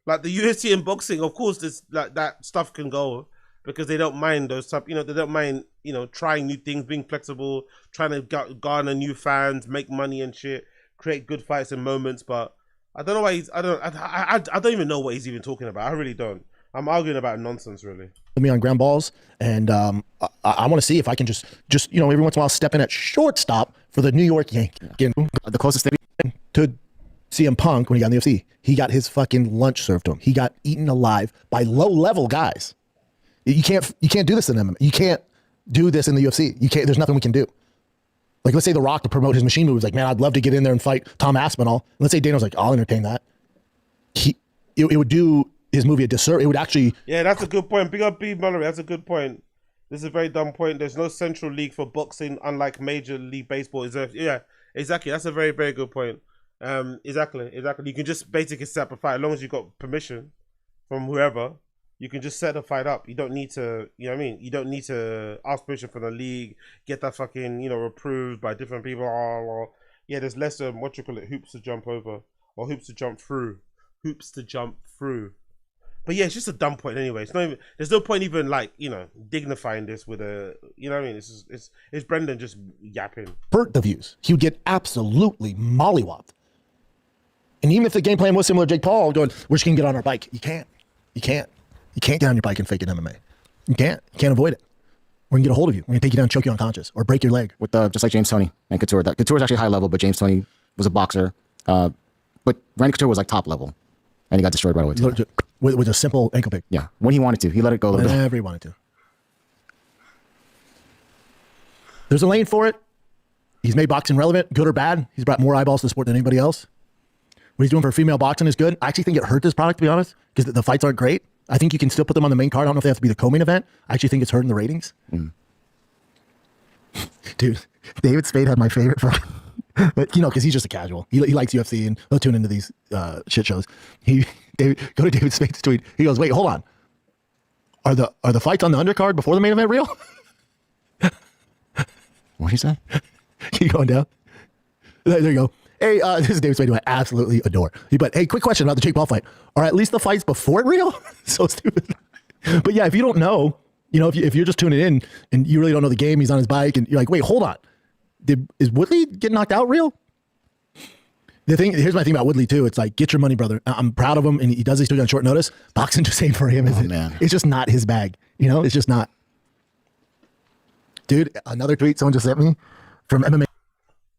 Like, the UFC and boxing, of course, this like that stuff can go because they don't mind those stuff. They don't mind, trying new things, being flexible, trying to garner new fans, make money and shit, create good fights and moments. But I don't know why I don't even know what he's even talking about. I really don't. I'm arguing about nonsense, really. Me on ground balls, and I want to see if I can just every once in a while step in at shortstop for the New York Yankees. The closest thing to CM Punk when he got in the UFC, he got his fucking lunch served to him. He got eaten alive by low-level guys. You can't do this in MMA. You can't do this in the UFC. You can't. There's nothing we can do. Like, let's say The Rock, to promote his machine moves, like, man, I'd love to get in there and fight Tom Aspinall. Let's say Dana's like, I'll entertain that. It would do his movie a disservice. It would actually. Yeah, that's a good point. Big up B Mallory. That's a good point. This is a very dumb point. There's no central league for boxing, unlike Major League Baseball. Yeah, exactly. That's a very, very good point. Exactly. You can just basically set up a fight as long as you got permission from whoever. You can just set the fight up. You don't need to, You don't need to ask permission from the league, get that fucking, approved by different people. There's less hoops to jump over or hoops to jump through. But yeah, it's just a dumb point anyway. It's not even. There's no point even dignifying this with a. It's Brendan just yapping. Hurt the views. He would get absolutely mollywopped. And even if the game plan was similar to Jake Paul, going, we're just gonna get on our bike. You can't get on your bike and fake an MMA. You can't avoid it. We're gonna get a hold of you. We're gonna take you down, choke you unconscious, or break your leg. With just like James Toney and Couture. Couture was actually high level, but James Toney was a boxer. But Randy Couture was like top level, and he got destroyed right away. With a simple ankle pick. Yeah, when he wanted to, he let it go a little bit. Whenever he wanted to. There's a lane for it. He's made boxing relevant, good or bad. He's brought more eyeballs to the sport than anybody else. What he's doing for female boxing is good. I actually think it hurt this product, to be honest, because the fights aren't great. I think you can still put them on the main card. I don't know if they have to be the co-main event. I actually think it's hurting the ratings. Dude, David Spade had my favorite fight. But because he's just a casual. He likes UFC and he'll tune into these shit shows. Go to David Spade's tweet. He goes, wait, hold on. Are the fights on the undercard before the main event real? What he said? Keep going down. There you go. Hey, this is David Spade, who I absolutely adore. But hey, quick question about the Jake Paul fight. Are at least the fights before it real? So stupid. But yeah, if you don't know, if you're just tuning in and you really don't know the game, he's on his bike and you're like, wait, hold on. is Woodley getting knocked out real? Here's my thing about Woodley too. It's like, get your money, brother. I'm proud of him, and he does these things on short notice. Boxing just ain't for him, is it? Man. It's just not his bag. You know, it's just not. Dude, another tweet someone just sent me from MMA.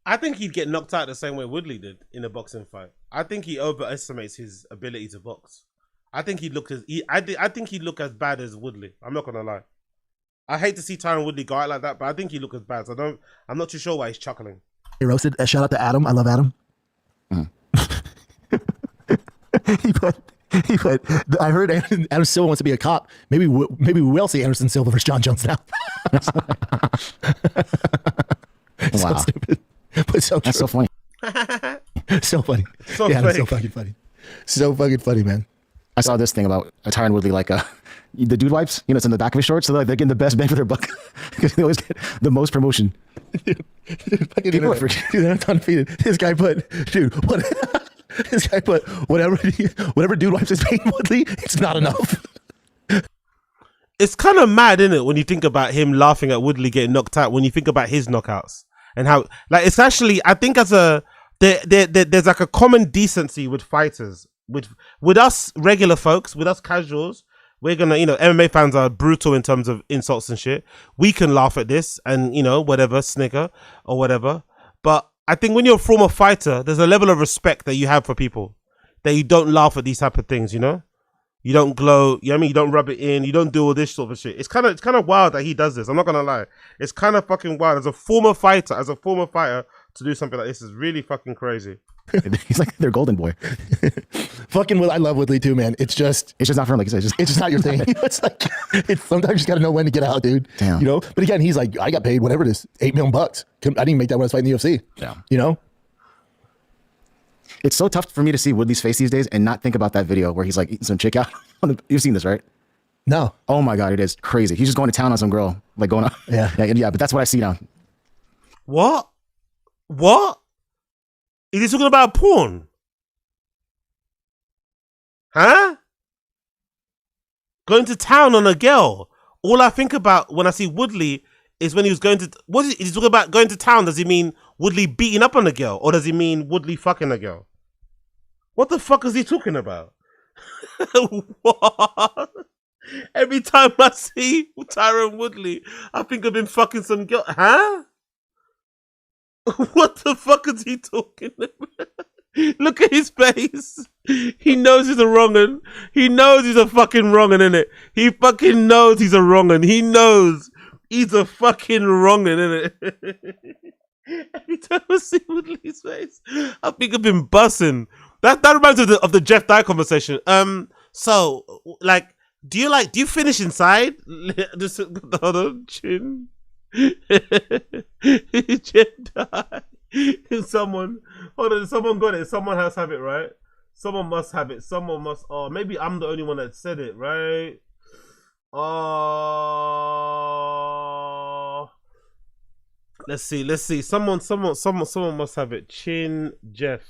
I think he'd get knocked out the same way Woodley did in a boxing fight. I think he overestimates his ability to box. I think he'd look as bad as Woodley. I'm not gonna lie. I hate to see Tyron Woodley go out like that, but I think he look as bad. So I'm not too sure why he's chuckling. He roasted. Shout out to Adam. I love Adam. He put. I heard Anderson Silva wants to be a cop. Maybe we will see Anderson Silva versus John Jones now. So stupid, but so true. That's so funny. So funny. So yeah, funny. That's so fucking funny. So fucking funny, man. I saw this thing about Tyron Woodley, like the dude wipes. You know, it's in the back of his shorts, so they're getting the best bang for their buck because they always get the most promotion. Dude, they're undefeated. This guy put, this guy put whatever dude wipes his pain Woodley, it's not enough. It's kind of mad, isn't it, when you think about him laughing at Woodley getting knocked out, when you think about his knockouts and how, like, it's actually, I think there's like a common decency with fighters, with us regular folks, with us casuals. We're gonna, MMA fans are brutal in terms of insults and shit. We can laugh at this and, whatever, snigger or whatever. But I think when you're a former fighter, there's a level of respect that you have for people, that you don't laugh at these type of things, You don't glow, you don't rub it in, you don't do all this sort of shit. It's kind of wild that he does this. I'm not gonna lie. It's kind of fucking wild. As a former fighter, to do something like this is really fucking crazy. He's like their golden boy. Fucking I love Woodley too, man. It's just not for him, like you said. It's just not your thing. It's like, sometimes you just gotta know when to get out, dude. Damn. But again, he's like, I got paid whatever it is, $8 million. I didn't make that when I was fighting the UFC. Yeah. It's so tough for me to see Woodley's face these days and not think about that video where he's like eating some chick out. You've seen this, right? No. Oh my God, it is crazy. He's just going to town on some girl, like going on. Yeah, but that's what I see now. What? Is he talking about porn? Huh? Going to town on a girl. All I think about when I see Woodley is when he was going to... Is he talking about going to town? Does he mean Woodley beating up on a girl? Or does he mean Woodley fucking a girl? What the fuck is he talking about? What? Every time I see Tyron Woodley, I think of him fucking some girl. Huh? What the fuck is he talking about? Look at his face. He knows he's a wrong'un. He knows he's a fucking wrong'un, innit? He fucking knows he's a wrong'un. He knows he's a fucking wrong'un, innit? Every time I see Woodley's face, I think of him bussing. That reminds me of the Jeff Dye conversation. So, like, do you finish inside? Just hold on, chin. Jeff Dye. Someone got it. Someone has to have it, right? Someone must have it. Someone must. Oh, maybe I'm the only one that said it, right? Let's see. Someone must have it. Chin Jeff.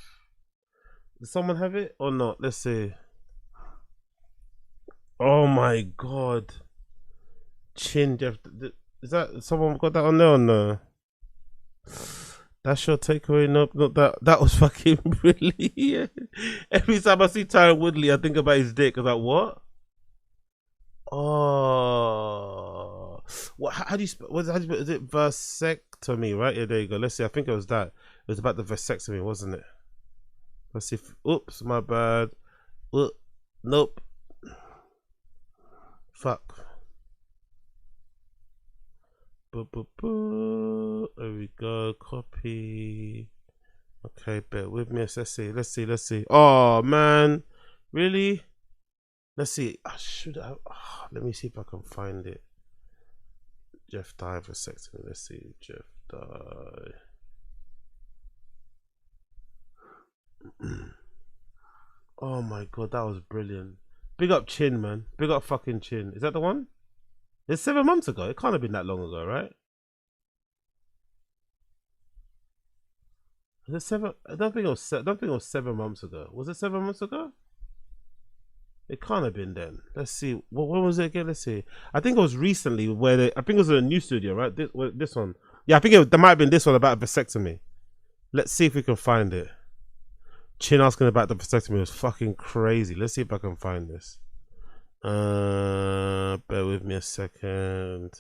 Does someone have it or not? Let's see. Oh my God. Chin Jeff. Is that someone got that on there or no? That's your takeaway? Nope, not that. That was fucking brilliant. Every time I see Tyron Woodley, I think about his dick. I'm like, what? Oh, what? How do you spell? Is it vasectomy? Right? Yeah, there you go. Let's see. I think it was that. It was about the vasectomy, wasn't it? Let's see. Oops, my bad. Nope. Fuck. There we go. Copy. Okay, bear with me. Let's see. Oh man, really? Let's see. Let me see if I can find it. Jeff Dye vasectomy. Let's see. Jeff Dye. Oh my God, that was brilliant. Big up Chin, man. Big up fucking Chin. Is that the one? It's 7 months ago. It can't have been that long ago, right? Was it 7? I don't think it was 7 months ago. Was it 7 months ago? It can't have been then. Let's see. When was it again? Let's see. I think it was recently I think it was in a new studio, right? This one. Yeah, I think there might have been this one about vasectomy. Let's see if we can find it. Chin asking about the vasectomy was fucking crazy. Let's see if I can find this. Bear with me a second.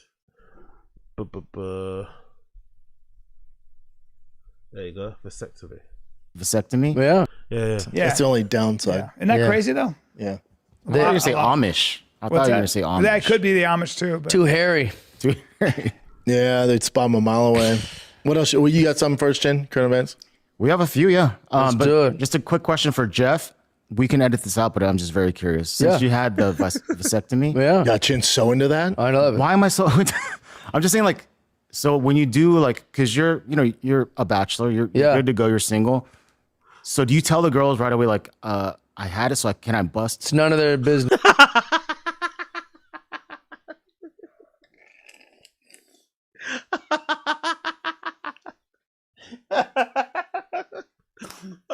There you go, vasectomy. Vasectomy? Yeah. Yeah. That's the only downside. Yeah. Isn't that crazy though? Yeah. I thought you were going to say Amish. I thought you were going to say Amish. That could be the Amish too. But. Too hairy. Too hairy. Yeah, they'd spot them a mile away. What else? Well, you got something first, Jen? Current events? We have a few, yeah. Let's But do it. just a quick question for Jeff. We can edit this out, but I'm just very curious. Since you had the vasectomy. Yeah. Got Chin so into that? I love it. Why am I so... I'm just saying, like, so when you do, like, because you're a bachelor, you're good to go, you're single. So do you tell the girls right away, like, I had it, so can I bust? It's none of their business.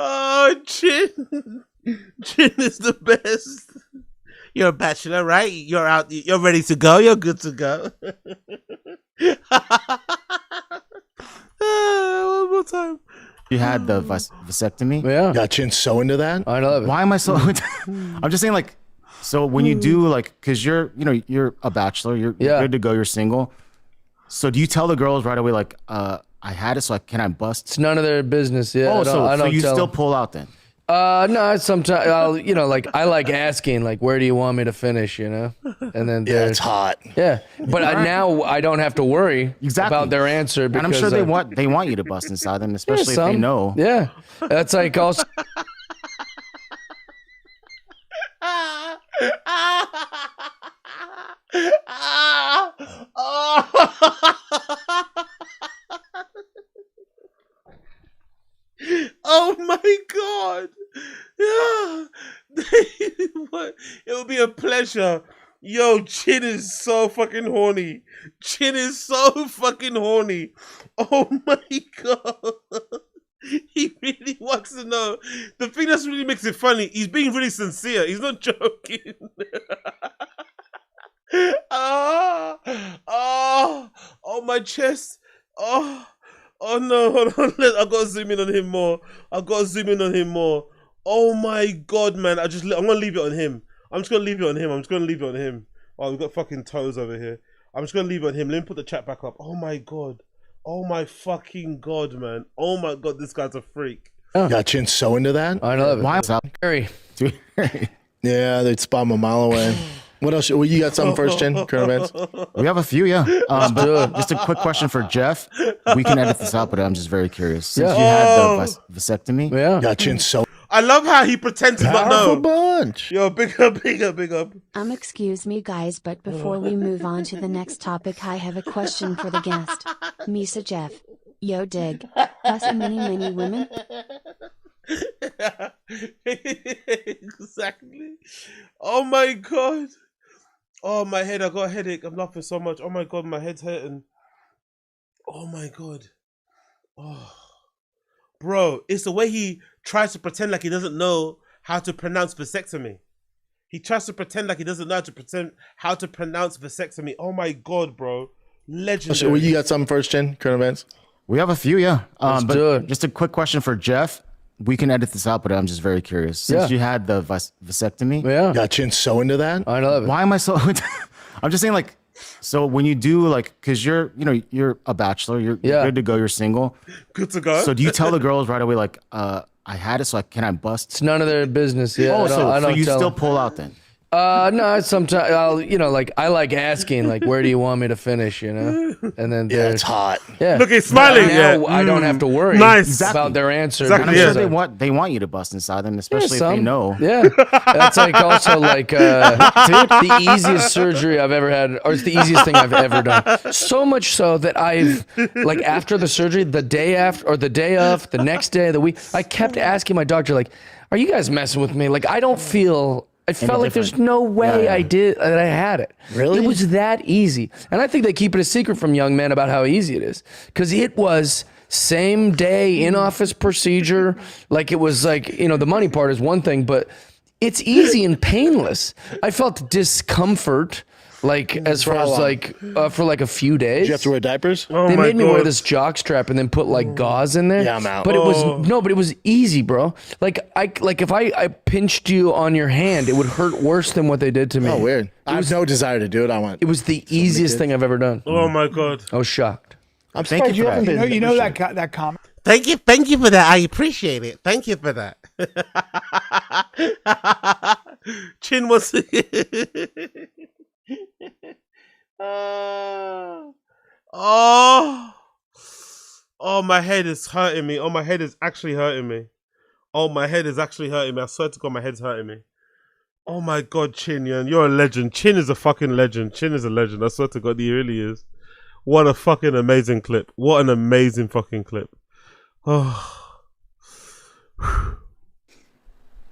Oh, Chin. Chin is the best. You're a bachelor, right? You're out. You're ready to go. You're good to go. One more time. You had the vasectomy. Yeah. Got Chin so into that? I love it. Why am I so... I'm just saying, like, so when you do, like, because you're a bachelor, you're good to go, you're single. So do you tell the girls right away, like, I had it, so can I bust? It's none of their business. Yeah. Oh, I so don't you tell still them. pull out then? No, sometimes I'll, like I like asking, like, where do you want me to finish, And then it's hot. Yeah, but now I don't have to worry about their answer because And I'm sure they want you to bust inside them, especially if they know. Yeah, that's like also. Oh my God. Yeah. What? It will be a pleasure. Yo, Chin is so fucking horny. Chin is so fucking horny. Oh my God. He really wants to know. The thing that really makes it funny, he's being really sincere. He's not joking. Oh, my chest. Oh no, hold on. I've got to zoom in on him more. Oh my God, man. I'm gonna leave it on him. Oh, we've got fucking toes over here. I'm just gonna leave it on him. Let me put the chat back up. Oh my God. Oh my fucking God, man. Oh my God, this guy's a freak. Got Chin so into that? I love it. Why? Harry. Yeah, they'd spot them a mile away. What else? Well, you got something first, Jen? Current events? We have a few, yeah. But just a quick question for Jeff. We can edit this out, but I'm just very curious. Since you had the vasectomy. Yeah. Got Chin so... I love how he pretends to not know. Powerful bunch. Yo, big up. Excuse me guys, but before we move on to the next topic, I have a question for the guest. Misa Jeff. Yo dig. Us and many women? Exactly. Oh my God. Oh, my head. I got a headache. I'm laughing so much. Oh my God, my head's hurting. Oh my God. Oh. Bro, it's the way he tries to pretend like he doesn't know how to pronounce vasectomy. He tries to pretend like he doesn't know how to pronounce vasectomy. Oh my God, bro. Legendary. Well, you got something first, Jen? Current events? We have a few, yeah. Let's but do it. just a quick question for Jeff. We can edit this out, but I'm just very curious. Since you had the vasectomy. Yeah. Got Chin so into that? I love it. Why am I so... I'm just saying, like, so when you do, like, because you're a bachelor, you're good to go, you're single. Good to go. So do you tell the girls right away, like, I had it, so can I bust? It's none of their business. Yeah. Oh, I don't so you tell still them. pull out then? No, sometimes I'll, like I like asking, like, where do you want me to finish, And then it's hot. Yeah. Look, he's smiling. Now I don't have to worry about their answer. Exactly. And I'm sure they want you to bust inside them, especially if they know. Yeah. That's like also like the easiest surgery I've ever had, or it's the easiest thing I've ever done. So much so that I've, like, after the surgery, the day after, or the day of, the next day of the week, I kept asking my doctor, like, are you guys messing with me? Like, I felt like there's no way that I had it. Really? It was that easy. And I think they keep it a secret from young men about how easy it is. Because it was same day in-office procedure. Like, it was like, the money part is one thing, but it's easy and painless. I felt discomfort, Like as far as like for like a few days. Did you have to wear diapers? They made me wear this jock strap and then put like gauze in there. Yeah, I'm out. But it was easy, bro. Like if I pinched you on your hand, it would hurt worse than what they did to me. Oh, weird. I have no desire to do it. It was the easiest thing I've ever done. Oh my god. I was shocked. I'm surprised you haven't been. You know that comment. Thank you for that. I appreciate it. Thank you for that. Chin was. Oh, my head is hurting me. Oh, my head is actually hurting me. Oh, my head is actually hurting me. I swear to God, my head's hurting me. Oh my God, Chin, you're a legend. Chin is a fucking legend. Chin is a legend. I swear to God, he really is. What a fucking amazing clip. What an amazing fucking clip. Oh.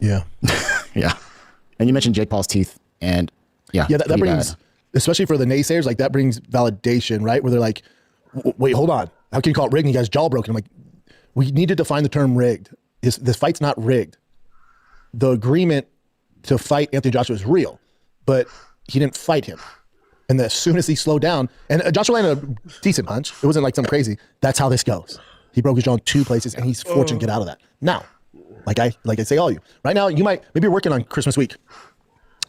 Yeah. Yeah. And you mentioned Jake Paul's teeth, and yeah, that brings, especially for the naysayers, like that brings validation, right? Where they're like, wait, hold on. How can you call it rigged? And you guys jaw broken. I'm like, we need to define the term rigged. This fight's not rigged. The agreement to fight Anthony Joshua is real, but he didn't fight him. And as soon as he slowed down, and Joshua landed a decent punch, it wasn't like something crazy. That's how this goes. He broke his jaw in 2 places, and he's fortunate to get out of that. Now, like I say, all you right now, maybe you're working on Christmas week.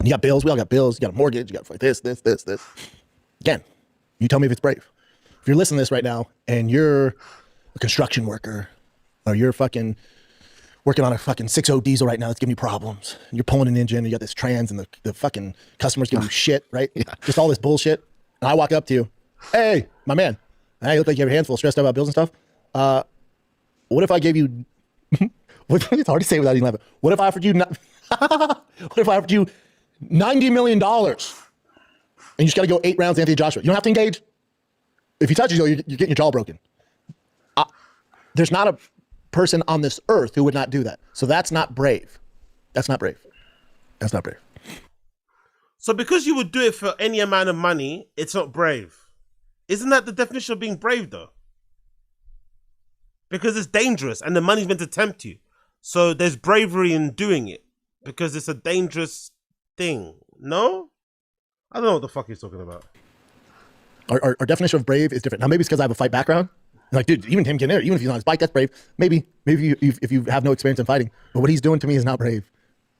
You got bills. We all got bills. You got a mortgage. You got to fight this. Again, you tell me if it's brave. If you're listening to this right now, and you're a construction worker, or you're fucking working on a fucking 6.0 diesel right now that's giving you problems. And you're pulling an engine, and you got this trans, and the fucking customer's giving you shit, right? Yeah. Just all this bullshit. And I walk up to you, hey, my man, you look like you have your hands full, stressed out about bills and stuff. What if I gave you, it's hard to say without even laughing. What if I offered you, $90 million? And you just got to go 8 rounds to Anthony Joshua. You don't have to engage. If he touches you, you're getting your jaw broken. There's not a person on this earth who would not do that. So that's not brave. That's not brave. That's not brave. So because you would do it for any amount of money, it's not brave. Isn't that the definition of being brave, though? Because it's dangerous and the money's meant to tempt you. So there's bravery in doing it because it's a dangerous thing. No? I don't know what the fuck he's talking about. Our definition of brave is different. Now, maybe it's because I have a fight background. Like, dude, even him getting there, even if he's on his bike, that's brave. Maybe if you have no experience in fighting. But what he's doing to me is not brave.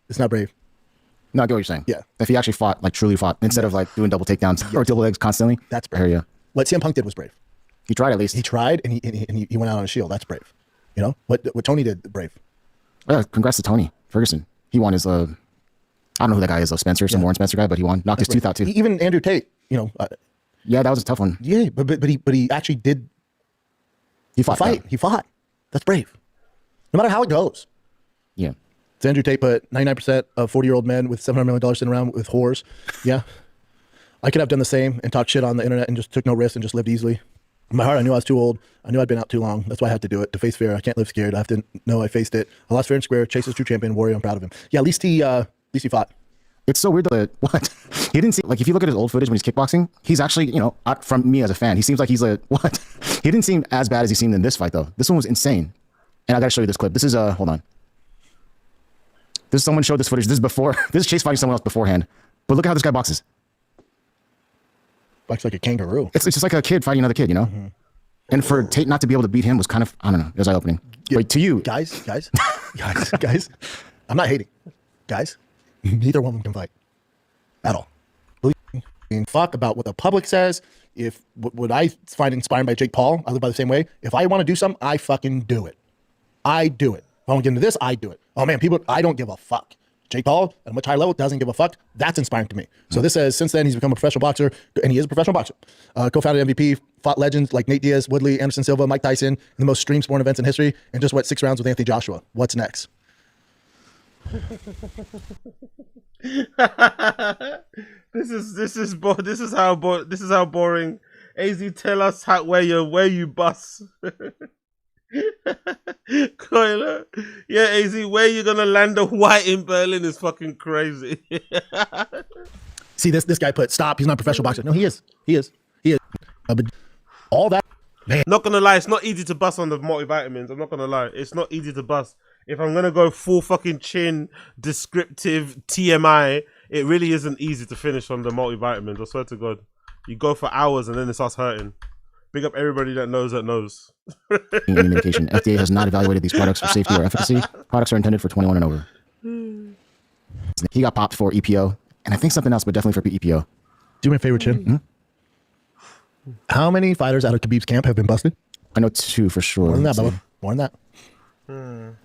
It's not brave. No, I get what you're saying. Yeah. If he actually fought, like truly fought, instead of like doing double takedowns or double legs constantly. That's brave. Yeah. What CM Punk did was brave. He tried at least. He tried, and he went out on a shield. That's brave. You know what Tony did, brave. Congrats to Tony Ferguson. He won his I don't know who that guy is, Spencer, some Warren Spencer guy, but he won. Knocked his tooth out too. Even Andrew Tate, yeah, that was a tough one. Yeah, but he actually did. He fought. He fought. That's brave. No matter how it goes. Yeah. So Andrew Tate put 99% of 40-year-old men with $700 million sitting around with whores. Yeah. I could have done the same and talked shit on the internet and just took no risks and just lived easily. In my heart, I knew I was too old. I knew I'd been out too long. That's why I had to do it. To face fear, I can't live scared. I have to know I faced it. I lost fair and square. Chase is true champion. Warrior, I'm proud of him. Yeah, at least he fought. It's so weird that what he didn't see. Like if you look at his old footage when he's kickboxing, he's actually from me as a fan, he seems like he's like what? He didn't seem as bad as he seemed in this fight though. This one was insane. And I gotta show you this clip. This is hold on. This someone showed this footage. This is before. This is Chase fighting someone else beforehand. But look at how this guy boxes. Boxes like a kangaroo. It's just like a kid fighting another kid, Mm-hmm. And for Tate not to be able to beat him was kind of, I don't know, it was eye-opening. Yeah. But to you, guys, I'm not hating, guys. Neither one of them can fight at all. Fuck about what the public says. If what I find inspiring by Jake Paul, I live by the same way. If I want to do something, I fucking do it. I do it. If I want to get into this, I do it. Oh man, I don't give a fuck. Jake Paul at a much higher level doesn't give a fuck. That's inspiring to me. So this says since then he's become a professional boxer, and he is a professional boxer. Co-founded MVP, fought legends like Nate Diaz, Woodley, Anderson Silva, Mike Tyson in the most streamed sporting events in history, and just went 6 rounds with Anthony Joshua. What's next? This is how boring. AZ, tell us where you bust. Yeah, AZ, where you gonna land a white in Berlin is fucking crazy. See, this guy put stop. He's not a professional boxer. No, he is. But all that, man. Not gonna lie, it's not easy to bust on the multivitamins. I'm not gonna lie, it's not easy to bust. If I'm gonna go full fucking chin descriptive TMI, it really isn't easy to finish on the multivitamins. I swear to God, you go for hours and then it starts hurting. Big up everybody that knows. Any medication. FDA has not evaluated these products for safety or efficacy. Products are intended for 21 and over. He got popped for EPO, and I think something else, but definitely for EPO. Do me a favor, Chin. Mm-hmm. How many fighters out of Khabib's camp have been busted? I know 2 for sure. More than that, Bubba. More than that.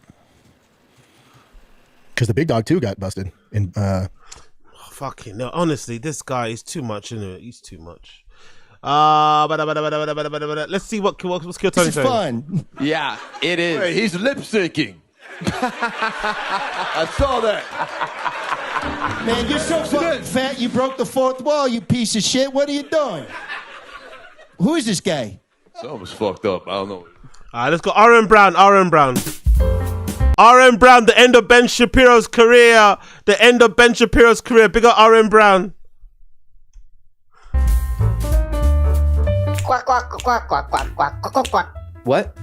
Because the big dog too got busted. In fucking no, honestly, this guy is too much, isn't it? He's too much. Let's see what's Kill Tony This is fun. Yeah, it is. Wait, he's lip syncing. I saw that. Man, you're so fucking fat, you broke the fourth wall, you piece of shit. What are you doing? Who is this guy? Something's fucked up. I don't know. All right, let's go. RM Brown. RM Brown, the end of Ben Shapiro's career. Big up RM Brown. Quack, quack, quack, quack, quack, quack, quack, quack. What?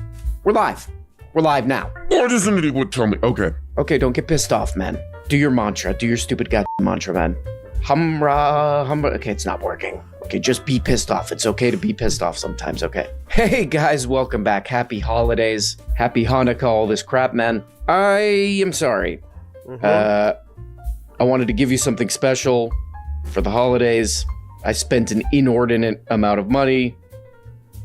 We're live. We're live now. What does an idiot would tell me? Okay. Okay, don't get pissed off, man. Do your mantra. Do your stupid goddamn mantra, man. Humra. Okay, it's not working. Okay, just be pissed off. It's okay to be pissed off sometimes, okay? Hey, guys, welcome back. Happy holidays. Happy Hanukkah, all this crap, man. I am sorry. I wanted to give you something special for the holidays. I spent an inordinate amount of money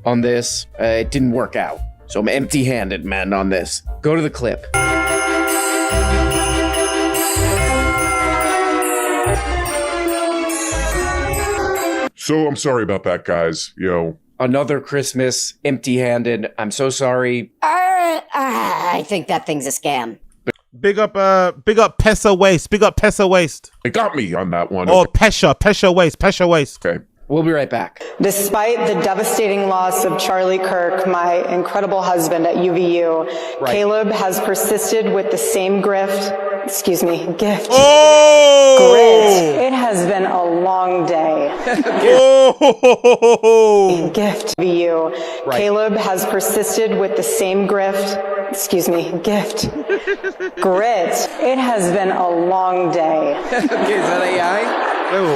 on this. It didn't work out. So I'm empty-handed, man, on this. Go to the clip. So I'm sorry about that, guys. Another Christmas, empty-handed. I'm so sorry. I think that thing's a scam. Big up Pesa Waste. It got me on that one. Oh, Pesha Waste. Okay. We'll be right back. Despite the devastating loss of Charlie Kirk, my incredible husband at UVU, Right. Caleb has persisted with the same gift. Oh! Grit. It has been a long day. Gift. UVU. Right. Caleb has persisted with the same gift. Grit. It has been a long day. Okay, is that AI?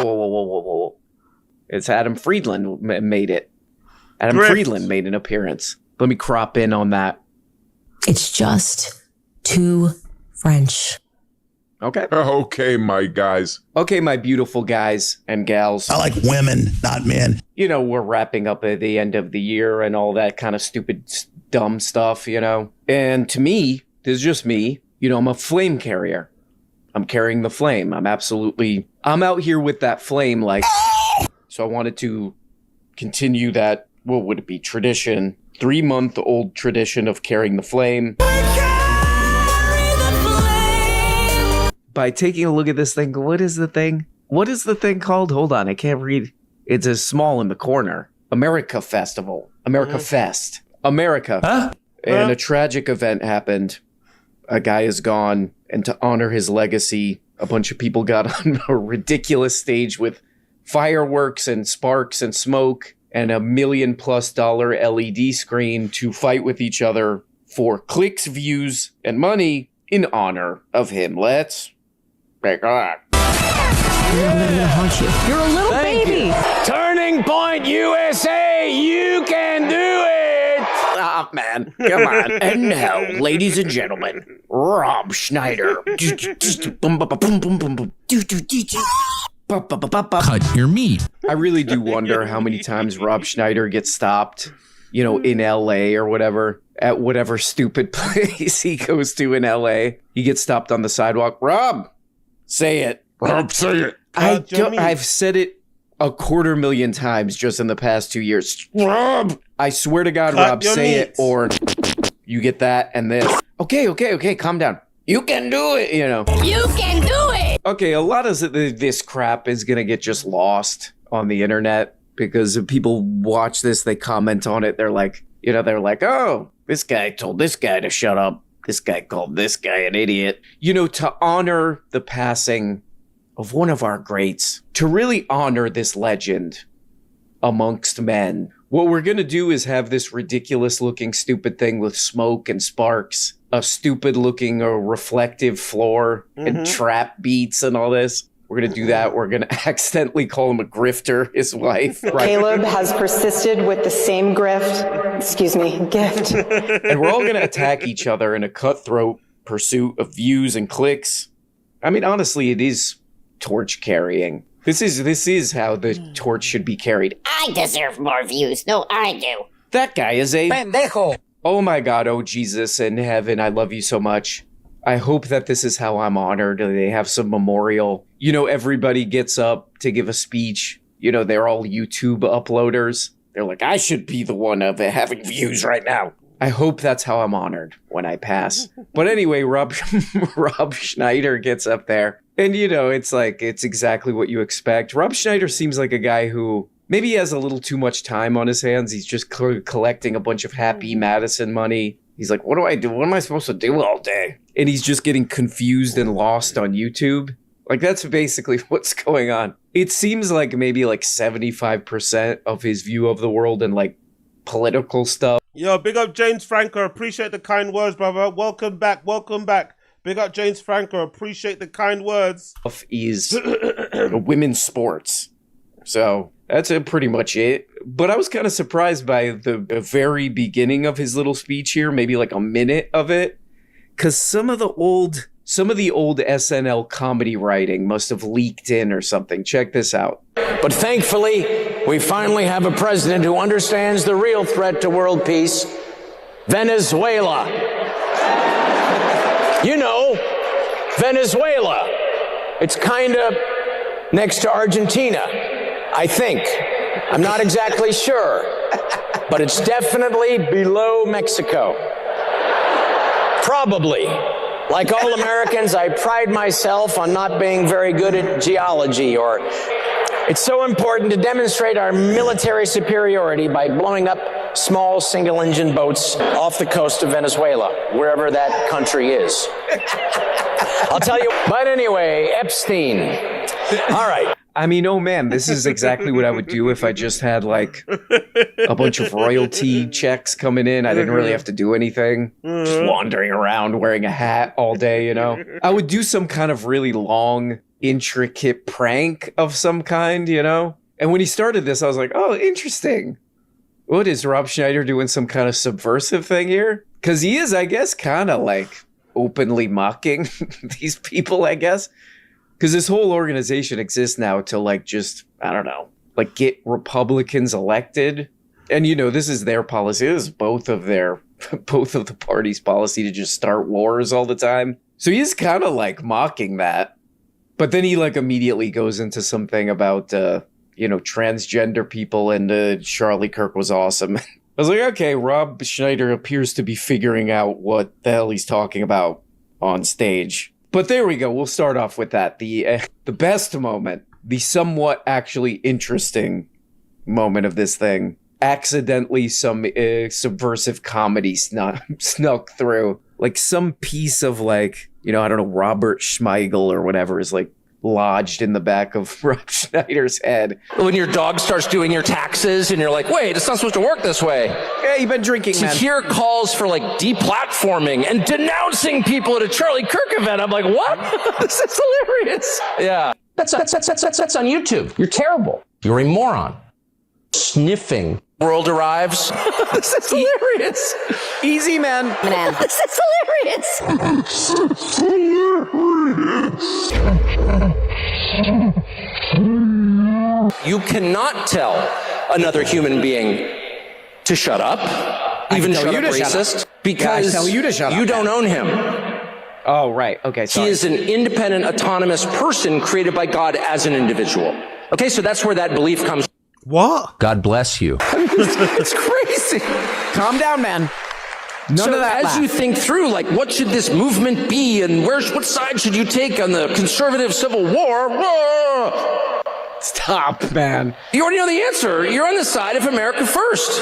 Whoa. It's Adam Friedland made it. Adam Grift. Friedland made an appearance. Let me crop in on that. It's just too French. Okay. Okay, my guys. Okay, my beautiful guys and gals. I like women, not men. You know, we're wrapping up at the end of the year and all that kind of stupid, dumb stuff, you know? And to me, this is just me, I'm a flame carrier. I'm carrying the flame. I'm out here with that flame, like... So I wanted to continue that, what would it be, tradition, 3-month-old tradition of carrying the flame. By taking a look at this thing, what is the thing? What is the thing called? Hold on, I can't read. It's as small in the corner. America Festival. America Fest. America. Huh? And a tragic event happened. A guy is gone, and to honor his legacy, a bunch of people got on a ridiculous stage with fireworks and sparks and smoke and $1 million+ LED screen to fight with each other for clicks, views, and money in honor of him. Let's take a look. I'm gonna haunt you. You're a little baby. Turning Point USA, you can do it! Ah, man, come on. And now, ladies and gentlemen, Rob Schneider. Cut your meat. I really do wonder how many times Rob Schneider gets stopped, in LA or whatever, at whatever stupid place he goes to in LA. He gets stopped on the sidewalk. Rob, say it. Rob, say it. I've said it 250,000 times just in the past 2 years. Rob, I swear to God, Rob, say it, or you get that and this. Okay, calm down. You can do it, You can do it. Okay, a lot of this crap is gonna get just lost on the internet because if people watch this, they comment on it. They're like, oh, this guy told this guy to shut up. This guy called this guy an idiot. To honor the passing of one of our greats, to really honor this legend amongst men, what we're gonna do is have this ridiculous looking stupid thing with smoke and sparks, a stupid looking reflective floor and trap beats and all this. We're going to do that. We're going to accidentally call him a grifter, his wife. Right? Caleb has persisted with the same gift. And we're all going to attack each other in a cutthroat pursuit of views and clicks. I mean, honestly, it is torch carrying. This is how the torch should be carried. I deserve more views. No, I do. That guy is a pendejo. Oh my God, oh Jesus in heaven, I love you so much. I hope that this is how I'm honored. They have some memorial. You know, everybody gets up to give a speech. You know, they're all YouTube uploaders. They're like, I should be the one of having views right now. I hope that's how I'm honored when I pass. But anyway, Rob Schneider gets up there. And, you know, it's exactly what you expect. Rob Schneider seems like a guy who maybe he has a little too much time on his hands. He's just collecting a bunch of Happy Madison money. He's like, what do I do? What am I supposed to do all day? And he's just getting confused and lost on YouTube. Like, that's basically what's going on. It seems like maybe like 75% of his view of the world and like political stuff. Yo, big up James Franco. Appreciate the kind words, brother. Welcome back. Welcome back. Big up James Franco. Appreciate the kind words. Is women's sports. So that's pretty much it. But I was kind of surprised by the very beginning of his little speech here, maybe like a minute of it, because some of the old SNL comedy writing must have leaked in or something. Check this out. But thankfully, we finally have a president who understands the real threat to world peace, Venezuela. You know, Venezuela. It's kind of next to Argentina, I think. I'm not exactly sure, but it's definitely below Mexico. Probably. Like all Americans, I pride myself on not being very good at geology, or it's so important to demonstrate our military superiority by blowing up small single-engine boats off the coast of Venezuela, wherever that country is. I'll tell you. But anyway, Epstein. All right. I mean, oh man, this is exactly what I would do if I just had like a bunch of royalty checks coming in. I didn't really have to do anything. Just wandering around wearing a hat all day, you know? I would do some kind of really long, intricate prank of some kind, you know? And when he started this, I was like, oh, interesting. What is Rob Schneider doing some kind of subversive thing here? Because he is, I guess, kind of like openly mocking these people, I guess. Because this whole organization exists now to like just, I don't know, like get Republicans elected. And, you know, this is their policy. This is both of the parties' policy to just start wars all the time. So he is kind of like mocking that. But then he like immediately goes into something about, you know, transgender people and Charlie Kirk was awesome. I was like, okay, Rob Schneider appears to be figuring out what the hell he's talking about on stage. But there we go. We'll start off with that. The best moment, the somewhat actually interesting moment of this thing. Accidentally, some subversive comedy snuck through. Like some piece of like, you know, I don't know, Robert Schmeigel or whatever is like lodged in the back of Rob Schneider's head. When your dog starts doing your taxes and you're like, wait, it's not supposed to work this way. Yeah, you've been drinking, man. To hear calls for like deplatforming and denouncing people at a Charlie Kirk event, I'm like, what? This is hilarious. Yeah. That's on YouTube. You're terrible. You're a moron. Sniffing. World arrives. This is hilarious. Easy, man. This is hilarious. You cannot tell another human being to shut up, even shut up racist, because you don't own him. Oh, right. Okay, sorry. He is an independent, autonomous person created by God as an individual. Okay, so that's where that belief comes. What? God bless you. It's crazy. Calm down, man. None of that. As you think through, like, what should this movement be, and what side should you take on the conservative civil war? Whoa! Stop, man. You already know the answer. You're on the side of America first.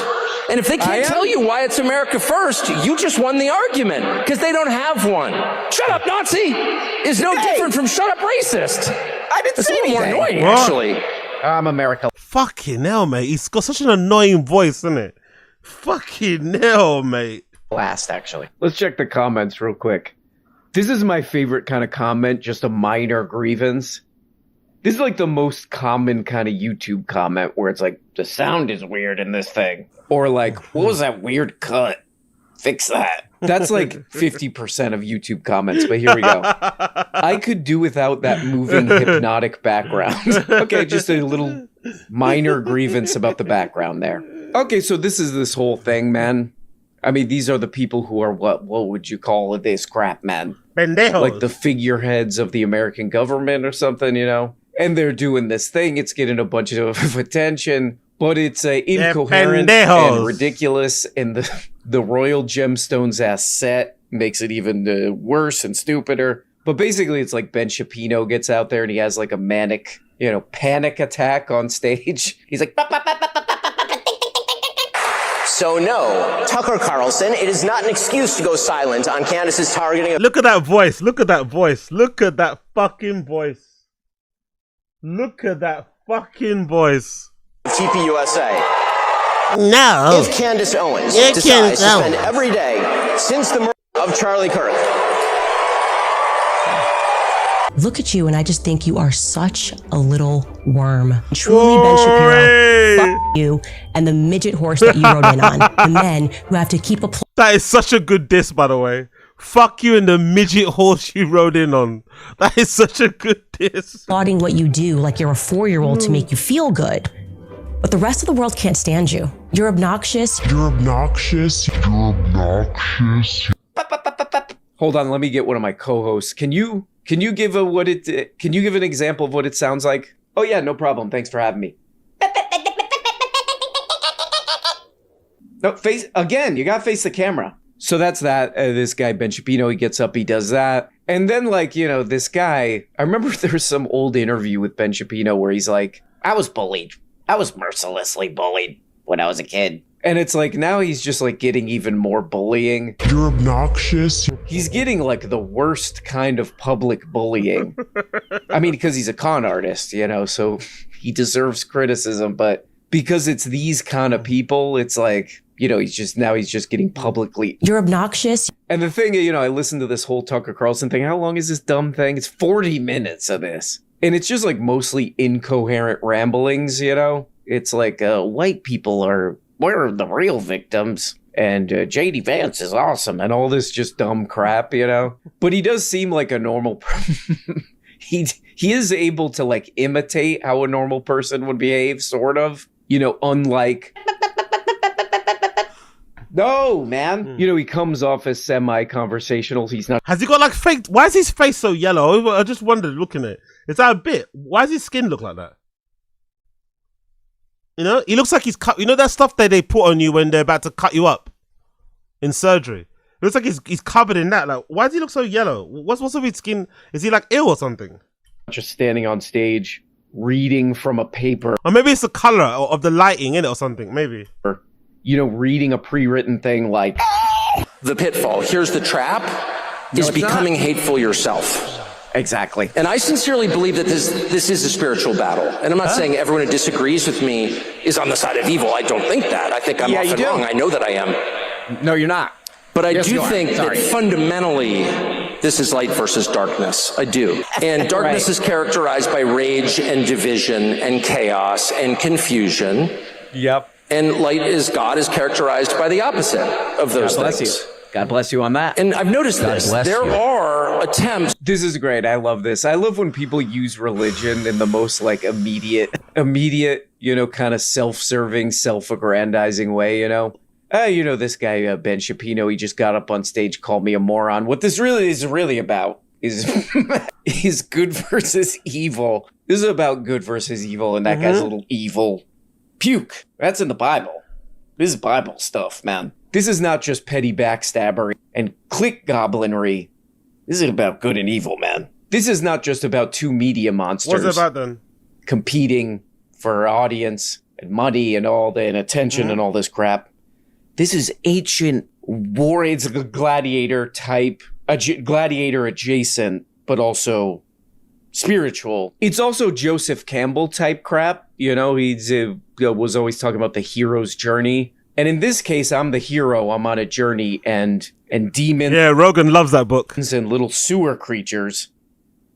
And if they can't tell you why it's America first, you just won the argument, because they don't have one. Shut up, Nazi is no different from shut up, racist. I didn't say anything. It's a little more annoying, What? actually. I'm America. Fucking hell, mate. He's got such an annoying voice, isn't it? Fucking hell, mate. Last, actually. Let's check the comments real quick. This is my favorite kind of comment, just a minor grievance. This is like the most common kind of YouTube comment where it's like, the sound is weird in this thing. Or like, what was that weird cut? Fix that. That's like 50% of YouTube comments, but here we go. I could do without that moving hypnotic background. Okay, just a little minor grievance about the background there. Okay, so this is this whole thing, man. I mean, these are the people who are what would you call this crap, man? Pendejos. Like the figureheads of the American government or something, you know? And they're doing this thing. It's getting a bunch of attention, but it's incoherent and ridiculous. And the Royal Gemstones ass set makes it even worse and stupider. But basically, it's like Ben Shapiro gets out there and he has like a manic, panic attack on stage. He's like, "Bop, bop, bop, bop, bop, bop, bop." So no, Tucker Carlson, it is not an excuse to go silent on Candace's targeting of— Look at that voice. Look at that voice. Look at that fucking voice. Look at that fucking voice. TPUSA. No. If Candace Owens decides to spend every day since the murder of Charlie Kirk. Look at you, and I just think you are such a little worm. Truly, Ben Shapiro, fuck you, and the midget horse that you rode in on. The men who have to keep a... That is such a good diss, by the way. Fuck you and the midget horse you rode in on. That is such a good diss. Applauding what you do like you're a 4-year-old to make you feel good. But the rest of the world can't stand you. You're obnoxious. You're obnoxious. You're obnoxious. Hold on, let me get one of my co-hosts. Can you give an example of what it sounds like? Oh yeah, no problem. Thanks for having me. No, face again. You gotta face the camera. So that's that. This guy Ben Shapiro, he gets up, he does that, and then this guy. I remember there was some old interview with Ben Shapiro where he's like, I was bullied. I was mercilessly bullied when I was a kid. And it's like now he's just like getting even more bullying. You're obnoxious. He's getting like the worst kind of public bullying. I mean, because he's a con artist, so he deserves criticism. But because it's these kind of people, it's like, he's just getting publicly. You're obnoxious. And the thing, I listened to this whole Tucker Carlson thing. How long is this dumb thing? It's 40 minutes of this. And it's just like mostly incoherent ramblings, It's like white people we're the real victims, and J.D. Vance is awesome, and all this just dumb crap, But he does seem like a normal person. He is able to like imitate how a normal person would behave, sort of, unlike... No, man. He comes off as semi-conversational. He's not... Has he got like fake... Why is his face so yellow? I just wondered looking at it. Is that a bit? Why does his skin look like that? He looks like he's cut. That stuff that they put on you when they're about to cut you up in surgery. It looks like he's covered in that. Like, why does he look so yellow? What's with his skin? Is he like ill or something? Just standing on stage, reading from a paper. Or maybe it's the color of the lighting in it or something. Maybe. Reading a pre-written thing like... The pitfall, here's the trap, is becoming hateful yourself. Exactly. And I sincerely believe that this is a spiritual battle. And I'm not saying everyone who disagrees with me is on the side of evil. I don't think that. I think I'm often wrong. I know that I am. No, you're not. But I do think that fundamentally, this is light versus darkness. I do. And darkness is characterized by rage and division and chaos and confusion. Yep. And light God is characterized by the opposite of those things. God bless you on that. And I've noticed this. There are attempts. This is great. I love this. I love when people use religion in the most like immediate, kind of self-serving, self-aggrandizing way, this guy, Ben Shapiro, he just got up on stage, called me a moron. What this really is about is good versus evil. This is about good versus evil, and that guy's a little evil puke. That's in the Bible. This is Bible stuff, man. This is not just petty backstabbery and click goblinry. This is about good and evil, man. This is not just about two media monsters. What's it about then? Competing for audience and money and all the and attention and all this crap. This is ancient war. It's a gladiator type, gladiator adjacent, but also spiritual. It's also Joseph Campbell type crap. He was always talking about the hero's journey. And in this case, I'm the hero. I'm on a journey, and demons. Yeah, Rogan loves that book. And little sewer creatures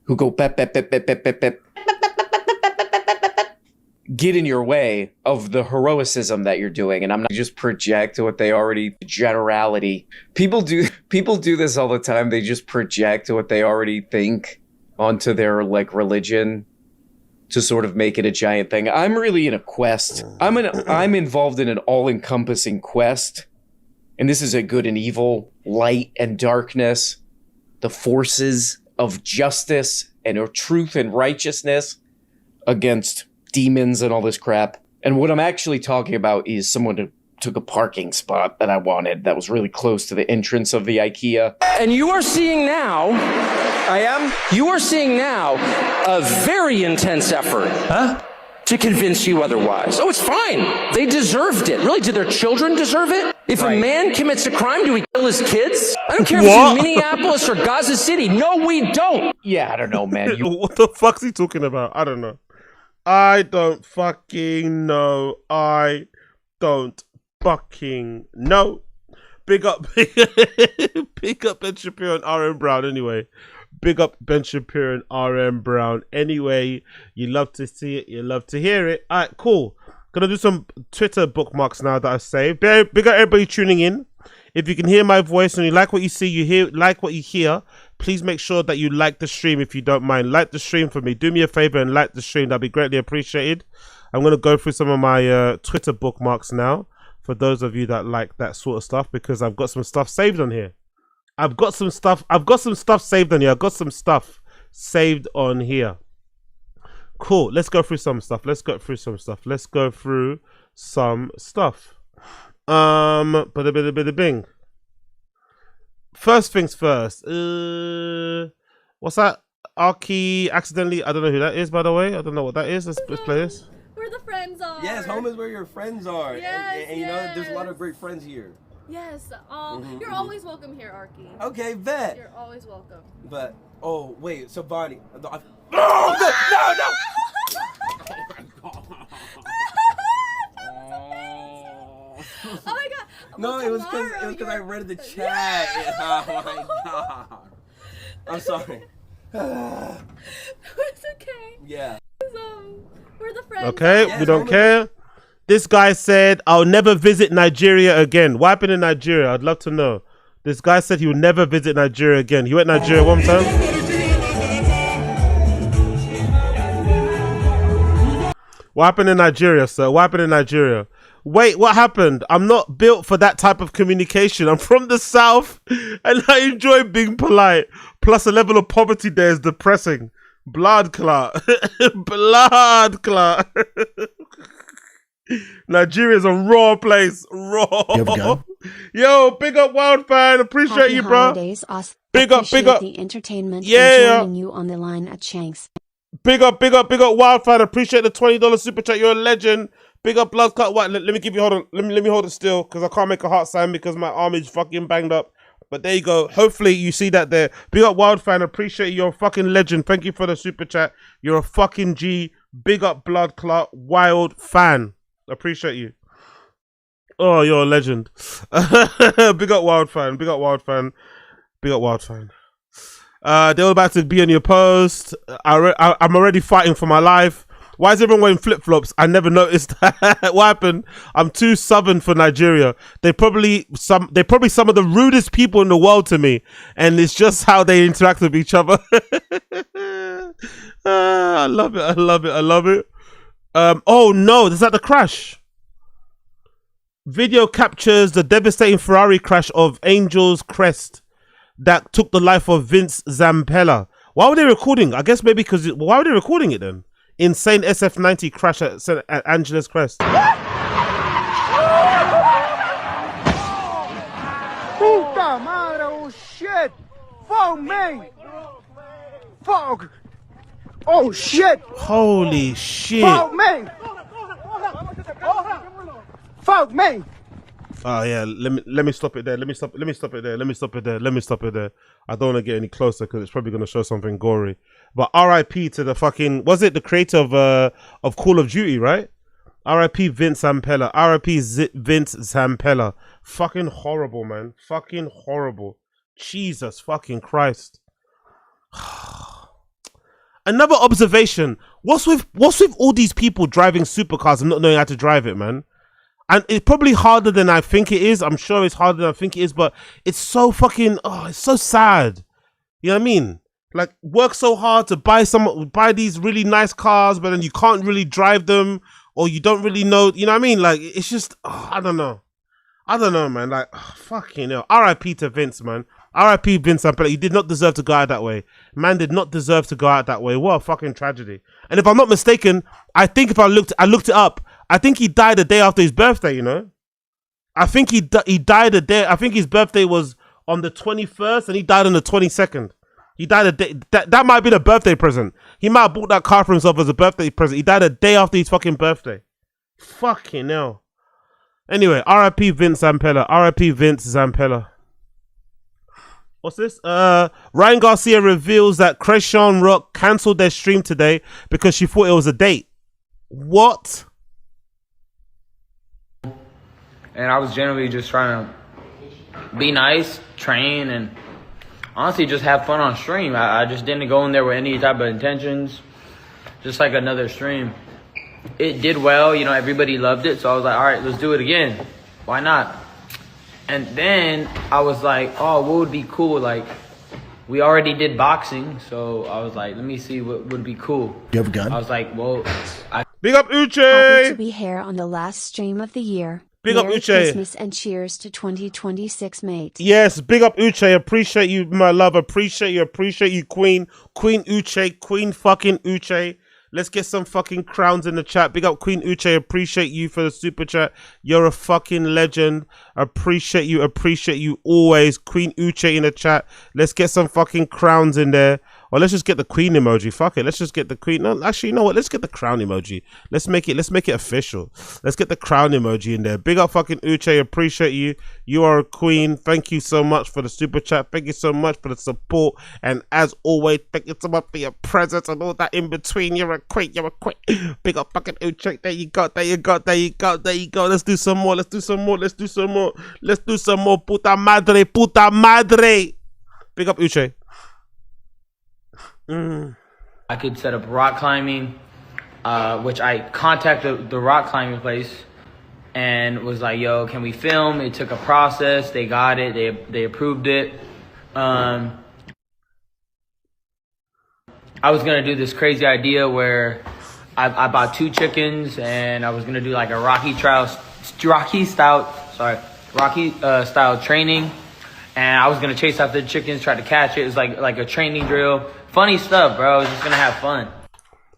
who go bep, bep, bep, bep, bep, bep, bep. get in your way of the heroicism that you're doing. And I'm not just project what they already generality. People do this all the time. They just project what they already think onto their like religion to sort of make it a giant thing. I'm really in a quest. I'm involved in an all-encompassing quest. And this is a good and evil, light and darkness, the forces of justice and truth and righteousness against demons and all this crap. And what I'm actually talking about is someone who took a parking spot that I wanted that was really close to the entrance of the IKEA. And you are seeing now, you are seeing now a very intense effort to convince you otherwise. Oh, it's fine. They deserved it. Really, did their children deserve it? If a man commits a crime, do we kill his kids? I don't care if it's in Minneapolis or Gaza City. No, we don't. Yeah, I don't know, man. What the fuck's he talking about? I don't know. I don't fucking know. I don't fucking know. Big up Ben Shapiro and RM Brown anyway. Big up Ben Shapiro and RM Brown anyway. You love to see it. You love to hear it. Alright, cool. Gonna do some Twitter bookmarks now that I've saved. Big up everybody tuning in. If you can hear my voice and you like what you see, like what you hear, please make sure that you like the stream if you don't mind. Like the stream for me. Do me a favor and like the stream. That'd be greatly appreciated. I'm going to go through some of my Twitter bookmarks now for those of you that like that sort of stuff, because I've got some stuff saved on here. I've got some stuff saved on here. Cool. Let's go through some stuff. Bada bing. First things first. What's that? Arky accidentally. I don't know who that is, by the way. I don't know what that is. Let's play this. Where the friends are. Yes, home is where your friends are. Yes, and you know, there's a lot of great friends here. Yes. You're always welcome here, Arky. Okay, bet. You're always welcome. But wait, so Bonnie. No! Oh my god. No, well, it was because I read the chat. Oh my god. I'm sorry. It's okay. Yeah. We're the friends. Okay, we don't care. This guy said, I'll never visit Nigeria again. What happened in Nigeria? I'd love to know. This guy said he would never visit Nigeria again. He went to Nigeria one time. What happened in Nigeria, sir? What happened in Nigeria? Wait, what happened? I'm not built for that type of communication. I'm from the South and I enjoy being polite. Plus, the level of poverty there is depressing. Blood clot. Blood clot. Nigeria's a raw place. Raw. Yo, big up Wild Fan. Appreciate Happy you, bro. holidays, Austin. Big up. The entertainment. Yeah. Joining you on the line at Shanks. Big up Wild Fan. Appreciate the $20 super chat. You're a legend. Big up Blood Clot. What? Let me give you, hold on. Let me hold it still, because I can't make a heart sign because my arm is fucking banged up. But there you go. Hopefully you see that there. Big up Wild Fan. Appreciate you. You're a fucking legend. Thank you for the super chat. You're a fucking G. Big up Blood Clot. Wild Fan. Appreciate you. Oh, you're a legend. Big up Wild Fan. Big up Wild Fan. Big up Wild Fan. They're all about to be on your post. I'm already fighting for my life. Why is everyone wearing flip-flops? I never noticed that. What happened? I'm too southern for Nigeria. They're probably some of the rudest people in the world to me, and it's just how they interact with each other. I love it. Oh no, is that the crash? Video captures the devastating Ferrari crash of Angel's Crest that took the life of Vince Zampella. Why were they recording? I guess maybe because why were they recording it then? Insane SF90 crash at Angel's Crest. Puta madre, oh shit! Fuck me! Fuck! Oh shit! Holy shit! Fuck me! Fuck me! Oh yeah, let me stop it there. Let me stop it there. I don't want to get any closer because it's probably going to show something gory. But R.I.P. to the fucking, was it the creator of Call of Duty, right? R.I.P. Vince Zampella. R.I.P. Vince Zampella. Fucking horrible, man. Fucking horrible. Jesus fucking Christ. Another observation. What's with all these people driving supercars and not knowing how to drive it, man? And it's probably harder than I think it is. I'm sure it's harder than I think it is, but it's so fucking, it's so sad. You know what I mean? Like, work so hard to buy these really nice cars, but then you can't really drive them, or you don't really know, you know what I mean? Like, it's just, I don't know. I don't know, man. Like, fucking hell. R.I.P. to Vince, man. R.I.P. Vince Zampella. He did not deserve to go out that way. Man did not deserve to go out that way. What a fucking tragedy. And if I'm not mistaken, I think if I looked it up, I think he died the day after his birthday, you know? I think he died a day, I think his birthday was on the 21st and he died on the 22nd. He died a day, that might be the birthday present. He might have bought that car for himself as a birthday present. He died a day after his fucking birthday. Fucking hell. Anyway, R.I.P. Vince Zampella. R.I.P. Vince Zampella. What's this? Ryan Garcia reveals that Krishan Rock cancelled their stream today because she thought it was a date. What? And I was generally just trying to be nice, train, and honestly just have fun on stream. I just didn't go in there with any type of intentions, just like another stream. It did well, you know, everybody loved it, so I was like, all right, let's do it again. Why not? And then I was like, oh, what would be cool? Like, we already did boxing, so I was like, let me see what would be cool. You have a gun? I was like, well, Big up Uche! Happy to be here on the last stream of the year. Big up Merry Uche. Christmas and cheers to 2026, mate. Yes, big up Uche. Appreciate you, my love. Appreciate you, Queen. Queen Uche. Queen fucking Uche. Let's get some fucking crowns in the chat. Big up Queen Uche. Appreciate you for the super chat. You're a fucking legend. Appreciate you always. Queen Uche in the chat. Let's get some fucking crowns in there. Or let's just get the queen emoji. Fuck it. Let's just get the queen. No, actually, you know what? Let's get the crown emoji. Let's make it official. Let's get the crown emoji in there. Big up fucking Uche. Appreciate you. You are a queen. Thank you so much for the super chat. Thank you so much for the support. And as always, thank you so much for your presence and all that in between. You're a queen. Big up fucking Uche. There you go. Let's do some more. Puta madre. Big up Uche. I could set up rock climbing, which I contacted the rock climbing place and was like, yo, can we film? It took a process. They got it. They approved it. I was going to do this crazy idea where I bought 2 chickens and I was going to do like a Rocky style training. And I was going to chase after the chickens, try to catch it. It was like a training drill. Funny stuff, bro. I was just going to have fun.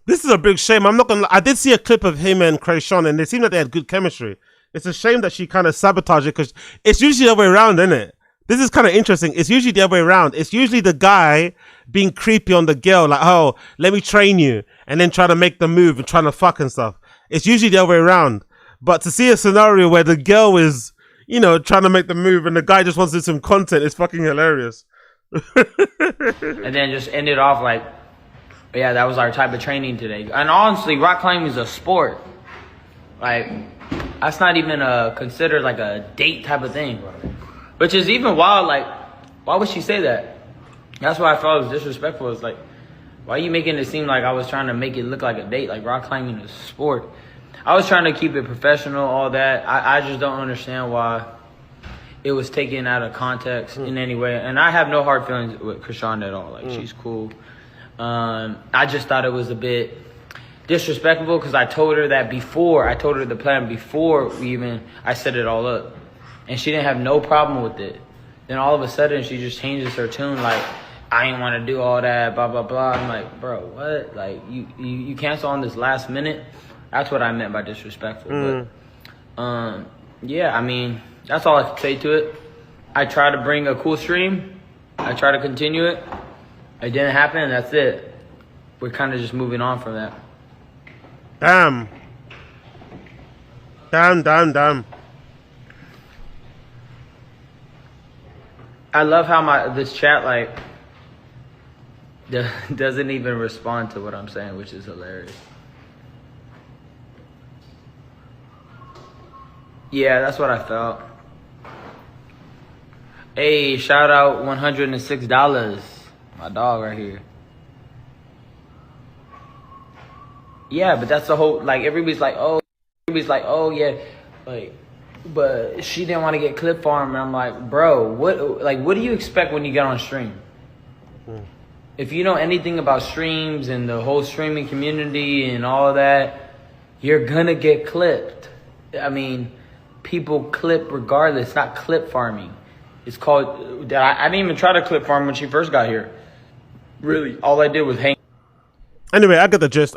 This is a big shame. I'm not going to... I did see a clip of him and Krishan, and they seemed like they had good chemistry. It's a shame that she kind of sabotaged it, because it's usually the other way around, isn't it? This is kind of interesting. It's usually the other way around. It's usually the guy being creepy on the girl, like, oh, let me train you, and then try to make the move and trying to fuck and stuff. It's usually the other way around. But to see a scenario where the girl is, you know, trying to make the move and the guy just wants to do some content, it's fucking hilarious. And then just ended off like, yeah, that was our type of training today. And honestly, rock climbing is a sport. Like, that's not even considered like a date type of thing. Which is even wild. Like, why would she say that? That's why I thought it was disrespectful. It's like, why are you making it seem like I was trying to make it look like a date? Like, rock climbing is a sport. I was trying to keep it professional, all that. I just don't understand why it was taken out of context in any way. And I have no hard feelings with Krishan at all. Like, she's cool. I just thought it was a bit disrespectful because I told her that before. I told her the plan before I set it all up. And she didn't have no problem with it. Then all of a sudden, she just changes her tune like, I ain't want to do all that, blah, blah, blah. I'm like, bro, what? Like, you cancel on this last minute? That's what I meant by disrespectful. But, yeah, I mean, that's all I can say to it. I try to bring a cool stream. I try to continue it. It didn't happen, and that's it. We're kind of just moving on from that. Damn. I love how this chat, like, doesn't even respond to what I'm saying, which is hilarious. Yeah, that's what I felt. Hey, shout out $106. My dog right here. Yeah, but that's the whole, like, everybody's like, oh yeah, like, but she didn't want to get clip farm, and I'm like, bro, what do you expect when you get on stream? If you know anything about streams and the whole streaming community and all of that, you're gonna get clipped. I mean, people clip regardless. It's not clip farming. It's called, I didn't even try to clip farm when she first got here. Really, all I did was hang. Anyway, I get the gist.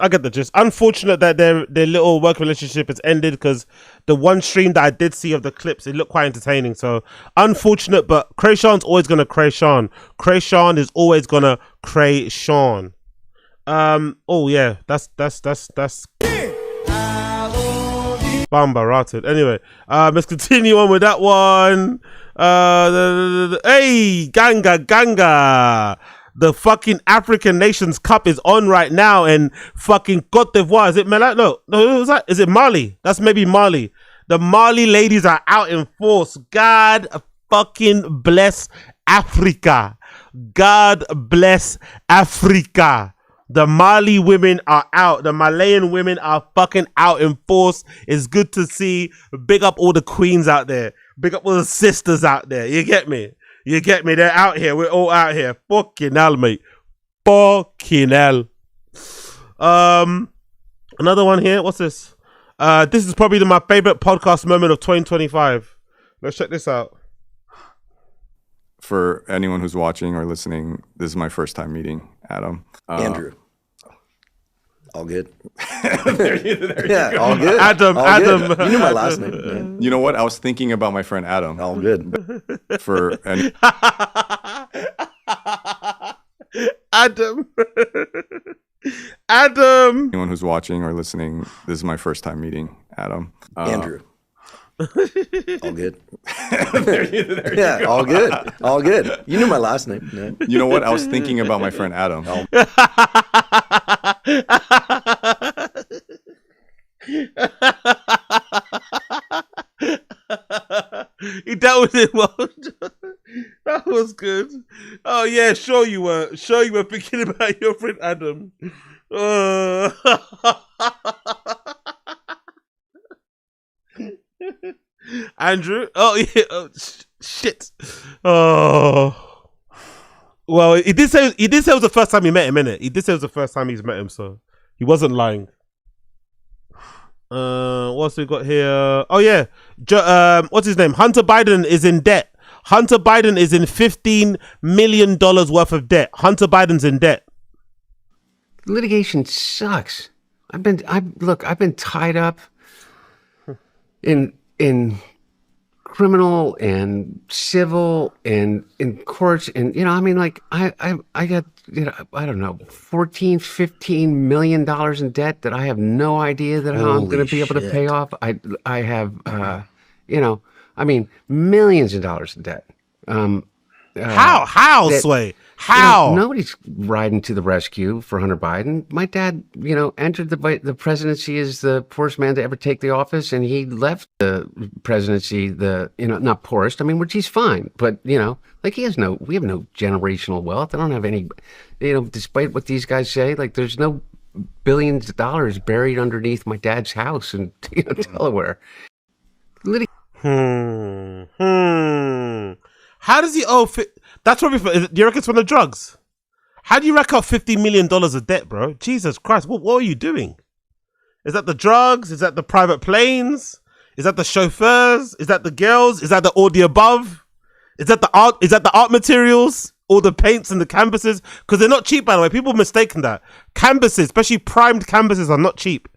Unfortunate that their little work relationship has ended, because the one stream that I did see of the clips, it looked quite entertaining. So unfortunate, but Krayshawn's always gonna Krayshawn. Krayshawn is always gonna Krayshawn. Oh yeah, that's Bamba rotted. Anyway, let's continue on with that one. Hey, Ganga. The fucking African Nations Cup is on right now, and fucking Cote d'Ivoire. Is it No, who was that? Is it Mali? That's maybe Mali. The Mali ladies are out in force. God fucking bless Africa. God bless Africa. The Mali women are out. The Malayan women are fucking out in force. It's good to see. Big up all the queens out there. Big up all the sisters out there. You get me? They're out here. We're all out here. Fucking hell, mate. Fucking hell. Another one here. What's this? This is probably my favorite podcast moment of 2025. Let's check this out. For anyone who's watching or listening, this is my first time meeting Adam. Andrew. All good. There you go. All good. Adam. You knew my last name, man. You know what? I was thinking about my friend Adam. All good. For Adam. anyone who's watching or listening, this is my first time meeting Adam. Andrew. All good. There you go. All good. All good. You knew my last name, man. You know what? I was thinking about my friend Adam. He dealt with it well. That was good. Oh yeah, sure you were thinking about your friend Adam. Andrew. Oh yeah. Oh, shit. Oh. Well, he did say it was the first time he met him, innit? He did say it was the first time he's met him, so he wasn't lying. What else we got here? Oh yeah, what's his name? Hunter Biden is in debt. Hunter Biden is in $15 million worth of debt. Hunter Biden's in debt. Litigation sucks. I've been tied up in criminal and civil and in courts, and I got I don't know, $14-15 million in debt that I have no idea that how I'm going to be able to pay off. I have millions of dollars in debt. How, Sway? How? Nobody's riding to the rescue for Hunter Biden. My dad, entered the presidency as the poorest man to ever take the office, and he left the presidency not poorest. I mean, which he's fine, but we have no generational wealth. I don't have any, despite what these guys say, there's no billions of dollars buried underneath my dad's house in Delaware. How does he owe? That's probably. Do you reckon it's from the drugs? How do you rack up $50 million of debt, bro? Jesus Christ! What are you doing? Is that the drugs? Is that the private planes? Is that the chauffeurs? Is that the girls? Is that all the above? Is that the art? Is that the art materials? All the paints and the canvases? Because they're not cheap, by the way. People mistaken that canvases, especially primed canvases, are not cheap.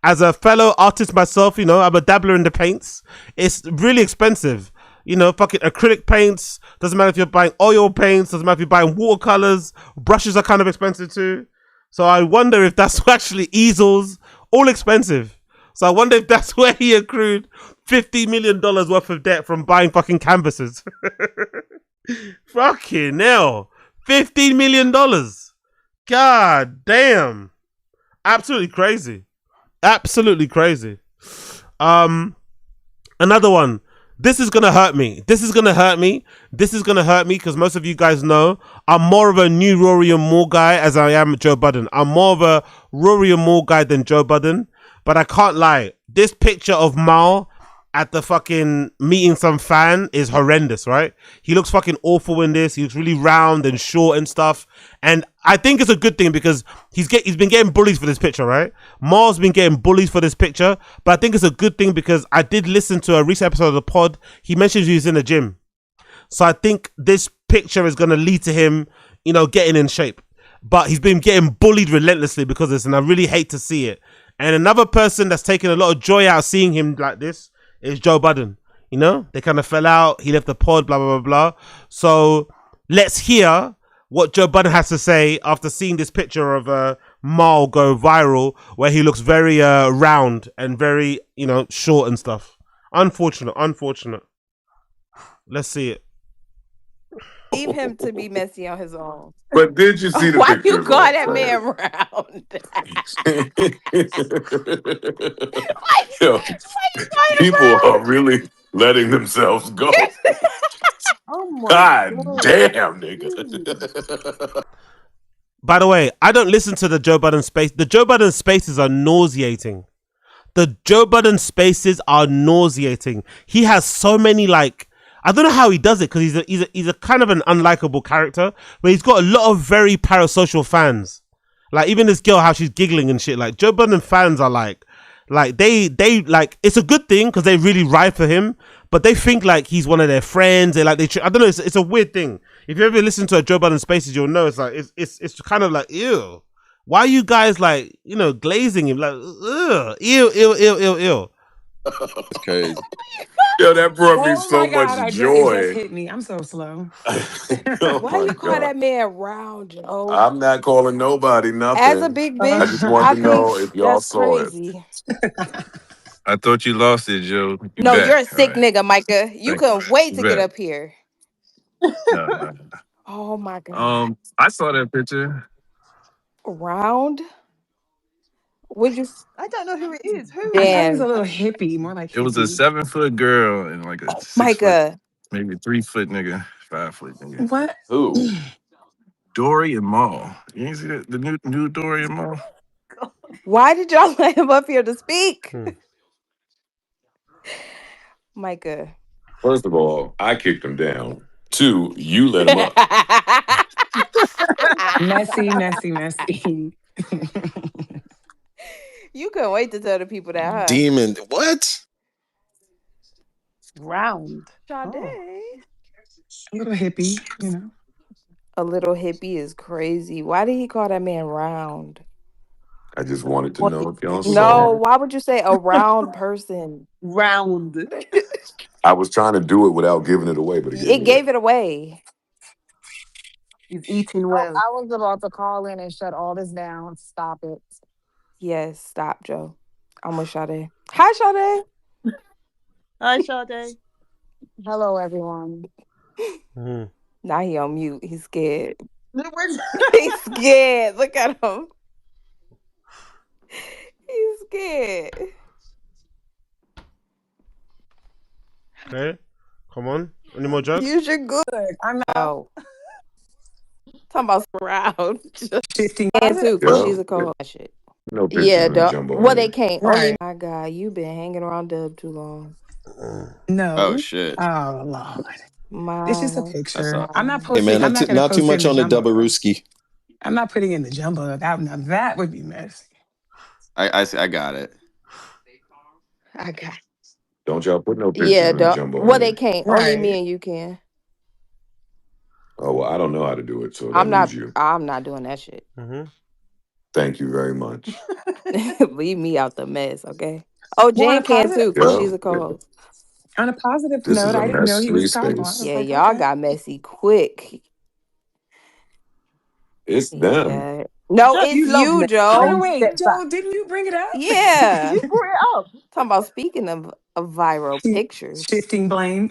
As a fellow artist myself, I'm a dabbler in the paints. It's really expensive. Fucking acrylic paints. Doesn't matter if you're buying oil paints. Doesn't matter if you're buying watercolors. Brushes are kind of expensive too. So I wonder if that's actually easels. All expensive. So I wonder if that's where he accrued $50 million worth of debt from buying fucking canvases. Fucking hell. $15 million. God damn. Absolutely crazy. Absolutely crazy. Another one. this is gonna hurt me. This is gonna hurt me. This is gonna hurt me because most of you guys know I'm more of a new Rory and Moore guy as I am Joe Budden. I'm more of a Rory and Moore guy than Joe Budden. But I can't lie. This picture of Mal at the fucking meeting some fan is horrendous, right? He looks fucking awful in this. He looks really round and short and stuff. And I think it's a good thing because he's been getting bullies for this picture, right? Mal's been getting bullies for this picture. But I think it's a good thing because I did listen to a recent episode of the pod. He mentions he was in the gym. So I think this picture is going to lead to him, you know, getting in shape. But he's been getting bullied relentlessly because of this. And I really hate to see it. And another person that's taken a lot of joy out of seeing him like this is Joe Budden. You know, they kind of fell out. He left the pod, blah, blah, blah, blah. So let's hear what Joe Budden has to say after seeing this picture of Mal go viral, where he looks very round and very, you know, short and stuff. Unfortunate. Let's see it. Leave him to be messy on his own. But did you see the Why picture? you call that man round? Yo, people are really letting themselves go. God damn, nigga. By the way, I don't listen to the Joe Budden space. The Joe Budden spaces are nauseating. The Joe Budden spaces are nauseating. He has so many, like, I don't know how he does it because he's a kind of an unlikable character, but he's got a lot of very parasocial fans. Like even this girl, how she's giggling and shit. Like Joe Budden fans are like they like, it's a good thing because they really ride for him, but they think like he's one of their friends. I don't know. It's a weird thing. If you ever listen to a Joe Budden spaces, you'll know it's like it's kind of like, ew. Why are you guys like, you know, glazing him like, ugh, ew. That's crazy. Yo, that brought me so much joy. It just hit me. I'm so slow. Why you call that man round, Joe? I'm not calling nobody nothing. As a big bitch, I just want to know if y'all that's saw crazy. it. I thought you lost it, Joe. No, you're a sick nigga, Micah. You couldn't wait to get up here. No. Oh my god. I saw that picture. Round? Would you? I don't know who it is. Who? Dan. He's a little hippie, more like. It was a 7-foot girl and like a 6 Micah. foot, maybe 3-foot nigga, 5-foot nigga. What? Who? Dory and Mal. You ain't see that? The new Dory and Mal? Why did y'all let him up here to speak? Micah. First of all, I kicked him down. 2, you let him up. Messy. You couldn't wait to tell the people that, huh? Demon. What? Round. Sade. A little hippie, you know. A little hippie is crazy. Why did he call that man round? I just wanted to know if y'all saw No, it. why would you say a round person? Round. I was trying to do it without giving it away, but It gave it away. He's eating well. I was about to call in and shut all this down. Stop it. Yes, stop, Joe. I'm with Sade. Hi, Sade. Hi, Sade. Hello, everyone. Now he on mute. He's scared. He's scared. Look at him. He's scared. Okay, come on. Any more jokes? Use your good. I'm out. Talking about round. And too, because she's a co-host. Shit. No pictures Yeah, in the dog. jumbo. Well, they can't. Right. Oh my God, you've been hanging around Dub too long. No. Oh shit. Oh Lord. My. It's just a picture. all. I'm not Hey posting. man, I'm not, not too much on the Dubberooski. I'm not putting in the jumbo. That would be messy. I got it. I got. Don't y'all put no pictures Yeah, in the dog. jumbo. Well, they can't. Only Right. me and you can. Oh well, I don't know how to do it, so I'm that not. leaves you. I'm not doing that shit. Thank you very much. Leave me out the mess, okay? Oh, Well, on Jan a can positive too, because Yeah. she's a co-host. On a positive This is note, a I didn't know he mess-free was talking. space. Yeah, y'all got messy quick. It's them. Yeah. No, Joe, it's you love you, me. Joe. Wait, Joe, didn't you bring it up? Yeah. You brought it up. Talking about speaking of viral pictures. Shifting blame.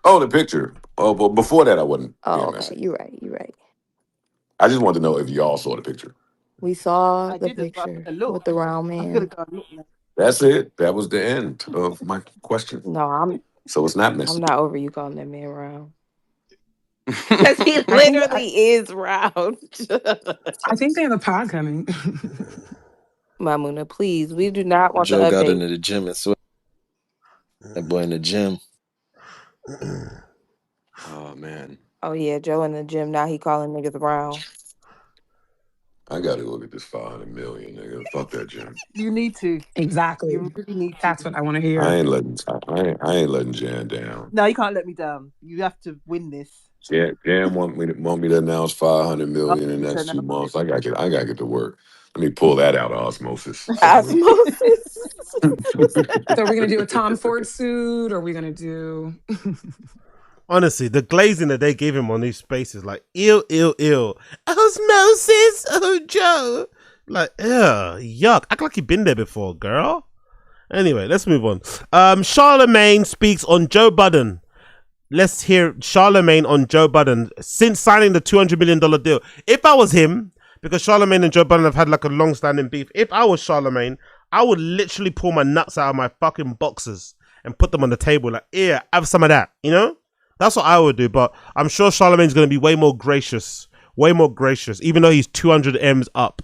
Oh, the picture. Oh, but before that, I wasn't Oh, being okay. messy. You're right. You're right. I just wanted to know if y'all saw the picture. We saw I the did, but I picture couldn't look. with the round I could man. have gone look now. That's it. That was the end of my question. No, So it's not I'm missing. not over you calling that man round. Because he literally is round. I think they have a pod coming. Mamuna, please. We do not want Joe the got update. into the gym and sweat. That boy in the gym. Oh man, Oh yeah, Joe in the gym. Now he calling niggas round. I gotta go get this 500 million, nigga. Fuck that gym. You need to. Exactly. You really need to. That's what I want to hear. I ain't letting Jan down. No, you can't let me down. You have to win this. Jan want me to announce 500 million in the next 2 months. I gotta get to work. Let me pull that out of osmosis. Osmosis. So are we gonna do a Tom Ford suit? Or are we gonna do? Honestly, the glazing that they gave him on these spaces, like, ew. Osmosis, oh, Joe. Like, yuck. Act like you've been there before, girl. Anyway, let's move on. Charlemagne speaks on Joe Budden. Let's hear Charlemagne on Joe Budden since signing the $200 million deal. If I was him, because Charlemagne and Joe Budden have had like a long-standing beef, if I was Charlemagne, I would literally pull my nuts out of my fucking boxers and put them on the table. Like, yeah, have some of that, you know? That's what I would do, but I'm sure Charlemagne's going to be way more gracious, even though he's 200 M's up.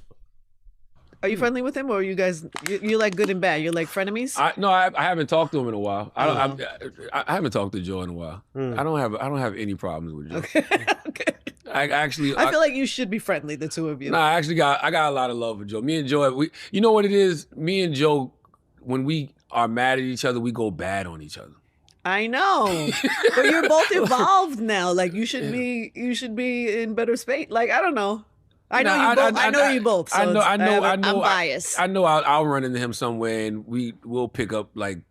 Are you friendly with him, or are you guys you're like good and bad? You're like frenemies? I haven't talked to him in a while. I haven't talked to Joe in a while. I don't have any problems with Joe. Okay. I feel like you should be friendly, the two of you. Nah, I got a lot of love for Joe. Me and Joe, you know what it is? Me and Joe, when we are mad at each other, we go bad on each other. I know, but you're both involved now. Like you should be in better space. Like I don't know. I know you both. So I'm biased. I know I'll run into him somewhere, and we'll pick up like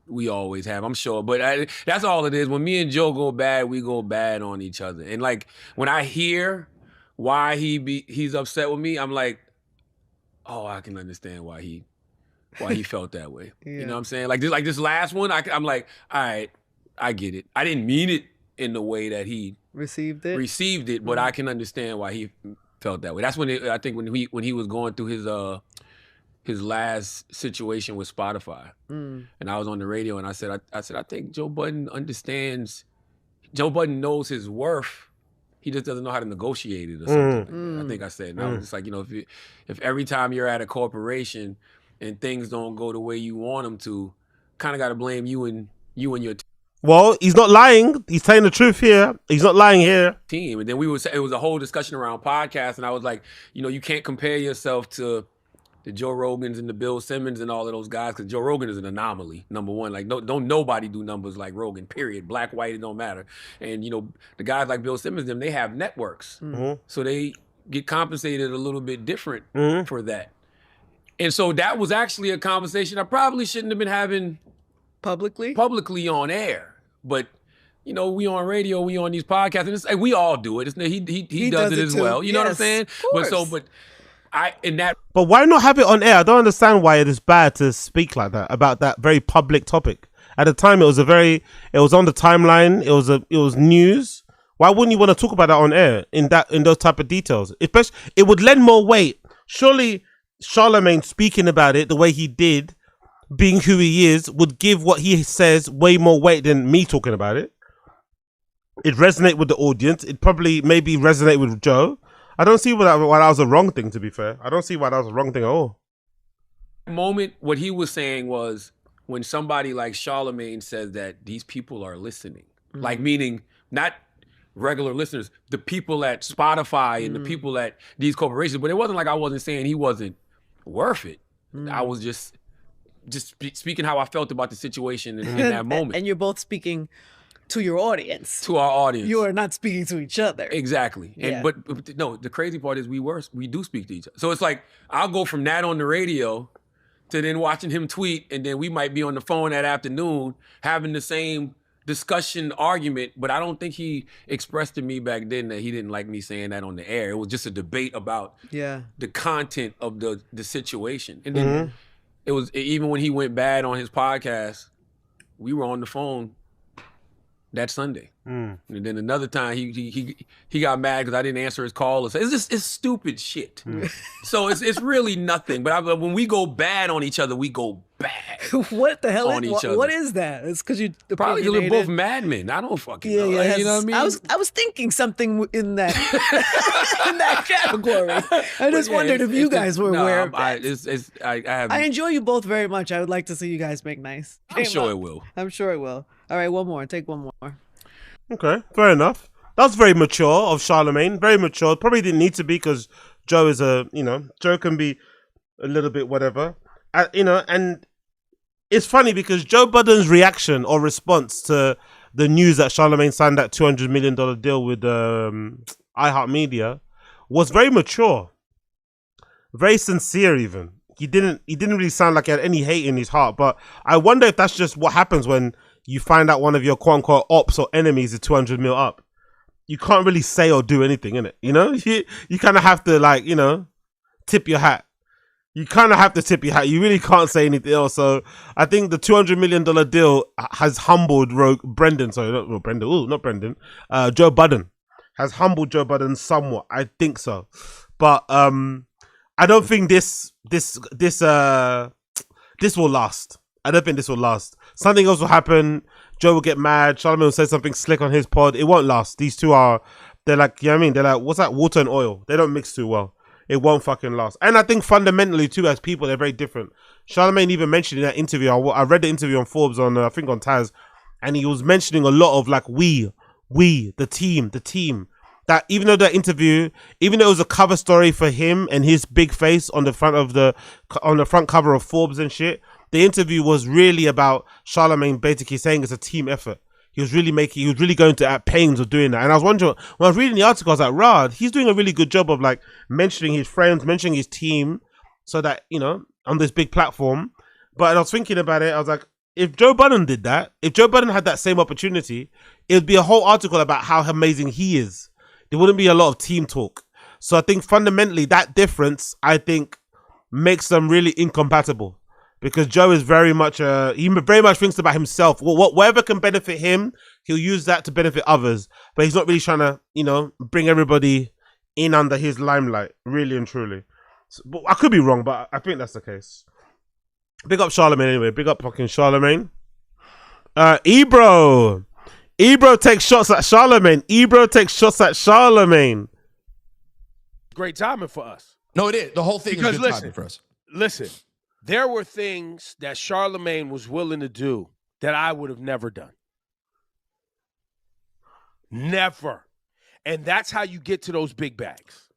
we always have. I'm sure, but that's all it is. When me and Joe go bad, we go bad on each other. And like when I hear why he's upset with me, I'm like, oh, I can understand why he felt that way. Yeah. You know what I'm saying? Like this last one, I'm like, all right, I get it. I didn't mean it in the way that he received it, but I can understand why he felt that way. That's when I think when he was going through his last situation with Spotify, and I was on the radio, and I said I think Joe Budden understands. Joe Budden knows his worth. He just doesn't know how to negotiate it or something like that. I think I said, and I was just like, you know, if every time you're at a corporation and things don't go the way you want them to, kind of got to blame you and your Well, he's not lying. He's telling the truth here. He's not lying here. Team. And then it was a whole discussion around podcasts, and I was like, you know, you can't compare yourself to the Joe Rogans and the Bill Simmons and all of those guys, because Joe Rogan is an anomaly, number one. Like, don't nobody do numbers like Rogan, period. Black, white, it don't matter. And, you know, the guys like Bill Simmons, they have networks. So they get compensated a little bit different for that. And so that was actually a conversation I probably shouldn't have been having publicly on air. But, you know, we on radio, we on these podcasts, and it's like, we all do it. He does it as too. well. You know what I'm saying? But why not have it on air? I don't understand why it is bad to speak like that about that very public topic. At the time, it was on the timeline. It was news. Why wouldn't you want to talk about that on air in those type of details? Especially, it would lend more weight. Surely Charlemagne speaking about it the way he did, being who he is, would give what he says way more weight than me talking about it. It'd resonate with the audience. It'd probably maybe resonate with Joe. I don't see why that was a wrong thing, to be fair. I don't see why that was a wrong thing at all. Moment, what he was saying was when somebody like Charlemagne says that these people are listening, like meaning not regular listeners, the people at Spotify and the people at these corporations, but it wasn't like I wasn't saying he wasn't worth it. I was just speaking how I felt about the situation in that moment. And you're both speaking to your audience. To our audience. You are not speaking to each other. Exactly. Yeah. But no, the crazy part is we do speak to each other. So it's like, I'll go from that on the radio to then watching him tweet, and then we might be on the phone that afternoon having the same discussion argument, but I don't think he expressed to me back then that he didn't like me saying that on the air. It was just a debate about the content of the situation. And then it was, even when he went bad on his podcast, we were on the phone that Sunday. And then another time he got mad because I didn't answer his call. It's stupid shit. So it's really nothing. But when we go bad on each other, we go bag. What the hell? On each other. What is that? It's because you Probably because we're opinionated. both madmen. I don't fucking Yeah, know. yeah. Like, you know what I mean? I was thinking something in that in that category. I just Yeah, wondered if you guys were aware of I that. have. I enjoy you both very much. I would like to see you guys make nice. I'm sure it will. I'm sure it will. All right, one more. Take one more. Okay, fair enough. That's very mature of Charlemagne. Very mature. Probably didn't need to be because Joe is Joe can be a little bit whatever. And it's funny because Joe Budden's reaction or response to the news that Charlemagne signed that $200 million deal with iHeartMedia was very mature, very sincere. Even he didn't really sound like he had any hate in his heart. But I wonder if that's just what happens when you find out one of your quote unquote ops or enemies is 200 mil up. You can't really say or do anything, innit? You know, you kind of have to tip your hat. You kind of have to tip your hat. You really can't say anything else. So I think the $200 million deal has humbled Brendan. Sorry, not Brendan. Ooh, not Brendan. Joe Budden has humbled Joe Budden somewhat. I think so, but I don't think this will last. I don't think this will last. Something else will happen. Joe will get mad. Charlemagne will say something slick on his pod. It won't last. These two they're like, you know what I mean? They're like, what's that? Water and oil. They don't mix too well. It won't fucking last. And I think fundamentally too, as people, they're very different. Charlemagne even mentioned in that interview, I read the interview on Forbes I think on Taz, and he was mentioning a lot of like, we, the team. That even though that interview, even though it was a cover story for him and his big face on the front cover of Forbes and shit, the interview was really about Charlemagne basically saying it's a team effort. He was really going to at pains of doing that. And I was wondering, when I was reading the article, I was like, Rod, he's doing a really good job of like mentioning his friends, mentioning his team, so that, on this big platform. But I was thinking about it, I was like, if Joe Budden did that, if Joe Budden had that same opportunity, it would be a whole article about how amazing he is. There wouldn't be a lot of team talk. So I think fundamentally that difference, I think, makes them really incompatible. Because Joe is very much he very much thinks about himself. Whatever can benefit him, he'll use that to benefit others. But he's not really trying to, bring everybody in under his limelight, really and truly. So, but I could be wrong, but I think that's the case. Big up Charlemagne anyway. Big up fucking Charlemagne. Ebro takes shots at Charlemagne. Great timing for us. No, it is. The whole thing because is good timing for us. Listen, there were things that Charlemagne was willing to do that I would have never done. Never. And that's how you get to those big bags.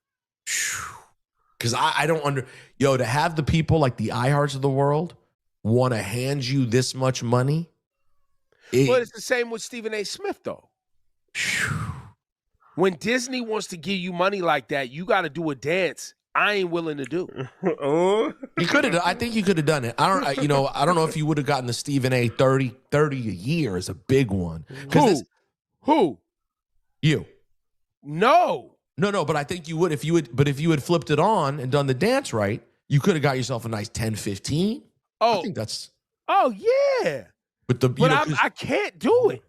Because I don't to have the people like the iHearts of the world want to hand you this much money. But it's the same with Stephen A. Smith, though. When Disney wants to give you money like that, you got to do a dance I ain't willing to do. You could have. I think you could have done it. I don't know if you would have gotten the Stephen A. 30 a year is a big one. Who? You. No. But I think you would if you had flipped it on and done the dance right, you could have got yourself a nice 10, 15. I think that's. Oh yeah. But I can't do it.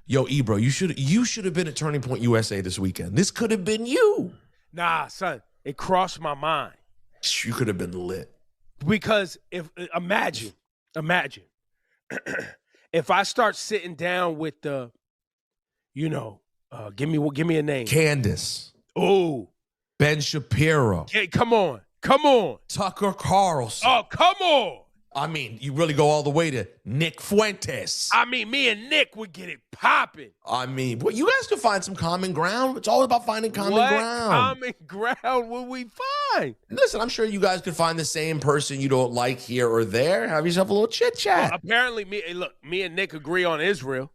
Ebro, you should have been at Turning Point USA this weekend. This could have been you. Nah, son, it crossed my mind. You could have been lit. Because imagine, if I start sitting down with the, give me a name. Candace. Oh. Ben Shapiro. Hey, come on. Tucker Carlson. Oh, come on. I mean, you really go all the way to Nick Fuentes. I mean, me and Nick would get it popping. I mean, well, you guys could find some common ground. It's all about finding common ground. Common ground will we find? Listen, I'm sure you guys could find the same person you don't like here or there. Have yourself a little chit chat. Well, apparently, me and Nick agree on Israel.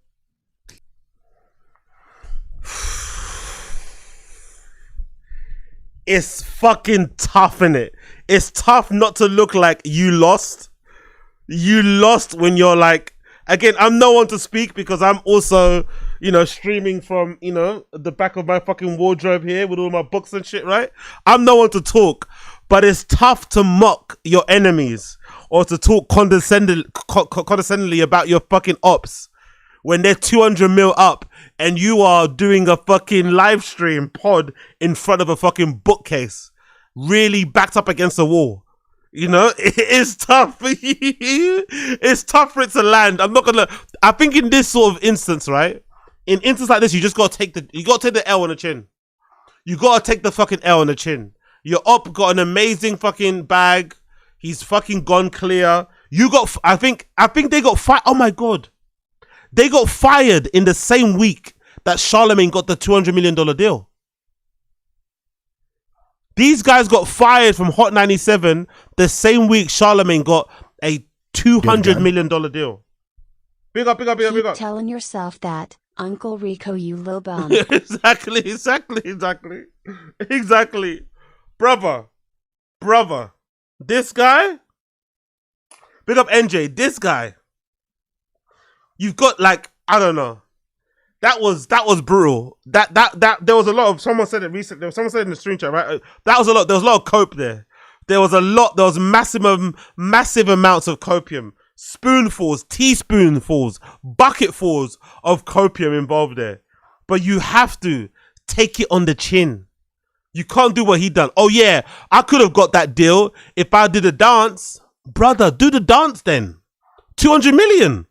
It's fucking tough, innit? It's tough not to look like you lost. You lost when you're like, again, I'm no one to speak because I'm also, streaming from, the back of my fucking wardrobe here with all my books and shit, right? I'm no one to talk, but it's tough to mock your enemies or to talk condescendingly about your fucking ops when they're 200 mil up and you are doing a fucking live stream pod in front of a fucking bookcase, really backed up against the wall. You know, it is tough. It's tough for it to land. I think in this sort of instance, right? In instances like this, you just gotta take the L on the chin. You gotta take the fucking L on the chin. Your op got an amazing fucking bag. He's fucking gone clear. I think they got fired. Oh my God. They got fired in the same week that Charlamagne got the $200 million deal. These guys got fired from Hot 97 the same week Charlamagne got a $200 million deal. Big up. Keep telling yourself that, Uncle Rico, you little bum. Exactly. Brother. This guy, big up NJ, this guy, you've got like, I don't know. That was brutal. That there was a lot of, someone said it recently, someone said it in the stream chat, right? There was a lot of cope there. There was massive amounts of copium. Spoonfuls, teaspoonfuls, bucketfuls of copium involved there. But you have to take it on the chin. You can't do what he done. Oh yeah, I could have got that deal if I did a dance. Brother, do the dance then. 200 million.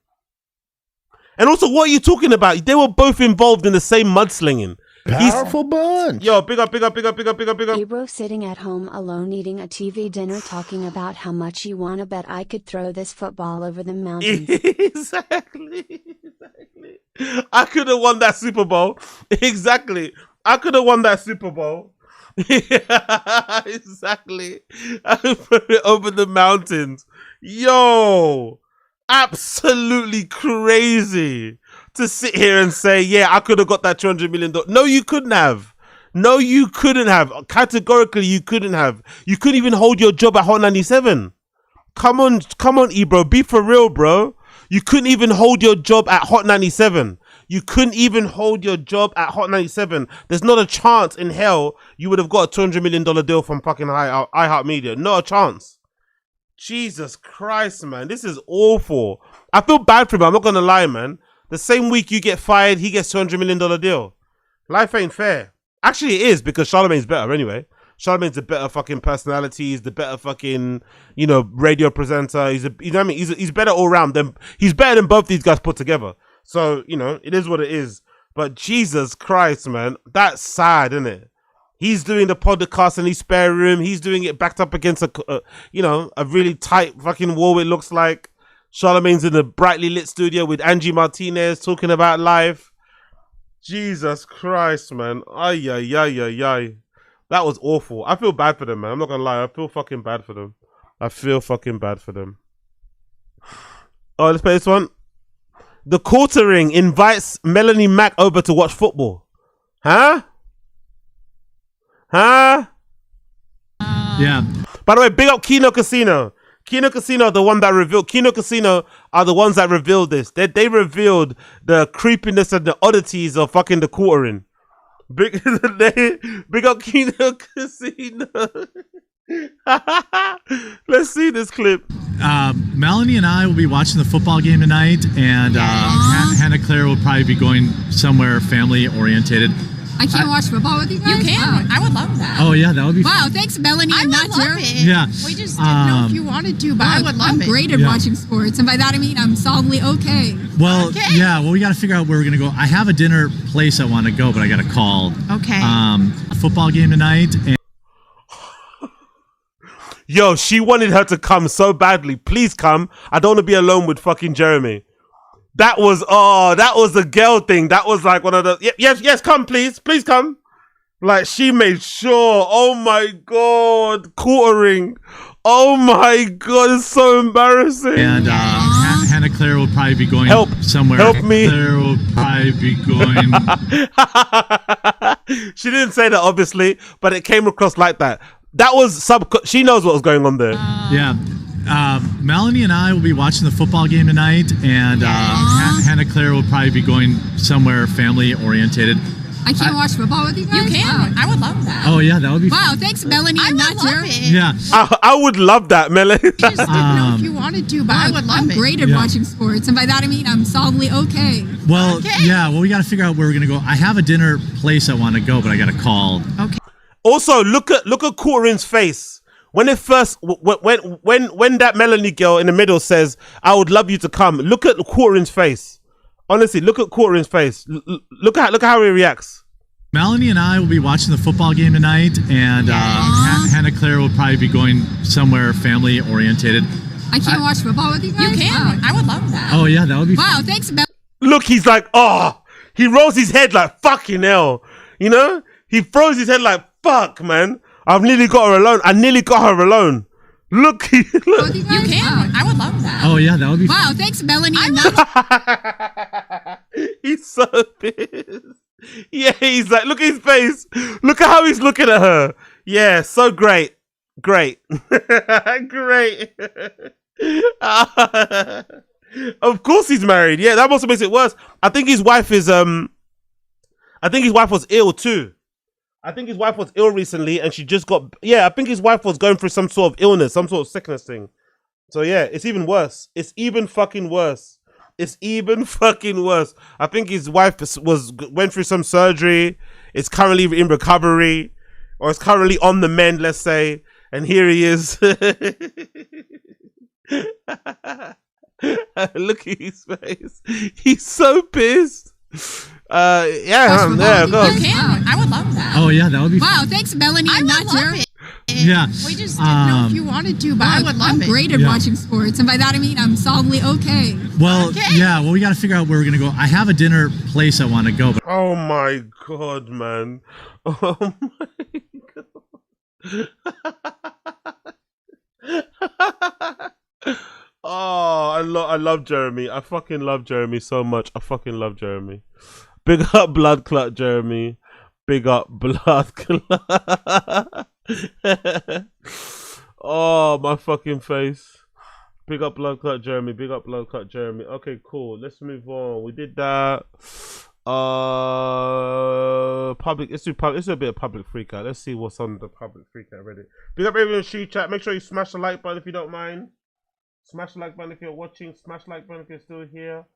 And also, what are you talking about? They were both involved in the same mudslinging. Powerful bunch. Yo, big up. Ebro sitting at home alone eating a TV dinner talking about how much you want to bet I could throw this football over the mountains. Exactly. I could have won that Super Bowl. Exactly. I could have won that Super Bowl. Exactly. I put it over the mountains. Yo, absolutely crazy to sit here and say, yeah, I could have got that $200 million. No, you couldn't have. Categorically, you couldn't have. You couldn't even hold your job at Hot 97. Come on, Ebro. Be for real, bro. You couldn't even hold your job at Hot 97. You couldn't even hold your job at Hot 97. There's not a chance in hell you would have got a $200 million deal from fucking iHeartMedia. Not a chance. Jesus Christ, man. This is awful. I feel bad for him. I'm not going to lie, man. The same week you get fired, he gets $200 million deal. Life ain't fair. Actually, it is, because Charlamagne's better anyway. Charlamagne's a better fucking personality. He's the better fucking, radio presenter. He's better all round. He's better than both these guys put together. So, it is what it is. But Jesus Christ, man, that's sad, isn't it? He's doing the podcast in his spare room. He's doing it backed up against a really tight fucking wall, it looks like. Charlamagne's in a brightly lit studio with Angie Martinez talking about life. Jesus Christ, man. Ay. That was awful. I feel bad for them, man. I'm not gonna lie. I feel fucking bad for them. Oh, let's play this one. The Quartering invites Melanie Mack over to watch football. Huh? Yeah. By the way, big up Kino Casino. Kino Casino are the one that revealed. Kino Casino are the ones that revealed this. They revealed the creepiness and the oddities of fucking the Quartering. Big up Kino Casino. Let's see this clip. Melanie and I will be watching the football game tonight, and Hannah Claire will probably be going somewhere family orientated. I can't watch football with you guys? You can. I would love that. Oh yeah, that would be wow, fun. thanks Melanie. I and would love Jared. it. Yeah. We just didn't know if you wanted to, but I would love I'm it. great at watching sports, and by that I mean I'm solidly okay. Well, yeah. Well, we got to figure out where we're gonna go. I have a dinner place I want to go, but I got to call. Okay. Football game tonight. Yo, she wanted her to come so badly. Please come. I don't want to be alone with fucking Jeremy. That was a girl thing. That was like one of the yes, come please come. Like she made sure. Oh my god, Quartering. Oh my god, it's so embarrassing. And Hannah Claire will probably be going somewhere. Help me. Claire will probably be going. She didn't say that obviously, but it came across like that. That was she knows what was going on there. Yeah. Melanie and I will be watching the football game tonight, and Hannah Claire will probably be going somewhere family orientated. I can't watch football with you guys? You can. I would love that. Oh yeah, that would be wow, fun. thanks Melanie and Jared. Yeah. I would love that, Melanie. We just didn't know if you wanted to, but I would love I'm it. great at watching sports, and by that I mean I'm solidly okay. Well, yeah. Well, we got to figure out where we're gonna go. I have a dinner place I want to go, but I got to call. Okay. Also, look at Quartering's face when it first, when that Melanie girl in the middle says, "I would love you to come," look at Corin's face. Honestly, look at Corin's face. Look at how he reacts. Melanie and I will be watching the football game tonight, and Hannah Claire will probably be going somewhere family orientated. I can't watch football with you guys? You can. I would love that. Oh yeah, that would be Wow, thanks, Mel. Look, he's like, oh, he rolls his head like fucking hell. You know? He throws his head like, fuck, man. I've nearly got her alone. I nearly got her alone. Look, look. You can. I would love that. Oh yeah, that would be Wow, thanks, Melanie. He's so pissed. Yeah, he's like, look at his face. Look at how he's looking at her. Yeah, so great. Great. Great. Of course he's married. Yeah, that also makes it worse. I think his wife is I think his wife was ill too. I think his wife was ill recently and she just got I think his wife was going through some sort of illness, some sort of sickness thing. So yeah, it's even worse. It's even fucking worse. It's even fucking worse. I think his wife went through some surgery. It's currently in recovery, or it's currently on the mend, let's say. And here he is. Look at his face. He's so pissed. Go. You can. I would love that. Oh yeah, that would be Wow, thanks, Melanie. I would love it. Yeah. We just didn't know if you wanted to, but I'm great at watching sports. And by that I mean I'm solidly okay. Well, yeah, we got to figure out where we're going to go. I have a dinner place I want to go. But oh my God, man. Oh my God. Oh, I love Jeremy. I fucking love Jeremy so much. I fucking love Jeremy. Big up Blood Clot Jeremy. Big up Blood Clot. Oh, my fucking face. Big up Blood Clot Jeremy. Big up Blood Clot Jeremy. Okay, cool. Let's move on. We did that. Public. Let's do a bit of public freak out. Let's see what's on the public freak out already. Big up everyone in Shoe Chat. Make sure you smash the like button if you don't mind. Smash the like button if you're watching. Smash the like button if you're still here.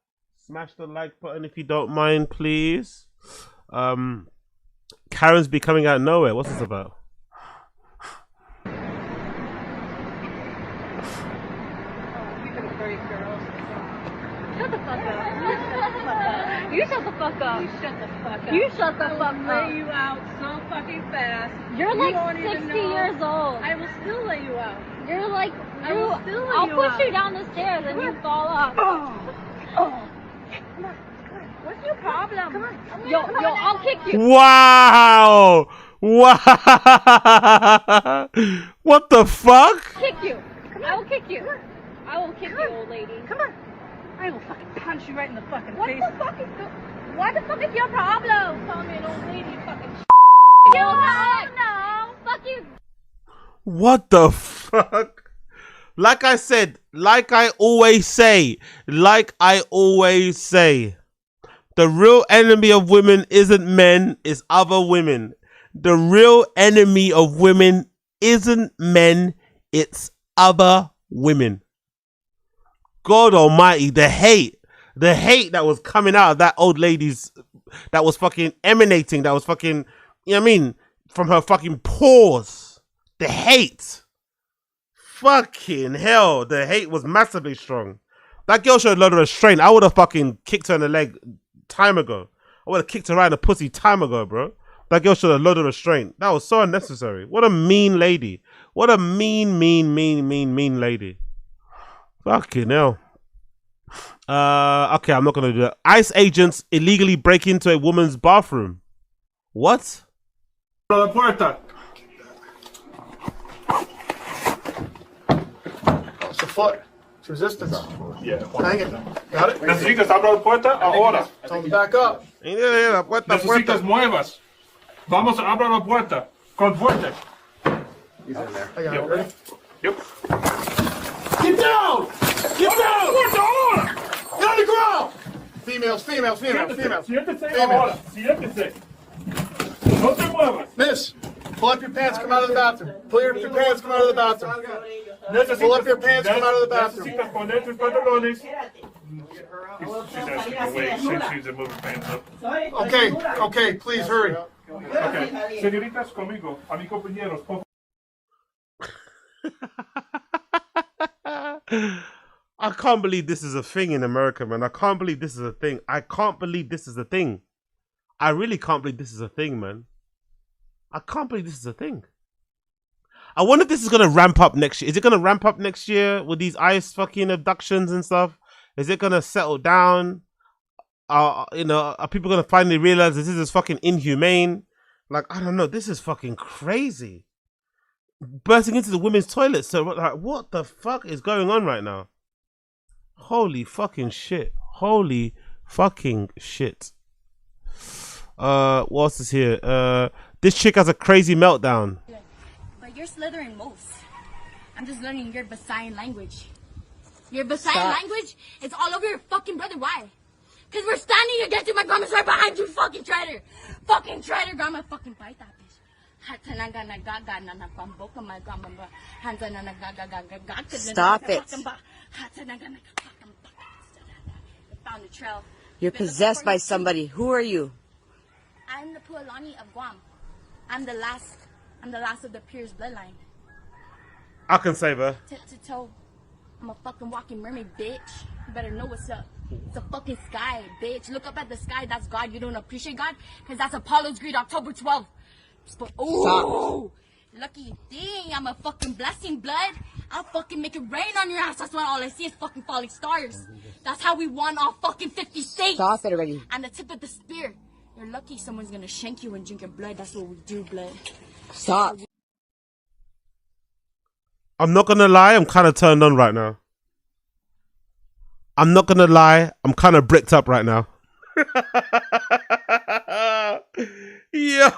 Smash the like button if you don't mind, please. Karen's be coming out of nowhere. What's this about? You shut the fuck up. You shut the fuck up. You shut the fuck up. I will lay you out so fucking fast. You're like 60 years old. I will still lay you out. You're like, I'll push you down the stairs and you fall off. Oh. Come on. What's your problem? Come on. Yo, I'll kick you. Wow. Wow. What the fuck? Kick you. I will kick you. I will kick you, old lady. Come on. I will fucking punch you right in the fucking face. What the fuck is your problem? Call me an old lady, you fucking no, fuck you. What the fuck? Like I said, like I always say, the real enemy of women isn't men, it's other women. The real enemy of women isn't men, it's other women. God almighty, the hate that was coming out of that old lady's, that was fucking emanating, that was fucking, you know what I mean, from her fucking pores. The hate. Fucking hell, the hate was massively strong. That girl showed a lot of restraint. I would have fucking kicked her in the leg time ago. I would have kicked her right in the pussy time ago, bro. That girl showed a lot of restraint. That was so unnecessary. What a mean lady. What a mean lady. Fucking hell. Okay, I'm not gonna do that. ICE agents illegally break into a woman's bathroom. What? La puerta. It's a foot. It's resistance. Yeah. Hang it. Got it? Necesitas abrir la puerta ahora. Tell me back up. Necesitas muevas. Vamos a abrir la puerta. Con fuerte. He's in there. I got it. Ready? Yep. Get down! Get down! Get on the ground! Females. Siéntese ahora. Siéntese. No te muevas. Miss, pull up your pants, come out of the bathroom. Pull up your pants, come out of the bathroom. Pull up your pants, come out of the bathroom. Necesitas poner tus pantalones. Okay, please hurry. Okay. Señoritas, conmigo. A mis compañeros, por I can't believe this is a thing in America, man. I can't believe this is a thing. I can't believe this is a thing. I really can't believe this is a thing, man. I can't believe this is a thing. I wonder if this is going to ramp up next year. Is it going to ramp up next year with these ICE fucking abductions and stuff? Is it going to settle down? You know, are people going to finally realize this is fucking inhumane? Like, I don't know. This is fucking crazy. Bursting into the women's toilet. So, like, what the fuck is going on right now? Holy fucking shit. Holy fucking shit. What else is here? This chick has a crazy meltdown. But you're Slytherin most. I'm just learning your Visayan language. Your Visayan language is all over your fucking brother. Why? Because we're standing against you. My grandma's right behind you, fucking traitor. Fucking traitor. Grandma fucking bite that bitch. Stop it. Found the trail. You're possessed by somebody. Who are you? I'm the Pualani of Guam. I'm the last of the Pierce bloodline. I can save her. Tip to toe. I'm a fucking walking mermaid, bitch. You better know what's up. It's a fucking sky, bitch. Look up at the sky. That's God. You don't appreciate God? Because that's Apollo's greed, October 12th. Oh, lucky thing. I'm a fucking blessing, blood. I'll fucking make it rain on your ass. That's why all I see is fucking falling stars. That's how we won all fucking 50 states. Stop it already. And the tip of the spear. You're lucky someone's gonna shank you and drink your blood. That's what we do, blood. Stop. I'm not gonna lie, I'm kind of turned on right now. I'm not gonna lie, I'm kind of bricked up right now. Yo,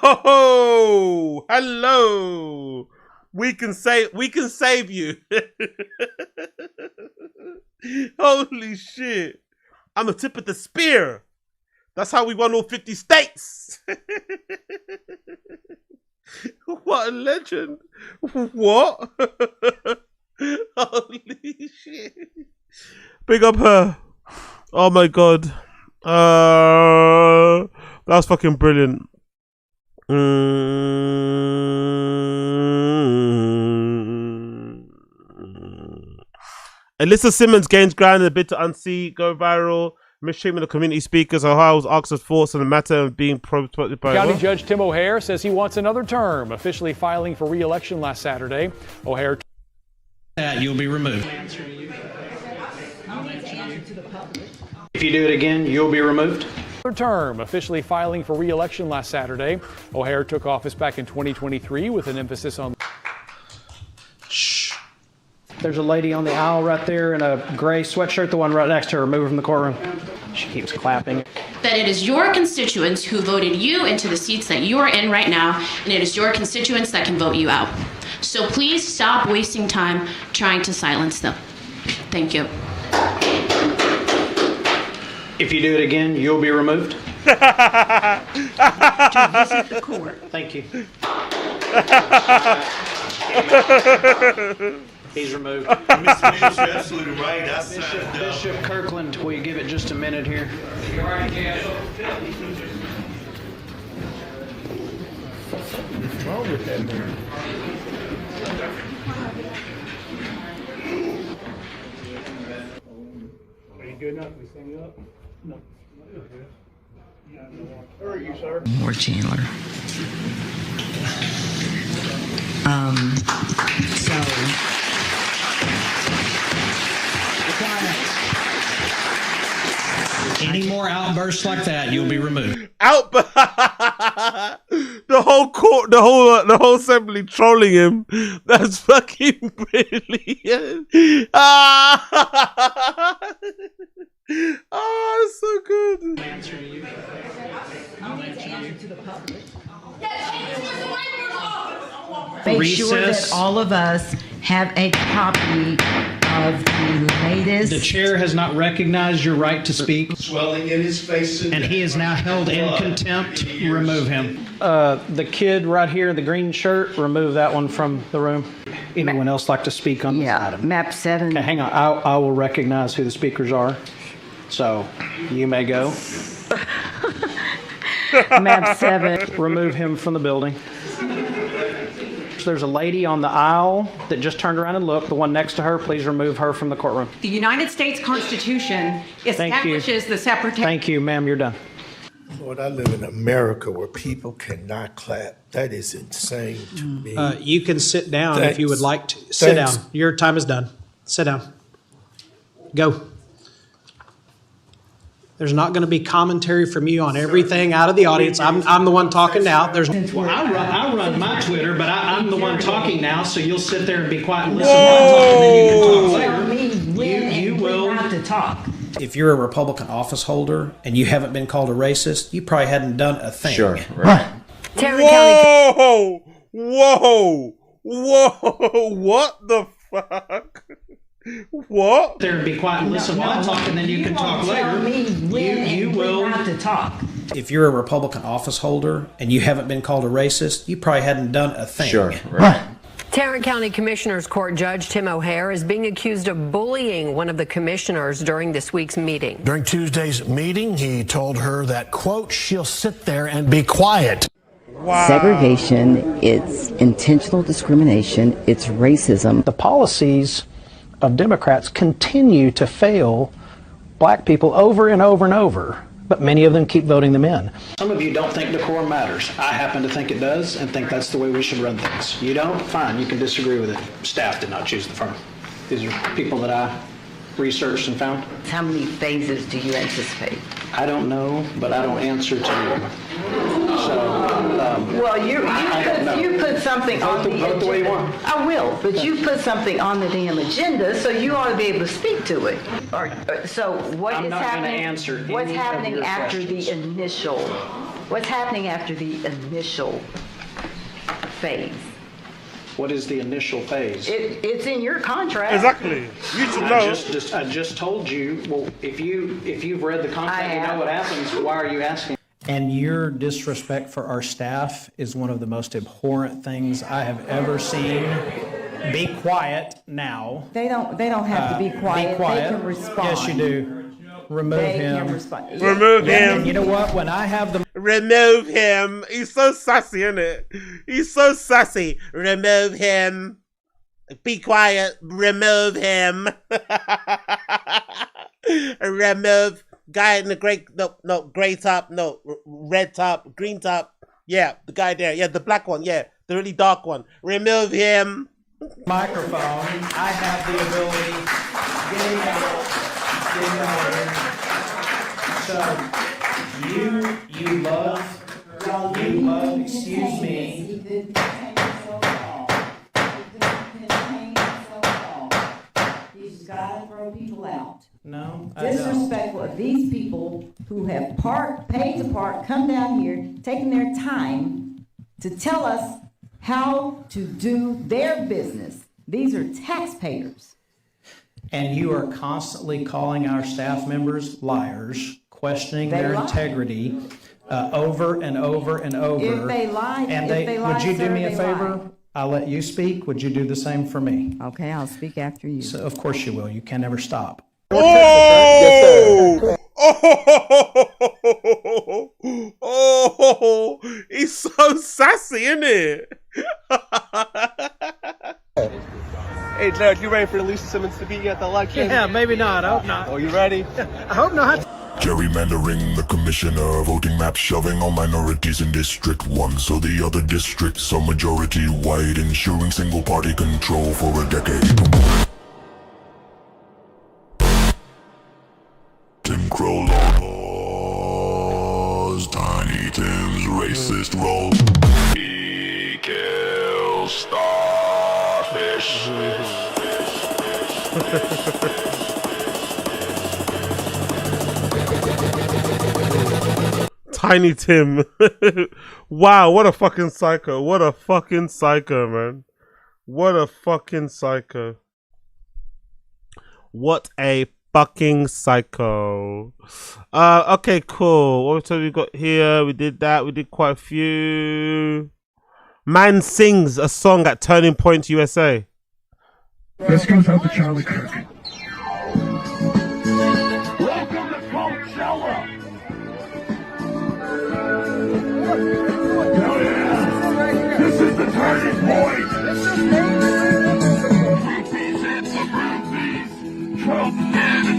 hello. We can save you. Holy shit. I'm the tip of the spear. That's how we won all 50 states. What a legend. What? Holy shit. Big up her. Oh my god. That was fucking brilliant. Alyssa Simmons gains ground in a bid to unseat, go viral. Mistreatment of community speakers. Ohio's Oxford force on the matter of being protected by County Judge Tim O'Hare says he wants another term, officially filing for re-election last Saturday. O'Hare. You'll be removed. If you do it again, you'll be removed. Another term, officially filing for re-election last Saturday. O'Hare took office back in 2023 with an emphasis on. Shh. There's a lady on the aisle right there in a gray sweatshirt, the one right next to her. Remove her from the courtroom. She keeps clapping. That it is your constituents who voted you into the seats that you are in right now, and it is your constituents that can vote you out. So please stop wasting time trying to silence them. Thank you. If you do it again, you'll be removed. To visit the court. Thank you. He's removed. You're absolutely right. Bishop Kirkland, will you give it just a minute here? What's wrong with that man? Are you good enough? We stand you up? No. Where are you, sir? More Chandler. Any more outbursts like that, you'll be removed. The whole court, the whole assembly trolling him. That's fucking brilliant. Oh, it's so good. Make sure that all of us have a copy of the latest. The chair has not recognized your right to speak. Swelling in his face. And he is now held in contempt. Remove him. The kid right here in the green shirt, remove that one from the room. Anyone else like to speak on this item? Map 7. Okay, hang on. I will recognize who the speakers are. So you may go. Map 7. Remove him from the building. church. There's a lady on the aisle that just turned around and looked. The one next to her, please remove her from the courtroom. The United States Constitution establishes the separation. Thank you, ma'am. You're done. Lord, I live in America where people cannot clap. That is insane to me. You can sit down if you would like to. Sit Thanks. down. Your time is done. Sit down. Go. There's not going to be commentary from you on everything out of the audience. I'm the one talking now. Well, I run my Twitter, but I'm the one talking now, so you'll sit there and be quiet and listen to my talk, and then you can talk later. You will have to talk. If you're a Republican office holder and you haven't been called a racist, you probably hadn't done a thing. Sure. Right. Whoa! Whoa! Whoa! What the fuck? What? There and be quiet and listen while I talk, and then you can talk later. You will have to talk. If you're a Republican office holder and you haven't been called a racist, you probably hadn't done a thing. Sure. Right. Tarrant County Commissioner's Court Judge Tim O'Hare is being accused of bullying one of the commissioners during this week's meeting. During Tuesday's meeting, he told her that, quote, she'll sit there and be quiet. Wow. Segregation, it's intentional discrimination, it's racism. The policies of Democrats continue to fail black people over and over and over, but many of them keep voting them in. Some of you don't think decorum matters. I happen to think it does and think that's the way we should run things. You don't? Fine, you can disagree with it. Staff did not choose the firm. These are people that I researched and found. How many phases do you anticipate? I don't know, but I don't answer to you. So, Well, you put something on the agenda. Vote the way you want. I will, but you put something on the damn agenda, so you ought to be able to speak to it. So what I'm is not gonna happening? answer any What's of happening your after questions. the initial? What's happening after the initial phase? What is the initial phase? It's in your contract. Exactly. You should know. I just told you. Well, if you've read the contract, you know what happens. Why are you asking? And your disrespect for our staff is one of the most abhorrent things I have ever seen. Be quiet now. They don't have to be quiet. Be quiet. They can respond. Yes, you do. Remove him. Remove him. And you know what? When I have the remove him. He's so sassy, isn't it? He's so sassy. Remove him. Be quiet. Remove him. Remove guy in the gray top, red top, green top. Yeah, the guy there. Yeah, the black one. Yeah, the really dark one. Remove him. Microphone. I have the ability. So you love, excuse me. He's got to throw people out. No, I don't. Disrespectful of these people who have paid to park, come down here, taking their time to tell us how to do their business. These are taxpayers. And you are constantly calling our staff members liars, questioning They their lie. integrity over and over and over. If they lie, Would you do sir, me a they favor? lie. I'll let you speak. Would you do the same for me? Okay, I'll speak after you. So of course you will. You can never stop. Oh! Oh! He's so sassy, isn't it? Hey, Jared, you ready for Lisa Simmons to beat you at the election? Yeah, maybe not. I hope not. Oh, you ready? I hope not. Gerrymandering the commissioner, voting maps, shoving all minorities in District 1 so the other districts are majority white, ensuring single party control for a decade. Tim Crow laws, Tiny Tim's racist role. He kills starfish. Tiny Tim. Wow, what a fucking psycho. What a fucking psycho, man. What a fucking psycho. What a fucking psycho. Okay, cool. What have we got here? We did that. We did quite a few. Man sings a song at Turning Point USA. This goes out to Charlie Kirk. Welcome to Coachella. Hell yeah! This is the turning point.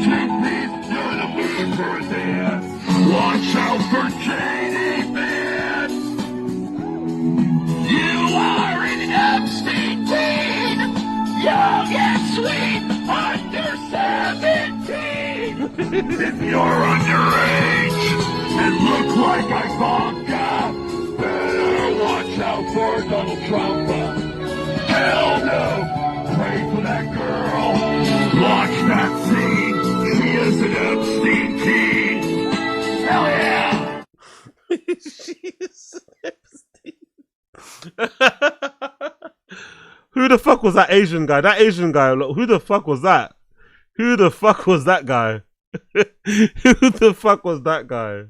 please, you're the loser there. Watch out for Katie, man. You are an Epstein teen. Young and sweet, under 17. If you're underage and look like Ivanka, better watch out for Donald Trump. Hell no. Pray for that girl. Watch that scene. She is an Epstein teen. Hell yeah. She is an Epstein. Who the fuck was that Asian guy? That Asian guy. Look, who the fuck was that? Who the fuck was that guy? Who the fuck was that guy?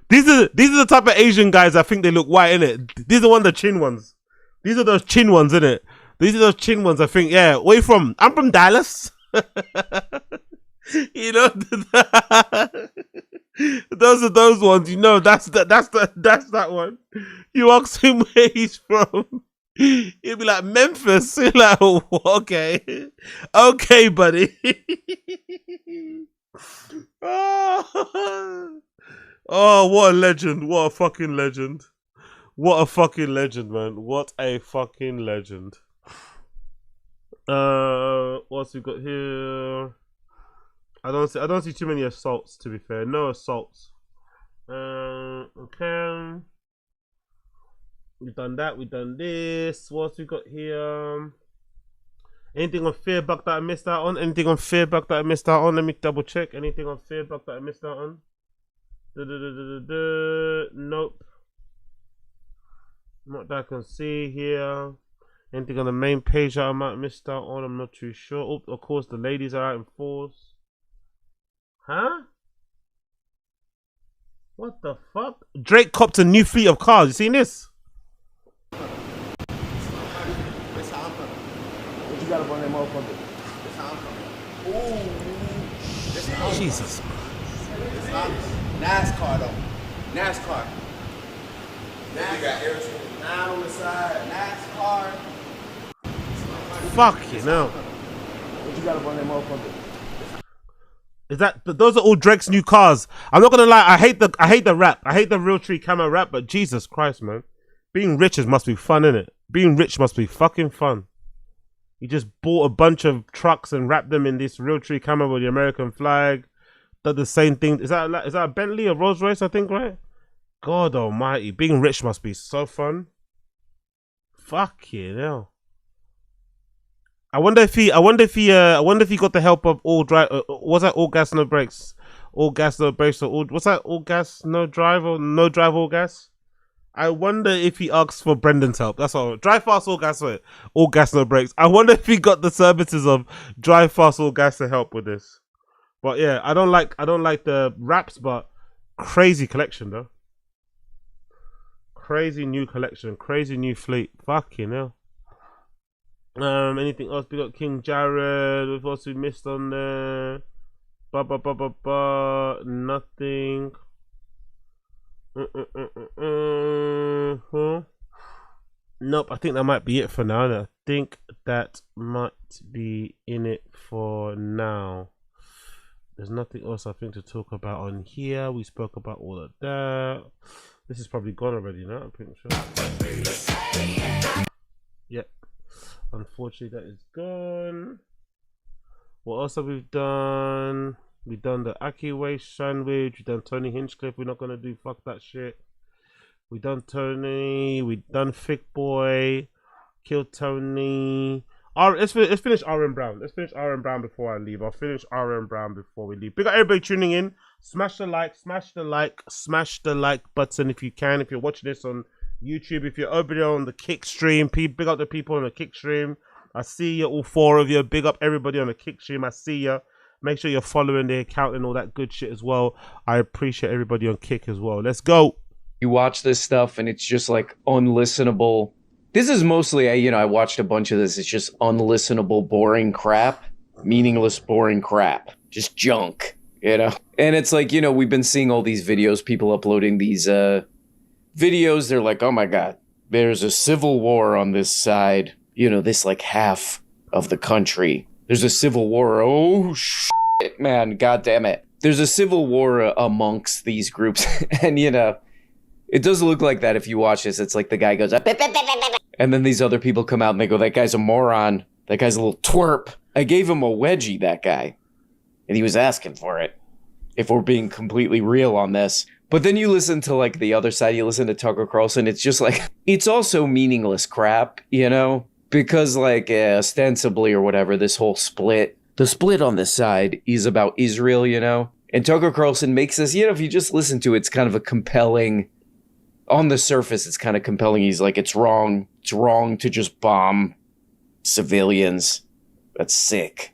These are the type of Asian guys I think they look white, innit? These are the chin ones. These are those chin ones, innit? These are those chin ones, I think. Yeah, where you from? I'm from Dallas. You know, those are those ones. You know, that's that one. You ask him where he's from, he'll be like Memphis. You're like, oh, okay, buddy. Oh, what a legend! What a fucking legend! What a fucking legend, man! What a fucking legend! What's we got here? I don't see too many assaults, to be fair. No assaults. Okay. We've done that, we've done this. What's we got here? Anything on Fearbug that I missed out on? Anything on Fearbug that I missed out on? Let me double check. Anything on Fearbug that I missed out on? Nope. Not that I can see here. Anything on the main page that I might have missed out on? I'm not too sure. Oh, of course, the ladies are out in force. Huh? What the fuck? Drake copped a new fleet of cars. You seen this? What you got up on that motherfucker? Ooh. Jesus. NASCAR though. NASCAR. You got air 29 on the side. NASCAR. Fuck you know. What you got up on that motherfucker? Is that? Those are all Drake's new cars. I'm not gonna lie. I hate the rap. I hate the Realtree camo rap. But Jesus Christ, man, being rich must be fun, innit? Being rich must be fucking fun. You just bought a bunch of trucks and wrapped them in this Realtree camo with the American flag. Did the same thing. Is that a Bentley or Rolls Royce? I think, right? God Almighty, being rich must be so fun. Fuck you know. I wonder if he got the help of all drive. Was that all gas no brakes? All gas no brakes. Or all, what's that? All gas no drive or no drive all gas? I wonder if he asked for Brendan's help. That's all. Drive fast all gas with all gas no brakes. I wonder if he got the services of drive fast all gas to help with this. But yeah, I don't like the raps, but crazy collection though. Crazy new collection, crazy new fleet. Fucking hell. Anything else? We got King Jared. We've also missed on there. Nothing. Nope. I think that might be it for now. I think that might be in it for now. There's nothing else I think to talk about on here. We spoke about all of that. This is probably gone already now, I'm pretty sure. Yep. Unfortunately, that is gone. What else have we done? We've done the Aki Way sandwich. We've done Tony Hinchcliffe. We're not going to do fuck that shit. We done Tony. We done Thick Boy. Kill Tony. Let's finish RM Brown. Let's finish RM Brown before I leave. I'll finish RM Brown before we leave. Big up everybody tuning in. Smash the like button if you can. If you're watching this on YouTube, if you're over there on the Kick stream, big up the people on the Kick stream. I see you, all four of you. Big up everybody on the Kick stream. I see you. Make sure you're following the account and all that good shit as well. I appreciate everybody on Kick as well. Let's go. You watch this stuff and it's just like unlistenable. This is mostly, I watched a bunch of this. It's just unlistenable, boring crap. Meaningless, boring crap. Just junk, And it's like, we've been seeing all these videos, people uploading these videos. They're like, oh my God, there's a civil war on this side. This like half of the country. There's a civil war. Oh, man, god damn it. There's a civil war amongst these groups, and it does look like that if you watch this. It's like the guy goes, and then these other people come out and they go, that guy's a moron. That guy's a little twerp. I gave him a wedgie, that guy. And he was asking for it, if we're being completely real on this. But then you listen to, like, the other side. You listen to Tucker Carlson. It's just like, it's also meaningless crap, Because, like, ostensibly or whatever, this whole split, the split on this side is about Israel, And Tucker Carlson makes this, if you just listen to it, it's kind of a compelling, on the surface, it's kind of compelling. He's like, it's wrong to just bomb civilians. That's sick.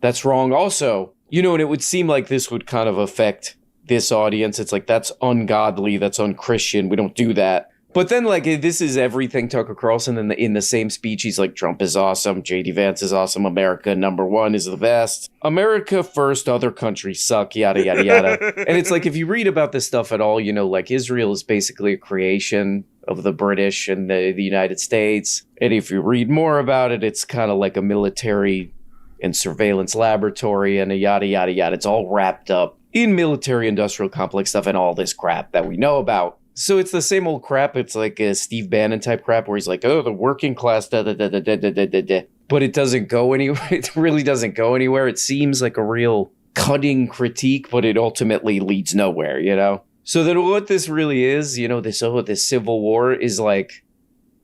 That's wrong. Also, and it would seem like this would kind of affect this audience. It's like, that's ungodly, that's unchristian, we don't do that. But then, like, this is everything Tucker Carlson, in the same speech, he's like, Trump is awesome, J.D. Vance is awesome, America #1 is the best, America first, other countries suck, yada, yada, yada. And it's like, if you read about this stuff at all, like, Israel is basically a creation of the British and the United States. And if you read more about it, it's kind of like a military and surveillance laboratory and a yada, yada, yada. It's all wrapped up in military-industrial complex stuff and all this crap that we know about. So it's the same old crap. It's like a Steve Bannon type crap where he's like, oh, the working class, da da da da da da da da. But it doesn't go anywhere. It really doesn't go anywhere. It seems like a real cutting critique, but it ultimately leads nowhere, So then what this really is, this civil war is like,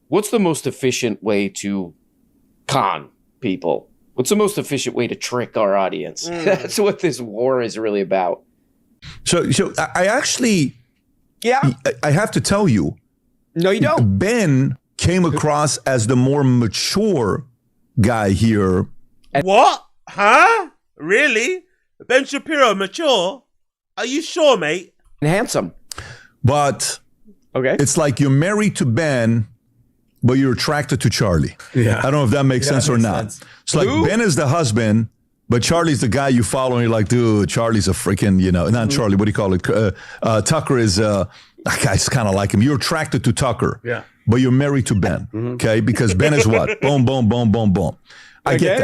what's the most efficient way to con people? What's the most efficient way to trick our audience? That's what this war is really about. So I actually... Yeah, I have to tell you. No, you don't. Ben came across as the more mature guy here. What? Huh? Really? Ben Shapiro, mature? Are you sure, mate? And handsome. But it's like you're married to Ben, but you're attracted to Charlie. Yeah. I don't know if that makes sense or not. It's like Ben is the husband, but Charlie's the guy you follow, and you're like, dude, Charlie's a freaking, not Charlie, what do you call it? Tucker is, that guy's kind of like him. You're attracted to Tucker, but you're married to Ben, okay? Because Ben is what? Boom, boom, boom, boom, boom. I get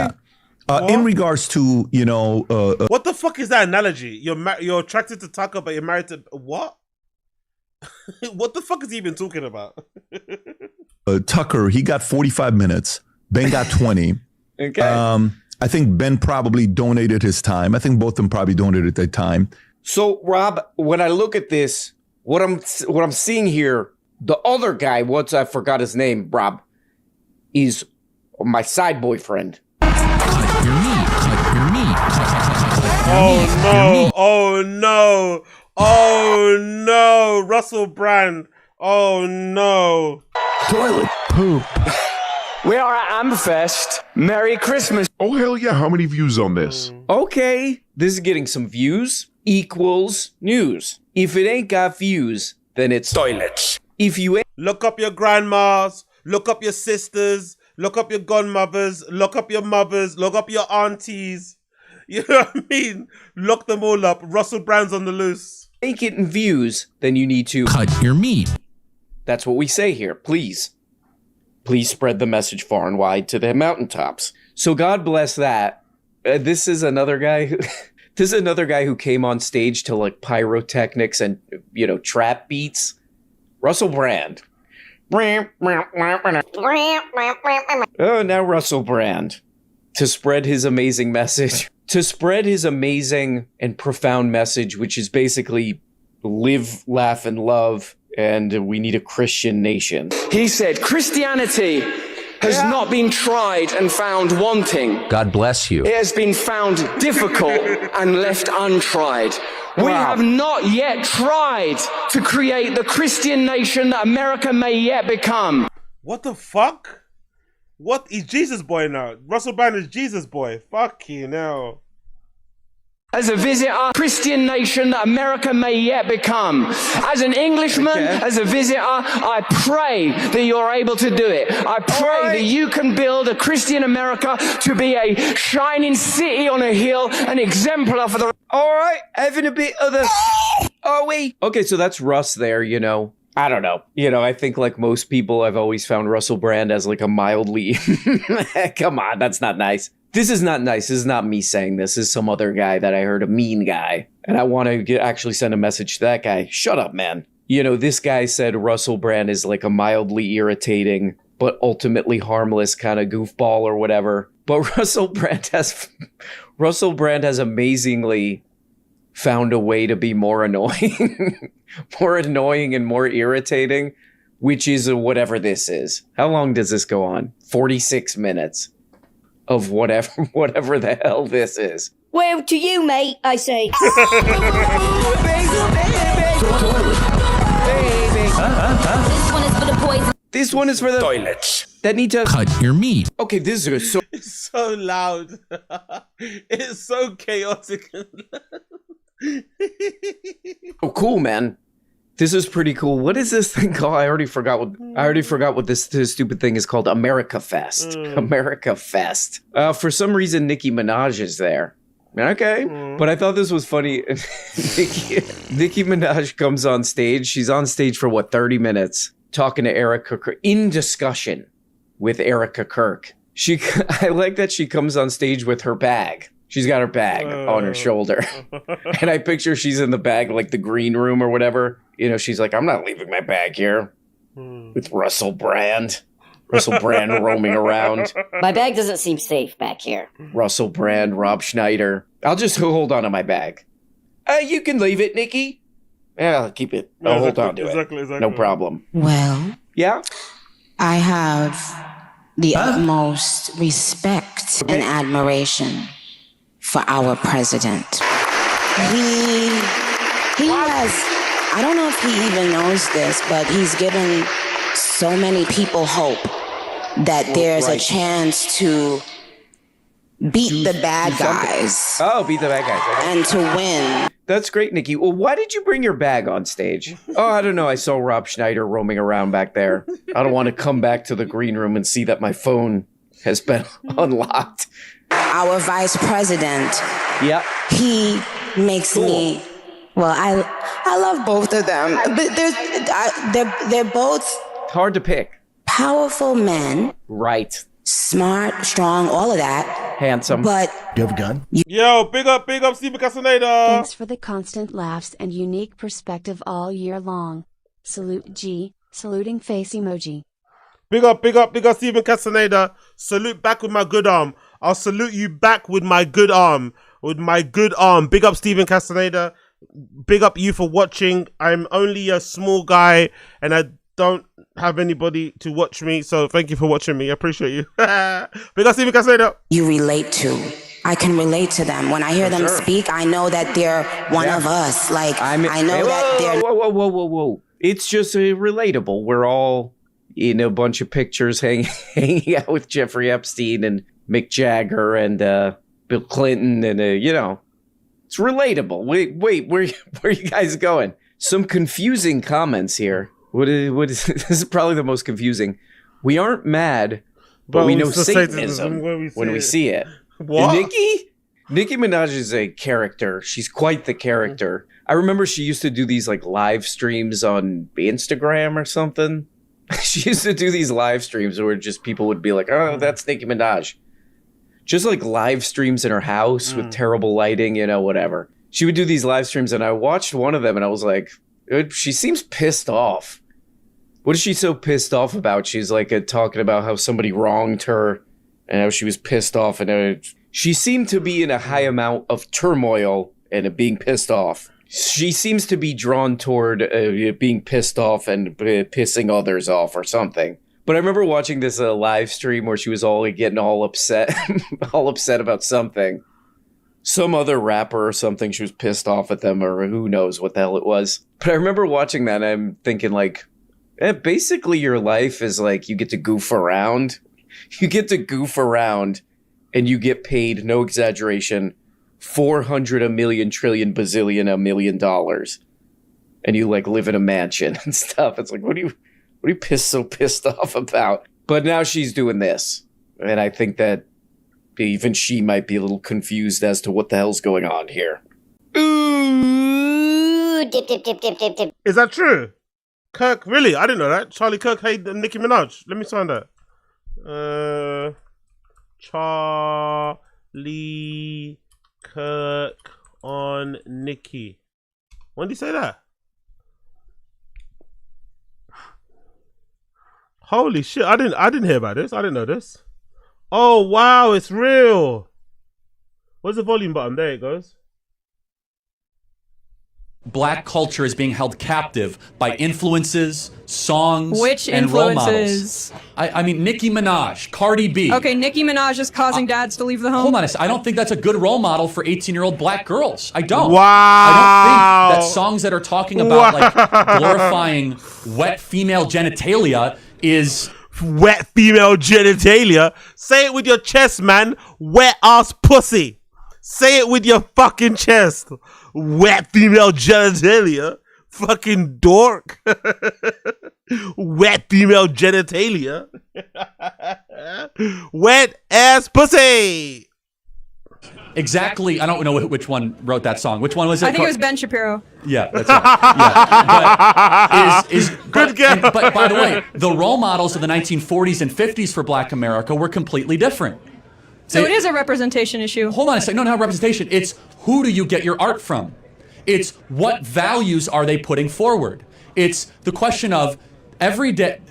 that. In regards to, what the fuck is that analogy? You're attracted to Tucker, but you're married to, what? What the fuck is he even talking about? Tucker, he got 45 minutes. Ben got 20. Okay. I think Ben probably donated his time. I think both of them probably donated their time. So, Rob, when I look at this, what I'm seeing here, the other guy, I forgot his name, Rob, is my side boyfriend. Cut your meat. Cut your meat. Oh no! Oh no! Russell Brand. Oh no! Toilet poop. We are at Amberfest. Merry Christmas. Oh, hell yeah. How many views on this? Okay. This is getting some views equals news. If it ain't got views, then it's toilets. If you ain't... Look up your grandmas. Look up your sisters. Look up your godmothers. Look up your mothers. Look up your aunties. You know what I mean? Look them all up. Russell Brand's on the loose. Ain't getting views, then you need to... cut your meat. That's what we say here. Please. Please spread the message far and wide to the mountaintops. So God bless that. This is another guy who came on stage to like pyrotechnics and trap beats. Russell Brand. Oh, now Russell Brand to spread his amazing message. To spread his amazing and profound message, which is basically live, laugh, and love. And we need a Christian nation. He said, Christianity has not been tried and found wanting. God bless you. It has been found difficult and left untried. We have not yet tried to create the Christian nation that America may yet become. What the fuck? What is Jesus boy now? Russell Brand is Jesus boy. Fuck you now. As a visitor, Christian nation that America may yet become. As an Englishman, as a visitor, I pray that you're able to do it. I pray that you can build a Christian America to be a shining city on a hill, an exemplar for the... All right, having a bit of the... Are we? Okay, so that's Russ there, I don't know. I think like most people, I've always found Russell Brand as like a mildly... Come on, that's not nice. This is not nice. This is not me saying this. This is some other guy that I heard, a mean guy. And I want to actually send a message to that guy. Shut up, man. You know, this guy said Russell Brand is like a mildly irritating, but ultimately harmless kind of goofball or whatever. But Russell Brand has amazingly found a way to be more annoying, more annoying and more irritating, which is whatever this is. How long does this go on? 46 minutes of whatever the hell this is. Well, to you, mate, I say. This one is for the boys. This one is for the toilets that need to cut your meat. Okay, this is so. It's so loud. It's so chaotic. Oh, cool, man. This is pretty cool. What is this thing called? I already forgot what this stupid thing is called. America Fest. America Fest. For some reason, Nicki Minaj is there. Okay. But I thought this was funny. Nicki Minaj comes on stage. She's on stage for 30 minutes talking to Erica Kirk in discussion with Erica Kirk. I like that she comes on stage with her bag. She's got her bag on her shoulder. And I picture she's in the bag, like the green room or whatever. You know, she's like, I'm not leaving my bag here with Russell Brand. Russell Brand roaming around. My bag doesn't seem safe back here. Russell Brand, Rob Schneider. I'll just hold on to my bag. You can leave it, Nikki. Yeah, I'll keep it. I'll hold on to it. Exactly. No problem. Well, yeah, I have the utmost respect and admiration for our president. He has, I don't know if he even knows this, but he's given so many people hope that there's a chance to beat the bad guys. Oh, beat the bad guys. Okay. And to win. That's great, Nikki. Well, why did you bring your bag on stage? Oh, I don't know. I saw Rob Schneider roaming around back there. I don't want to come back to the green room and see that my phone has been unlocked. Our vice president. Yeah. He makes me. Well, I love both of them, but they're both hard to pick. Powerful men. Right. Smart, strong, all of that. Handsome. But do you have a gun? Yo, big up Steven Castaneda. Thanks for the constant laughs and unique perspective all year long. Salute G, saluting face emoji. Big up Steven Castaneda. Salute back with my good arm. I'll salute you back with my good arm. Big up Steven Castaneda. Big up you for watching. I'm only a small guy and I don't have anybody to watch me, so thank you for watching me. I appreciate you. Big up Steven Castaneda. You relate to. I can relate to them. When I hear them speak, I know that they're one of us. Like, I know that they're... Whoa. It's just relatable. We're all in a bunch of pictures hanging out with Jeffrey Epstein and Mick Jagger and Bill Clinton and, it's relatable. Wait, where are you guys going? Some confusing comments here. What is this is probably the most confusing. We aren't mad, but we know Satanism when we see it. What? Nicki Minaj is a character. She's quite the character. I remember she used to do these like live streams on Instagram or something. She used to do these live streams where just people would be like, oh, that's Nicki Minaj. Just like live streams in her house with terrible lighting, whatever. She would do these live streams and I watched one of them and I was like, she seems pissed off. What is she so pissed off about? She's like talking about how somebody wronged her and how she was pissed off. And she seemed to be in a high amount of turmoil and being pissed off. She seems to be drawn toward being pissed off and pissing others off or something. But I remember watching this live stream where she was getting all upset, all upset about something. Some other rapper or something, she was pissed off at them or who knows what the hell it was. But I remember watching that and I'm thinking like, basically your life is like you get to goof around. You get to goof around and you get paid, no exaggeration, $400 million trillion bazillion $1 million. And you like live in a mansion and stuff. It's like, what are you so pissed off about? But now she's doing this. And I think that even she might be a little confused as to what the hell's going on here. Ooh, dip. Is that true? Kirk, really? I didn't know that. Charlie Kirk hated Nicki Minaj. Let me sign that. Charlie Kirk on Nicki. When did he say that? Holy shit! I didn't hear about this. I didn't know this. Oh wow, it's real. Where's the volume button? There it goes. Black culture is being held captive by influences, songs, Which and role models. influences? I mean, Nicki Minaj, Cardi B. Okay, Nicki Minaj is causing dads to leave the home. Hold on a second. I don't think that's a good role model for 18-year-old black girls. I don't. Wow. I don't think that songs that are talking about like glorifying wet female genitalia is wet female genitalia. Say it with your chest, man. Wet ass pussy. Say it with your fucking chest. Wet female genitalia. Fucking dork. Wet female genitalia. Wet ass pussy. exactly. I don't know which one wrote that song. Which one was it? I think it was Ben Shapiro. Yeah, that's right. Yeah. But by the way, the role models of the 1940s and 50s for Black America were completely different. So it is a representation issue. Hold on a second. No, not representation. It's who do you get your art from? It's what values are they putting forward? It's the question of every day.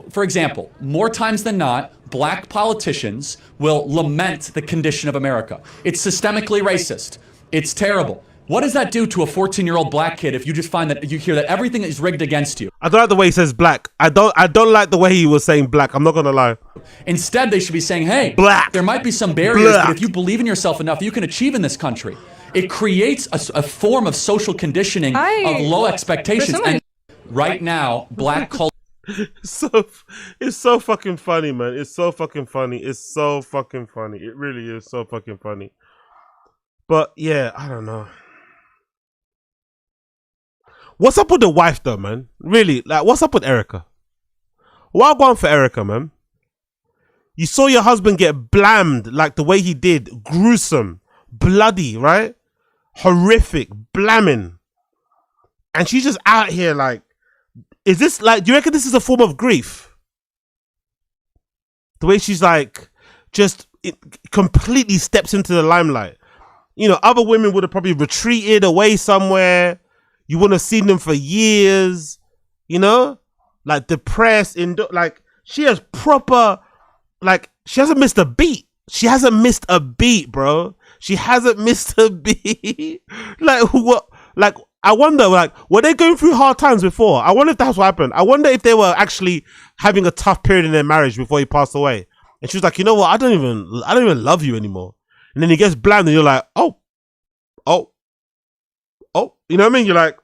For example, more times than not, black politicians will lament the condition of America. It's systemically racist. It's terrible. What does that do to a 14-year-old black kid if you just find that you hear that everything is rigged against you? I don't like the way he says black. I don't like the way he was saying black. I'm not gonna lie. Instead, they should be saying, hey, black. There might be some barriers, but if you believe in yourself enough, you can achieve in this country. It creates a form of social conditioning of low expectations. And right now, black culture. It's so fucking funny, man. It's so fucking funny. It's so fucking funny. It really is so fucking funny. But yeah, I don't know. What's up with the wife though, man? Really, like, what's up with Erica? Well gone for Erica, man. You saw your husband get blammed like the way he did. Gruesome, bloody, right? Horrific, blamming. And she's just out here like, is this like, do you reckon this is a form of grief? The way she's like, just completely steps into the limelight. You know, other women would have probably retreated away somewhere. You wouldn't have seen them for years, you know, like depressed. Like she has proper, like she hasn't missed a beat. She hasn't missed a beat, bro. She hasn't missed a beat. Like what? Like I wonder, like were they going through hard times before? I wonder if that's what happened. I wonder if they were actually having a tough period in their marriage before he passed away. And she was like, you know what? I don't even love you anymore. And then he gets blamed, and you're like, oh. You know what I mean? You're like,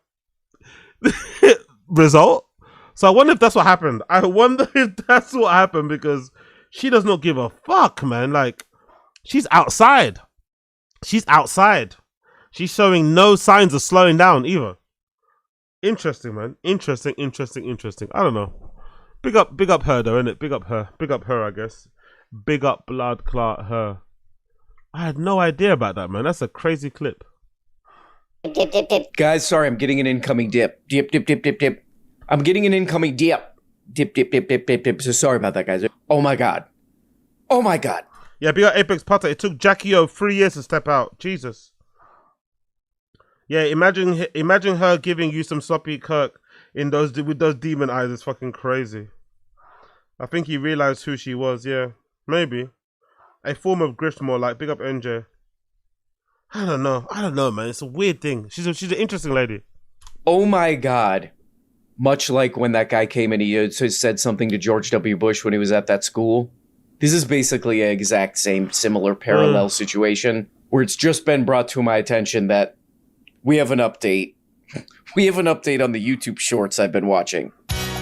result? So I wonder if that's what happened. I wonder if that's what happened because she does not give a fuck, man. Like, she's outside. She's outside. She's showing no signs of slowing down either. Interesting, man. Interesting. I don't know. Big up her though, innit? Big up her, I guess. Big up blood clot her. I had no idea about that, man. That's a crazy clip. Dip. Guys, sorry, I'm getting an incoming dip. Dip. I'm getting an incoming dip. Dip. So sorry about that, guys. Oh my god. Yeah, big up Apex Potter. It took Jackie O 3 years to step out. Jesus. Yeah, imagine her giving you some sloppy Kirk with those demon eyes. It's fucking crazy. I think he realized who she was. Yeah, maybe a form of Grishmore. Like big up NJ. I don't know, man. It's a weird thing. She's an interesting lady. Oh my god. Much like when that guy came and he said something to George W. Bush when he was at that school. This is basically an exact same similar parallel situation where it's just been brought to my attention that we have an update. We have an update on the YouTube shorts I've been watching.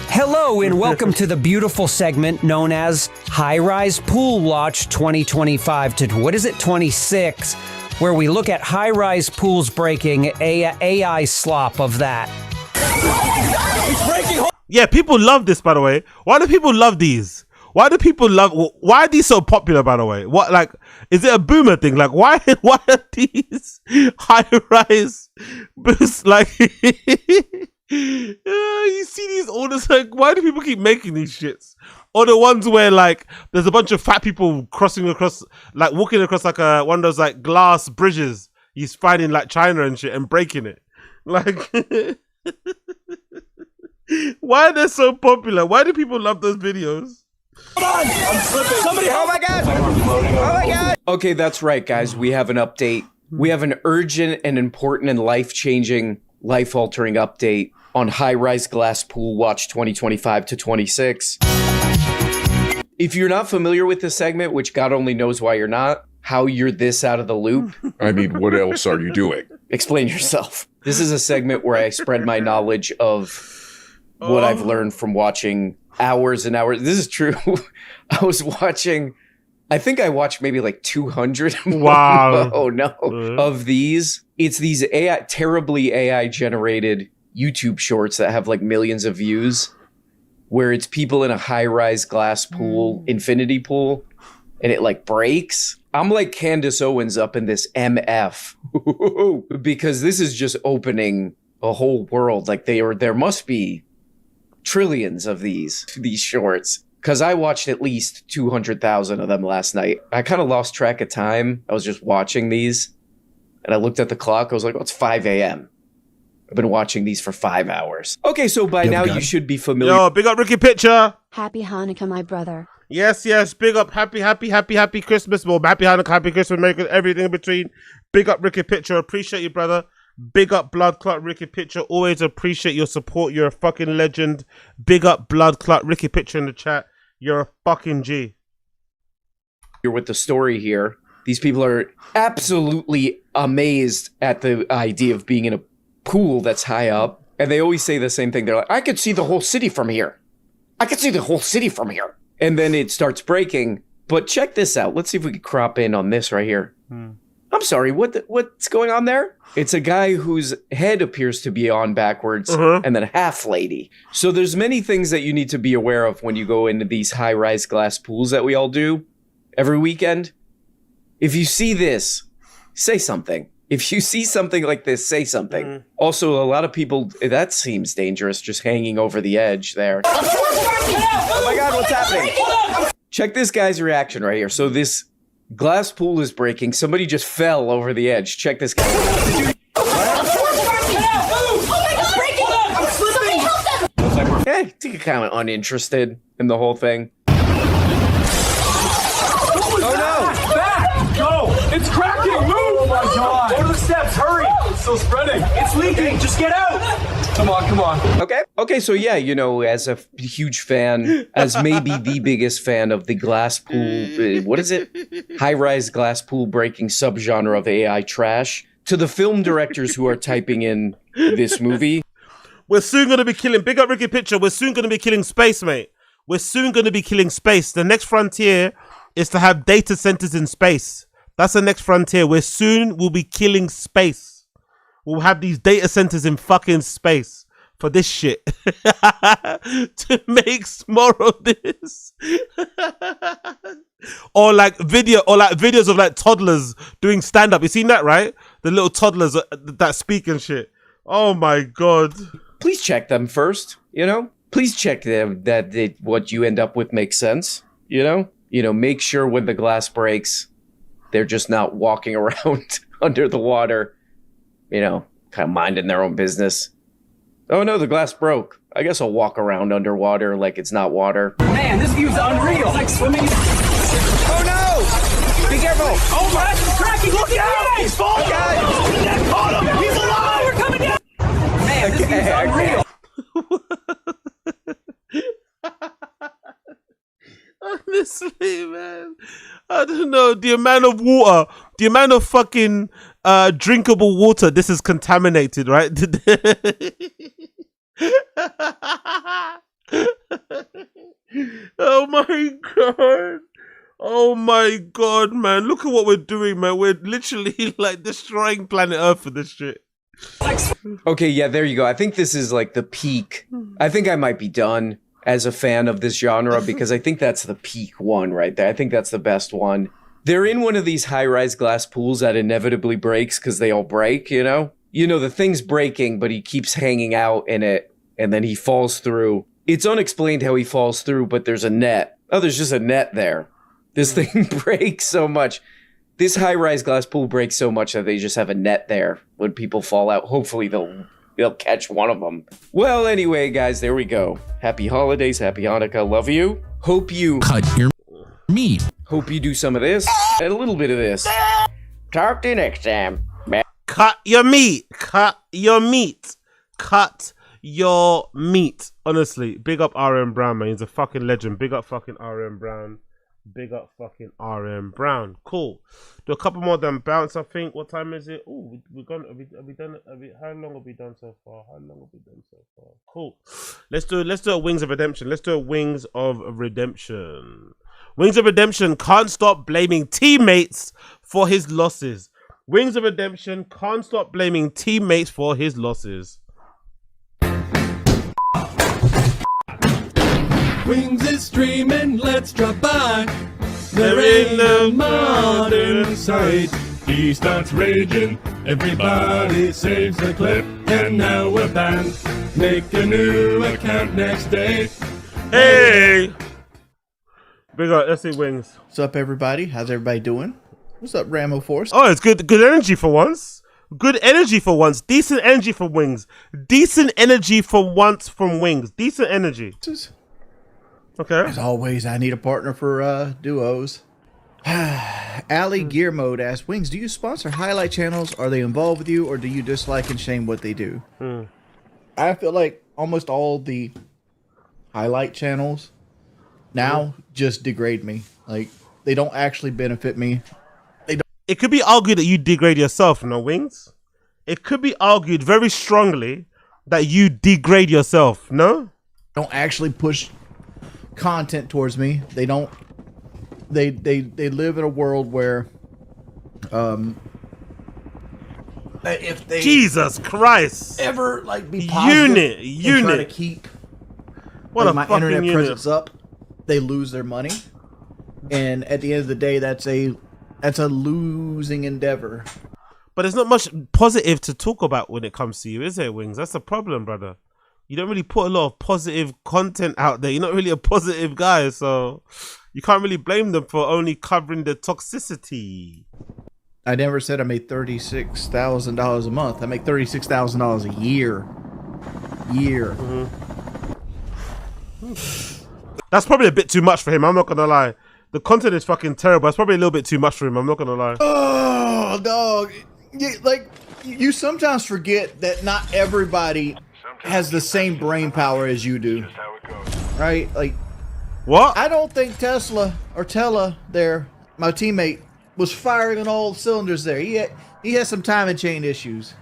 Hello and welcome to the beautiful segment known as High Rise Pool Watch 2025 to, what is it, 26, where we look at high-rise pools breaking, AI slop of that. Yeah, people love this, by the way. Why do people love these? Why are these so popular, by the way? What, like, is it a boomer thing? Like, why are these high-rise boosts, like, You see these orders, like, why do people keep making these shits? Or the ones where, like, there's a bunch of fat people crossing across, like, walking across, like, one of those, like, glass bridges. He's finding, like, China and shit and breaking it. Like, why are they so popular? Why do people love those videos? I'm slipping. Somebody, oh my God. Oh my God. Okay, that's right, guys. We have an update. We have an urgent and important and life-changing, life-altering update on High-Rise Glass Pool Watch 2025 to 26. If you're not familiar with this segment, which God only knows why you're not, how you're this out of the loop. I mean, what else are you doing? Explain yourself. This is a segment where I spread my knowledge of what I've learned from watching hours and hours. This is true. I was watching, I think I watched maybe like 200 wow. Oh no. Of these. It's these AI, terribly AI generated YouTube shorts that have like millions of views, where it's people in a high-rise glass pool, infinity pool, and it like breaks. I'm like Candace Owens up in this MF because this is just opening a whole world. Like there must be trillions of these shorts, because I watched at least 200,000 of them last night. I kind of lost track of time. I was just watching these and I looked at the clock. I was like, oh, it's 5 a.m. I've been watching these for 5 hours. Okay, so by now you should be familiar. Yo, big up Ricky Picture. Happy Hanukkah, my brother. Yes, big up, happy Christmas. Well, happy Hanukkah, happy Christmas, Merry Christmas, everything in between. Big up Ricky Picture, appreciate you, brother. Big up Blood Clot Ricky Picture, always appreciate your support. You're a fucking legend. Big up Blood Clot Ricky Picture in the chat. You're a fucking G. You're with the story here. These people are absolutely amazed at the idea of being in a pool that's high up. And they always say the same thing. They're like, I could see the whole city from here. I could see the whole city from here. And then it starts breaking. But check this out. Let's see if we can crop in on this right here. I'm sorry, what's going on there? It's a guy whose head appears to be on backwards and then half lady. So there's many things that you need to be aware of when you go into these high-rise glass pools that we all do every weekend. If you see this, say something. If you see something like this, say something. Also, a lot of people, that seems dangerous, just hanging over the edge there. Oh my God, what's happening? Check this guy's reaction right here. So this glass pool is breaking. Somebody just fell over the edge. Check this guy. Hey, I think you're kind of uninterested in the whole thing. Oh no! Back! Go! It's cracking! Move! Oh my God! Go to the steps! Hurry! It's still spreading! It's leaking! Just get out! Come on. Okay, so yeah, you know, as a huge fan, as maybe the biggest fan of the glass pool, what is it? High-rise glass pool breaking subgenre of AI trash, to the film directors who are typing in this movie. We're soon going to be killing, big up Ricky Picture, we're soon going to be killing space, mate. We're soon going to be killing space. The next frontier is to have data centers in space. That's the next frontier. We'll be killing space. We'll have these data centers in fucking space for this shit. To make more of this. or like videos of like toddlers doing stand-up. You seen that, right? The little toddlers that speak and shit. Oh my God. Please check them first, you know? Please check them that what you end up with makes sense, you know? You know, make sure when the glass breaks, they're just not walking around under the water, you know, kind of minding their own business. Oh no, the glass broke. I guess I'll walk around underwater like it's not water. Man, this view's unreal. It's like swimming. Oh no! Be careful! Oh, my gosh, it's cracking! Look out! He's falling! Oh, God. Caught him! He's alive! We're coming down! Man, this view's unreal. Honestly, man, I don't know, the amount of water, the amount of fucking drinkable water this is contaminated, right? Oh my God, man, look at what we're doing, man. We're literally like destroying planet Earth for this shit. Okay, yeah, there you go. I think this is like the peak. I think I might be done as a fan of this genre, because I think that's the peak one right there. I think that's the best one. They're in one of these high-rise glass pools that inevitably breaks because they all break, you know? you know, the thing's breaking, but he keeps hanging out in it, and then he falls through. It's unexplained how he falls through, but there's a net. Oh, there's just a net there. This thing breaks so much. This high-rise glass pool breaks so much that they just have a net there when people fall out. Hopefully they'll catch one of them. Well, anyway, guys, there we go. Happy holidays, happy Hanukkah. Love you. Hope you cut your meat. Hope you do some of this and a little bit of this. Talk to you next time. Cut your meat. Cut your meat. Cut your meat. Honestly, big up RM Brown, man. He's a fucking legend. Big up fucking RM Brown. Big up fucking RM Brown. Cool. Do a couple more than bounce, I think. What time is it? Oh, we're gonna have we done how long have we done so far? Cool. Let's do a Wings of Redemption. Let's do a Wings of Redemption. Wings of Redemption can't stop blaming teammates for his losses. Wings of Redemption can't stop blaming teammates for his losses. Wings is streaming, let's drop by. There ain't no modern sight. He starts raging, everybody saves the clip, and now we're banned. Make a new account next day. Hey! Big up, let's see Wings. What's up, everybody? How's everybody doing? What's up, Ramo Force? Oh, it's good energy for once. Good energy for once. Decent energy for Wings. Decent energy for once from Wings. Decent energy. Okay. As always, I need a partner for duos. Allie Gear Mode asks, Wings, do you sponsor highlight channels? Are they involved with you, or do you dislike and shame what they do? I feel like almost all the highlight channels now just degrade me. Like, they don't actually benefit me. It could be argued that you degrade yourself, no Wings? It could be argued very strongly that you degrade yourself, no? Don't actually push content towards me. They don't. They live in a world where if they Jesus Christ ever like be positive unit try to keep what like, a my fucking internet unit. presence up, they lose their money, and at the end of the day, that's a losing endeavor. But there's not much positive to talk about when it comes to you, is there, Wings? That's the problem, brother. You don't really put a lot of positive content out there. You're not really a positive guy, so you can't really blame them for only covering the toxicity. I never said I made $36,000 a month. I make $36,000 a year. That's probably a bit too much for him. I'm not gonna lie. The content is fucking terrible. It's probably a little bit too much for him. I'm not gonna lie. Oh, dog! You sometimes forget that not everybody has the same brain power as you do, right? Like, what? I don't think Tesla or Tella there, my teammate, was firing on all cylinders there. He has some timing chain issues.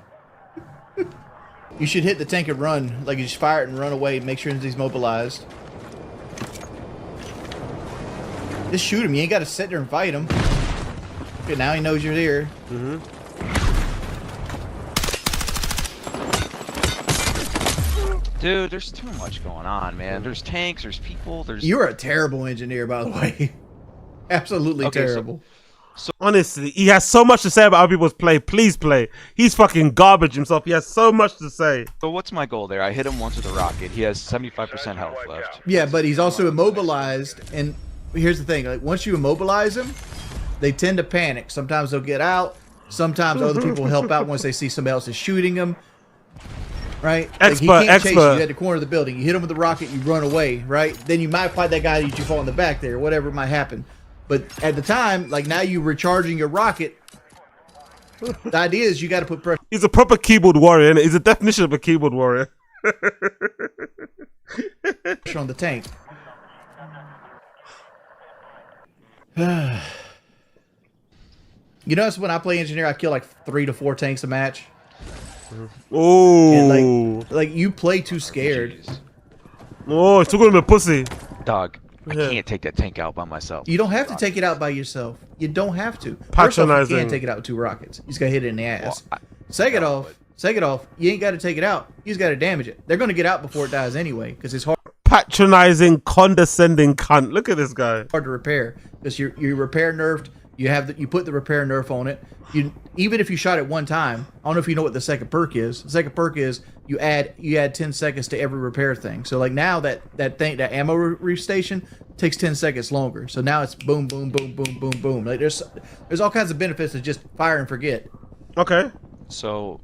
You should hit the tank and run, like you just fire it and run away, make sure he's mobilized. Just shoot him. You ain't got to sit there and fight him. Okay, now he knows you're there. Dude, there's too much going on, man. There's tanks, there's people, there's... You're a terrible engineer, by the way. Absolutely terrible. So honestly, he has so much to say about other people's play. Please play. He's fucking garbage himself. He has so much to say. So what's my goal there? I hit him once with a rocket. He has 75% health left. Yeah, but he's also immobilized. And here's the thing. Like, once you immobilize him, they tend to panic. Sometimes they'll get out. Sometimes other people help out once they see somebody else is shooting them. Right? Like, he can't chase you at the corner of the building. You hit him with the rocket, you run away, right? Then you might fight that guy that you fall in the back there, whatever might happen. But at the time, like, now you recharging your rocket, the idea is you got to put pressure. He's a proper keyboard warrior, isn't it? He's a definition of a keyboard warrior. On the tank. You notice when I play engineer, I kill like 3 to 4 tanks a match. Oh, and like you play too scared. Oh, it's talking about a pussy. Dog, I can't take that tank out by myself. You don't have to take it out by yourself. You don't have to. Patronizing. First off, you can't take it out with 2 rockets. You just gotta hit it in the ass. Second off, you ain't got to take it out. You just got to damage it. They're gonna get out before it dies anyway, because it's hard. Patronizing, condescending cunt. Look at this guy. Hard to repair because your repair nerfed. You put the repair nerf on it. Even if you shot it one time, I don't know if you know what the second perk is. The second perk is you add 10 seconds to every repair thing. So like now that ammo restation takes 10 seconds longer. So now it's boom, boom, boom, boom, boom, boom. Like there's all kinds of benefits to just fire and forget. Okay. So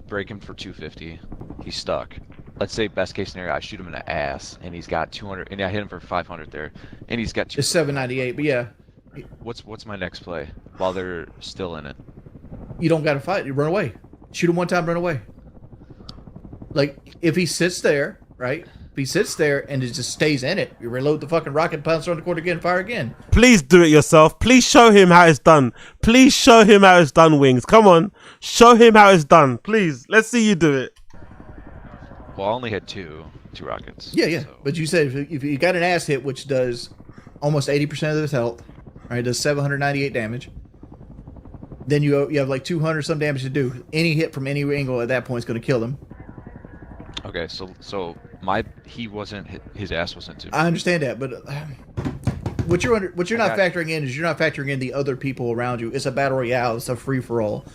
break him for 250. He's stuck. Let's say best case scenario, I shoot him in the ass and he's got 200, and I hit him for 500 there, and he's got. It's 798, but yeah. What's my next play while they're still in it? You don't gotta fight. You run away. Shoot him one time, run away. Like if he sits there, right? If he sits there and it just stays in it, you reload the fucking rocket, pounce around the corner again, fire again. Please do it yourself. Please show him how it's done. Please show him how it's done, Wings. Come on, show him how it's done. Please, let's see you do it. Well, I only had two rockets. Yeah. So. But you said if you got an ass hit, which does almost 80% of his health, right? It does 798 damage. Then you have like 200 some damage to do. Any hit from any angle at that point is going to kill him. Okay, so his ass wasn't too. I understand that, but what you're not factoring in is you're not factoring in the other people around you. It's a battle royale. It's a free for all.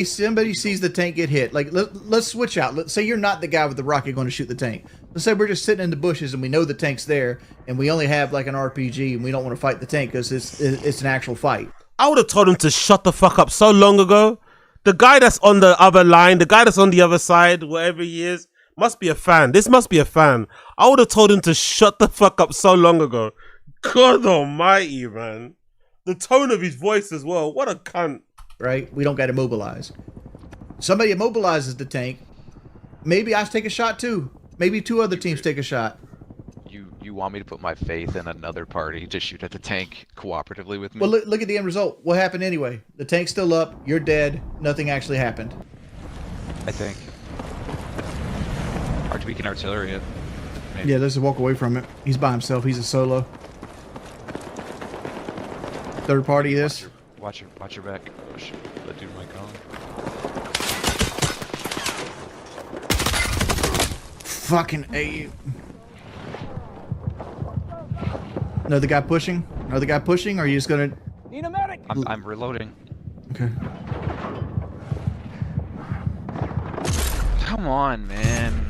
Somebody sees the tank get hit. Like let's switch out. Let's say you're not the guy with the rocket going to shoot the tank. Let's say we're just sitting in the bushes and we know the tank's there, and we only have like an RPG and we don't want to fight the tank because it's an actual fight. I would have told him to shut the fuck up so long ago. The guy that's on the other line, the guy that's on the other side, wherever he is, must be a fan. This must be a fan. I would have told him to shut the fuck up so long ago. God almighty, man. The tone of his voice as well. What a cunt. Right? We don't got to immobilize. Somebody immobilizes the tank. Maybe I take a shot too. Maybe two other teams take a shot. You want me to put my faith in another party to shoot at the tank cooperatively with me? Well, look at the end result. What happened anyway? The tank's still up. You're dead. Nothing actually happened. I think. Hard to weaken artillery. Maybe. Yeah, let's just walk away from it. He's by himself. He's a solo. Third party this. Watch your back. Oh shit, that dude might go. Fucking A. Another guy pushing? Another guy pushing? Or are you just gonna... Need a medic! I'm reloading. Okay. Come on, man.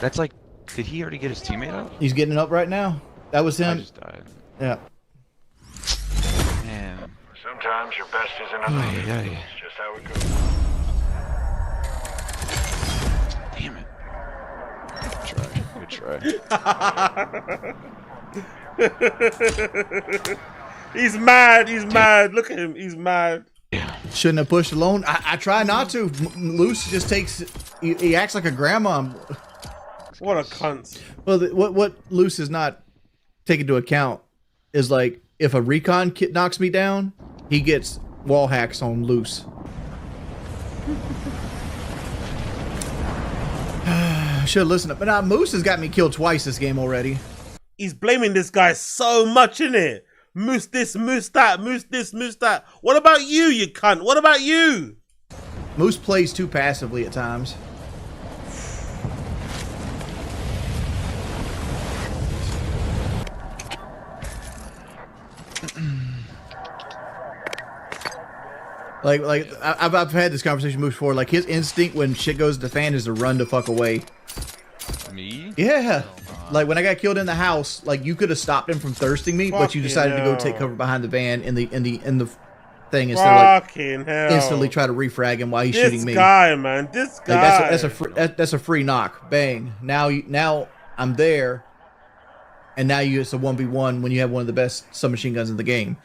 That's like... Did he already get his teammate up? He's getting up right now. That was him. I just died. Yeah. Man. Sometimes your best isn't enough. It's just how it goes. Damn it. Good try. He's mad. He's mad. Look at him. He's mad. Shouldn't have pushed alone. I try not to. Luce just takes... He acts like a grandma. What a cunt. Well, what Luce is not taking into account is like, if a recon kit knocks me down, he gets wall hacks on Luce. Should have listened. But now Moose has got me killed twice this game already. He's blaming this guy so much, innit? Moose this, Moose that, Moose this, Moose that. What about you cunt? What about you? Moose plays too passively at times. Like I've had this conversation with Moose before. Like his instinct when shit goes to the fan is to run the fuck away. Me? Yeah. Like when I got killed in the house, like you could have stopped him from thirsting me, but you decided to go take cover behind the van in the thing instead of like instantly try to refrag him while he's shooting me. This guy, man. This guy. Like that's a free knock. Bang. Now I'm there, and now it's a 1v1 when you have one of the best submachine guns in the game.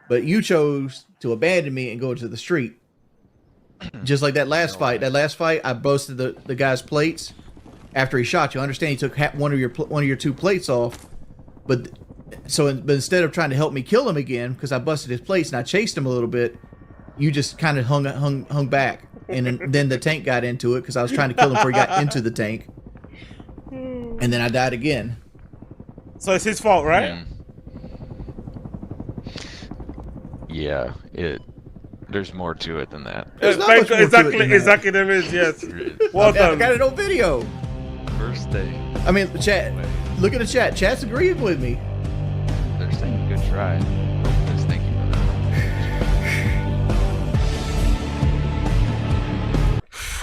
But you chose to abandon me and go to the street. Just like that last fight. That last fight, I busted the guy's plates after he shot you. I understand he took one of your two plates off, but instead of trying to help me kill him again, because I busted his plates and I chased him a little bit, you just kind of hung back, and then the tank got into it because I was trying to kill him before he got into the tank, and then I died again. So it's his fault, right? Yeah, there's more to it than that. Exactly, there is, yes. Well done. I got it on video. First day. I mean, chat. Look at the chat. Chat's agreeing with me. They're saying good try. Thank you.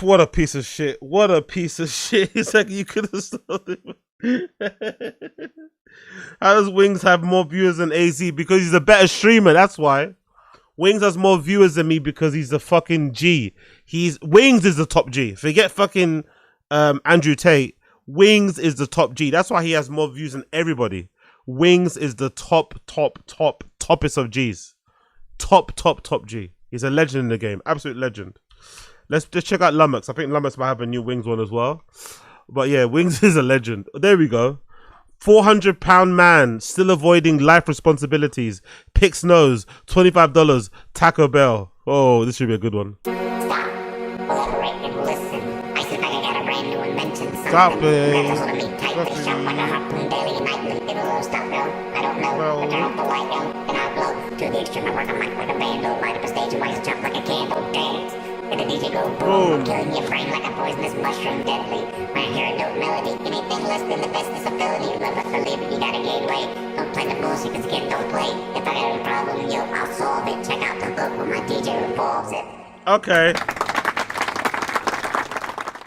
What a piece of shit. What a piece of shit. It's like you could have stolen him. How does Wings have more viewers than AZ? Because he's a better streamer, that's why. Wings has more viewers than me because he's the fucking G. Wings is the top G. Forget fucking Andrew Tate. Wings is the top G. That's why he has more views than everybody. Wings is the toppest of G's. Top G. He's a legend in the game. Absolute legend. Let's just check out Lummox. I think Lummox might have a new Wings one as well. But yeah, Wings is a legend. There we go. 400-pound man still avoiding life responsibilities. Picks nose. $25. Taco Bell. Oh, this should be a good one. Stop it. And the DJ go boom, killing your brain like a poisonous mushroom, deadly. When I hear a note melody, anything less than the best disability. Love us for living, you got a gateway. Don't play the bullshit, cause kid don't play. If I got a problem, yo, I'll solve it. Check out the hook where my DJ revolves it. Okay.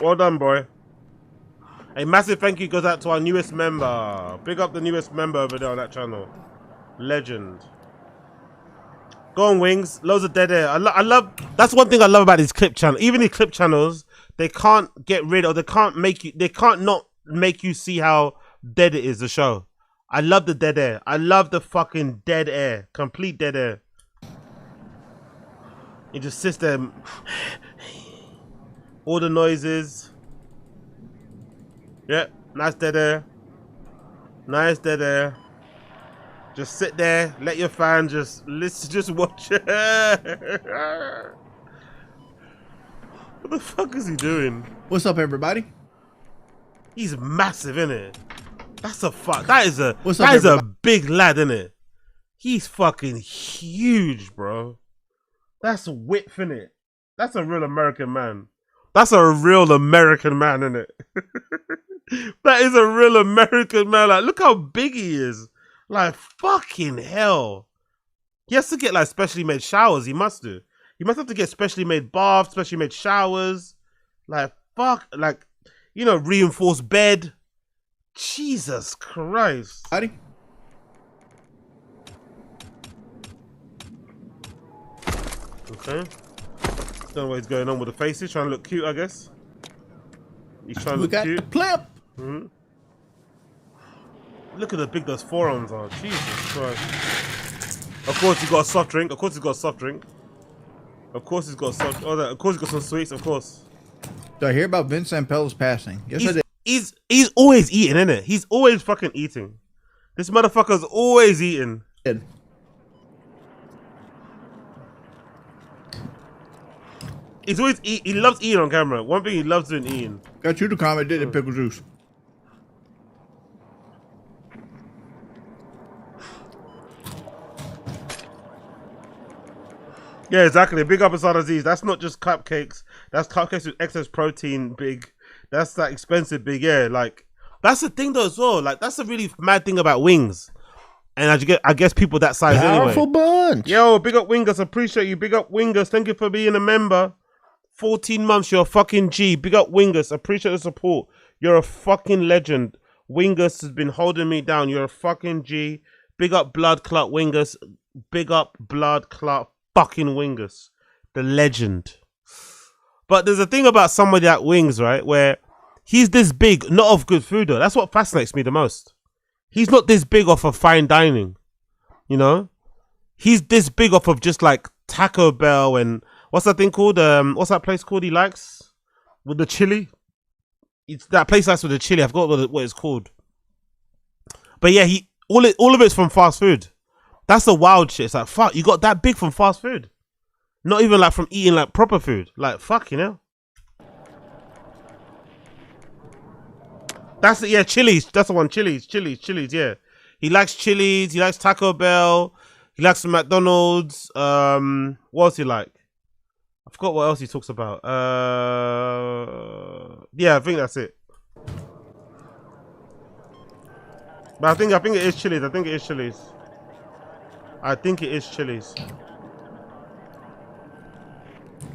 Well done, boy. A massive thank you goes out to our newest member. Big up the newest member over there on that channel. Legend. Go on, Wings. Loads of dead air. I love. That's one thing I love about these clip channels. Even these clip channels, they can't get rid of. They can't make you. They can't not make you see how dead it is. The show. I love the dead air. I love the fucking dead air. Complete dead air. It just sits there. All the noises. Yep. Nice dead air. Nice dead air. Just sit there, let your fan just listen, just watch it. What the fuck is he doing? What's up, everybody? He's massive, isn't it? That's a fuck. That is a big lad, isn't it? He's fucking huge, bro. That's width, isn't it? That's a real American man. That's a real American man, isn't it? That is a real American man. Like, look how big he is. Like, fucking hell. He has to get, like, specially made showers. He must do. He must have to get specially made baths, specially made showers. Like, fuck. Like, you know, reinforced bed. Jesus Christ. Howdy. Okay. Don't know what he's going on with the faces. Trying to look cute, I guess. He's trying to look cute. The plimp. Mm-hmm. Look at how big those forearms are. Jesus Christ. Of course he's got a soft drink. Of course he's got a soft drink. Of course he's got a soft of course he's got some sweets, of course. Did I hear about Vince Zampello's passing? Yes, I did. He's always eating, isn't it? He's always fucking eating. This motherfucker's always eating. He's always he loves eating on camera. One thing he loves doing eating. Got you to comment, did it, pickle juice. Yeah, exactly. Big up Asad Aziz. That's not just cupcakes. That's cupcakes with excess protein, big. That's that expensive, big. Yeah, like, that's the thing though as well. Like, that's a really mad thing about Wings. And I guess people that size Powerful anyway. bunch. Yo, big up Wingus. Appreciate you. Big up Wingus. Thank you for being a member. 14 months. You're a fucking G. Big up Wingus. Appreciate the support. You're a fucking legend. Wingus has been holding me down. You're a fucking G. Big up Blood Clot Wingus. Big up Blood Clot fucking Wingus. The legend. But there's a thing about somebody at Wings, right? Where he's this big, not of good food though. That's what fascinates me the most. He's not this big off of fine dining. You know? He's this big off of just like Taco Bell and what's that thing called? What's that place called he likes? With the chili? It's that place likes with the chili. I forgot what it's called. But yeah, all of it's from fast food. That's the wild shit. It's like, fuck, you got that big from fast food. Not even like from eating like proper food. Like, fuck, you know? That's it, yeah, Chili's. That's the one, Chili's, yeah. He likes Chili's, he likes Taco Bell, he likes some McDonald's. What else he like? I forgot what else he talks about. Yeah, I think that's it. But I think it is Chili's. I think it is Chili's.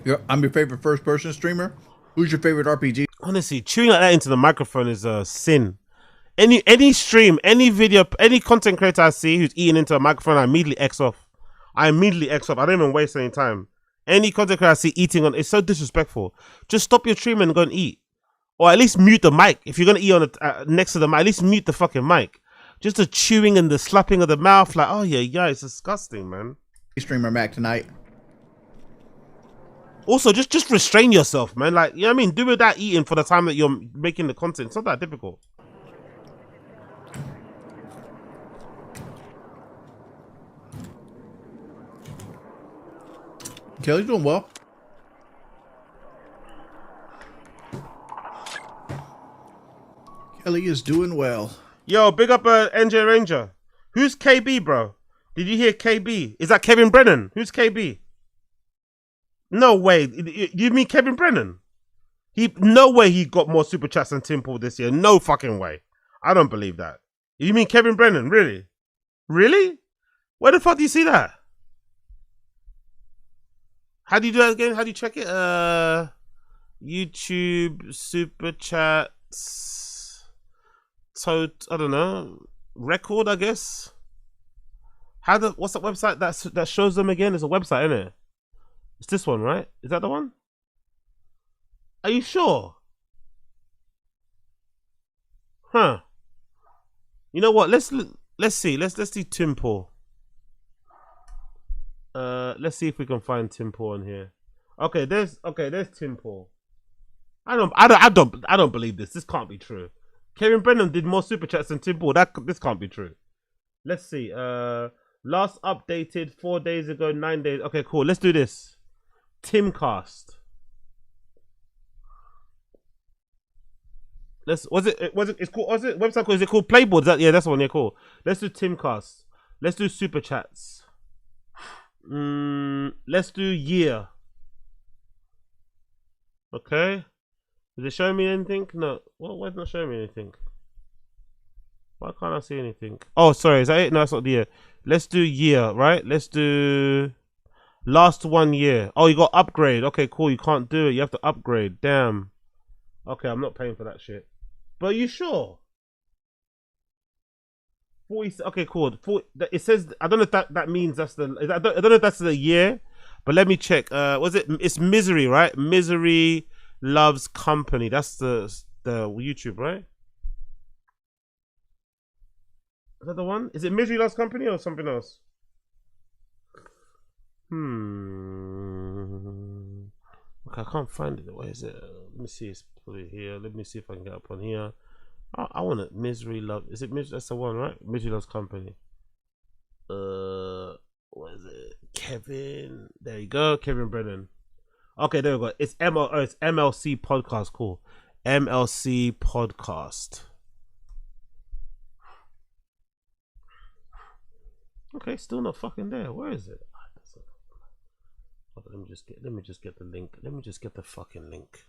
Yeah, I'm your favorite first-person streamer. Who's your favorite RPG? Honestly, chewing like that into the microphone is a sin. Any stream, any video, any content creator I see who's eating into a microphone, I immediately X off. I don't even waste any time. Any content creator I see eating on, it's so disrespectful. Just stop your stream and go and eat. Or at least mute the mic. If you're going to eat on the, next to the mic, at least mute the fucking mic. Just the chewing and the slapping of the mouth, like, oh yeah, it's disgusting, man. Streamer Mac tonight. Also, just restrain yourself, man. Like, you know what I mean? Do without eating for the time that you're making the content. It's not that difficult. Kelly's doing well. Kelly is doing well. Yo, big up NJ Ranger. Who's KB, bro? Did you hear KB? Is that Kevin Brennan? Who's KB? No way. You mean Kevin Brennan? No way he got more super chats than Tim Pool this year. No fucking way. I don't believe that. You mean Kevin Brennan? Really? Really? Where the fuck do you see that? How do you do that again? How do you check it? YouTube super chats. So I don't know. Record, I guess. What's that website that shows them again? It's a website, isn't it? It's this one, right? Is that the one? Are you sure? Huh. You know what? Let's see. Let's do Tim Pool. Let's see if we can find Tim Pool on here. Okay, there's Tim Pool. I don't believe this. This can't be true. Kevin Brennan did more super chats than Tim Pool. This can't be true. Let's see. Last updated 4 days ago, 9 days. Okay, cool. Let's do this. Timcast. What's it called? Website called? Is it called Playboard? That's the one. Yeah, cool. Let's do Timcast. Let's do super chats. Let's do year. Okay. Is it showing me anything? No. Well, why is it not showing me anything? Why can't I see anything? Oh, sorry. Is that it? No, it's not the year. Let's do year, right? Let's do last 1 year. Oh, you got upgrade. Okay, cool. You can't do it. You have to upgrade. Damn. Okay, I'm not paying for that shit. But are you sure? 40. Okay, cool. It says. I don't know if that means that's the. I don't know if that's the year. But let me check. Was it? It's Misery, right? Misery Loves Company. That's the YouTube, right? Is that the one? Is it Misery Loves Company or something else? Okay, I can't find it. Where is it? Let me see. It's probably here. Let me see if I can get up on here. I want it. Misery Love. Is it Misery? That's the one, right? Misery Loves Company. What is it? Kevin. There you go. Kevin Brennan. Okay, there we go. It's MLC Podcast. Cool. MLC Podcast. Okay, still not fucking there. Where is it? Let me just get the link. Let me just get the fucking link.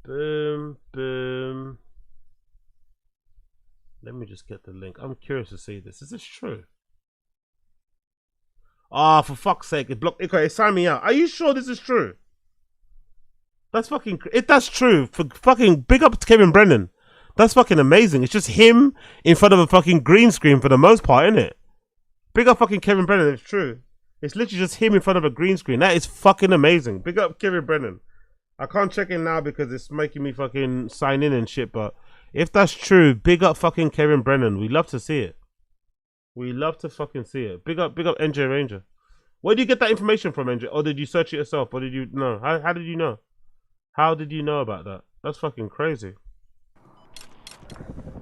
Boom, boom. Let me just get the link. I'm curious to see this. Is this true? Ah, for fuck's sake, it blocked. Okay, sign me out. Are you sure this is true? That's fucking. If that's true, for fucking big up to Kevin Brennan. That's fucking amazing. It's just him in front of a fucking green screen for the most part, isn't it? Big up fucking Kevin Brennan. It's true. It's literally just him in front of a green screen. That is fucking amazing. Big up Kevin Brennan. I can't check in now because it's making me fucking sign in and shit. But if that's true, big up fucking Kevin Brennan. We love to see it. We love to fucking see it. Big up NJ Ranger. Where did you get that information from, NJ? Or did you search it yourself? Or did you know? How did you know? How did you know about that? That's fucking crazy.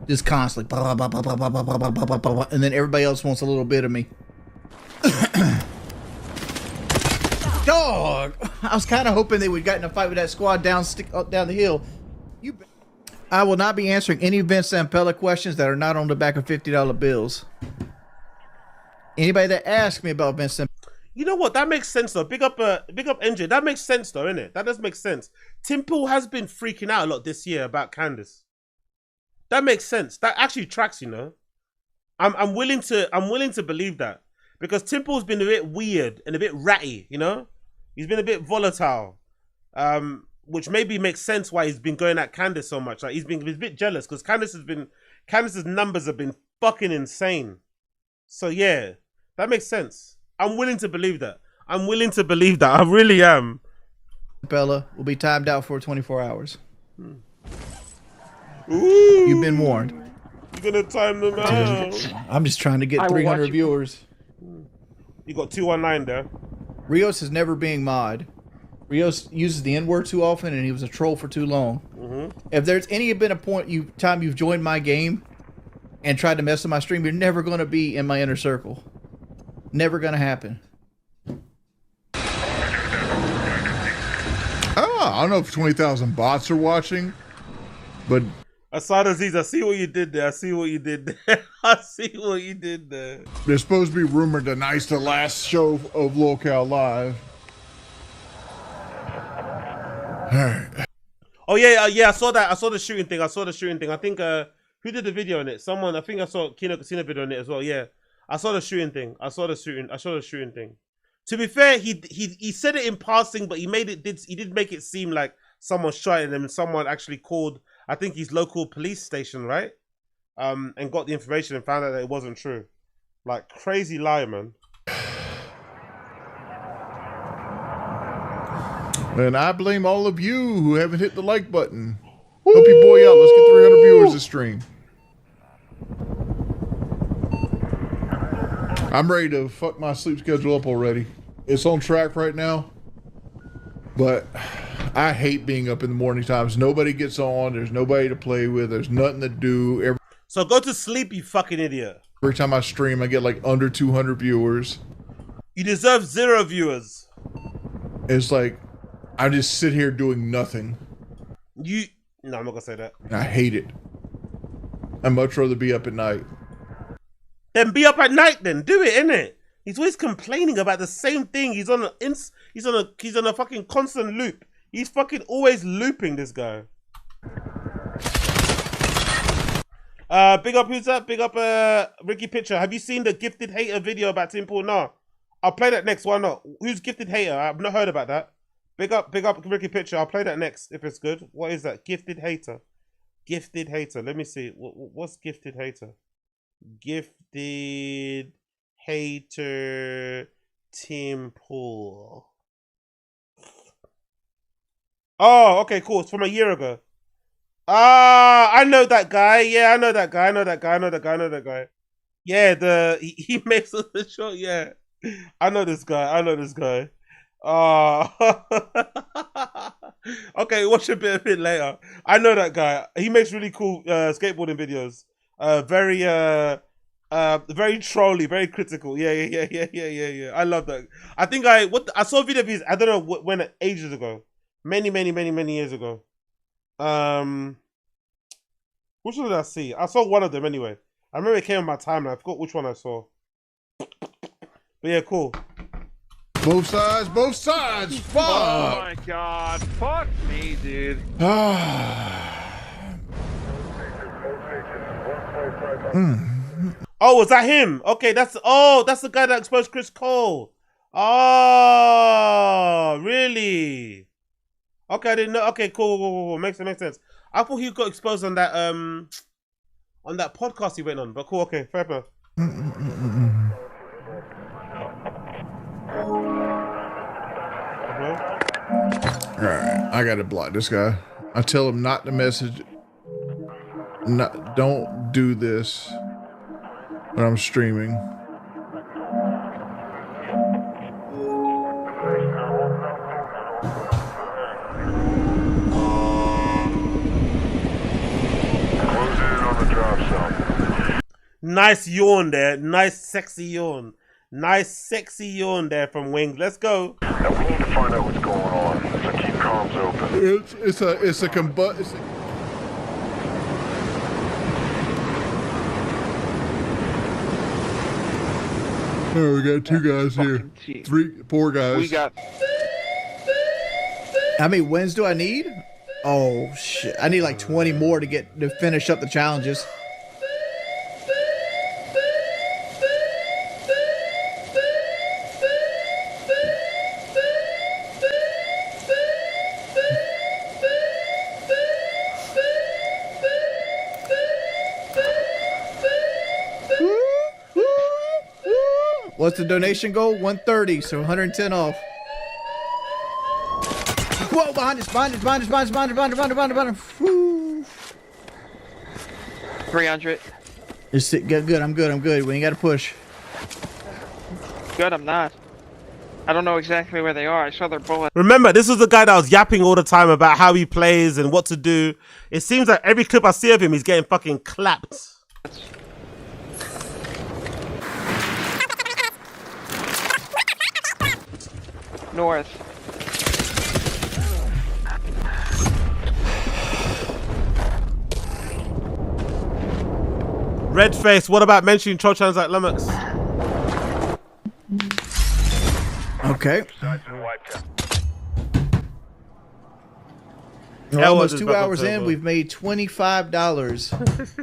Just constantly, blah, blah, blah, blah, blah, blah, blah, blah, blah, blah, blah, and then everybody else wants a little bit of me. Dog! I was kind of hoping they would get in a fight with that squad down the hill. I will not be answering any Vince Zampella questions that are not on the back of $50 bills. Anybody that asks me about Vince Zampella. You know what? That makes sense though. Big up NJ. That makes sense though, innit? That does make sense. Tim Pool has been freaking out a lot this year about Candace. That makes sense. That actually tracks, you know. I'm willing to believe that. Because Tim Pool's been a bit weird and a bit ratty, you know? He's been a bit volatile. which maybe makes sense why he's been going at Candace so much. Like he's a bit jealous because Candace's numbers have been fucking insane. So yeah, that makes sense. I'm willing to believe that. I really am. Bella will be timed out for 24 hours. Ooh, you've been warned. You're gonna time them out. I'm just trying to get 300 viewers. You got 219 there. Rios is never being mod. Rios uses the N-word too often, and he was a troll for too long. If there's been a time you've joined my game and tried to mess with my stream, you're never going to be in my inner circle. Never going to happen. I don't know if 20,000 bots are watching, but Assad Aziz, I see what you did there. I see what you did there. They're supposed to be rumored tonight's the last show of Locale Live. Alright. Oh yeah, I saw that. I saw the shooting thing. I think who did the video on it? Someone. I think I saw Kino Casino video on it as well. Yeah, I saw the shooting thing. I saw the shooting thing. To be fair, he said it in passing, but he did make it seem like someone shot at him and someone actually called, I think, his local police station, right? And got the information and found out that it wasn't true. Like, crazy lie, man. And I blame all of you who haven't hit the like button. Help your boy out. Let's get 300 viewers this stream. I'm ready to fuck my sleep schedule up already. It's on track right now, but I hate being up in the morning times. Nobody gets on. There's nobody to play with. There's nothing to do. So go to sleep, you fucking idiot. Every time I stream, I get like under 200 viewers. You deserve 0 viewers. It's like, I just sit here doing nothing. No, I'm not gonna say that. I hate it. I'd much rather be up at night. Then be up at night. Then do it, innit? He's always complaining about the same thing. He's on a fucking constant loop. He's fucking always looping, this guy. Big up, who's that? Big up, Ricky Pitcher. Have you seen the Gifted Hater video about Tim Pool? No. I'll play that next. Why not? Who's Gifted Hater? I've not heard about that. Big up, Ricky Pitcher. I'll play that next if it's good. What is that? Gifted Hater. Gifted Hater. Let me see. What's Gifted Hater? Gifted Hater Tim Pool. Oh, okay, cool. It's from a year ago. I know that guy. Yeah, I know that guy. Yeah, he makes us the show. Yeah, I know this guy. Okay, watch a bit later. I know that guy. He makes really cool skateboarding videos. Very trolly, very critical. Yeah. I love that. I think I saw a video of his. I don't know when, ages ago, many years ago. Which one did I see? I saw one of them anyway. I remember it came on my timeline. I forgot which one I saw. But yeah, cool. Both sides. Fuck. Oh my god. Fuck me, dude. Oh, was that him? Okay, that's the guy that exposed Chris Cole. Oh, really? Okay, I didn't know. Okay, cool. Makes sense. I thought he got exposed on that podcast he went on, but cool. Okay, fair enough. Alright, I gotta block this guy. I tell him not to message. Don't do this when I'm streaming. Nice yawn there. Nice sexy yawn. Nice sexy yawn there from Wings. Let's go. Now we need to find out what's going on. So keep comms open. It's a combust. Oh, we got 2 guys here. 4 guys. We got. How many wins do I need? Oh shit! I need like 20 more to finish up the challenges. What's the donation goal? 130, so 110 off. Whoa, behind us, behind us, behind us, behind us, behind us, behind us, behind us, behind us, behind us. Woo. 300. Just sit, good, I'm good, I'm good. We ain't got to push. Good, I'm not. I don't know exactly where they are. I saw their bullet. Remember, this was the guy that was yapping all the time about how he plays and what to do. It seems like every clip I see of him, he's getting fucking clapped. North. Red face, what about mentioning Cho-Chan's like Lummox? Okay. We're Yeah, almost what is 2 back on hours in. table? We've made $25.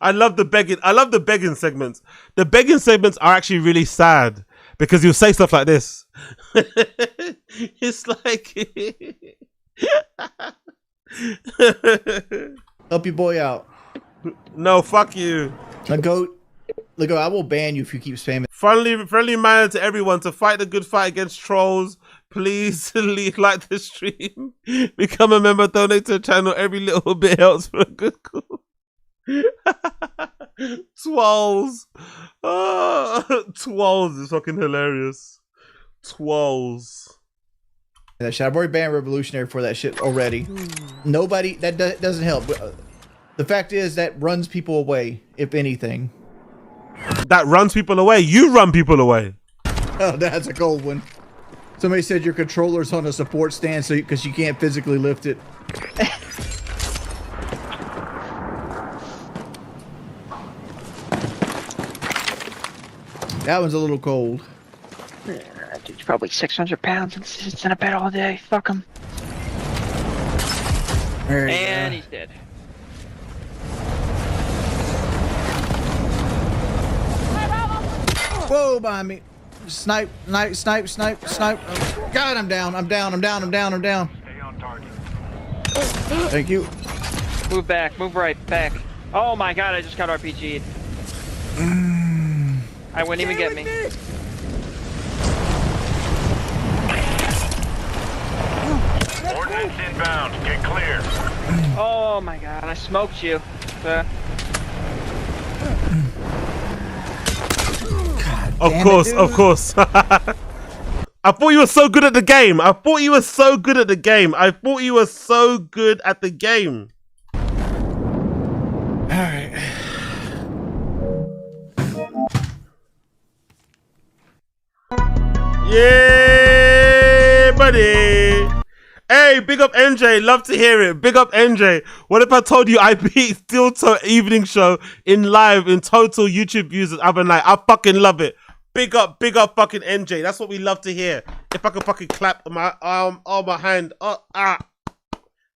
I love the begging. I love the begging segments. The begging segments are actually really sad because you'll say stuff like this. It's like help your boy out. No, fuck you. Look, I will ban you if you keep spamming. Friendly manner to everyone to fight the good fight against trolls. Please like the stream. Become a member, donate to the channel. Every little bit helps for a good cause. Twirls. Twirls is fucking hilarious. Twirls. That shit. I've already banned Revolutionary for that shit already. Nobody, that doesn't help. The fact is that runs people away, if anything. That runs people away. You run people away. Oh, that's a cold one. Somebody said your controller's on a support stand so because you can't physically lift it. That one's a little cold. Dude's probably 600 pounds and sits in a bed all day. Fuck him. And he's dead. Whoa, behind me. Snipe. God, I'm down. I'm down. Stay on target. Thank you. Move back. Move right. Back. Oh my god, I just got RPG'd. I wouldn't even get me. Ordnance inbound. Get clear. Oh my god, I smoked you. Of course. I thought you were so good at the game. Alright. Yeah, buddy. Hey, big up NJ. Love to hear it. Big up NJ. What if I told you I beat Steel Toe Evening Show in total YouTube views the other night? I fucking love it. Big up fucking NJ. That's what we love to hear. If I could fucking clap my arm, my hand.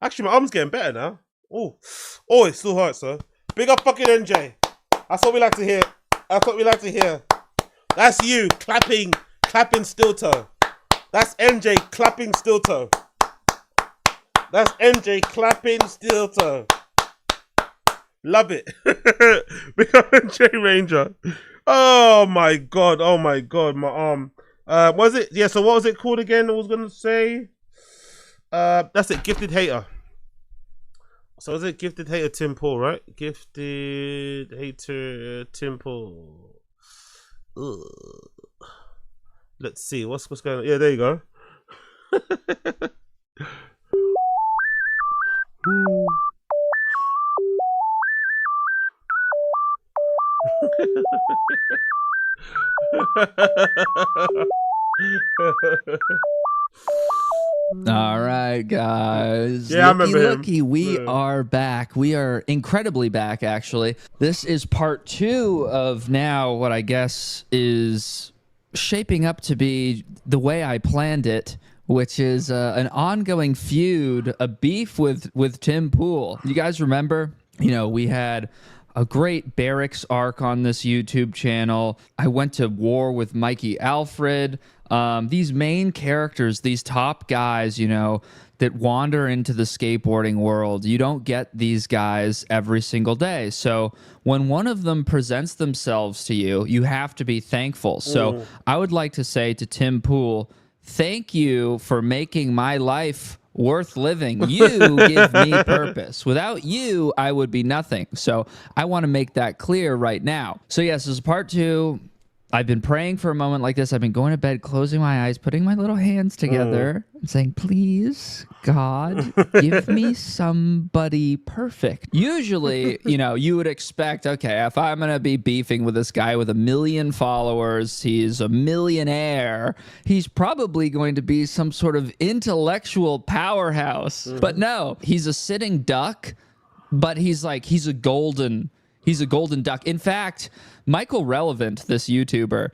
Actually, my arm's getting better now. Oh, it still hurts, sir. Big up fucking NJ. That's what we like to hear. That's you clapping Steel Toe. That's NJ clapping Steel Toe. Love it. Big up NJ Ranger. Oh my god, my arm. Was it? Yeah, so what was it called again? I was gonna say. That's it, Gifted Hater. So is it Gifted Hater Tim Paul, right? Gifted Hater Tim Paul. Ugh. Let's see, what's going on? Yeah, there you go. All right, guys. Yeah, I remember him. Looky, we are back. We are incredibly back, actually. This is part 2 of now what I guess is shaping up to be the way I planned it, which is an ongoing feud, a beef with Tim Pool. You guys remember? You know, we had a great barracks arc on this YouTube channel. I went to war with Mikey Alfred. these main characters, these top guys, you know, that wander into the skateboarding world, you don't get these guys every single day. So when one of them presents themselves to you, you have to be thankful. So I would like to say to Tim Pool, thank you for making my life worth living. You give me purpose. Without you, I would be nothing. So I want to make that clear right now. So yes, this is part 2. I've been praying for a moment like this. I've been going to bed, closing my eyes, putting my little hands together, and saying, please, God, give me somebody perfect. Usually, you know, you would expect, okay, if I'm going to be beefing with this guy with 1 million followers, he's a millionaire, he's probably going to be some sort of intellectual powerhouse. But no, he's a sitting duck, but he's a golden duck. In fact, Michael Relevant, this YouTuber,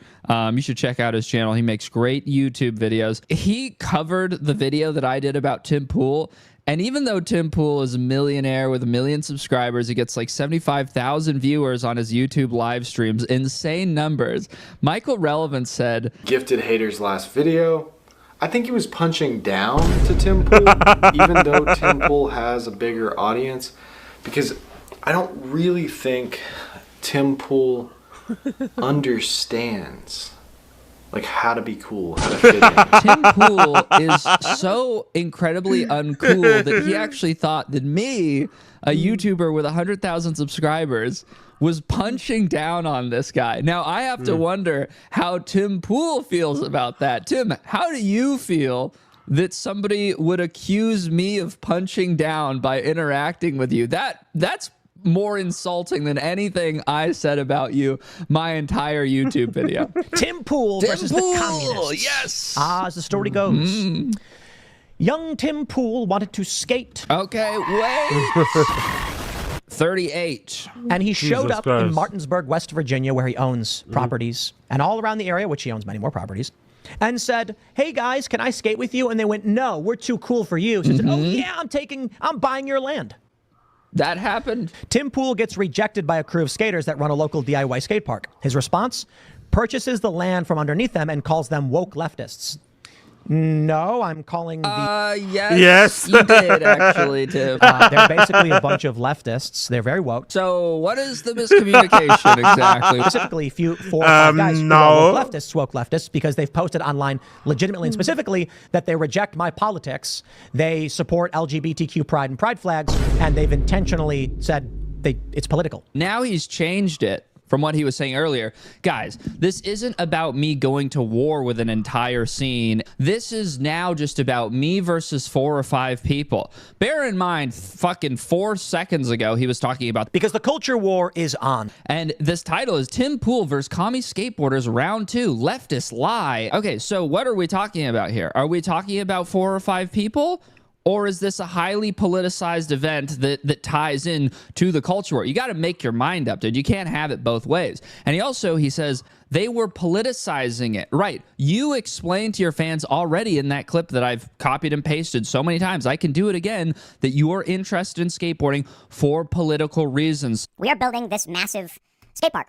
you should check out his channel. He makes great YouTube videos. He covered the video that I did about Tim Pool. And even though Tim Pool is a millionaire with 1 million subscribers, he gets like 75,000 viewers on his YouTube live streams, insane numbers. Michael Relevant said, Gifted Hater's last video, I think he was punching down to Tim Pool, even though Tim Pool has a bigger audience, because I don't really think Tim Pool understands like how to be cool, how to fit in. Tim Pool is so incredibly uncool that he actually thought that me, a YouTuber with 100,000 subscribers, was punching down on this guy. Now, I have to wonder how Tim Pool feels about that. Tim, how do you feel that somebody would accuse me of punching down by interacting with you? That's more insulting than anything I said about you my entire YouTube video. Tim Pool versus the communists. Yes. As the story goes. Young Tim Pool wanted to skate. Okay, wait. 38. And he showed Jesus up Christ. in Martinsburg, West Virginia, where he owns properties, and all around the area, which he owns many more properties, and said, hey guys, can I skate with you? And they went, no, we're too cool for you. So he said, oh yeah, I'm buying your land. That happened. Tim Pool gets rejected by a crew of skaters that run a local DIY skate park. His response? Purchases the land from underneath them and calls them woke leftists. No, I'm calling the... Yes. You did, actually, Tim. They're basically a bunch of leftists. They're very woke. So what is the miscommunication exactly? Specifically, 4 or 5 guys who are woke leftists, because they've posted online legitimately and specifically that they reject my politics, they support LGBTQ pride and pride flags, and they've intentionally said it's political. Now he's changed it from what he was saying earlier. Guys, this isn't about me going to war with an entire scene. This is now just about me versus 4 or 5 people. Bear in mind, fucking 4 seconds ago, he was talking about... Because the culture war is on. And this title is Tim Pool versus Commie Skateboarders Round 2, Leftists Lie. Okay, so what are we talking about here? Are we talking about 4 or 5 people? Or is this a highly politicized event that ties in to the culture war? You got to make your mind up, dude. You can't have it both ways. And he says, they were politicizing it. Right. You explained to your fans already in that clip that I've copied and pasted so many times, I can do it again, that you are interested in skateboarding for political reasons. We are building this massive skate park.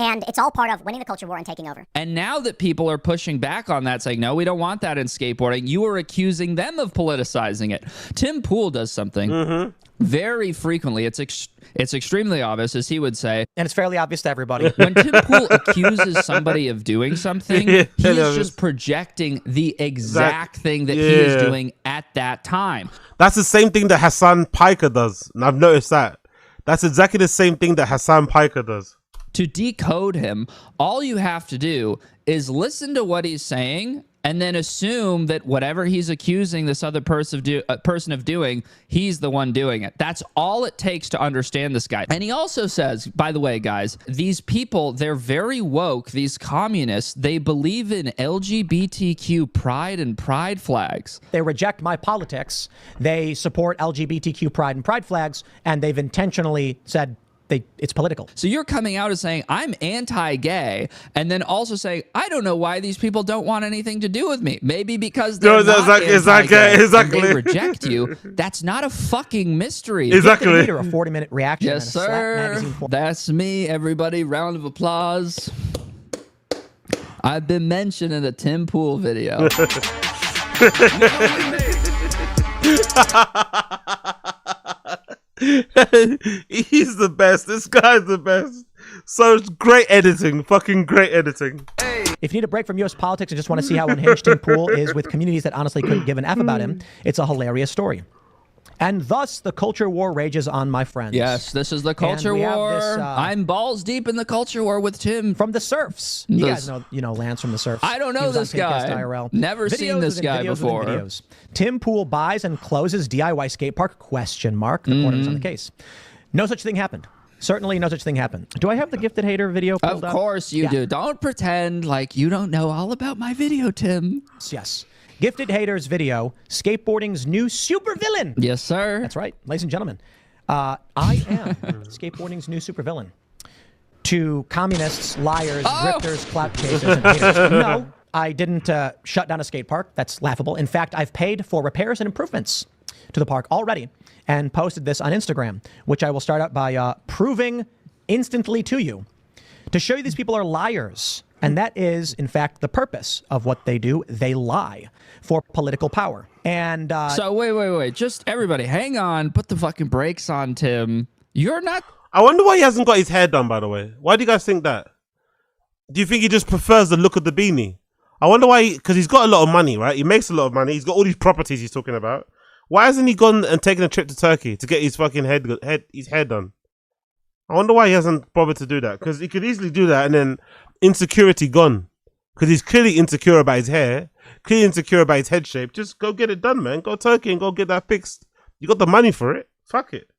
And it's all part of winning the culture war and taking over. And now that people are pushing back on that, saying, no, we don't want that in skateboarding, you are accusing them of politicizing it. Tim Pool does something very frequently. It's extremely obvious, as he would say. And it's fairly obvious to everybody. When Tim Pool accuses somebody of doing something, he is just projecting the exact thing that he is doing at that time. That's the same thing that Hassan Piker does. And I've noticed that. That's exactly the same thing that Hassan Piker does. To decode him, all you have to do is listen to what he's saying and then assume that whatever he's accusing this other person of doing, he's the one doing it. That's all it takes to understand this guy. And he also says, by the way, guys, these people, they're very woke, these communists, they believe in LGBTQ pride and pride flags. They reject my politics, they support LGBTQ pride and pride flags, and they've intentionally said it's political. So you're coming out as saying, I'm anti-gay, and then also saying, I don't know why these people don't want anything to do with me. Maybe because they're not anti-gay, exactly. and they reject you. That's not a fucking mystery. Exactly. A 40-minute reaction. Yes, sir. That's me, everybody. Round of applause. I've been mentioned in a Tim Pool video. He's the best. This guy's the best. So it's great editing. Fucking great editing. If you need a break from U.S. politics and just want to see how unhinged Tim Pool is with communities that honestly couldn't give an F about him, it's a hilarious story. And thus, the culture war rages on, my friends. Yes, this is the culture war. I'm balls deep in the culture war with Tim. From the Surfs. You guys know Lance from the Surfs. I don't know this guy. IRL. Never seen this guy before. Videos. Tim Pool buys and closes DIY skate park, ? The reporters on the case. No such thing happened. Certainly no such thing happened. Do I have the Gifted Hater video pulled up? Of course you do. Don't pretend like you don't know all about my video, Tim. Yes. Gifted Haters video, skateboarding's new supervillain. Yes, sir. That's right, ladies and gentlemen. I am skateboarding's new supervillain. To communists, liars, grifters, clout chasers, and haters. No, I didn't shut down a skate park. That's laughable. In fact, I've paid for repairs and improvements to the park already and posted this on Instagram, which I will start out by proving instantly to you. To show you these people are liars. And that is, in fact, the purpose of what they do. They lie for political power. And so wait. Just everybody, hang on. Put the fucking brakes on, Tim. You're not. I wonder why he hasn't got his hair done, by the way. Why do you guys think that? Do you think he just prefers the look of the beanie? I wonder why, because he's got a lot of money, right? He makes a lot of money. He's got all these properties he's talking about. Why hasn't he gone and taken a trip to Turkey to get his fucking his hair done? I wonder why he hasn't bothered to do that. Because he could easily do that and then insecurity gone. Because he's clearly insecure about his hair, clearly insecure about his head shape. Just go get it done, man. Go to Turkey and go get that fixed. You got the money for it. Fuck it.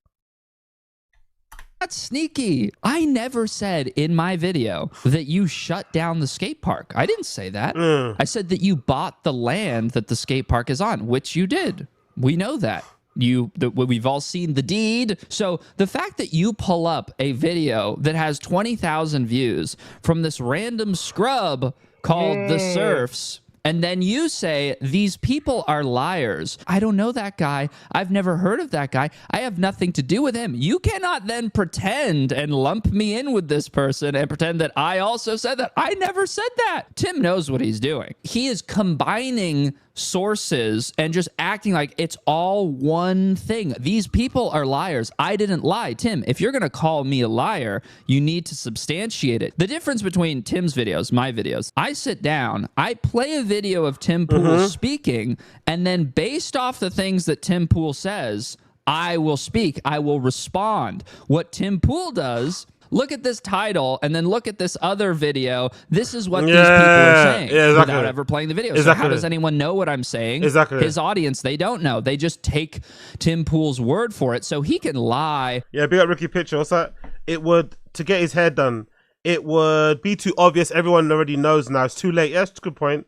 That's sneaky. I never said in my video that you shut down the skate park. I didn't say that. I said that you bought the land that the skate park is on, which you did. We know that. We've all seen the deed. So the fact that you pull up a video that has 20,000 views from this random scrub called The Surfs, and then you say, these people are liars. I don't know that guy. I've never heard of that guy. I have nothing to do with him. You cannot then pretend and lump me in with this person and pretend that I also said that. I never said that. Tim knows what he's doing. He is combining sources and just acting like it's all one thing. These people are liars. I didn't lie. Tim, if you're going to call me a liar, you need to substantiate it. The difference between Tim's videos, my videos, I sit down, I play a video of Tim Pool speaking, and then based off the things that Tim Pool says, I will speak. I will respond. What Tim Pool does, look at this title and then look at this other video. This is what these people are saying without ever playing the video. So how does anyone know what I'm saying? His audience, they don't know. They just take Tim Pool's word for it so he can lie. Yeah, big up Ricky Picture. What's that? It would, to get his hair done, it would be too obvious. Everyone already knows now. It's too late. Yeah, that's a good point.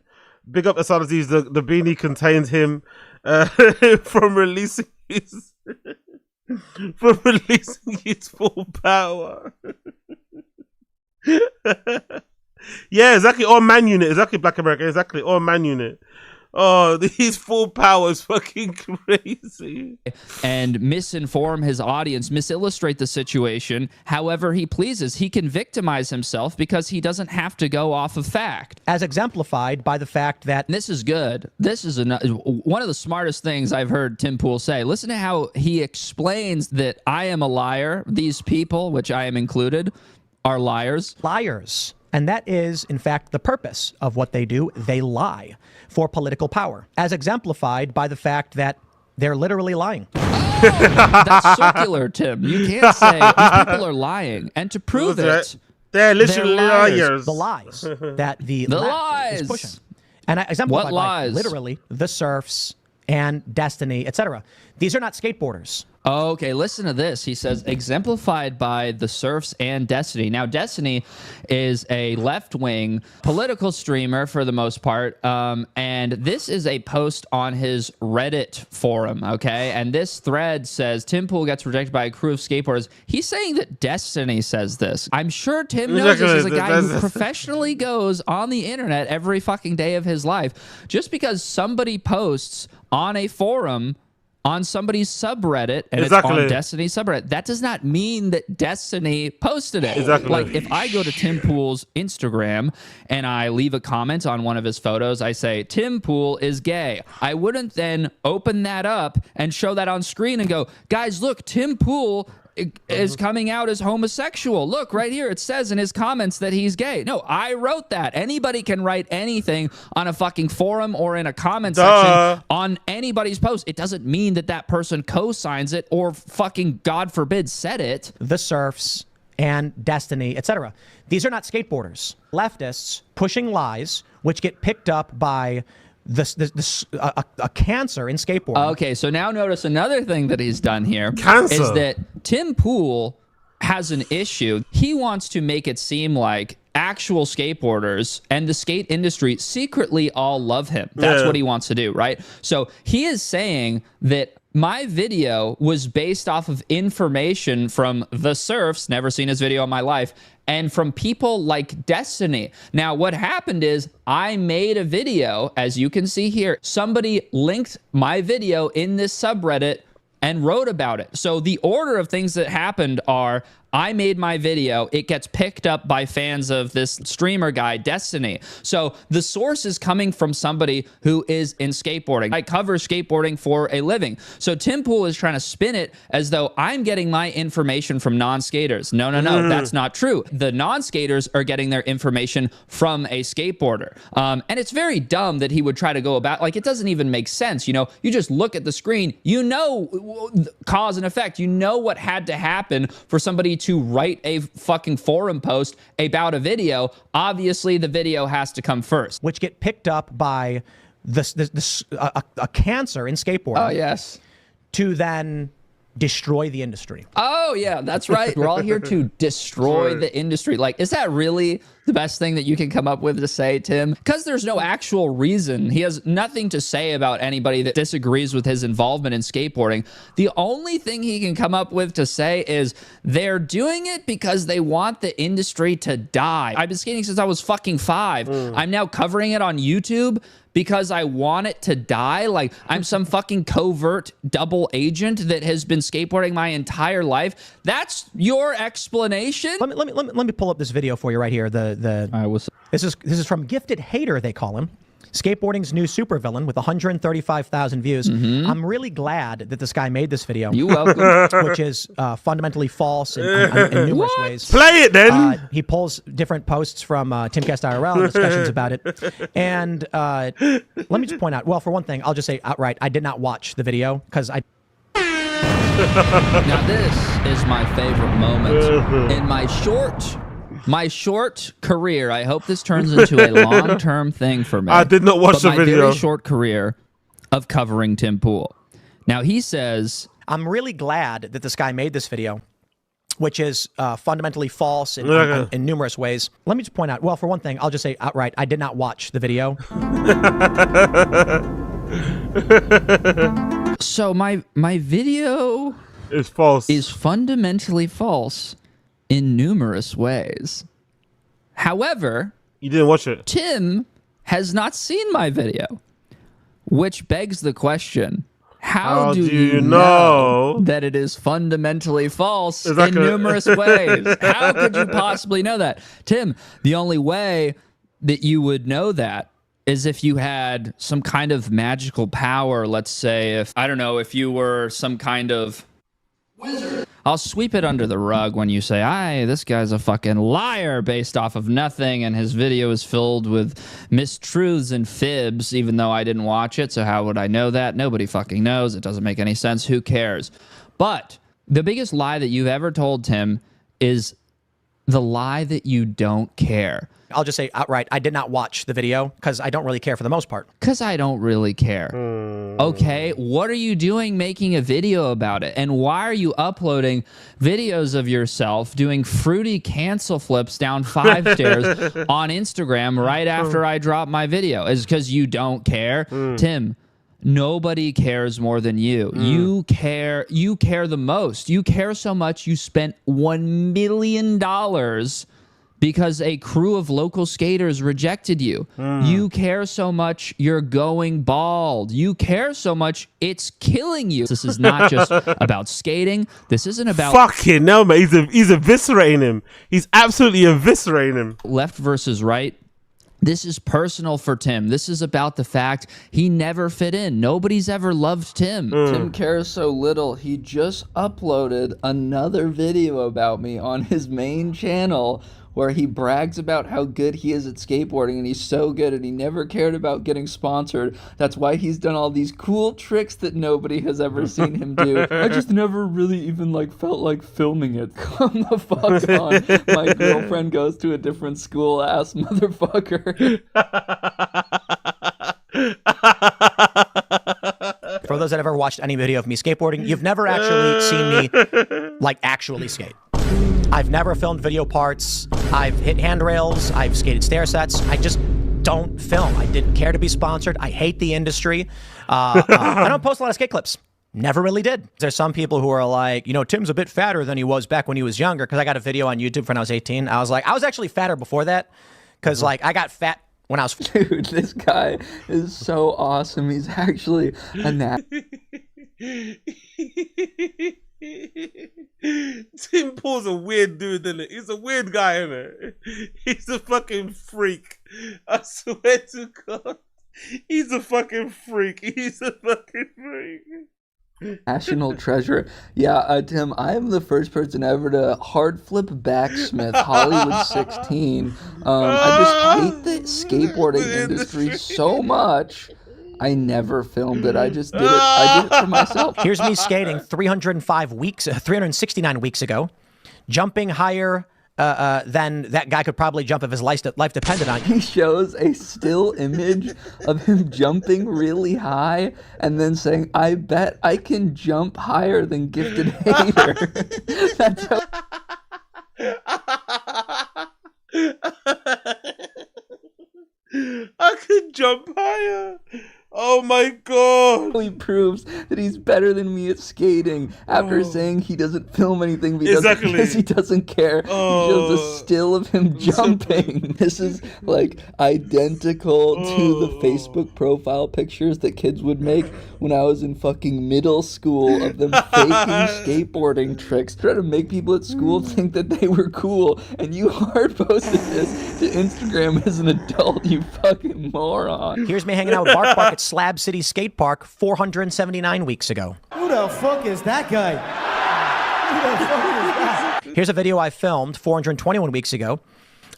Big up Asad Aziz. The beanie contains him from releasing his... from releasing his full power. Yeah, exactly. Or Man Unit. Exactly, Black America. Exactly. Or Man Unit. Oh, his full power is fucking crazy. And misinform his audience, misillustrate the situation however he pleases. He can victimize himself because he doesn't have to go off of fact. As exemplified by the fact that... This is good. This is one of the smartest things I've heard Tim Pool say. Listen to how he explains that I am a liar. These people, which I am included, are liars. Liars. And that is, in fact, the purpose of what they do. They lie for political power, as exemplified by the fact that they're literally lying. Oh, that's circular, Tim. You can't say these people are lying. And to prove it, they're literally liars. The lies that the left is pushing. And I exemplified by literally the Surfs and Destiny, etc. These are not skateboarders. Okay, listen to this. He says, exemplified by the Surfs and Destiny. Now, Destiny is a left-wing political streamer for the most part, and this is a post on his Reddit forum, okay? And this thread says, Tim Pool gets rejected by a crew of skateboarders. He's saying that Destiny says this. I'm sure Tim knows this is a guy who professionally goes on the internet every fucking day of his life. Just because somebody posts on a forum on somebody's subreddit and Exactly. it's on Destiny subreddit, that does not mean that Destiny posted it. Exactly. Like if I go to Tim Pool's Instagram and I leave a comment on one of his photos, I say, Tim Pool is gay. I wouldn't then open that up and show that on screen and go, guys, look, Tim Pool is coming out as homosexual. Look, right here, it says in his comments that he's gay. No, I wrote that. Anybody can write anything on a fucking forum or in a comment section on anybody's post. It doesn't mean that that person co-signs it or fucking, God forbid, said it. The Surfs and Destiny, etc. These are not skateboarders. Leftists pushing lies, which get picked up by a cancer in skateboarding. Okay, so now notice another thing that he's done here Cancer. is that Tim Pool has an issue. He wants to make it seem like actual skateboarders and the skate industry secretly all love him. That's what he wants to do, right? So he is saying that my video was based off of information from The Surfs, never seen his video in my life, and from people like Destiny. Now, what happened is I made a video, as you can see here. Somebody linked my video in this subreddit and wrote about it. So the order of things that happened are I made my video. It gets picked up by fans of this streamer guy, Destiny. So the source is coming from somebody who is in skateboarding. I cover skateboarding for a living. So Tim Pool is trying to spin it as though I'm getting my information from non-skaters. No, that's not true. The non-skaters are getting their information from a skateboarder. And it's very dumb that he would try to go about, like, it doesn't even make sense. You know, you just look at the screen, you know, cause and effect. You know what had to happen for somebody to write a fucking forum post about a video. Obviously, the video has to come first. Which get picked up by a cancer in skateboarding. Oh, yes. To then destroy the industry. Oh, yeah, that's right. We're all here to destroy the industry. Like, is that really the best thing that you can come up with to say, Tim? Because there's no actual reason. He has nothing to say about anybody that disagrees with his involvement in skateboarding. The only thing he can come up with to say is they're doing it because they want the industry to die. I've been skating since I was fucking 5. I'm now covering it on YouTube because I want it to die. Like, I'm some fucking covert double agent that has been skateboarding my entire life. That's your explanation? Let me pull up this video for you right here. This is from Gifted Hater, they call him. Skateboarding's new supervillain with 135,000 views. I'm really glad that this guy made this video. You welcome. Which is fundamentally false in numerous ways. Play it then. He pulls different posts from Timcast IRL and discussions about it. And let me just point out, well, for one thing, I'll just say outright, I did not watch the video because I... Now this is my favorite moment in my short career. I hope this turns into a long-term thing for me. I did not watch the my video. Very short career of covering Tim Pool. Now he says, I'm really glad that this guy made this video, which is fundamentally false in numerous ways. Let me just point out, well, for one thing, I'll just say outright, I did not watch the video. So my video is false. Is fundamentally false in numerous ways. However, you didn't watch it. Tim has not seen my video, which begs the question: How do you know that it is fundamentally false in numerous ways? How could you possibly know that, Tim? The only way that you would know that is if you had some kind of magical power. Let's say, if you were some kind of wizard. I'll sweep it under the rug when you say, this guy's a fucking liar based off of nothing, and his video is filled with mistruths and fibs, even though I didn't watch it, so how would I know that? Nobody fucking knows. It doesn't make any sense. Who cares? But the biggest lie that you've ever told, Tim, is the lie that you don't care. I'll just say outright, I did not watch the video because I don't really care for the most part. Because I don't really care. Okay, what are you doing making a video about it? And why are you uploading videos of yourself doing fruity cancel flips down 5 stairs on Instagram right after I drop my video? Is it because you don't care? Tim, nobody cares more than you. You care the most. You care so much you spent $1 million because a crew of local skaters rejected you. You care so much, you're going bald. You care so much, it's killing you. This is not just about skating. This isn't about... Fucking no, man. He's eviscerating him. He's absolutely eviscerating him. Left versus right. This is personal for Tim. This is about the fact he never fit in. Nobody's ever loved Tim. Tim cares so little, he just uploaded another video about me on his main channel where he brags about how good he is at skateboarding, and he's so good, and he never cared about getting sponsored. That's why he's done all these cool tricks that nobody has ever seen him do. I just never really even felt like filming it. Come the fuck on. My girlfriend goes to a different school, ass motherfucker. For those that have ever watched any video of me skateboarding, you've never actually seen me actually skate. I've never filmed video parts. I've hit handrails. I've skated stair sets. I just don't film. I didn't care to be sponsored. I hate the industry. I don't post a lot of skate clips. Never really did. There's some people who are like, Tim's a bit fatter than he was back when he was younger, because I got a video on YouTube when I was 18. I was actually fatter before that, because I got fat when I was... Dude, this guy is so awesome. He's actually a Tim Paul's a weird dude, isn't it? He's a weird guy, isn't it? He's a fucking freak. I swear to God. He's a fucking freak. He's a fucking freak. National treasure. Yeah, Tim, I am the first person ever to hard flip backsmith Hollywood 16. I just hate the skateboarding industry so much. I never filmed it. I just did it. I did it for myself. Here's me skating 369 weeks ago, jumping higher than that guy could probably jump if his life depended on it. He shows a still image of him jumping really high and then saying, I bet I can jump higher than Gifted Hater. That's how... I could jump higher. Oh my God. He proves that he's better than me at skating after saying he doesn't film anything because he doesn't care. He shows a still of him jumping. This is identical to the Facebook profile pictures that kids would make when I was in fucking middle school of them faking skateboarding tricks, trying to make people at school think that they were cool, and you hard posted this to Instagram as an adult, you fucking moron. Here's me hanging out with Bark Bark at Slab City Skate Park 479 weeks ago. Who the fuck is that guy? Who the fuck is that? Here's a video I filmed 421 weeks ago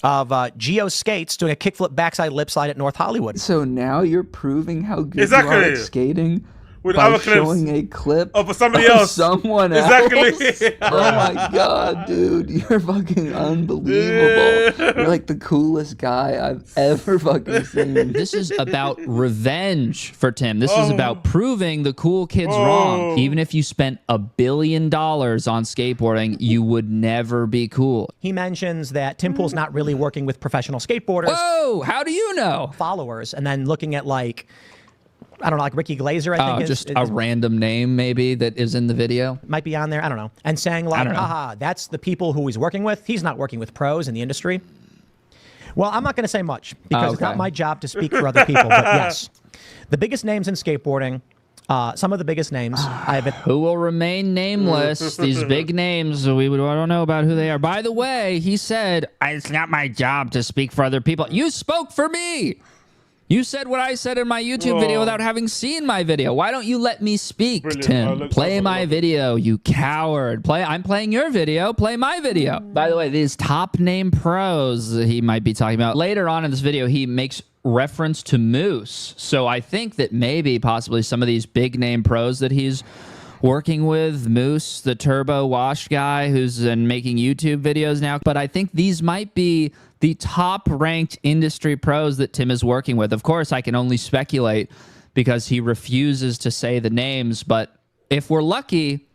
of Geo Skates doing a kickflip backside lip slide at North Hollywood. So now you're proving how good you are at skating with by other clips showing a clip of somebody else. Someone else. Exactly. Oh my God, dude, you're fucking unbelievable. You're like the coolest guy I've ever fucking seen. This is about revenge for Tim. This is about proving the cool kids wrong. Even if you spent $1 billion on skateboarding, you would never be cool. He mentions that Tim Pool's not really working with professional skateboarders. Whoa, how do you know? Followers, and then looking at I don't know, like Ricky Glazer, I think. Just a random name maybe that is in the video. Might be on there, I don't know. And saying haha, that's the people who he's working with. He's not working with pros in the industry. Well, I'm not going to say much because it's not my job to speak for other people, but yes. The biggest names in skateboarding, some of the biggest names I've been... Who will remain nameless. These big names, I don't know about who they are. By the way, he said, it's not my job to speak for other people. You spoke for me! You said what I said in my YouTube video without having seen my video. Why don't you let me speak, Tim? Play my video, you coward. I'm playing your video. Play my video. By the way, these top name pros he might be talking about. Later on in this video, he makes reference to Moose. So I think that maybe possibly some of these big name pros that he's working with, Moose, the turbo wash guy who's making YouTube videos now. But I think these might be the top-ranked industry pros that Tim is working with. Of course, I can only speculate because he refuses to say the names, but if we're lucky,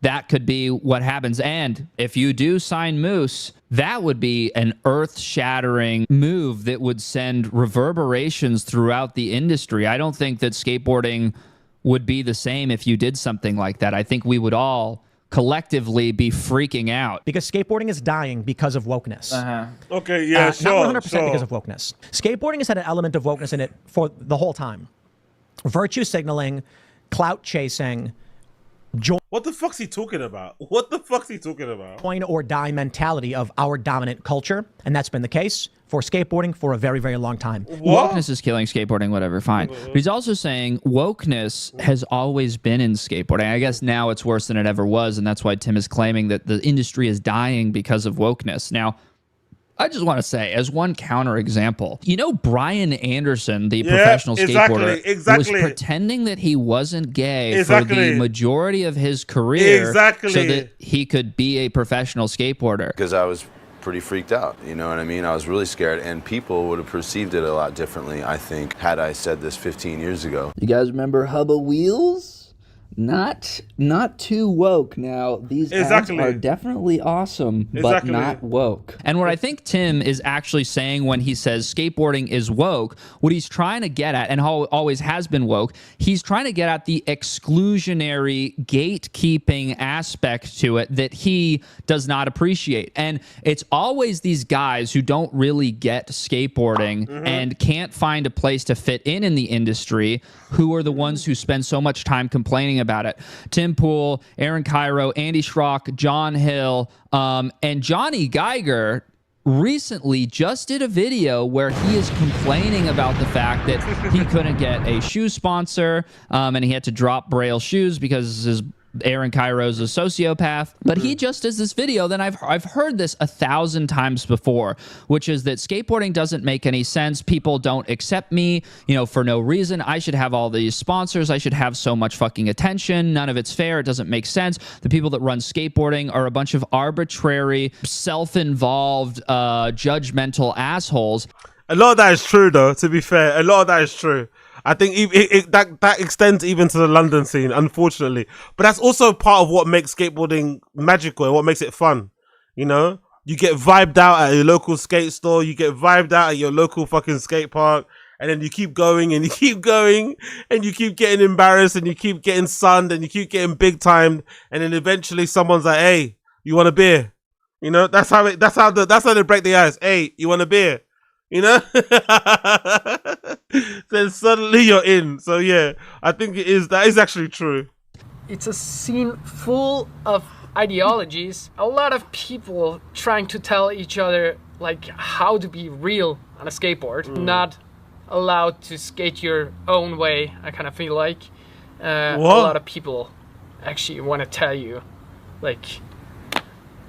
that could be what happens. And if you do sign Moose, that would be an earth-shattering move that would send reverberations throughout the industry. I don't think that skateboarding would be the same if you did something like that. I think we would all collectively be freaking out. Because skateboarding is dying because of wokeness. Okay, yeah, sure. Not 100% because of wokeness. Skateboarding has had an element of wokeness in it for the whole time. Virtue signaling, clout chasing, what the fuck's he talking about? What the fuck's he talking about? Join or die mentality of our dominant culture. And that's been the case for skateboarding for a very, very long time. Wokeness is killing skateboarding, whatever, fine. But he's also saying wokeness has always been in skateboarding. I guess now it's worse than it ever was, and that's why Tim is claiming that the industry is dying because of wokeness. Now, I just want to say, as one counterexample, you know, Brian Anderson, the professional skateboarder, was pretending that he wasn't gay for the majority of his career so that he could be a professional skateboarder. Because I was pretty freaked out, you know what I mean? I was really scared, and people would have perceived it a lot differently, I think, had I said this 15 years ago. You guys remember Hubba Wheels? Not too woke. Now, these ads are definitely awesome, but not woke. And what I think Tim is actually saying when he says skateboarding is woke, what he's trying to get at, and always has been woke, he's trying to get at the exclusionary gatekeeping aspect to it that he does not appreciate. And it's always these guys who don't really get skateboarding and can't find a place to fit in the industry who are the ones who spend so much time complaining about it. Tim Pool, Aaron Cairo, Andy Schrock, John Hill, and Johnny Geiger recently just did a video where he is complaining about the fact that he couldn't get a shoe sponsor, and he had to drop Braille shoes because his Aaron Cairo's a sociopath, but he just does this video. Then I've heard this 1,000 times before, which is that skateboarding doesn't make any sense. People don't accept me, you know, for no reason. I should have all these sponsors. I should have so much fucking attention. None of it's fair. It doesn't make sense. The people that run skateboarding are a bunch of arbitrary, self-involved, judgmental assholes. A lot of that is true, though. To be fair, a lot of that is true. I think that extends even to the London scene, unfortunately. But that's also part of what makes skateboarding magical and what makes it fun. You know, you get vibed out at your local skate store, you get vibed out at your local fucking skate park, and then you keep going and you keep going and you keep getting embarrassed and you keep getting sunned and you keep getting big timed, and then eventually someone's like, "Hey, you want a beer?" You know, that's how they break the ice. "Hey, you want a beer?" You know, then suddenly you're in. So yeah, I think that is actually true. It's a scene full of ideologies. A lot of people trying to tell each other like how to be real on a skateboard, not allowed to skate your own way. I kind of feel like a lot of people actually want to tell you like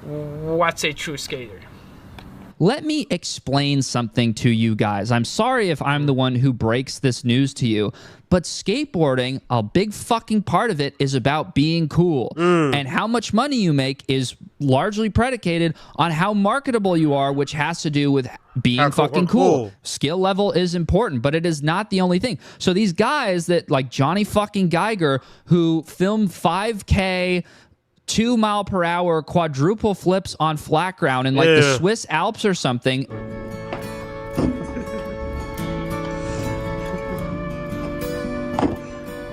what's a true skater. Let me explain something to you guys. I'm sorry if I'm the one who breaks this news to you, but skateboarding, a big fucking part of it is about being cool. And how much money you make is largely predicated on how marketable you are, which has to do with being fucking cool. Skill level is important, but it is not the only thing. So these guys that like Johnny fucking Geiger who film 5K 2-mile-per-hour quadruple flips on flat ground in like the Swiss Alps or something.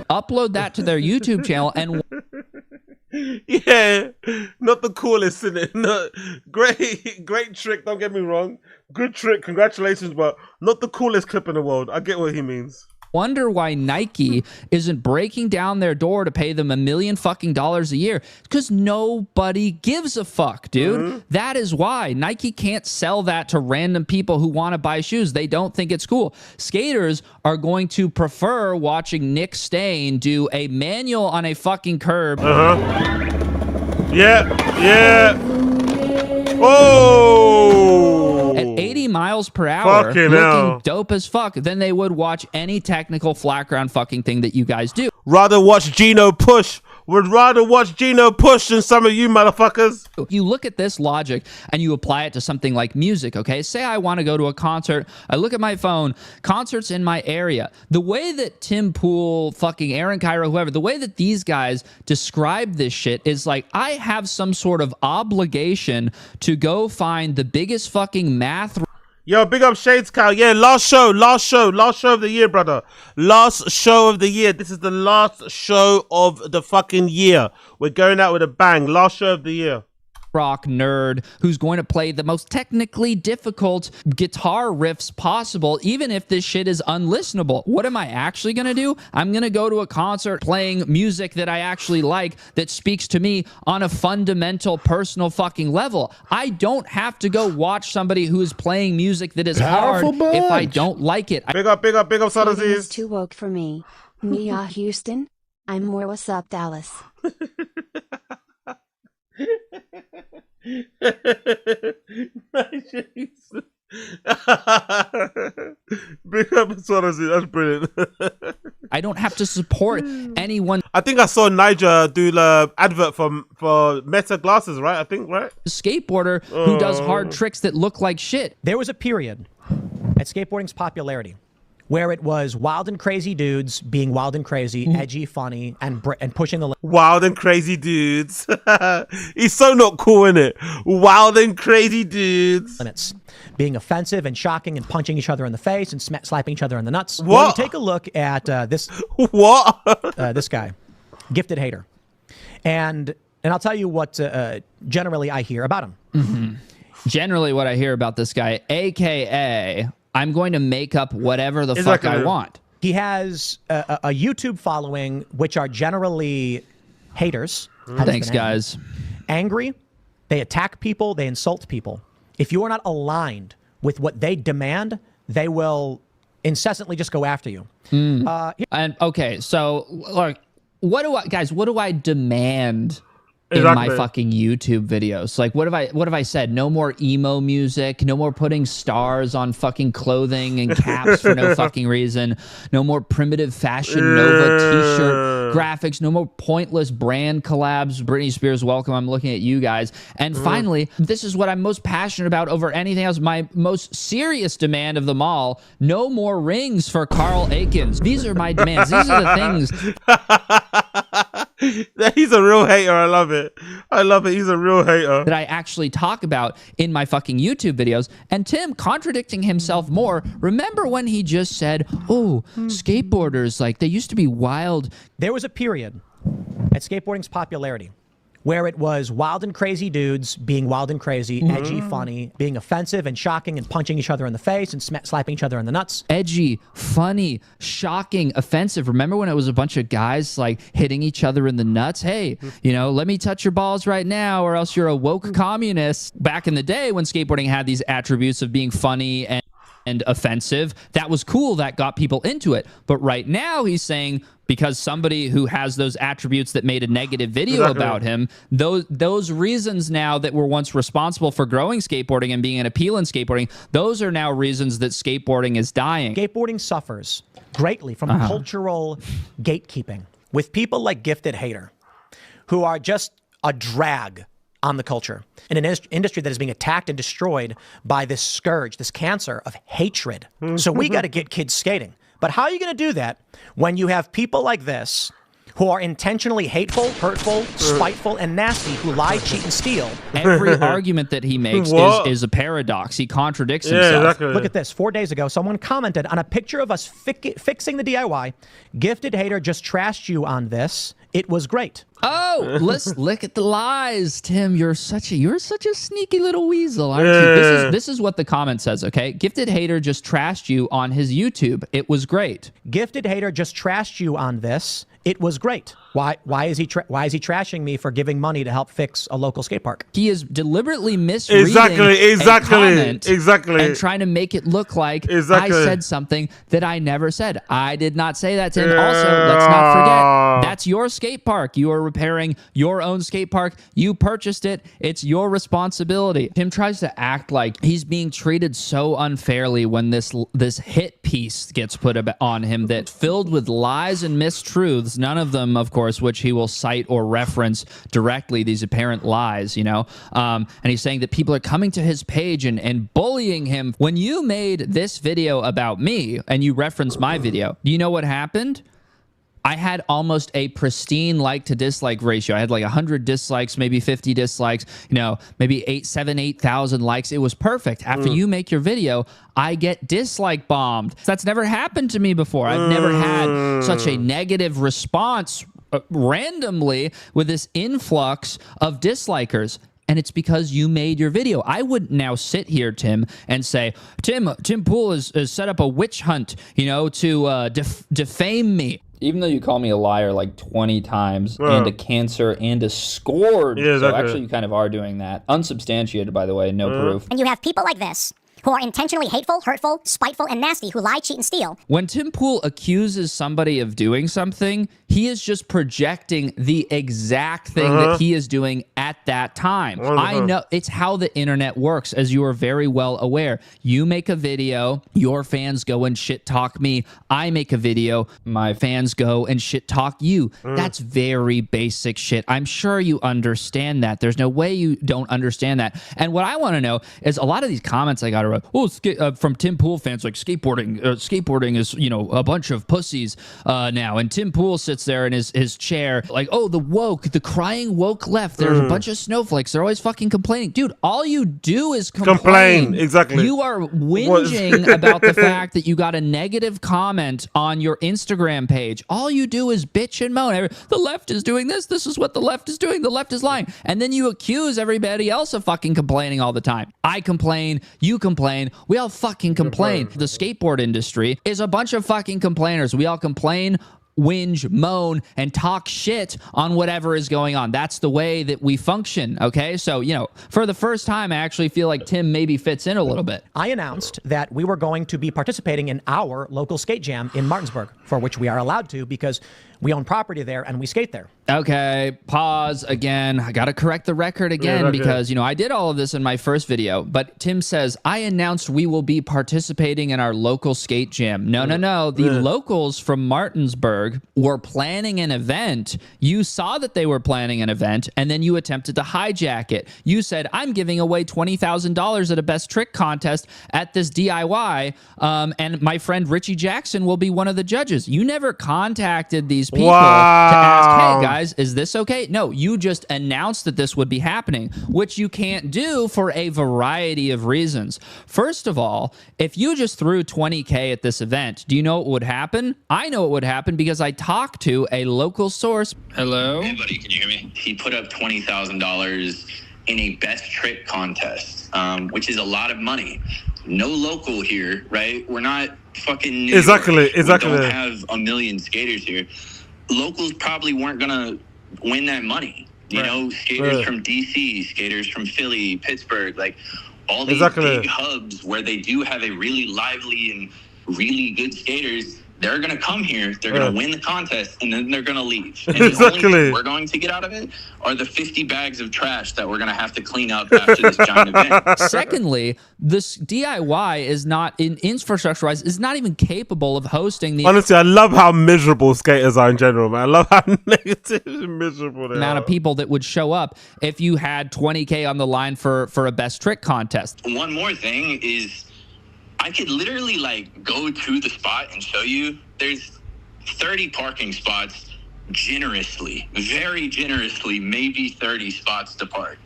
Upload that to their YouTube channel and yeah, not the coolest, isn't it? No, great trick, don't get me wrong. Good trick, congratulations, but not the coolest clip in the world. I get what he means. Wonder why Nike isn't breaking down their door to pay them $1 million fucking a year. Because nobody gives a fuck, dude. That is why Nike can't sell that to random people who want to buy shoes. They don't think it's cool. Skaters are going to prefer watching Nick Stain do a manual on a fucking curb. Yeah. Oh! At 80 miles per hour, fucking looking hell. dope as fuck, than they would watch any technical flat ground fucking thing that you guys do. Rather watch Gino push. Would rather watch Gino push than some of you motherfuckers. You look at this logic and you apply it to something like music, okay? Say I want to go to a concert. I look at my phone, concerts in my area. The way that Tim Pool, fucking Aaron Cairo, whoever, the way that these guys describe this shit is like I have some sort of obligation to go find the biggest fucking math. Yo, big up Shades Cow. Yeah, last show of the year, brother. Last show of the year. This is the last show of the fucking year. We're going out with a bang. Last show of the year. Rock nerd who's going to play the most technically difficult guitar riffs possible, even if this shit is unlistenable. What am I actually going to do? I'm going to go to a concert playing music that I actually like, that speaks to me on a fundamental personal fucking level. I don't have to go watch somebody who is playing music that is hard if I don't like it. Big up, Sadaziz. It's too woke for me. Mia Houston. I'm more what's up, Dallas. Big up Sadaziz. That's brilliant. I don't have to support anyone. I think I saw Niger do the advert for Meta glasses, right? I think, right? Skateboarder who does hard tricks that look like shit. There was a period at skateboarding's popularity where it was wild and crazy dudes being wild and crazy, edgy, funny, and pushing the wild and crazy dudes. He's so not cool, in it. Wild and crazy dudes. Limits, being offensive and shocking and punching each other in the face and slapping each other in the nuts. What? Well, take a look at this. What? This guy, Gifted Hater, and I'll tell you what generally I hear about him. Generally, what I hear about this guy, aka, I'm going to make up whatever the fuck I want. He has a YouTube following, which are generally haters. Thanks, guys. Angry. They attack people. They insult people. If you are not aligned with what they demand, they will incessantly just go after you. And okay, so like, what do I demand in my fucking YouTube videos? Like, what have I said? No more emo music, no more putting stars on fucking clothing and caps for no fucking reason, no more primitive Fashion Nova t-shirt graphics, no more pointless brand collabs. Britney Spears, welcome. I'm looking at you guys. And finally, this is what I'm most passionate about over anything else, my most serious demand of them all: no more rings for Carl Aikens. These are my demands. These are the things. He's a real hater. I love it. He's a real hater. That I actually talk about in my fucking YouTube videos. And Tim, contradicting himself more, remember when he just said, oh, skateboarders, like, they used to be wild. There was a period at skateboarding's popularity where it was wild and crazy dudes being wild and crazy, edgy, funny, being offensive and shocking and punching each other in the face and slapping each other in the nuts. Edgy, funny, shocking, offensive. Remember when it was a bunch of guys like hitting each other in the nuts? Hey, you know, let me touch your balls right now or else you're a woke communist. Back in the day when skateboarding had these attributes of being funny and offensive, that was cool. That got people into it. But right now he's saying, because somebody who has those attributes that made a negative video about him, those reasons now that were once responsible for growing skateboarding and being an appeal in skateboarding, those are now reasons that skateboarding is dying. Skateboarding suffers greatly from cultural gatekeeping with people like Gifted Hater, who are just a drag on the culture in an industry that is being attacked and destroyed by this scourge, this cancer of hatred. So we got to get kids skating. But how are you going to do that when you have people like this who are intentionally hateful, hurtful, spiteful, and nasty, who lie, cheat, and steal? Every argument that he makes is a paradox. He contradicts himself. Exactly. Look at this. 4 days ago, someone commented on a picture of us fixing the DIY. Gifted Hater just trashed you on this. It was great. Oh, let's look at the lies, Tim. You're such a sneaky little weasel, aren't you? This is what the comment says. Okay, Gifted Hater just trashed you on his YouTube. It was great. Gifted Hater just trashed you on this. It was great. Why is he trashing me for giving money to help fix a local skate park? He is deliberately misreading a comment and trying to make it look like I said something that I never said. I did not say that, Tim. Also, let's not forget, that's your skate park. You are repairing your own skate park. You purchased it. It's your responsibility. Tim tries to act like he's being treated so unfairly when this hit piece gets put on him that filled with lies and mistruths, none of them, of course, which he will cite or reference directly, these apparent lies, you know, and he's saying that people are coming to his page and bullying him. When you made this video about me and you referenced my video, do you know what happened? I had almost a pristine like to dislike ratio. I had like 100 dislikes, maybe 50 dislikes, maybe 8,000 likes. It was perfect. After you make your video, I get dislike bombed. That's never happened to me before. I've never had such a negative response randomly with this influx of dislikers. And it's because you made your video. I wouldn't now sit here, Tim, and say, Tim Pool has set up a witch hunt, to defame me. Even though you call me a liar like 20 times and a cancer and a scourge. Yeah, exactly. So actually you kind of are doing that. Unsubstantiated, by the way, no proof. And you have people like this who are intentionally hateful, hurtful, spiteful, and nasty, who lie, cheat, and steal. When Tim Pool accuses somebody of doing something, he is just projecting the exact thing that he is doing at that time. I know it's how the internet works, as you are very well aware. You make a video, your fans go and shit talk me. I make a video, my fans go and shit talk you. That's very basic shit. I'm sure you understand that. There's no way you don't understand that. And what I want to know is a lot of these comments I got from Tim Pool fans, like skateboarding is, a bunch of pussies now. And Tim Pool sits there in his chair like, oh, the crying woke left. There's a bunch of snowflakes. They're always fucking complaining. Dude, all you do is complain. Exactly. You are whinging about the fact that you got a negative comment on your Instagram page. All you do is bitch and moan. The left is doing this. This is what the left is doing. The left is lying. And then you accuse everybody else of fucking complaining all the time. I complain. You complain. We all fucking complain. The skateboard industry is a bunch of fucking complainers. We all complain, whinge, moan, and talk shit on whatever is going on. That's the way that we function, okay? So, for the first time, I actually feel like Tim maybe fits in a little bit. I announced that we were going to be participating in our local skate jam in Martinsburg, for which we are allowed to because we own property there and we skate there. Okay, pause again. I gotta correct the record again because, I did all of this in my first video, but Tim says, I announced we will be participating in our local skate jam. No. The locals from Martinsburg were planning an event. You saw that they were planning an event, and then you attempted to hijack it. You said, I'm giving away $20,000 at a best trick contest at this DIY, and my friend Richie Jackson will be one of the judges. You never contacted these people to ask, hey guys, is this okay? No, you just announced that this would be happening, which you can't do for a variety of reasons. First of all, if you just threw $20K at this event, do you know what would happen? I know what would happen because I talked to a local source. Hello? Hey buddy, can you hear me? He put up $20,000 in a best trick contest, which is a lot of money. No local here, right? We're not fucking New York. We don't have a million skaters here. Locals probably weren't gonna win that money. Skaters from DC, skaters from Philly, Pittsburgh, like all these big hubs where they do have a really lively and really good skaters. They're going to come here, they're going to win the contest, and then they're going to leave. And the only thing we're going to get out of it are the 50 bags of trash that we're going to have to clean up after this giant event. Secondly, this DIY is not, in infrastructure-wise, is not even capable of hosting the... Honestly, I love how miserable skaters are in general, man. I love how negative and miserable they amount are. Of people that would show up if you had $20K on the line for a best trick contest. One more thing is... I could literally go to the spot and show you there's 30 parking spots generously, very generously, maybe 30 spots to park.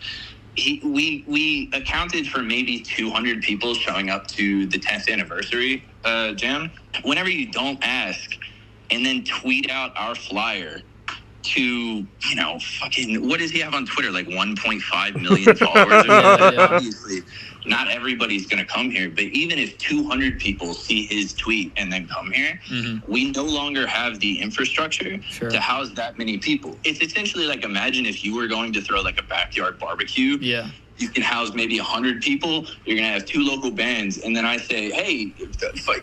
We accounted for maybe 200 people showing up to the 10th anniversary jam. Whenever you don't ask and then tweet out our flyer to, fucking, what does he have on Twitter? 1.5 million followers or something? Obviously, not everybody's going to come here, but even if 200 people see his tweet and then come here, we no longer have the infrastructure to house that many people. It's essentially imagine if you were going to throw a backyard barbecue. Yeah. You can house maybe 100 people. You're going to have 2 local bands. And then I say, hey,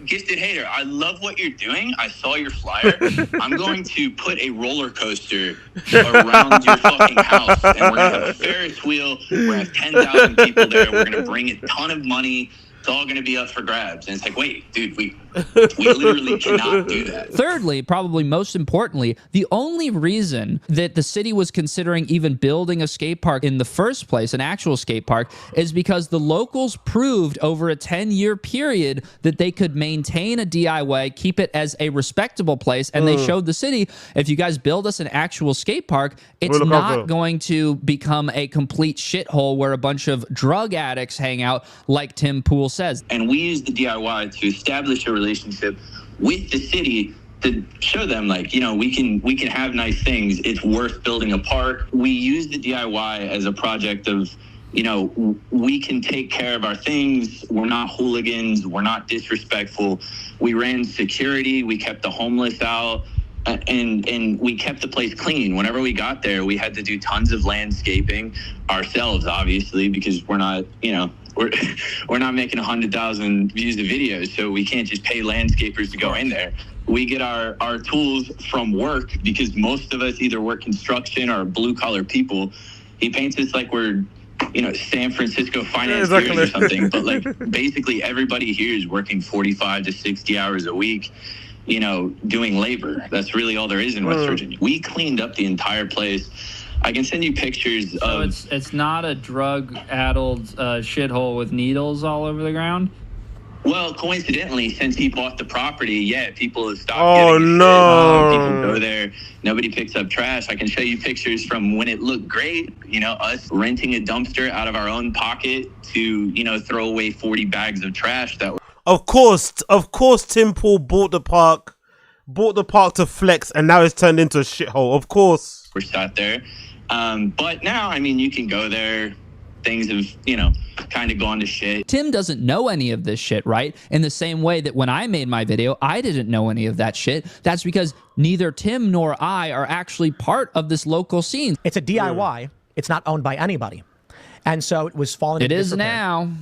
Gifted Hater, I love what you're doing. I saw your flyer. I'm going to put a roller coaster around your fucking house. And we're going to have a Ferris wheel. We're going to have 10,000 people there. We're going to bring a ton of money. It's all going to be up for grabs. And it's wait, dude, We literally cannot do that. Thirdly, probably most importantly, the only reason that the city was considering even building a skate park in the first place, an actual skate park, is because the locals proved over a 10-year period that they could maintain a DIY, keep it as a respectable place, and they showed the city, if you guys build us an actual skate park, it's not going to become a complete shithole where a bunch of drug addicts hang out, like Tim Pool says. And we use the DIY to establish a relationship with the city to show them, like, you know, we can have nice things. It's worth building a park. We use the DIY as a project of, you know, we can take care of our things. We're not hooligans. We're not disrespectful. We ran security. We kept the homeless out. And we kept the place clean. Whenever we got there, we had to do tons of landscaping ourselves, obviously, because we're not, you know, we're not making 100,000 views of videos, so we can't just pay landscapers to go in there. We get our tools from work, because most of us either work construction or blue-collar people. He paints us like we're, you know, San Francisco financiers or something, but like basically everybody here is working 45 to 60 hours a week, you know, doing labor. That's really all there is in West Virginia. We cleaned up the entire place. I can send you pictures of... So it's not a drug-addled shithole with needles all over the ground? Well, coincidentally, since he bought the property, yeah, people have stopped getting People go there. Nobody picks up trash. I can show you pictures from when it looked great, you know, us renting a dumpster out of our own pocket to, you know, throw away 40 bags of trash that Of course, Tim Pool bought the park to flex, and now it's turned into a shithole. Of course, we're sat there. But now, I mean, you can go there. Things have, you know, kind of gone to shit. Tim doesn't know any of this shit, right? In the same way that when I made my video, I didn't know any of that shit. That's because neither Tim nor I are actually part of this local scene. It's a DIY. It's not owned by anybody. And so it was falling into disrepair. Now.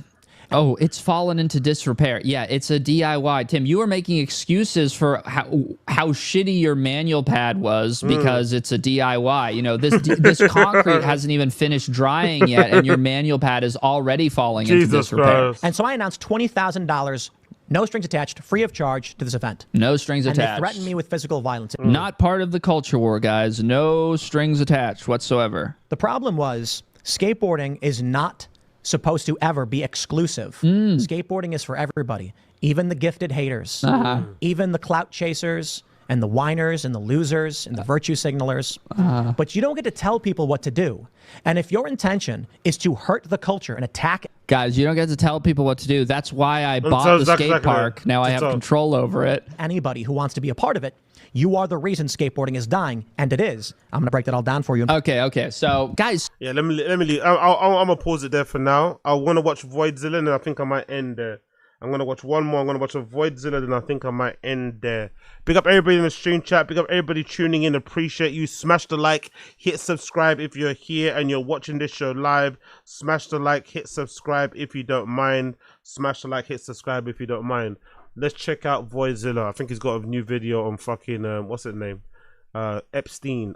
Oh, it's fallen into disrepair. Yeah, it's a DIY. Tim, you are making excuses for how shitty your manual pad was because it's a DIY. You know, this concrete hasn't even finished drying yet, and your manual pad is already falling into disrepair. And so I announced $20,000, no strings attached, free of charge to this event. No strings attached. And they threatened me with physical violence. Not part of the culture war, guys. No strings attached whatsoever. The problem was skateboarding is not supposed to ever be exclusive. Skateboarding is for everybody, even the gifted haters, even the clout chasers and the whiners and the losers and the virtue signalers. But you don't get to tell people what to do. And if your intention is to hurt the culture and attack... Guys, you don't get to tell people what to do. That's why I bought the skate park. Now I have control over it. Anybody who wants to be a part of it, you are the reason skateboarding is dying, and it is. I'm gonna break that all down for you. Okay. So, guys, yeah, let me leave. I'm gonna pause it there for now. I want to watch Voidzilla, and I think I might end there. I'm gonna watch one more. I'm gonna watch a Voidzilla, and I think I might end there. Big up everybody in the stream chat. Big up everybody tuning in. Appreciate you. Smash the like. Hit subscribe if you're here and you're watching this show live. Smash the like. Hit subscribe if you don't mind. Smash the like. Hit subscribe if you don't mind. Let's check out Voidzilla. I think he's got a new video on fucking what's his name? Epstein.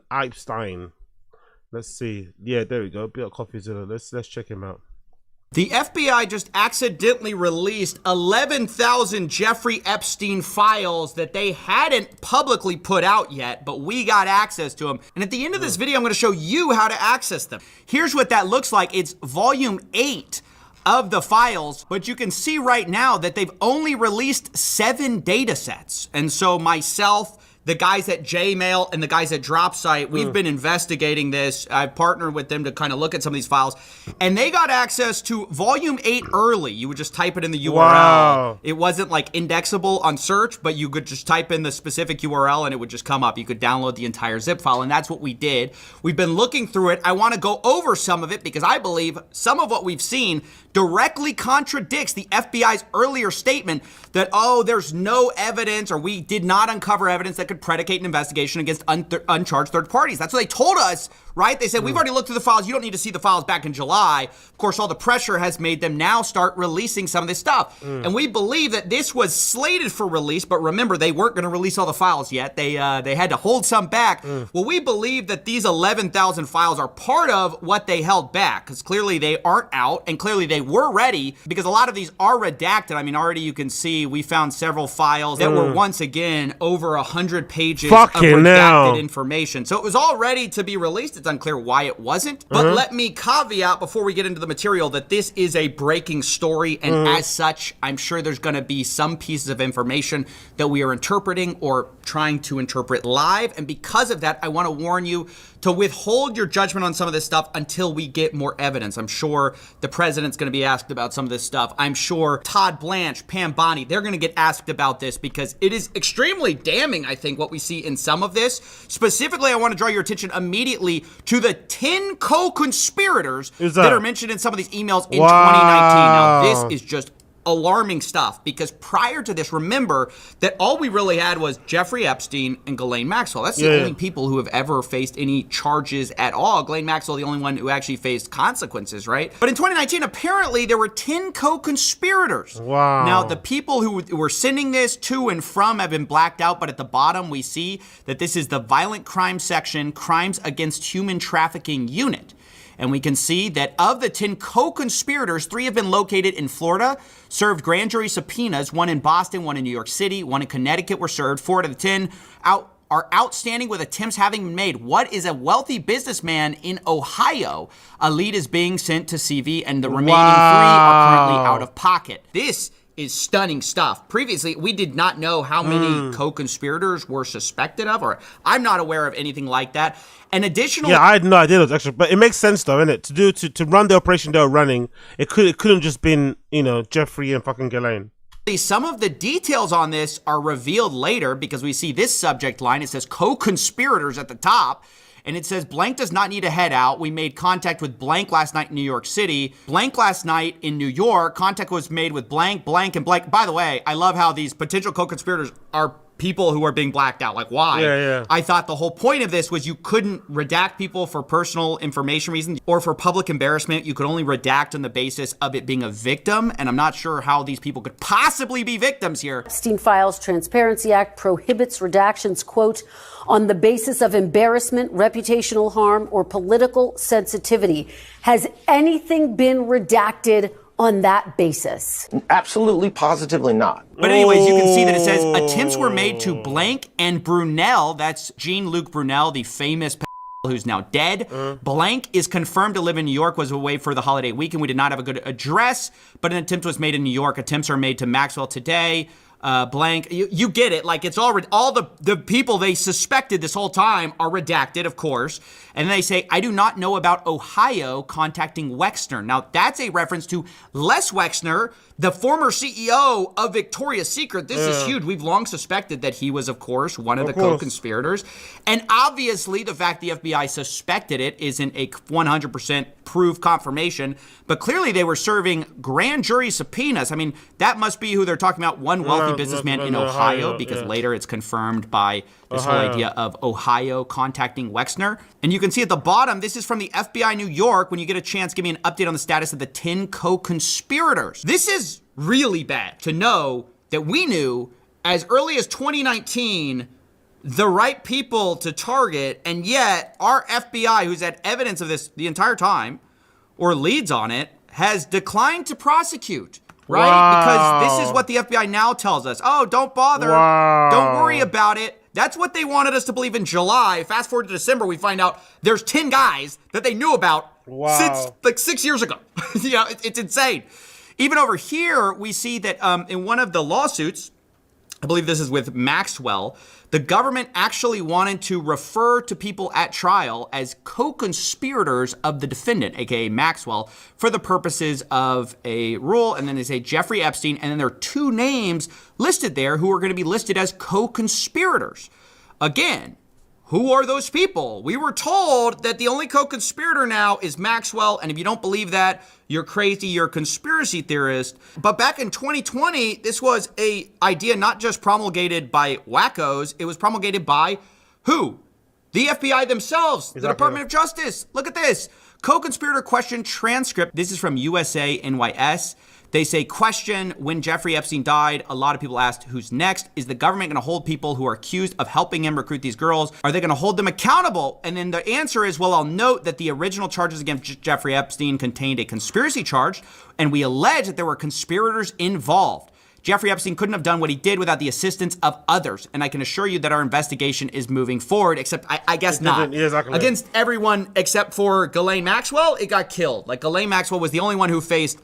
Let's see. Yeah, there we go. Bit of CoffeeZilla. Let's check him out. The FBI just accidentally released 11,000 Jeffrey Epstein files that they hadn't publicly put out yet, but we got access to them. And at the end of this video, I'm going to show you how to access them. Here's what that looks like. It's volume 8 of the files, but you can see right now that they've only released 7 data sets. And so myself, the guys at Jmail and the guys at Dropsite, we've been investigating this. I've partnered with them to kind of look at some of these files, and they got access to volume 8 early. You would just type it in the URL. Wow. It wasn't like indexable on search, but you could just type in the specific URL and it would just come up. You could download the entire zip file, and that's what we did. We've been looking through it. I want to go over some of it because I believe some of what we've seen directly contradicts the FBI's earlier statement that, oh, there's no evidence, or we did not uncover evidence that could predicate an investigation against uncharged third parties. That's what they told us right? They said, we've already looked through the files. You don't need to see the files back in July. Of course, all the pressure has made them now start releasing some of this stuff. And we believe that this was slated for release, but remember, they weren't going to release all the files yet. They had to hold some back. Well, we believe that these 11,000 files are part of what they held back, because clearly they aren't out, and clearly they were ready, because a lot of these are redacted. I mean, already you can see we found several files that were once again over 100 pages of redacted information. So it was all ready to be released. It's unclear why it wasn't. But let me caveat before we get into the material that this is a breaking story, and as such, I'm sure there's going to be some pieces of information that we are interpreting or trying to interpret live. And because of that, I want to warn you to withhold your judgment on some of this stuff until we get more evidence. I'm sure the president's going to be asked about some of this stuff. I'm sure Todd Blanche, Pam Bondi, they're going to get asked about this because it is extremely damning, I think, what we see in some of this. Specifically, I want to draw your attention immediately to the 10 co-conspirators that are mentioned in some of these emails in 2019. Now, this is just alarming stuff, because prior to this, remember that all we really had was Jeffrey Epstein and Ghislaine Maxwell. That's the only people who have ever faced any charges at all. Ghislaine Maxwell, the only one who actually faced consequences, right? But in 2019, apparently there were 10 co-conspirators. Wow. Now, the people who were sending this to and from have been blacked out, but at the bottom we see that this is the Violent Crime Section, Crimes Against Human Trafficking Unit. And we can see that of the 10 co-conspirators, 3 have been located in Florida, served grand jury subpoenas, 1 in Boston, 1 in New York City, 1 in Connecticut were served. 4 out of the 10 are outstanding with attempts having been made. What is a wealthy businessman in Ohio? A lead is being sent to CV, and the remaining 3 are currently out of pocket. This is stunning stuff. Previously, we did not know how many co-conspirators were suspected of, or I'm not aware of anything like that. An additional... Yeah, I had no idea, actually, but it makes sense though, innit? To run the operation they were running, it couldn't just been, Jeffrey and fucking Ghislaine. Some of the details on this are revealed later, because we see this subject line. It says co-conspirators at the top. And it says, blank does not need to head out. We made contact with blank last night in New York City. Blank last night in New York. Contact was made with blank, blank, and blank. By the way, I love how these potential co-conspirators are people who are being blacked out. Like, why? Yeah. I thought the whole point of this was you couldn't redact people for personal information reasons or for public embarrassment. You could only redact on the basis of it being a victim. And I'm not sure how these people could possibly be victims here. Epstein Files Transparency Act prohibits redactions, quote, on the basis of embarrassment, reputational harm, or political sensitivity. Has anything been redacted on that basis? Absolutely, positively not. But anyways, you can see that it says attempts were made to blank and Brunel. That's Jean-Luc Brunel, the famous who's now dead. Blank is confirmed to live in New York, was away for the holiday weekend. We did not have a good address, but an attempt was made in New York. Attempts are made to Maxwell today. Blank, you get it. Like, it's all the people they suspected this whole time are redacted, of course. And they say, I do not know about Ohio contacting Wexner. Now, that's a reference to Les Wexner, the former CEO of Victoria's Secret. This is huge. We've long suspected that he was, of course, one of the co-conspirators. And obviously, the fact the FBI suspected it isn't a 100% proof confirmation. But clearly, they were serving grand jury subpoenas. I mean, that must be who they're talking about, one wealthy businessman in Ohio, because later it's confirmed by this whole idea of Ohio contacting Wexner. And you can see at the bottom, this is from the FBI New York. When you get a chance, give me an update on the status of the 10 co-conspirators. This is really bad to know that we knew as early as 2019 the right people to target, and yet our FBI, who's had evidence of this the entire time, or leads on it, has declined to prosecute. Right? Wow. Because this is what the FBI now tells us. Oh, don't bother. Wow. Don't worry about it. That's what they wanted us to believe in July. Fast forward to December, we find out there's 10 guys that they knew about since like 6 years ago. It's insane. Even over here, we see that in one of the lawsuits, I believe this is with Maxwell, the government actually wanted to refer to people at trial as co-conspirators of the defendant, aka Maxwell, for the purposes of a rule. And then they say Jeffrey Epstein, and then there are 2 names listed there who are going to be listed as co-conspirators. Again, who are those people? We were told that the only co-conspirator now is Maxwell, and if you don't believe that, you're crazy, you're a conspiracy theorist. But back in 2020, this was an idea not just promulgated by wackos, it was promulgated by who? The FBI themselves, the Department of Justice. Look at this. Co-conspirator question transcript. This is from USA NYS. They say, question, when Jeffrey Epstein died, a lot of people asked, who's next? Is the government going to hold people who are accused of helping him recruit these girls? Are they going to hold them accountable? And then the answer is, well, I'll note that the original charges against Jeffrey Epstein contained a conspiracy charge, and we allege that there were conspirators involved. Jeffrey Epstein couldn't have done what he did without the assistance of others. And I can assure you that our investigation is moving forward, except I guess not. Yeah, exactly. Against everyone except for Ghislaine Maxwell, it got killed. Like, Ghislaine Maxwell was the only one who faced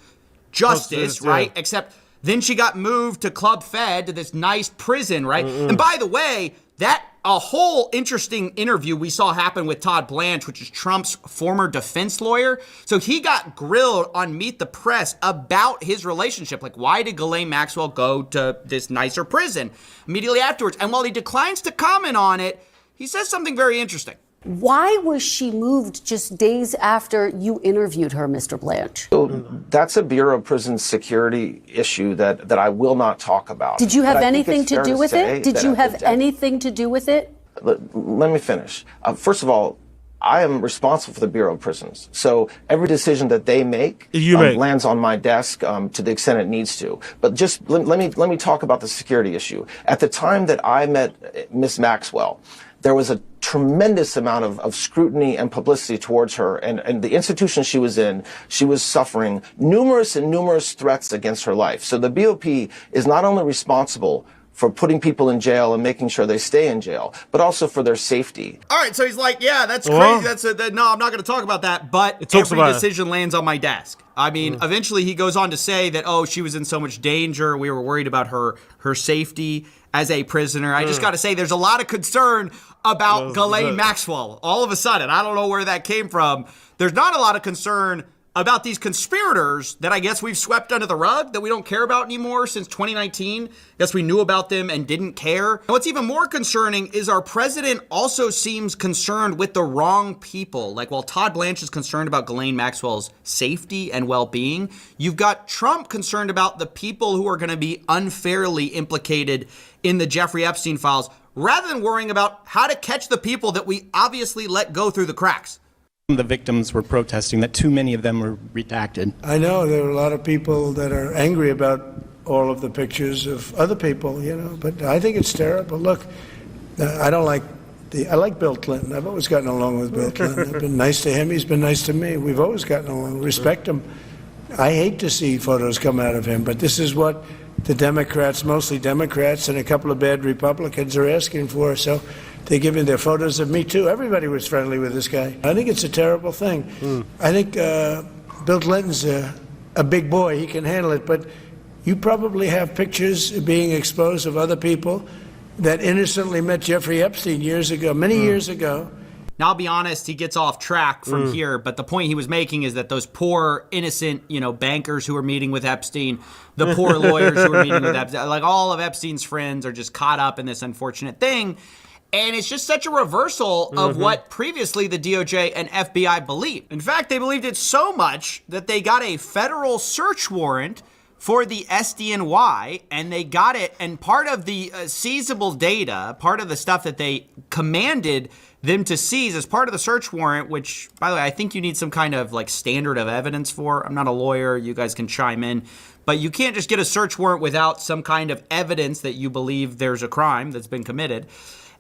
justice, right? Yeah. Except then she got moved to Club Fed, to this nice prison, right? And by the way, that a whole interesting interview we saw happen with Todd Blanche, which is Trump's former defense lawyer. So he got grilled on Meet the Press about his relationship. Like, why did Ghislaine Maxwell go to this nicer prison immediately afterwards? And while he declines to comment on it, he says something very interesting. Why was she moved just days after you interviewed her, Mr. Blanche? So that's a Bureau of Prison Security issue that I will not talk about. Did you have anything to do with it? Did you have anything to do with it? Let me finish. First of all, I am responsible for the Bureau of Prisons. So every decision that they make lands on my desk to the extent it needs to. But just let me talk about the security issue. At the time that I met Ms. Maxwell, there was a tremendous amount of scrutiny and publicity towards her. And the institution she was in, she was suffering numerous threats against her life. So the BOP is not only responsible for putting people in jail and making sure they stay in jail, but also for their safety. All right, so he's like, yeah, that's crazy. No, I'm not going to talk about that, but every decision lands on my desk. I mean, eventually he goes on to say that, oh, she was in so much danger. We were worried about her safety as a prisoner. I just got to say, there's a lot of concern about Ghislaine Maxwell. All of a sudden, I don't know where that came from. There's not a lot of concern about these conspirators that I guess we've swept under the rug, that we don't care about anymore since 2019. Guess we knew about them and didn't care. And what's even more concerning is our president also seems concerned with the wrong people. Like, while Todd Blanche is concerned about Ghislaine Maxwell's safety and well-being, you've got Trump concerned about the people who are going to be unfairly implicated in the Jeffrey Epstein files, rather than worrying about how to catch the people that we obviously let go through the cracks. The victims were protesting that too many of them were redacted. I know there are a lot of people that are angry about all of the pictures of other people, but I think it's terrible. Look, I like Bill Clinton. I've always gotten along with Bill Clinton. I've been nice to him. He's been nice to me. We've always gotten along. Respect him. I hate to see photos come out of him, but this is what the Democrats, mostly Democrats, and a couple of bad Republicans are asking for. So they're giving their photos of me, too. Everybody was friendly with this guy. I think it's a terrible thing. I think Bill Clinton's a big boy. He can handle it. But you probably have pictures being exposed of other people that innocently met Jeffrey Epstein years ago, many years ago. Now, I'll be honest, he gets off track from here, but the point he was making is that those poor, innocent, bankers who were meeting with Epstein, the poor lawyers who were meeting with Epstein, like all of Epstein's friends are just caught up in this unfortunate thing. And it's just such a reversal of what previously the DOJ and FBI believed. In fact, they believed it so much that they got a federal search warrant for the SDNY, and they got it, and part of the seizable data, part of the stuff that they commanded them to seize as part of the search warrant, which, by the way, I think you need some kind of standard of evidence for. I'm not a lawyer, you guys can chime in, but you can't just get a search warrant without some kind of evidence that you believe there's a crime that's been committed.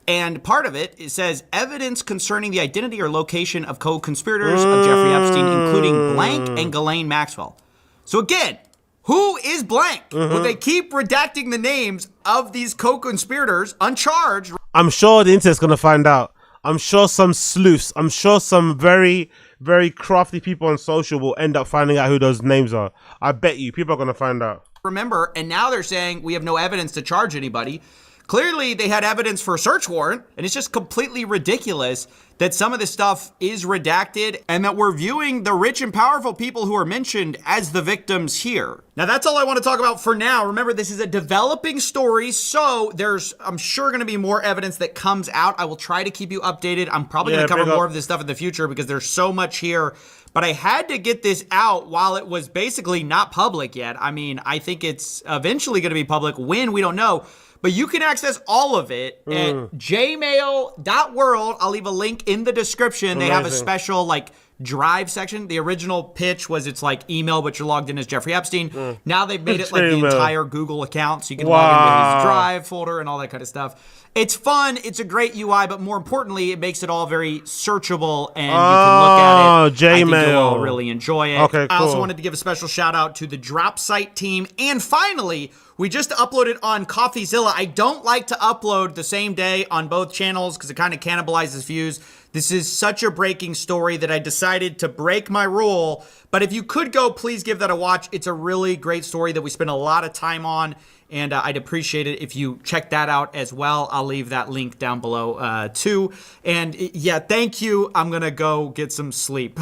And part of it says evidence concerning the identity or location of co-conspirators of Jeffrey Epstein, including blank and Ghislaine Maxwell. So again, who is blank? Will they keep redacting the names of these co-conspirators uncharged? I'm sure the internet's going to find out. I'm sure some sleuths, I'm sure some very, very crafty people on social will end up finding out who those names are. I bet you people are going to find out. Remember, and now they're saying we have no evidence to charge anybody. Clearly, they had evidence for a search warrant, and it's just completely ridiculous that some of this stuff is redacted and that we're viewing the rich and powerful people who are mentioned as the victims here. Now, that's all I want to talk about for now. Remember, this is a developing story, so there's, I'm sure, going to be more evidence that comes out. I will try to keep you updated. I'm probably going to cover more of this stuff in the future because there's so much here. But I had to get this out while it was basically not public yet. I mean, I think it's eventually going to be public when, we don't know. but you can access all of it at jmail.world. I'll leave a link in the description. They have a special like drive section. The original pitch was it's like email, but you're logged in as Jeffrey Epstein. Now they've made it like the entire Google account, so you can log into his drive folder and all that kind of stuff. It's fun. It's a great UI, but more importantly, it makes it all very searchable, and you can look at it. I think you'll all really enjoy it. Okay, cool. I also wanted to give a special shout out to the Dropsite team. And finally, we just uploaded on CoffeeZilla. I don't like to upload the same day on both channels because it kind of cannibalizes views. This is such a breaking story that I decided to break my rule. But if you could go, please give that a watch. It's a really great story that we spent a lot of time on. And I'd appreciate it if you check that out as well. I'll leave that link down below too. And yeah, thank you. I'm going to go get some sleep.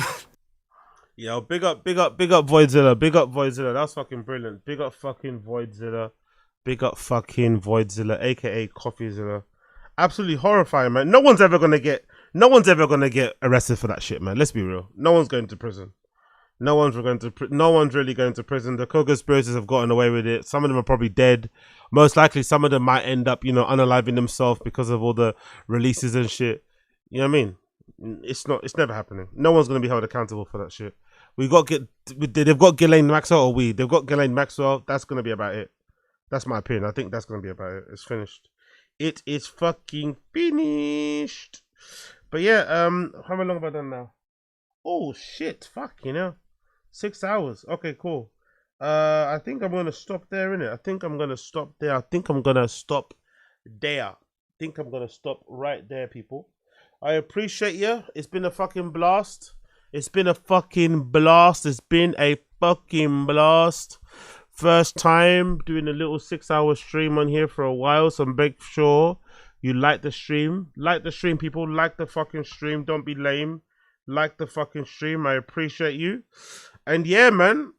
Yo, big up Voidzilla. Big up Voidzilla. That's fucking brilliant. Big up fucking Voidzilla. Big up fucking Voidzilla, aka CoffeeZilla. Absolutely horrifying, man. No one's ever gonna get arrested for that shit, man. Let's be real. No one's going to prison. No one's really going to prison. The co-conspirators have gotten away with it. Some of them are probably dead. Most likely, some of them might end up, unaliving themselves because of all the releases and shit. You know what I mean? It's never happening. No one's going to be held accountable for that shit. They've got Ghislaine Maxwell, they've got Ghislaine Maxwell. That's going to be about it. That's my opinion. I think that's going to be about it. It's finished. It is fucking finished. But yeah, how long have I done now? Oh shit, fuck, 6 hours. Okay, cool. I think I'm gonna stop there, innit? I think I'm gonna stop right there, people. I appreciate you. It's been a fucking blast. First time doing a little 6 hour stream on here for a while, so make sure you like the stream. Like the stream, people. Like the fucking stream. Don't be lame. Like the fucking stream. I appreciate you. And yeah, man.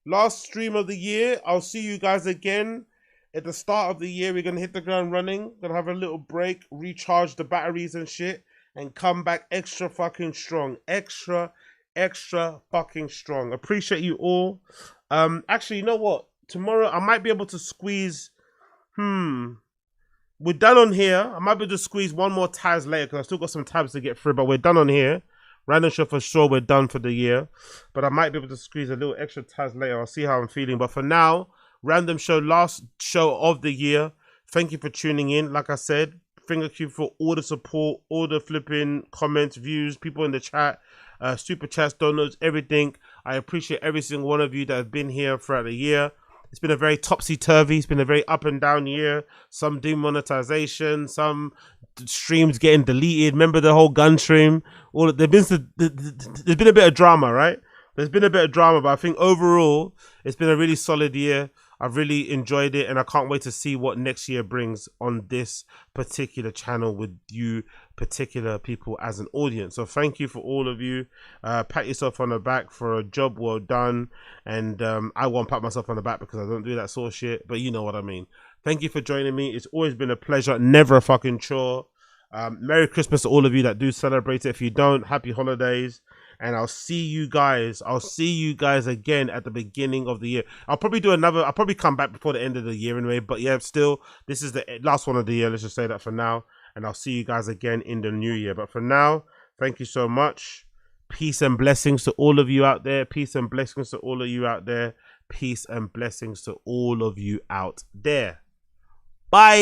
Last stream of the year. I'll see you guys again at the start of the year. We're gonna hit the ground running. Gonna have a little break, recharge the batteries and shit, and come back extra fucking strong. Extra fucking strong. Appreciate you all. Actually, you know what? Tomorrow I might be able to squeeze. We're done on here. I might be able to squeeze one more tabs later because I still got some tabs to get through, but we're done on here. Random show for sure, we're done for the year. But I might be able to squeeze a little extra tabs later. I'll see how I'm feeling. But for now, random show, last show of the year. Thank you for tuning in. Like I said, thank you for all the support, all the flipping comments, views, people in the chat, super chats, downloads, everything. I appreciate every single one of you that have been here throughout the year. It's been a very topsy-turvy. It's been a very up and down year. Some demonetization, some streams getting deleted. Remember the whole gun stream? There's been a bit of drama, right? There's been a bit of drama, but I think overall, it's been a really solid year. I've really enjoyed it, and I can't wait to see what next year brings on this particular channel with you particular people as an audience. So thank you for all of you. Pat yourself on the back for a job well done. And I won't pat myself on the back because I don't do that sort of shit, but you know what I mean. Thank you for joining me. It's always been a pleasure, never a fucking chore. Merry Christmas to all of you that do celebrate it. If you don't, happy holidays. And I'll see you guys again at the beginning of the year. I'll probably come back before the end of the year anyway. But yeah, still, this is the last one of the year. Let's just say that for now. And I'll see you guys again in the new year. But for now, thank you so much. Peace and blessings to all of you out there. Peace and blessings to all of you out there. Peace and blessings to all of you out there. Bye.